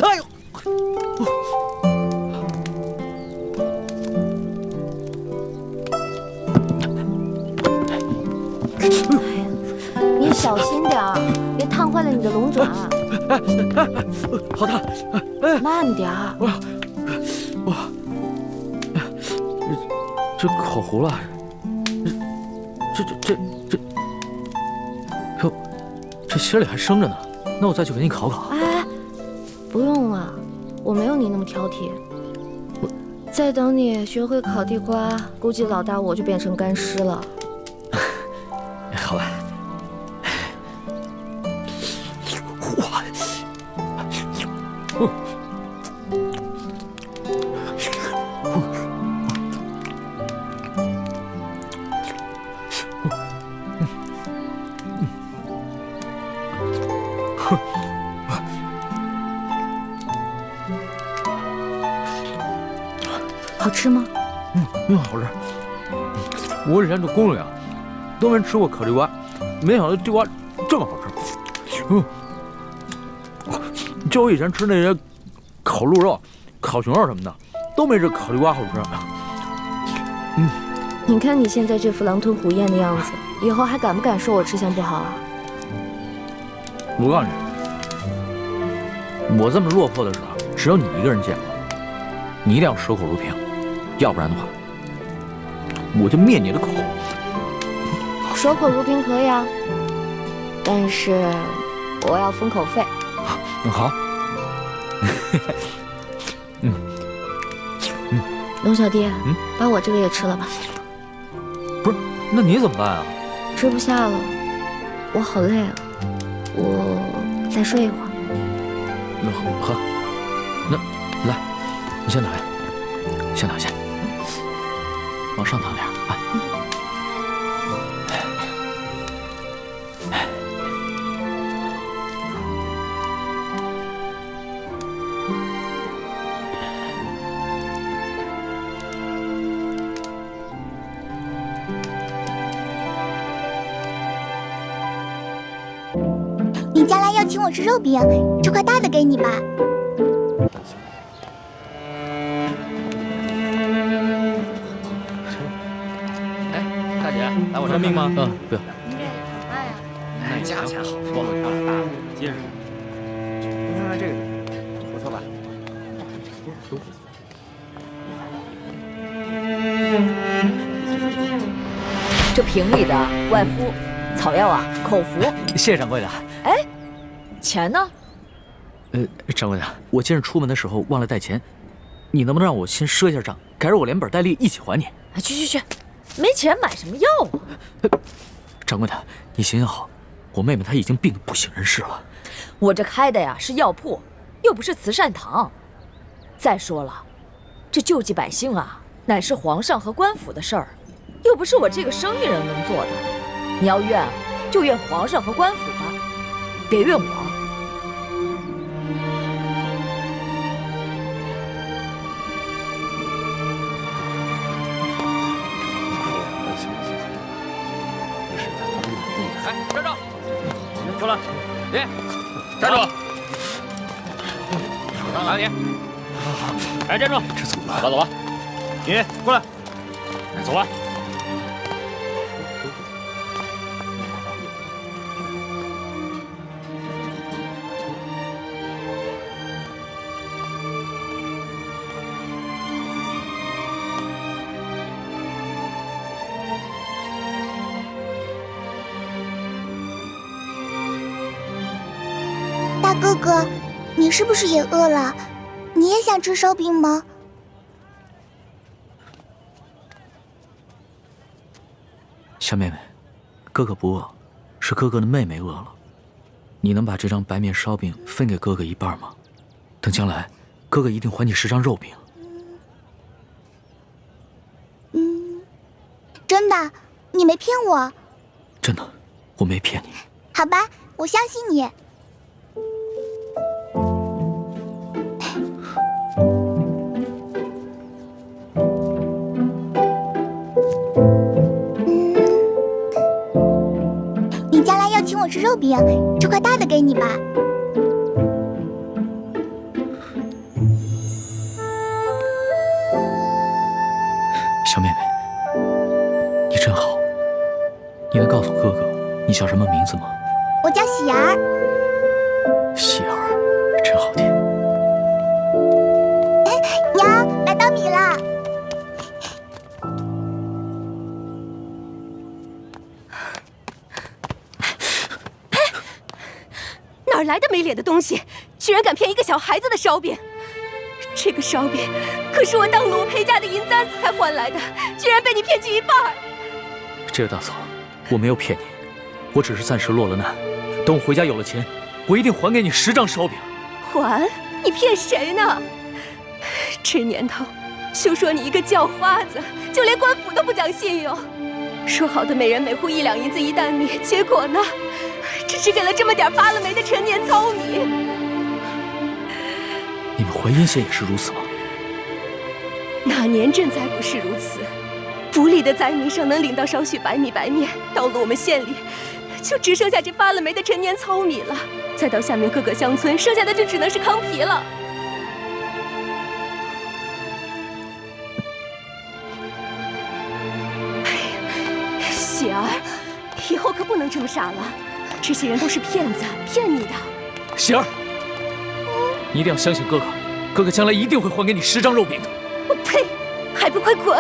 哎呦！你小心点儿，别烫坏了你的龙爪。好的，慢点儿。这烤糊了，哟，这芯里还生着呢。那我再去给你烤烤。哎，不用了，我没有你那么挑剔。再等你学会烤地瓜，估计老大我就变成干尸了。好吧。好吃吗？好吃。我以前做攻略啊，都没吃过烤地瓜，没想到地瓜这么好吃。就我以前吃那些烤鹿肉、烤熊肉什么的，都没这烤地瓜好吃。你看你现在这副狼吞虎咽的样子，以后还敢不敢说我吃相不好啊？我告诉你，我这么落魄的事啊，只有你一个人见过。你一定要守口如瓶，要不然的话，我就灭你的口。守口如瓶可以啊，但是我要封口费。好。龙小弟，把我这个也吃了吧。不是，那你怎么办啊？吃不下了，我好累啊，我再睡一会儿。那好，那来，你先躺下，先躺下，往上躺点啊。你将来要请我吃肉饼，这块大的给你吧。哎，大姐，来我这命吗？不要。哎，价钱好说，大结实。你看看这个，不错吧？这瓶里的外敷草药啊，口服。谢谢掌柜的。哎，钱呢？掌柜的，我今日出门的时候忘了带钱，你能不能让我先赊一下账，改日我连本带利一起还你？去，没钱买什么药啊？掌柜的，你行行好，我妹妹她已经病得不省人事了。我这开的呀是药铺，又不是慈善堂。再说了，这救济百姓啊，乃是皇上和官府的事儿，又不是我这个生意人能做的。你要怨，就怨皇上和官府吧，别怨我。哎，站住！出来，你站住！干嘛你？哎，站住！这怎么办？走吧，你过来，走吧。大哥哥，你是不是也饿了？你也想吃烧饼吗？小妹妹，哥哥不饿，是哥哥的妹妹饿了。你能把这张白面烧饼分给哥哥一半吗？等将来，哥哥一定还你10张肉饼。真的，你没骗我。真的，我没骗你。好吧，我相信你。你将来要请我吃肉饼，这块大的给你吧。小妹妹，你真好。你能告诉哥哥你叫什么名字吗？我叫喜儿。喜儿，真好听。娘，来稻米了。哪来的没脸的东西，居然敢骗一个小孩子的烧饼？这个烧饼可是我当罗培家的银簪子才换来的，居然被你骗去一半。这位大嫂，我没有骗你，我只是暂时落了难。等我回家有了钱，我一定还给你10张烧饼。还？你骗谁呢？这年头，休说你一个叫花子，就连官府都不讲信用。说好的每人每户1两银子1担米，结果呢？只是给了这么点发了霉的陈年糙米。你们淮阴县也是如此吗？那年赈灾不是如此，府里的灾民尚能领到少许白米白面，到了我们县里，就只剩下这发了霉的陈年糙米了。再到下面各个乡村，剩下的就只能是糠皮了。喜儿，以后可不能这么傻了，这些人都是骗子，骗你的。喜儿，你一定要相信哥哥，哥哥将来一定会还给你10张肉饼的。我呸！还不快滚！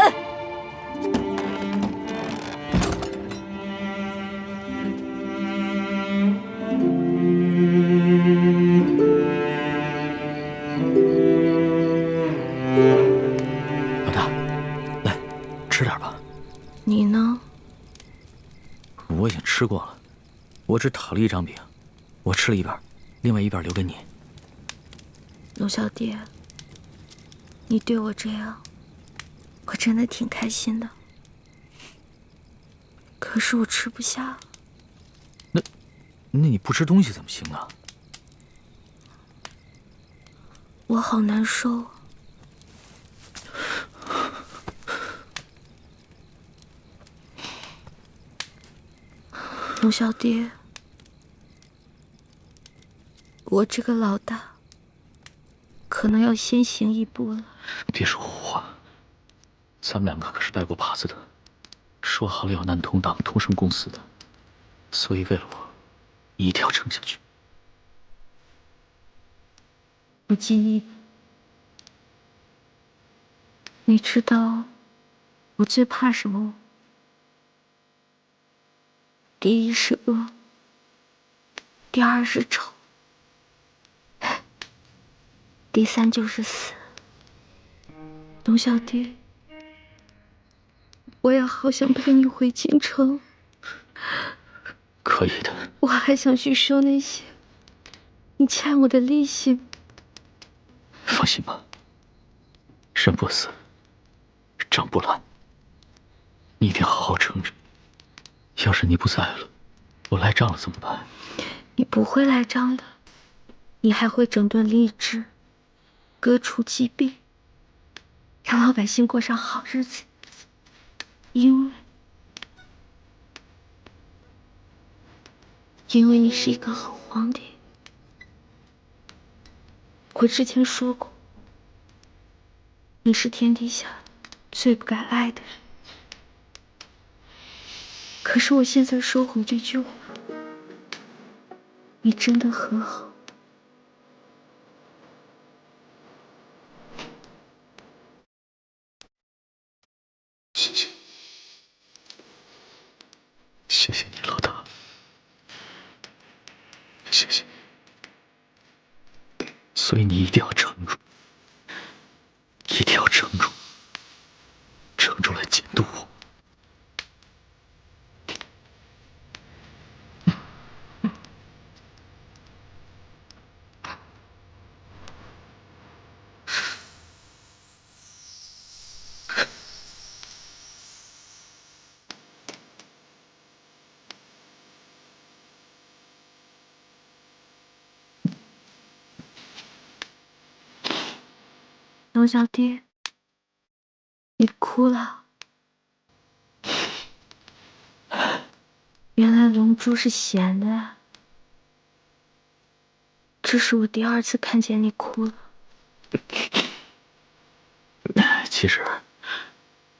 老大，来，吃点吧。你呢？我已经吃过了，我只讨了1张饼，我吃了一半，另外一半留给你。龙小弟，你对我这样，我真的挺开心的。可是我吃不下。那你不吃东西怎么行啊？我好难受。龙小弟，我这个老大可能要先行一步了。别说胡话，咱们2个可是拜过把子的，说好了要难同党，同生共死的，所以为了我，你一定要撑下去。我尽力。你知道我最怕什么吗？第一是恶，第二是丑，第3就是死。龙小弟，我也好想陪你回京城。可以的。我还想去收那些你欠我的利息。放心吧，人不死，账不烂。你一定好好撑着。要是你不在了，我赖账了怎么办？你不会赖账的，你还会整顿吏治，革除疾病，让老百姓过上好日子。因为你是一个好皇帝。我之前说过，你是天底下最不该爱的人。可是我现在收回这句话，你真的很好。谢谢，谢谢你，老大，谢谢。所以你一定要撑住，一定要撑住，撑住来监督我。龙小弟，你哭了。原来龙珠是咸的啊！这是我第2次看见你哭了。其实，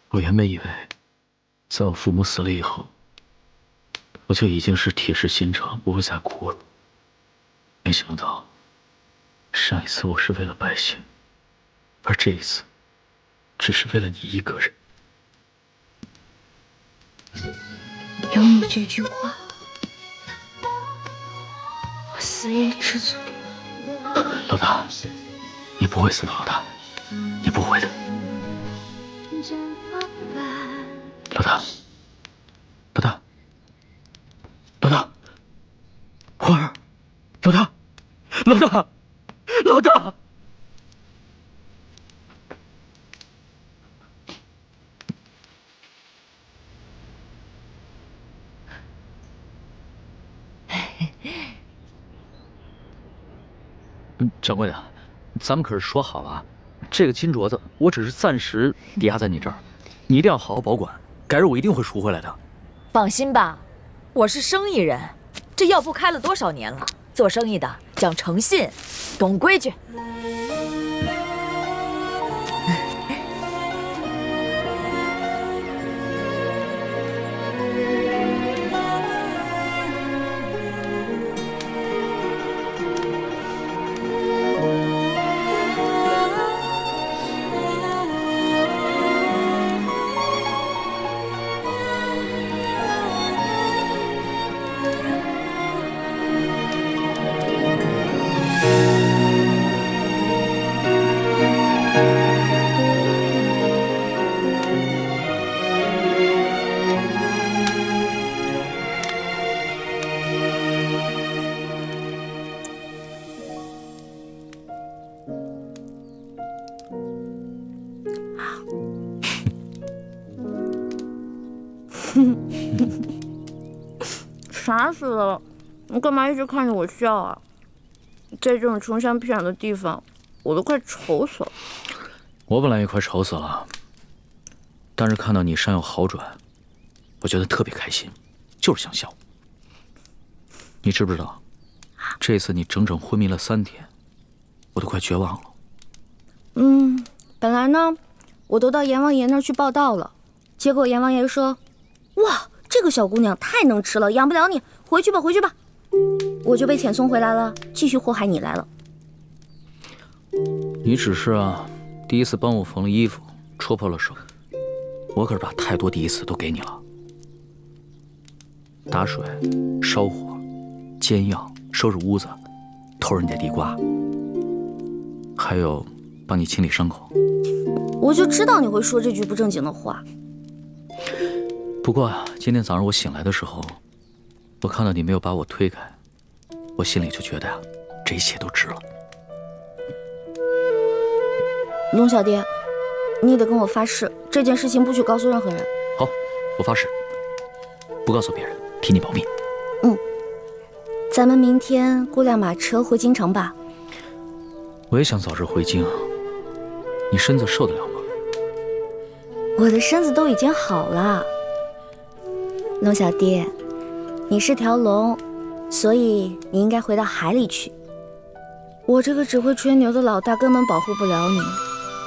我原本以为，在我父母死了以后，我就已经是铁石心肠，不会再哭了。没想到，上一次我是为了百姓，而这一次，只是为了你一个人。有你这句话，我死也知足。老大，你不会死的，老大，你不会的。老大，老大，老大，花儿，老大，老大，老大。掌柜的，咱们可是说好啊，这个金镯子我只是暂时抵押在你这儿，你一定要好好保管，改日我一定会赎回来的。放心吧，我是生意人，这药铺开了多少年了，做生意的讲诚信，懂规矩。傻死了！你干嘛一直看着我笑啊？在这种穷乡僻壤的地方，我都快愁死了。我本来也快愁死了，但是看到你伤有好转，我觉得特别开心，就是想笑。你知不知道，这次你整整昏迷了3天，我都快绝望了。本来呢，我都到阎王爷那儿去报道了，结果阎王爷说：“哇，这个小姑娘太能吃了，养不了你，回去吧，回去吧。”我就被遣送回来了，继续祸害你来了。你只是第一次帮我缝了衣服，戳破了手，我可是把太多第一次都给你了。打水、烧火、煎药、收拾屋子、偷人家地瓜，还有帮你清理伤口。我就知道你会说这句不正经的话。不过今天早上我醒来的时候，我看到你没有把我推开，我心里就觉得这一切都值了。龙小爹，你得跟我发誓，这件事情不许告诉任何人。好，我发誓，不告诉别人，替你保密。咱们明天雇辆马车回京城吧。我也想早日回京，你身子受得了吗？我的身子都已经好了。龙小爹，你是条龙，所以你应该回到海里去。我这个只会吹牛的老大根本保护不了你，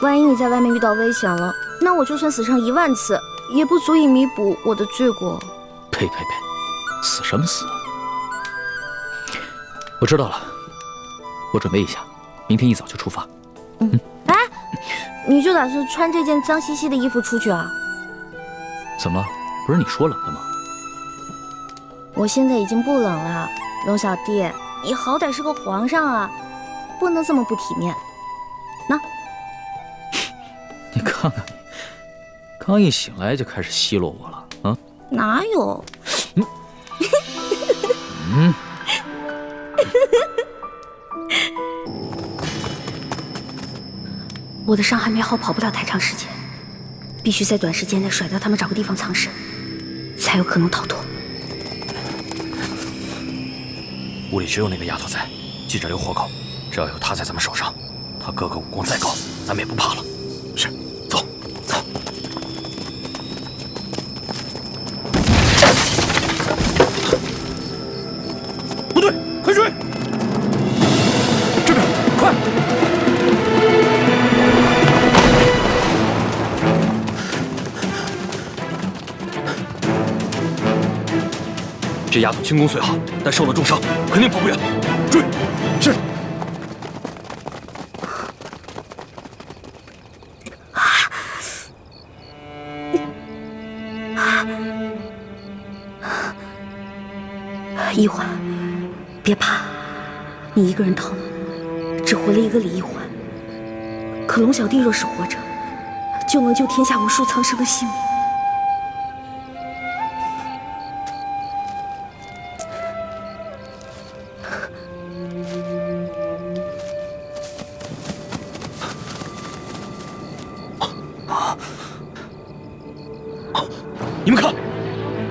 万一你在外面遇到危险了，那我就算死上1万次，也不足以弥补我的罪过。呸呸呸，死什么死？我知道了，我准备一下，明天一早就出发。哎，你就打算穿这件脏兮兮的衣服出去啊？怎么了？不是你说冷的吗？我现在已经不冷了，龙小弟，你好歹是个皇上啊，不能这么不体面。那，你看看你，刚一醒来就开始奚落我了啊？哪有？我的伤还没好，跑不了太长时间，必须在短时间内甩掉他们，找个地方藏身，才有可能逃脱。屋里只有那个丫头在，记着留活口，只要有她在咱们手上，她哥哥武功再高，咱们也不怕了。是，走，走。部队，快追！这边，快！这丫头轻功虽好，但受了重伤，肯定跑不远。追！是。一环，别怕，你一个人逃，只回了一个李一环。可龙小弟若是活着，就能救天下无数苍生的性命。你们看，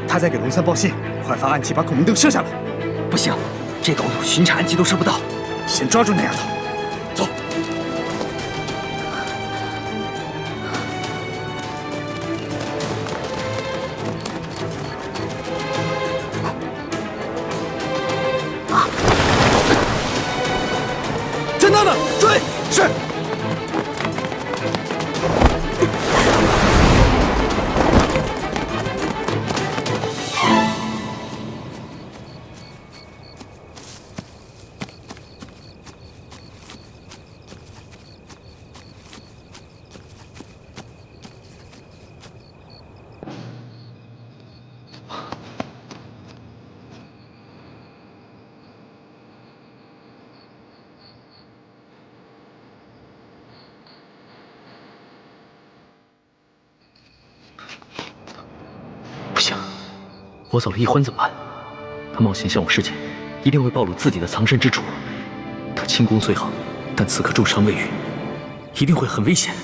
他在给龙三报信，快发暗器把孔明灯射下来。不行，这高度巡查暗器都射不到。先抓住那丫头，他呢！追！是。我走了，易欢怎么办？他冒险向我示剑，一定会暴露自己的藏身之处。他轻功虽好，但此刻重伤未愈，一定会很危险。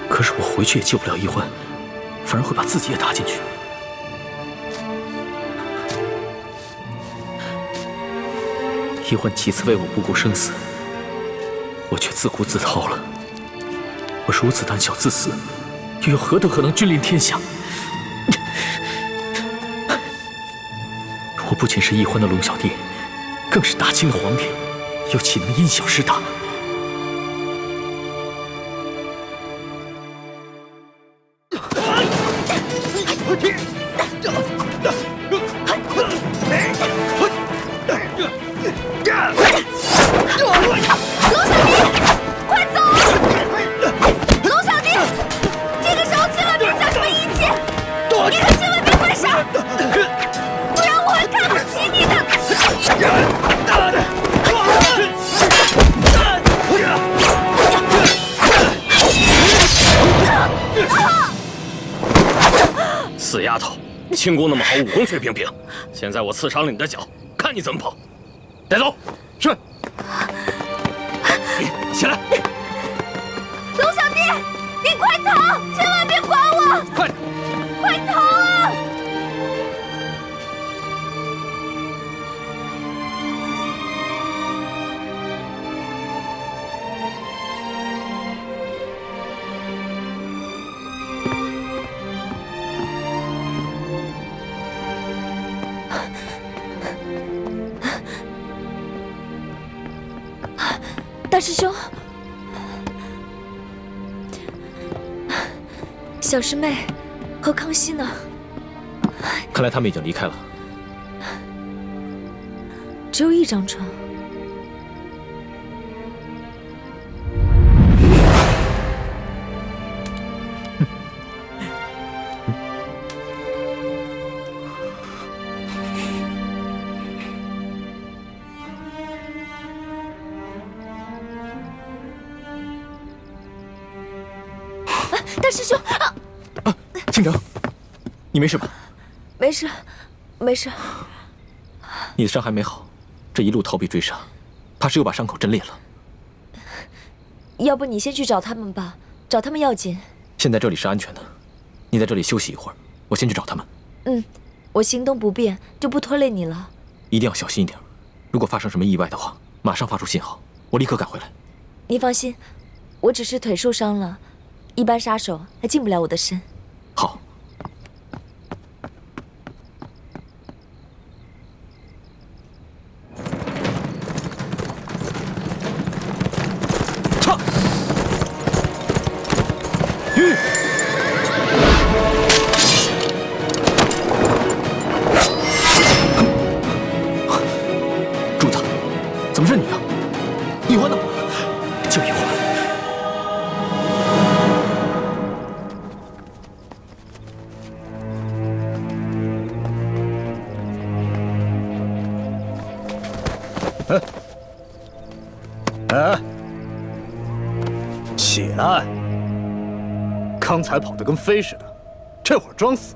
可是我回去也救不了易欢，反而会把自己也搭进去。易欢几次为我不顾生死，我却自顾自逃了。我如此胆小自私，又有何德何能君临天下？我不仅是易欢的龙小弟，更是大清的皇帝，又岂能因小失大？死丫头，轻功那么好，武功却平平。现在我刺伤了你的脚，看你怎么跑！带走。是。起来。龙小弟，你快逃！千万别管我！快点！快逃啊！大师兄，小师妹和康熙呢？看来他们已经离开了。只有一张床。大师兄，倾城，你没事吧？没事，没事。你的伤还没好，这一路逃避追杀，怕是又把伤口震裂了。要不你先去找他们吧，找他们要紧。现在这里是安全的，你在这里休息一会儿，我先去找他们。嗯，我行动不便，就不拖累你了。一定要小心一点，如果发生什么意外的话，马上发出信号，我立刻赶回来。你放心，我只是腿受伤了。一般杀手还近不了我的身。好。撤！主子，怎么是你啊？易欢呢？就易欢。起来！刚才跑得跟飞似的，这会儿装死。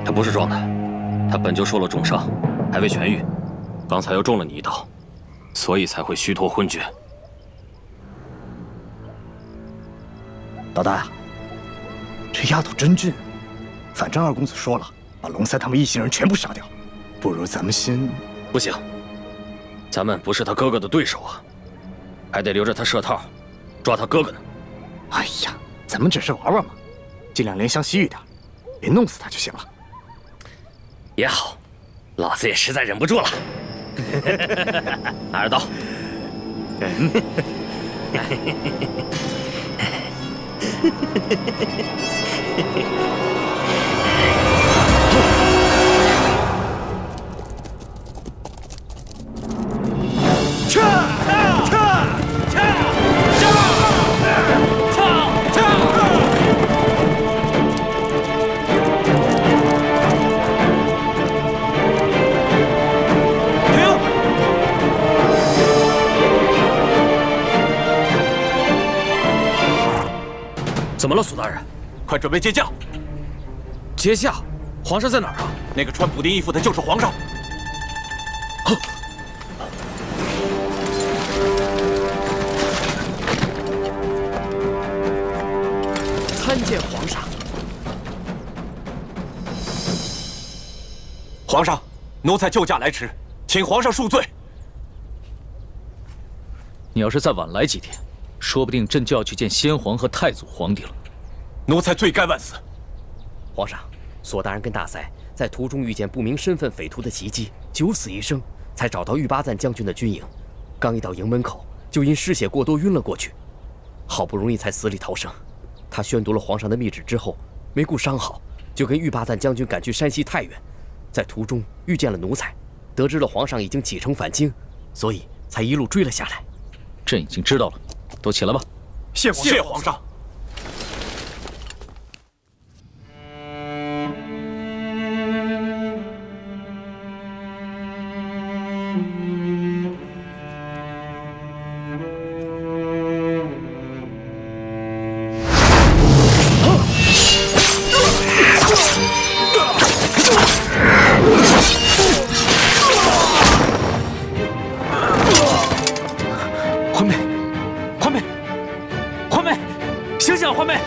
他不是装的，他本就受了重伤，还未痊愈，刚才又中了你一刀，所以才会虚脱昏厥。老大，这丫头真俊。反正二公子说了，把龙塞他们一行人全部杀掉，不如咱们先……不行，咱们不是他哥哥的对手啊！还得留着他设套，抓他哥哥呢。哎呀，咱们只是玩玩嘛，尽量怜香惜玉点，别弄死他就行了。也好，老子也实在忍不住了。拿着刀。怎么了，苏大人？快准备接驾！接驾？皇上在哪儿啊？那个穿补丁衣服的就是皇上。参见皇上。皇上，奴才救驾来迟，请皇上恕罪。你要是再晚来几天，说不定朕就要去见先皇和太祖皇帝了。奴才罪该万死。皇上，索大人跟大塞在途中遇见不明身份匪徒的袭击，九死一生，才找到玉巴赞将军的军营。刚一到营门口，就因失血过多晕了过去，好不容易才死里逃生。他宣读了皇上的密旨之后，没顾伤好，就跟玉巴赞将军赶去山西太原。在途中遇见了奴才，得知了皇上已经启程返京，所以才一路追了下来。朕已经知道了，都起来吧。谢皇上。醒醒，欢妹！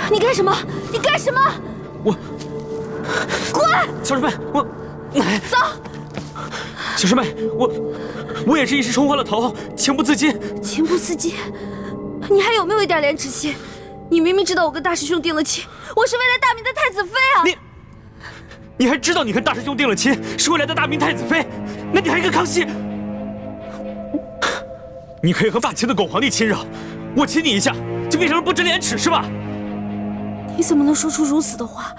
你干什么？你干什么？滚！小师妹，走。小师妹，我也是一时冲昏了头，情不自禁。情不自禁？你还有没有一点廉耻心？你明明知道我跟大师兄定了亲，我是为了大明的太子妃啊！你还知道你跟大师兄定了亲是为了大明太子妃？那你还跟康熙？你可以和霸秦的狗皇帝亲热，我亲你一下就变成了不知廉耻是吧？你怎么能说出如此的话？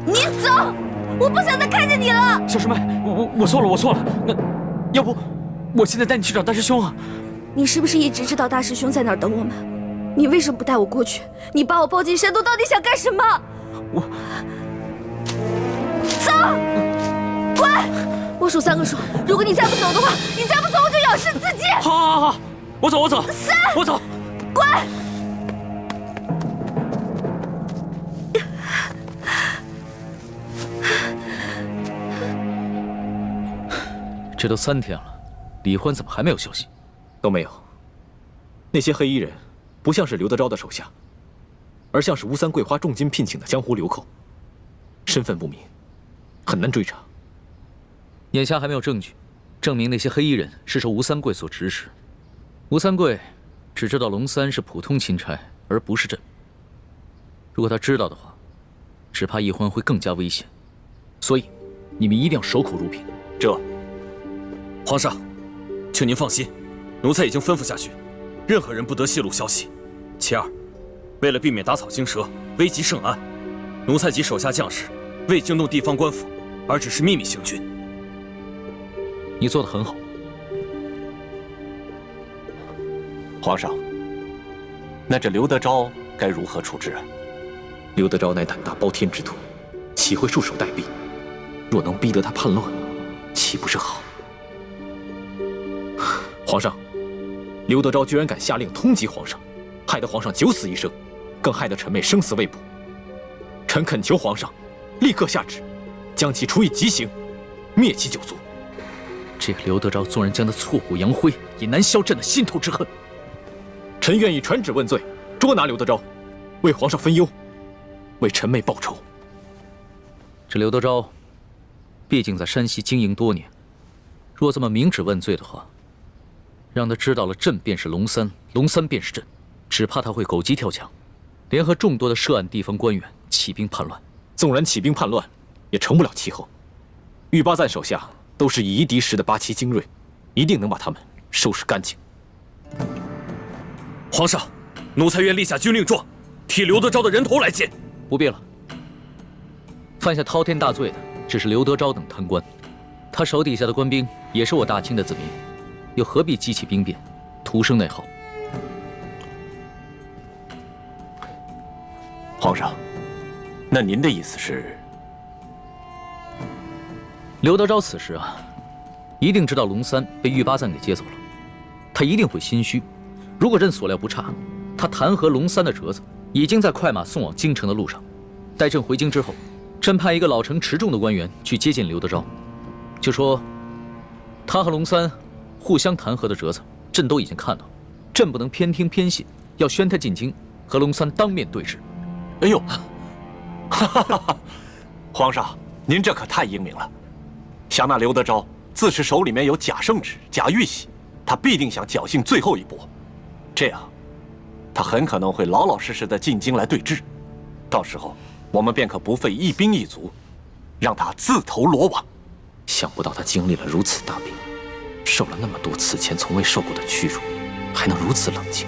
你走！我不想再看见你了。小师妹，我错了。那要不我现在带你去找大师兄啊？你是不是一直知道大师兄在哪儿等我们？你为什么不带我过去？你把我抱进山洞，到底想干什么？走！滚！我数3个数，如果你再不走的话，你再不走我就咬死自己。好，我走。3，我走。滚！这都3天了，李欢怎么还没有消息？都没有。那些黑衣人不像是刘德昭的手下，而像是吴三桂花重金聘请的江湖流寇，身份不明，很难追查。眼下还没有证据证明那些黑衣人是受吴三桂所指使。吴三桂只知道龙三是普通钦差，而不是朕。如果他知道的话，只怕易欢会更加危险。所以，你们一定要守口如瓶。皇上，请您放心，奴才已经吩咐下去，任何人不得泄露消息。其二，为了避免打草惊蛇、危及圣安，奴才及手下将士未惊动地方官府，而只是秘密行军。你做得很好。皇上，那这刘德昭该如何处置啊？刘德昭乃胆大包天之徒，岂会束手待毙？若能逼得他叛乱，岂不是好？皇上，刘德昭居然敢下令通缉皇上，害得皇上九死一生，更害得臣妹生死未卜。臣恳求皇上立刻下旨，将其处以极刑，灭其九族。这个刘德昭纵然将他挫骨扬灰，也难消朕的心头之恨。臣愿意传旨问罪，捉拿刘德昭，为皇上分忧，为臣妹报仇。这刘德昭，毕竟在山西经营多年，若这么明旨问罪的话，让他知道了朕便是龙三，龙三便是朕，只怕他会狗急跳墙，联合众多的涉案地方官员起兵叛乱。纵然起兵叛乱，也成不了气候。玉八赞手下都是以夷敌实的八旗精锐，一定能把他们收拾干净。皇上，奴才愿立下军令状，替刘德昭的人头来见。不必了。犯下滔天大罪的只是刘德昭等贪官，他手底下的官兵也是我大清的子民，又何必激起兵变，徒生内耗？皇上，那您的意思是？刘德昭此时啊，一定知道龙三被玉八赞给接走了，他一定会心虚。如果朕所料不差，他弹劾龙三的折子已经在快马送往京城的路上。待朕回京之后，朕派一个老成持重的官员去接见刘德昭，就说他和龙三互相弹劾的折子，朕都已经看到，朕不能偏听偏信，要宣他进京，和龙三当面对质。哎呦，哈哈哈！皇上，您这可太英明了。想那刘德昭自持手里面有假圣旨、假玉玺，他必定想侥幸最后一搏，这样，他很可能会老老实实的进京来对质，到时候我们便可不费一兵一卒，让他自投罗网。想不到他经历了如此大病，受了那么多此前从未受过的屈辱，还能如此冷静。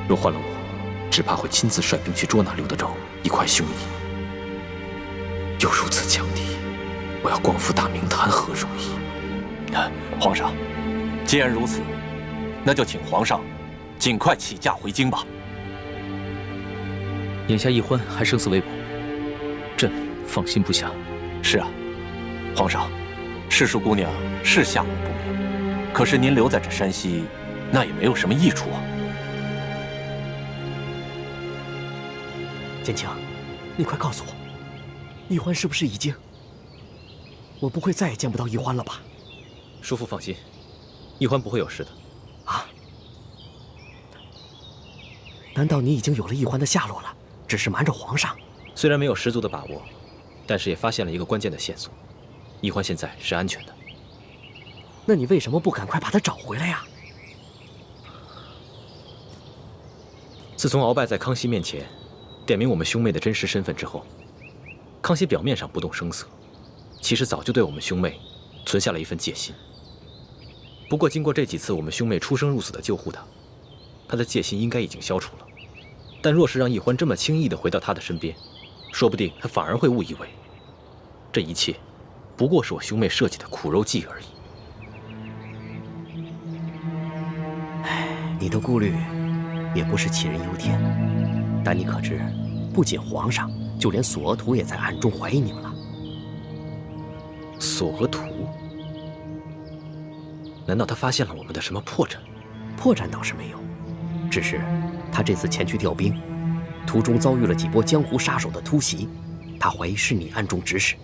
若换了我，只怕会亲自率兵去捉拿刘德昭，一块胸臆。又如此强敌，我要光复大明谈何容易？皇上，既然如此，那就请皇上尽快起驾回京吧。眼下奕欢还生死未卜，朕放心不下。是啊，皇上，世淑姑娘是下落不明，可是您留在这山西，那也没有什么益处啊。建清，你快告诉我，奕欢是不是已经……我不会再也见不到奕欢了吧？叔父放心，奕欢不会有事的。啊？难道你已经有了奕欢的下落了，只是瞒着皇上？虽然没有十足的把握，但是也发现了一个关键的线索，奕欢现在是安全的。那你为什么不赶快把他找回来呀？自从鳌拜在康熙面前点明我们兄妹的真实身份之后，康熙表面上不动声色，其实早就对我们兄妹存下了一份戒心。不过经过这几次我们兄妹出生入死的救护他的戒心应该已经消除了。但若是让奕欢这么轻易地回到他的身边，说不定他反而会误以为这一切不过是我兄妹设计的苦肉计而已。你的顾虑也不是杞人忧天，但你可知，不仅皇上，就连索额图也在暗中怀疑你们了。索额图？难道他发现了我们的什么破绽？破绽倒是没有，只是他这次前去调兵，途中遭遇了几波江湖杀手的突袭，他怀疑是你暗中指使。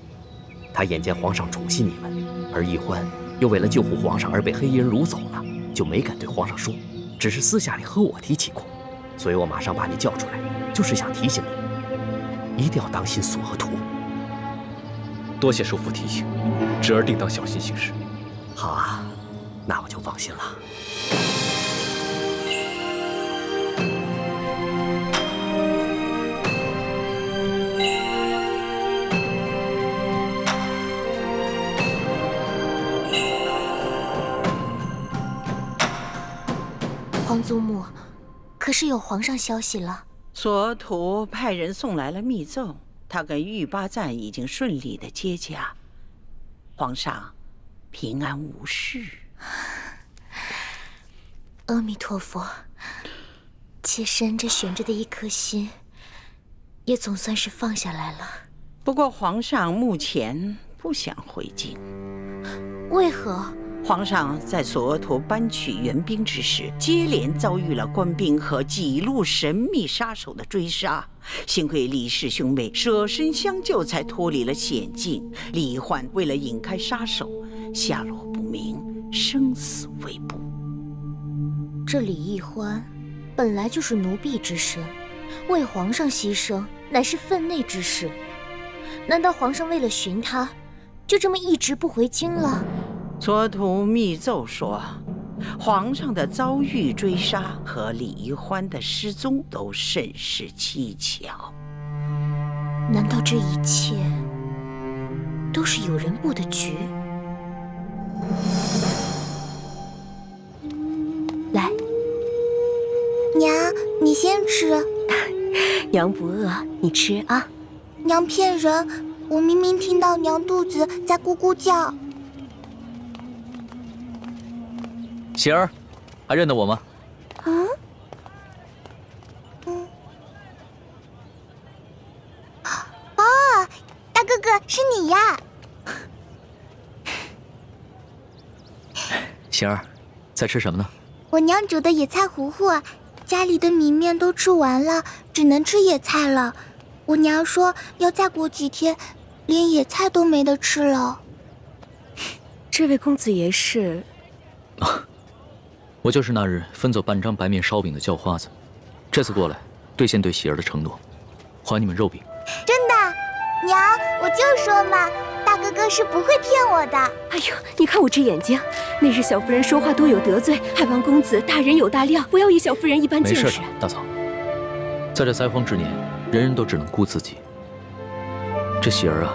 他眼见皇上宠信你们，而奕欢又为了救护皇上而被黑衣人掳走了，就没敢对皇上说，只是私下里和我提起过。所以我马上把你叫出来，就是想提醒你，一定要当心索额图。多谢叔父提醒，侄儿定当小心行事。好啊，那我就放心了。皇祖母，可是有皇上消息了？索额图派人送来了密奏，他跟玉八赞已经顺利的接驾，皇上平安无事。阿弥陀佛，妾身这悬着的一颗心，也总算是放下来了。不过皇上目前不想回京。为何？皇上在索额图搬取援兵之时，接连遭遇了官兵和几路神秘杀手的追杀，幸亏李氏兄妹舍身相救，才脱离了险境。李焕为了引开杀手，下落不明，生死未卜。这李易欢本来就是奴婢之身，为皇上牺牲乃是分内之事。难道皇上为了寻他，就这么一直不回京了？索额图密奏说，皇上的遭遇追杀和李易欢的失踪都甚是蹊跷。难道这一切都是有人布的局？来，娘，你先吃。娘不饿，你吃啊。娘骗人，我明明听到娘肚子在咕咕叫。喜儿，还认得我吗？嗯。哦，大哥哥是你呀！喜儿，在吃什么呢？我娘煮的野菜糊糊，家里的米面都吃完了，只能吃野菜了。我娘说要再过几天，连野菜都没得吃了。这位公子爷是？我就是那日分走半张白面烧饼的叫花子，这次过来兑现对喜儿的承诺，还你们肉饼。真的，娘，我就说嘛，大哥哥是不会骗我的。哎呦，你看我这眼睛，那日小夫人说话多有得罪，还望公子大人有大量，不要以小夫人一般见识。没事的，大嫂，在这灾荒之年，人人都只能顾自己。这喜儿啊，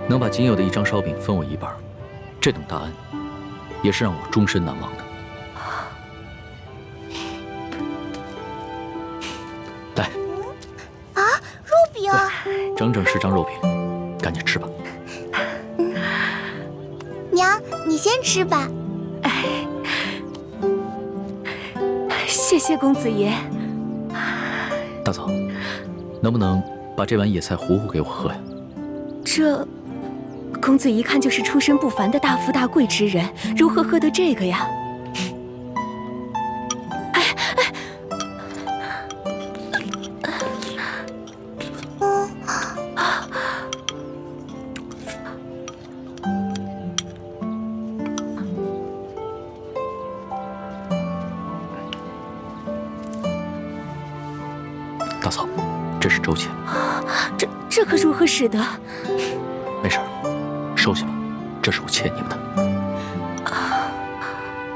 能把仅有的一张烧饼分我一半，这等大恩，也是让我终身难忘的。来，啊，肉饼，整整10张肉饼，赶紧吃吧。娘，你先吃吧。谢谢公子爷。大嫂，能不能把这碗野菜糊糊给我喝呀？这公子一看就是出身不凡的大富大贵之人，如何喝得这个呀？大嫂，这是粥钱。这可如何使得？没事，收下吧，这是我欠你们的。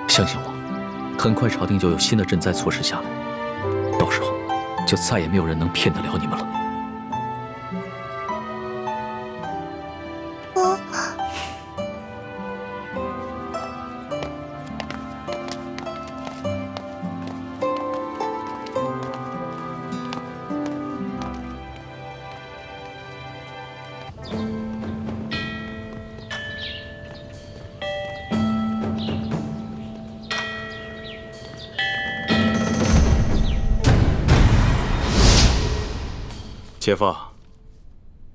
相信我，很快朝廷就有新的赈灾措施下来，到时候就再也没有人能骗得了你们了。姐夫，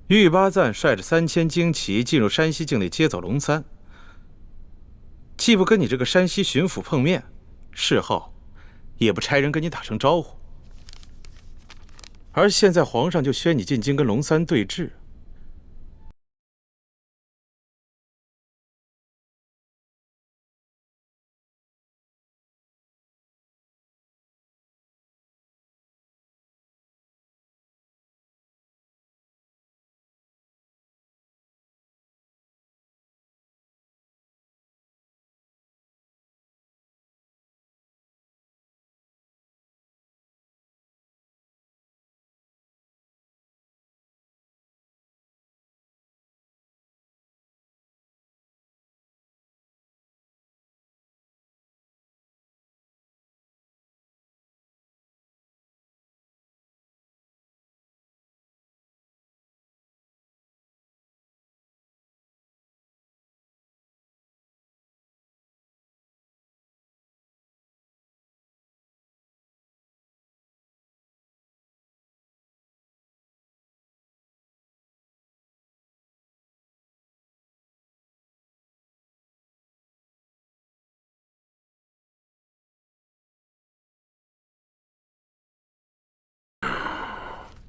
玉八赞率着3000精骑进入山西境内接走龙三，既不跟你这个山西巡抚碰面，事后也不差人跟你打声招呼，而现在皇上就宣你进京跟龙三对峙。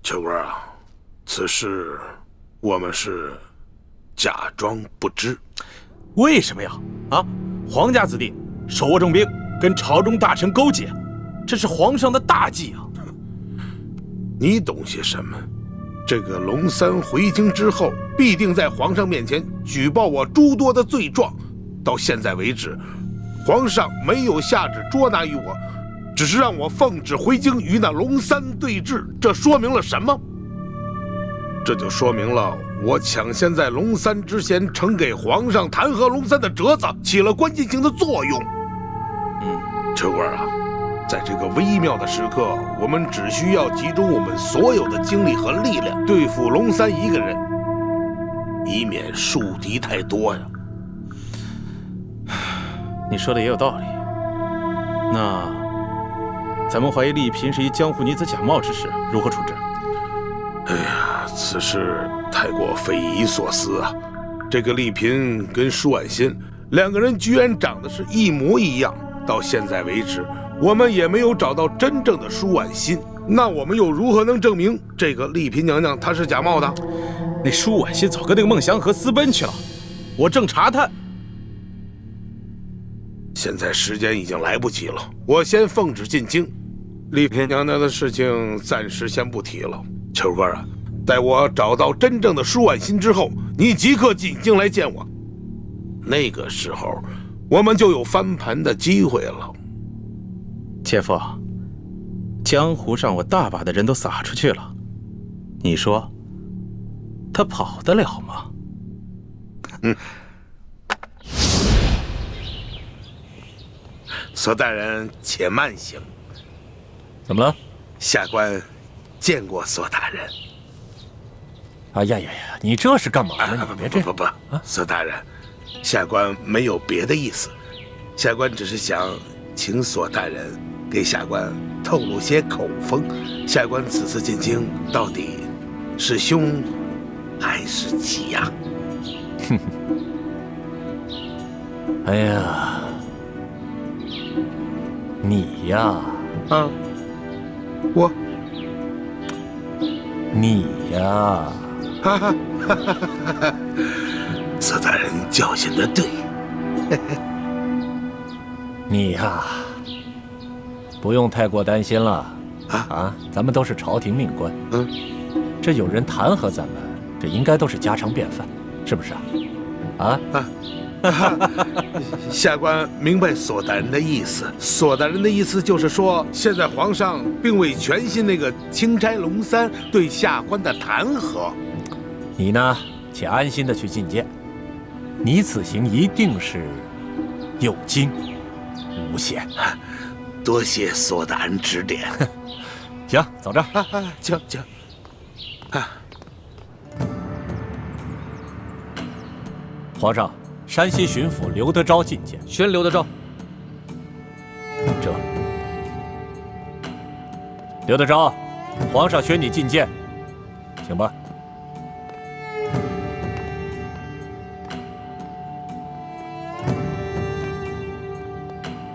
秋官啊，此事我们是假装不知。为什么呀？啊，皇家子弟手握重兵，跟朝中大臣勾结，这是皇上的大忌啊！你懂些什么？这个龙三回京之后，必定在皇上面前举报我诸多的罪状。到现在为止，皇上没有下旨捉拿于我，只是让我奉旨回京与那龙三对峙。这说明了什么？这就说明了我抢先在龙三之前呈给皇上弹劾龙三的折子起了关键性的作用。秋官啊，在这个微妙的时刻，我们只需要集中我们所有的精力和力量对付龙三一个人，以免树敌太多呀。你说的也有道理。那咱们怀疑丽嫔是一江湖女子假冒之事，如何处置？哎呀，此事太过匪夷所思啊！这个丽嫔跟舒婉欣两个人居然长得是一模一样，到现在为止，我们也没有找到真正的舒婉欣。那我们又如何能证明这个丽嫔娘娘她是假冒的？那舒婉欣早跟那个孟祥和私奔去了，我正查探。现在时间已经来不及了，我先奉旨进京。丽嫔娘娘的事情暂时先不提了。秋官啊，待我找到真正的舒婉欣之后，你即刻进京来见我。那个时候，我们就有翻盘的机会了。姐夫，江湖上我大把的人都撒出去了，你说他跑得了吗？索大人且慢行。怎么了？下官见过索大人。哎呀呀呀！你这是干嘛呢？你别这不，索大人，下官没有别的意思，下官只是想请索大人给下官透露些口风。下官此次进京到底是凶还是吉呀？哼！哎呀，你呀，你呀，索大人教训得对。你呀，不用太过担心了咱们都是朝廷命官，这有人弹劾咱们，这应该都是家常便饭，是不是啊？下官明白索大人的意思。索大人的意思就是说，现在皇上并未全信那个钦差龙三对下官的弹劾。你呢，且安心的去觐见。你此行一定是有惊无险。多谢索大人指点。行，走着。请。皇上。山西巡抚刘德昭觐见。宣刘德昭。这，刘德昭，皇上宣你觐见，请吧。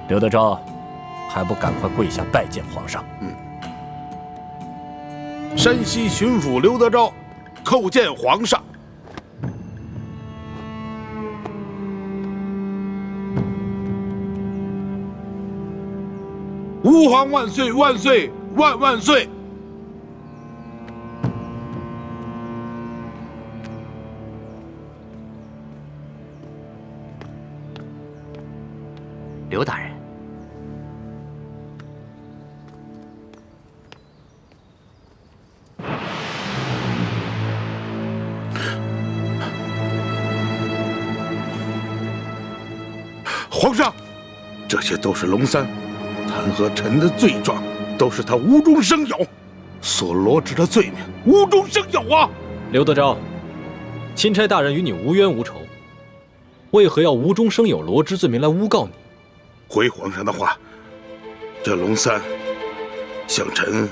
刘德昭，还不赶快跪下拜见皇上？山西巡抚刘德昭叩见皇上。吾皇万岁万岁万万岁！刘大人，皇上，这些都是龙三弹劾臣的罪状，都是他无中生有所罗织的罪名，无中生有啊！刘德昭，钦差大人与你无冤无仇，为何要无中生有罗织罪名来诬告你？回皇上的话，这龙三向臣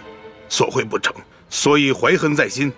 索贿不成，所以怀恨在心，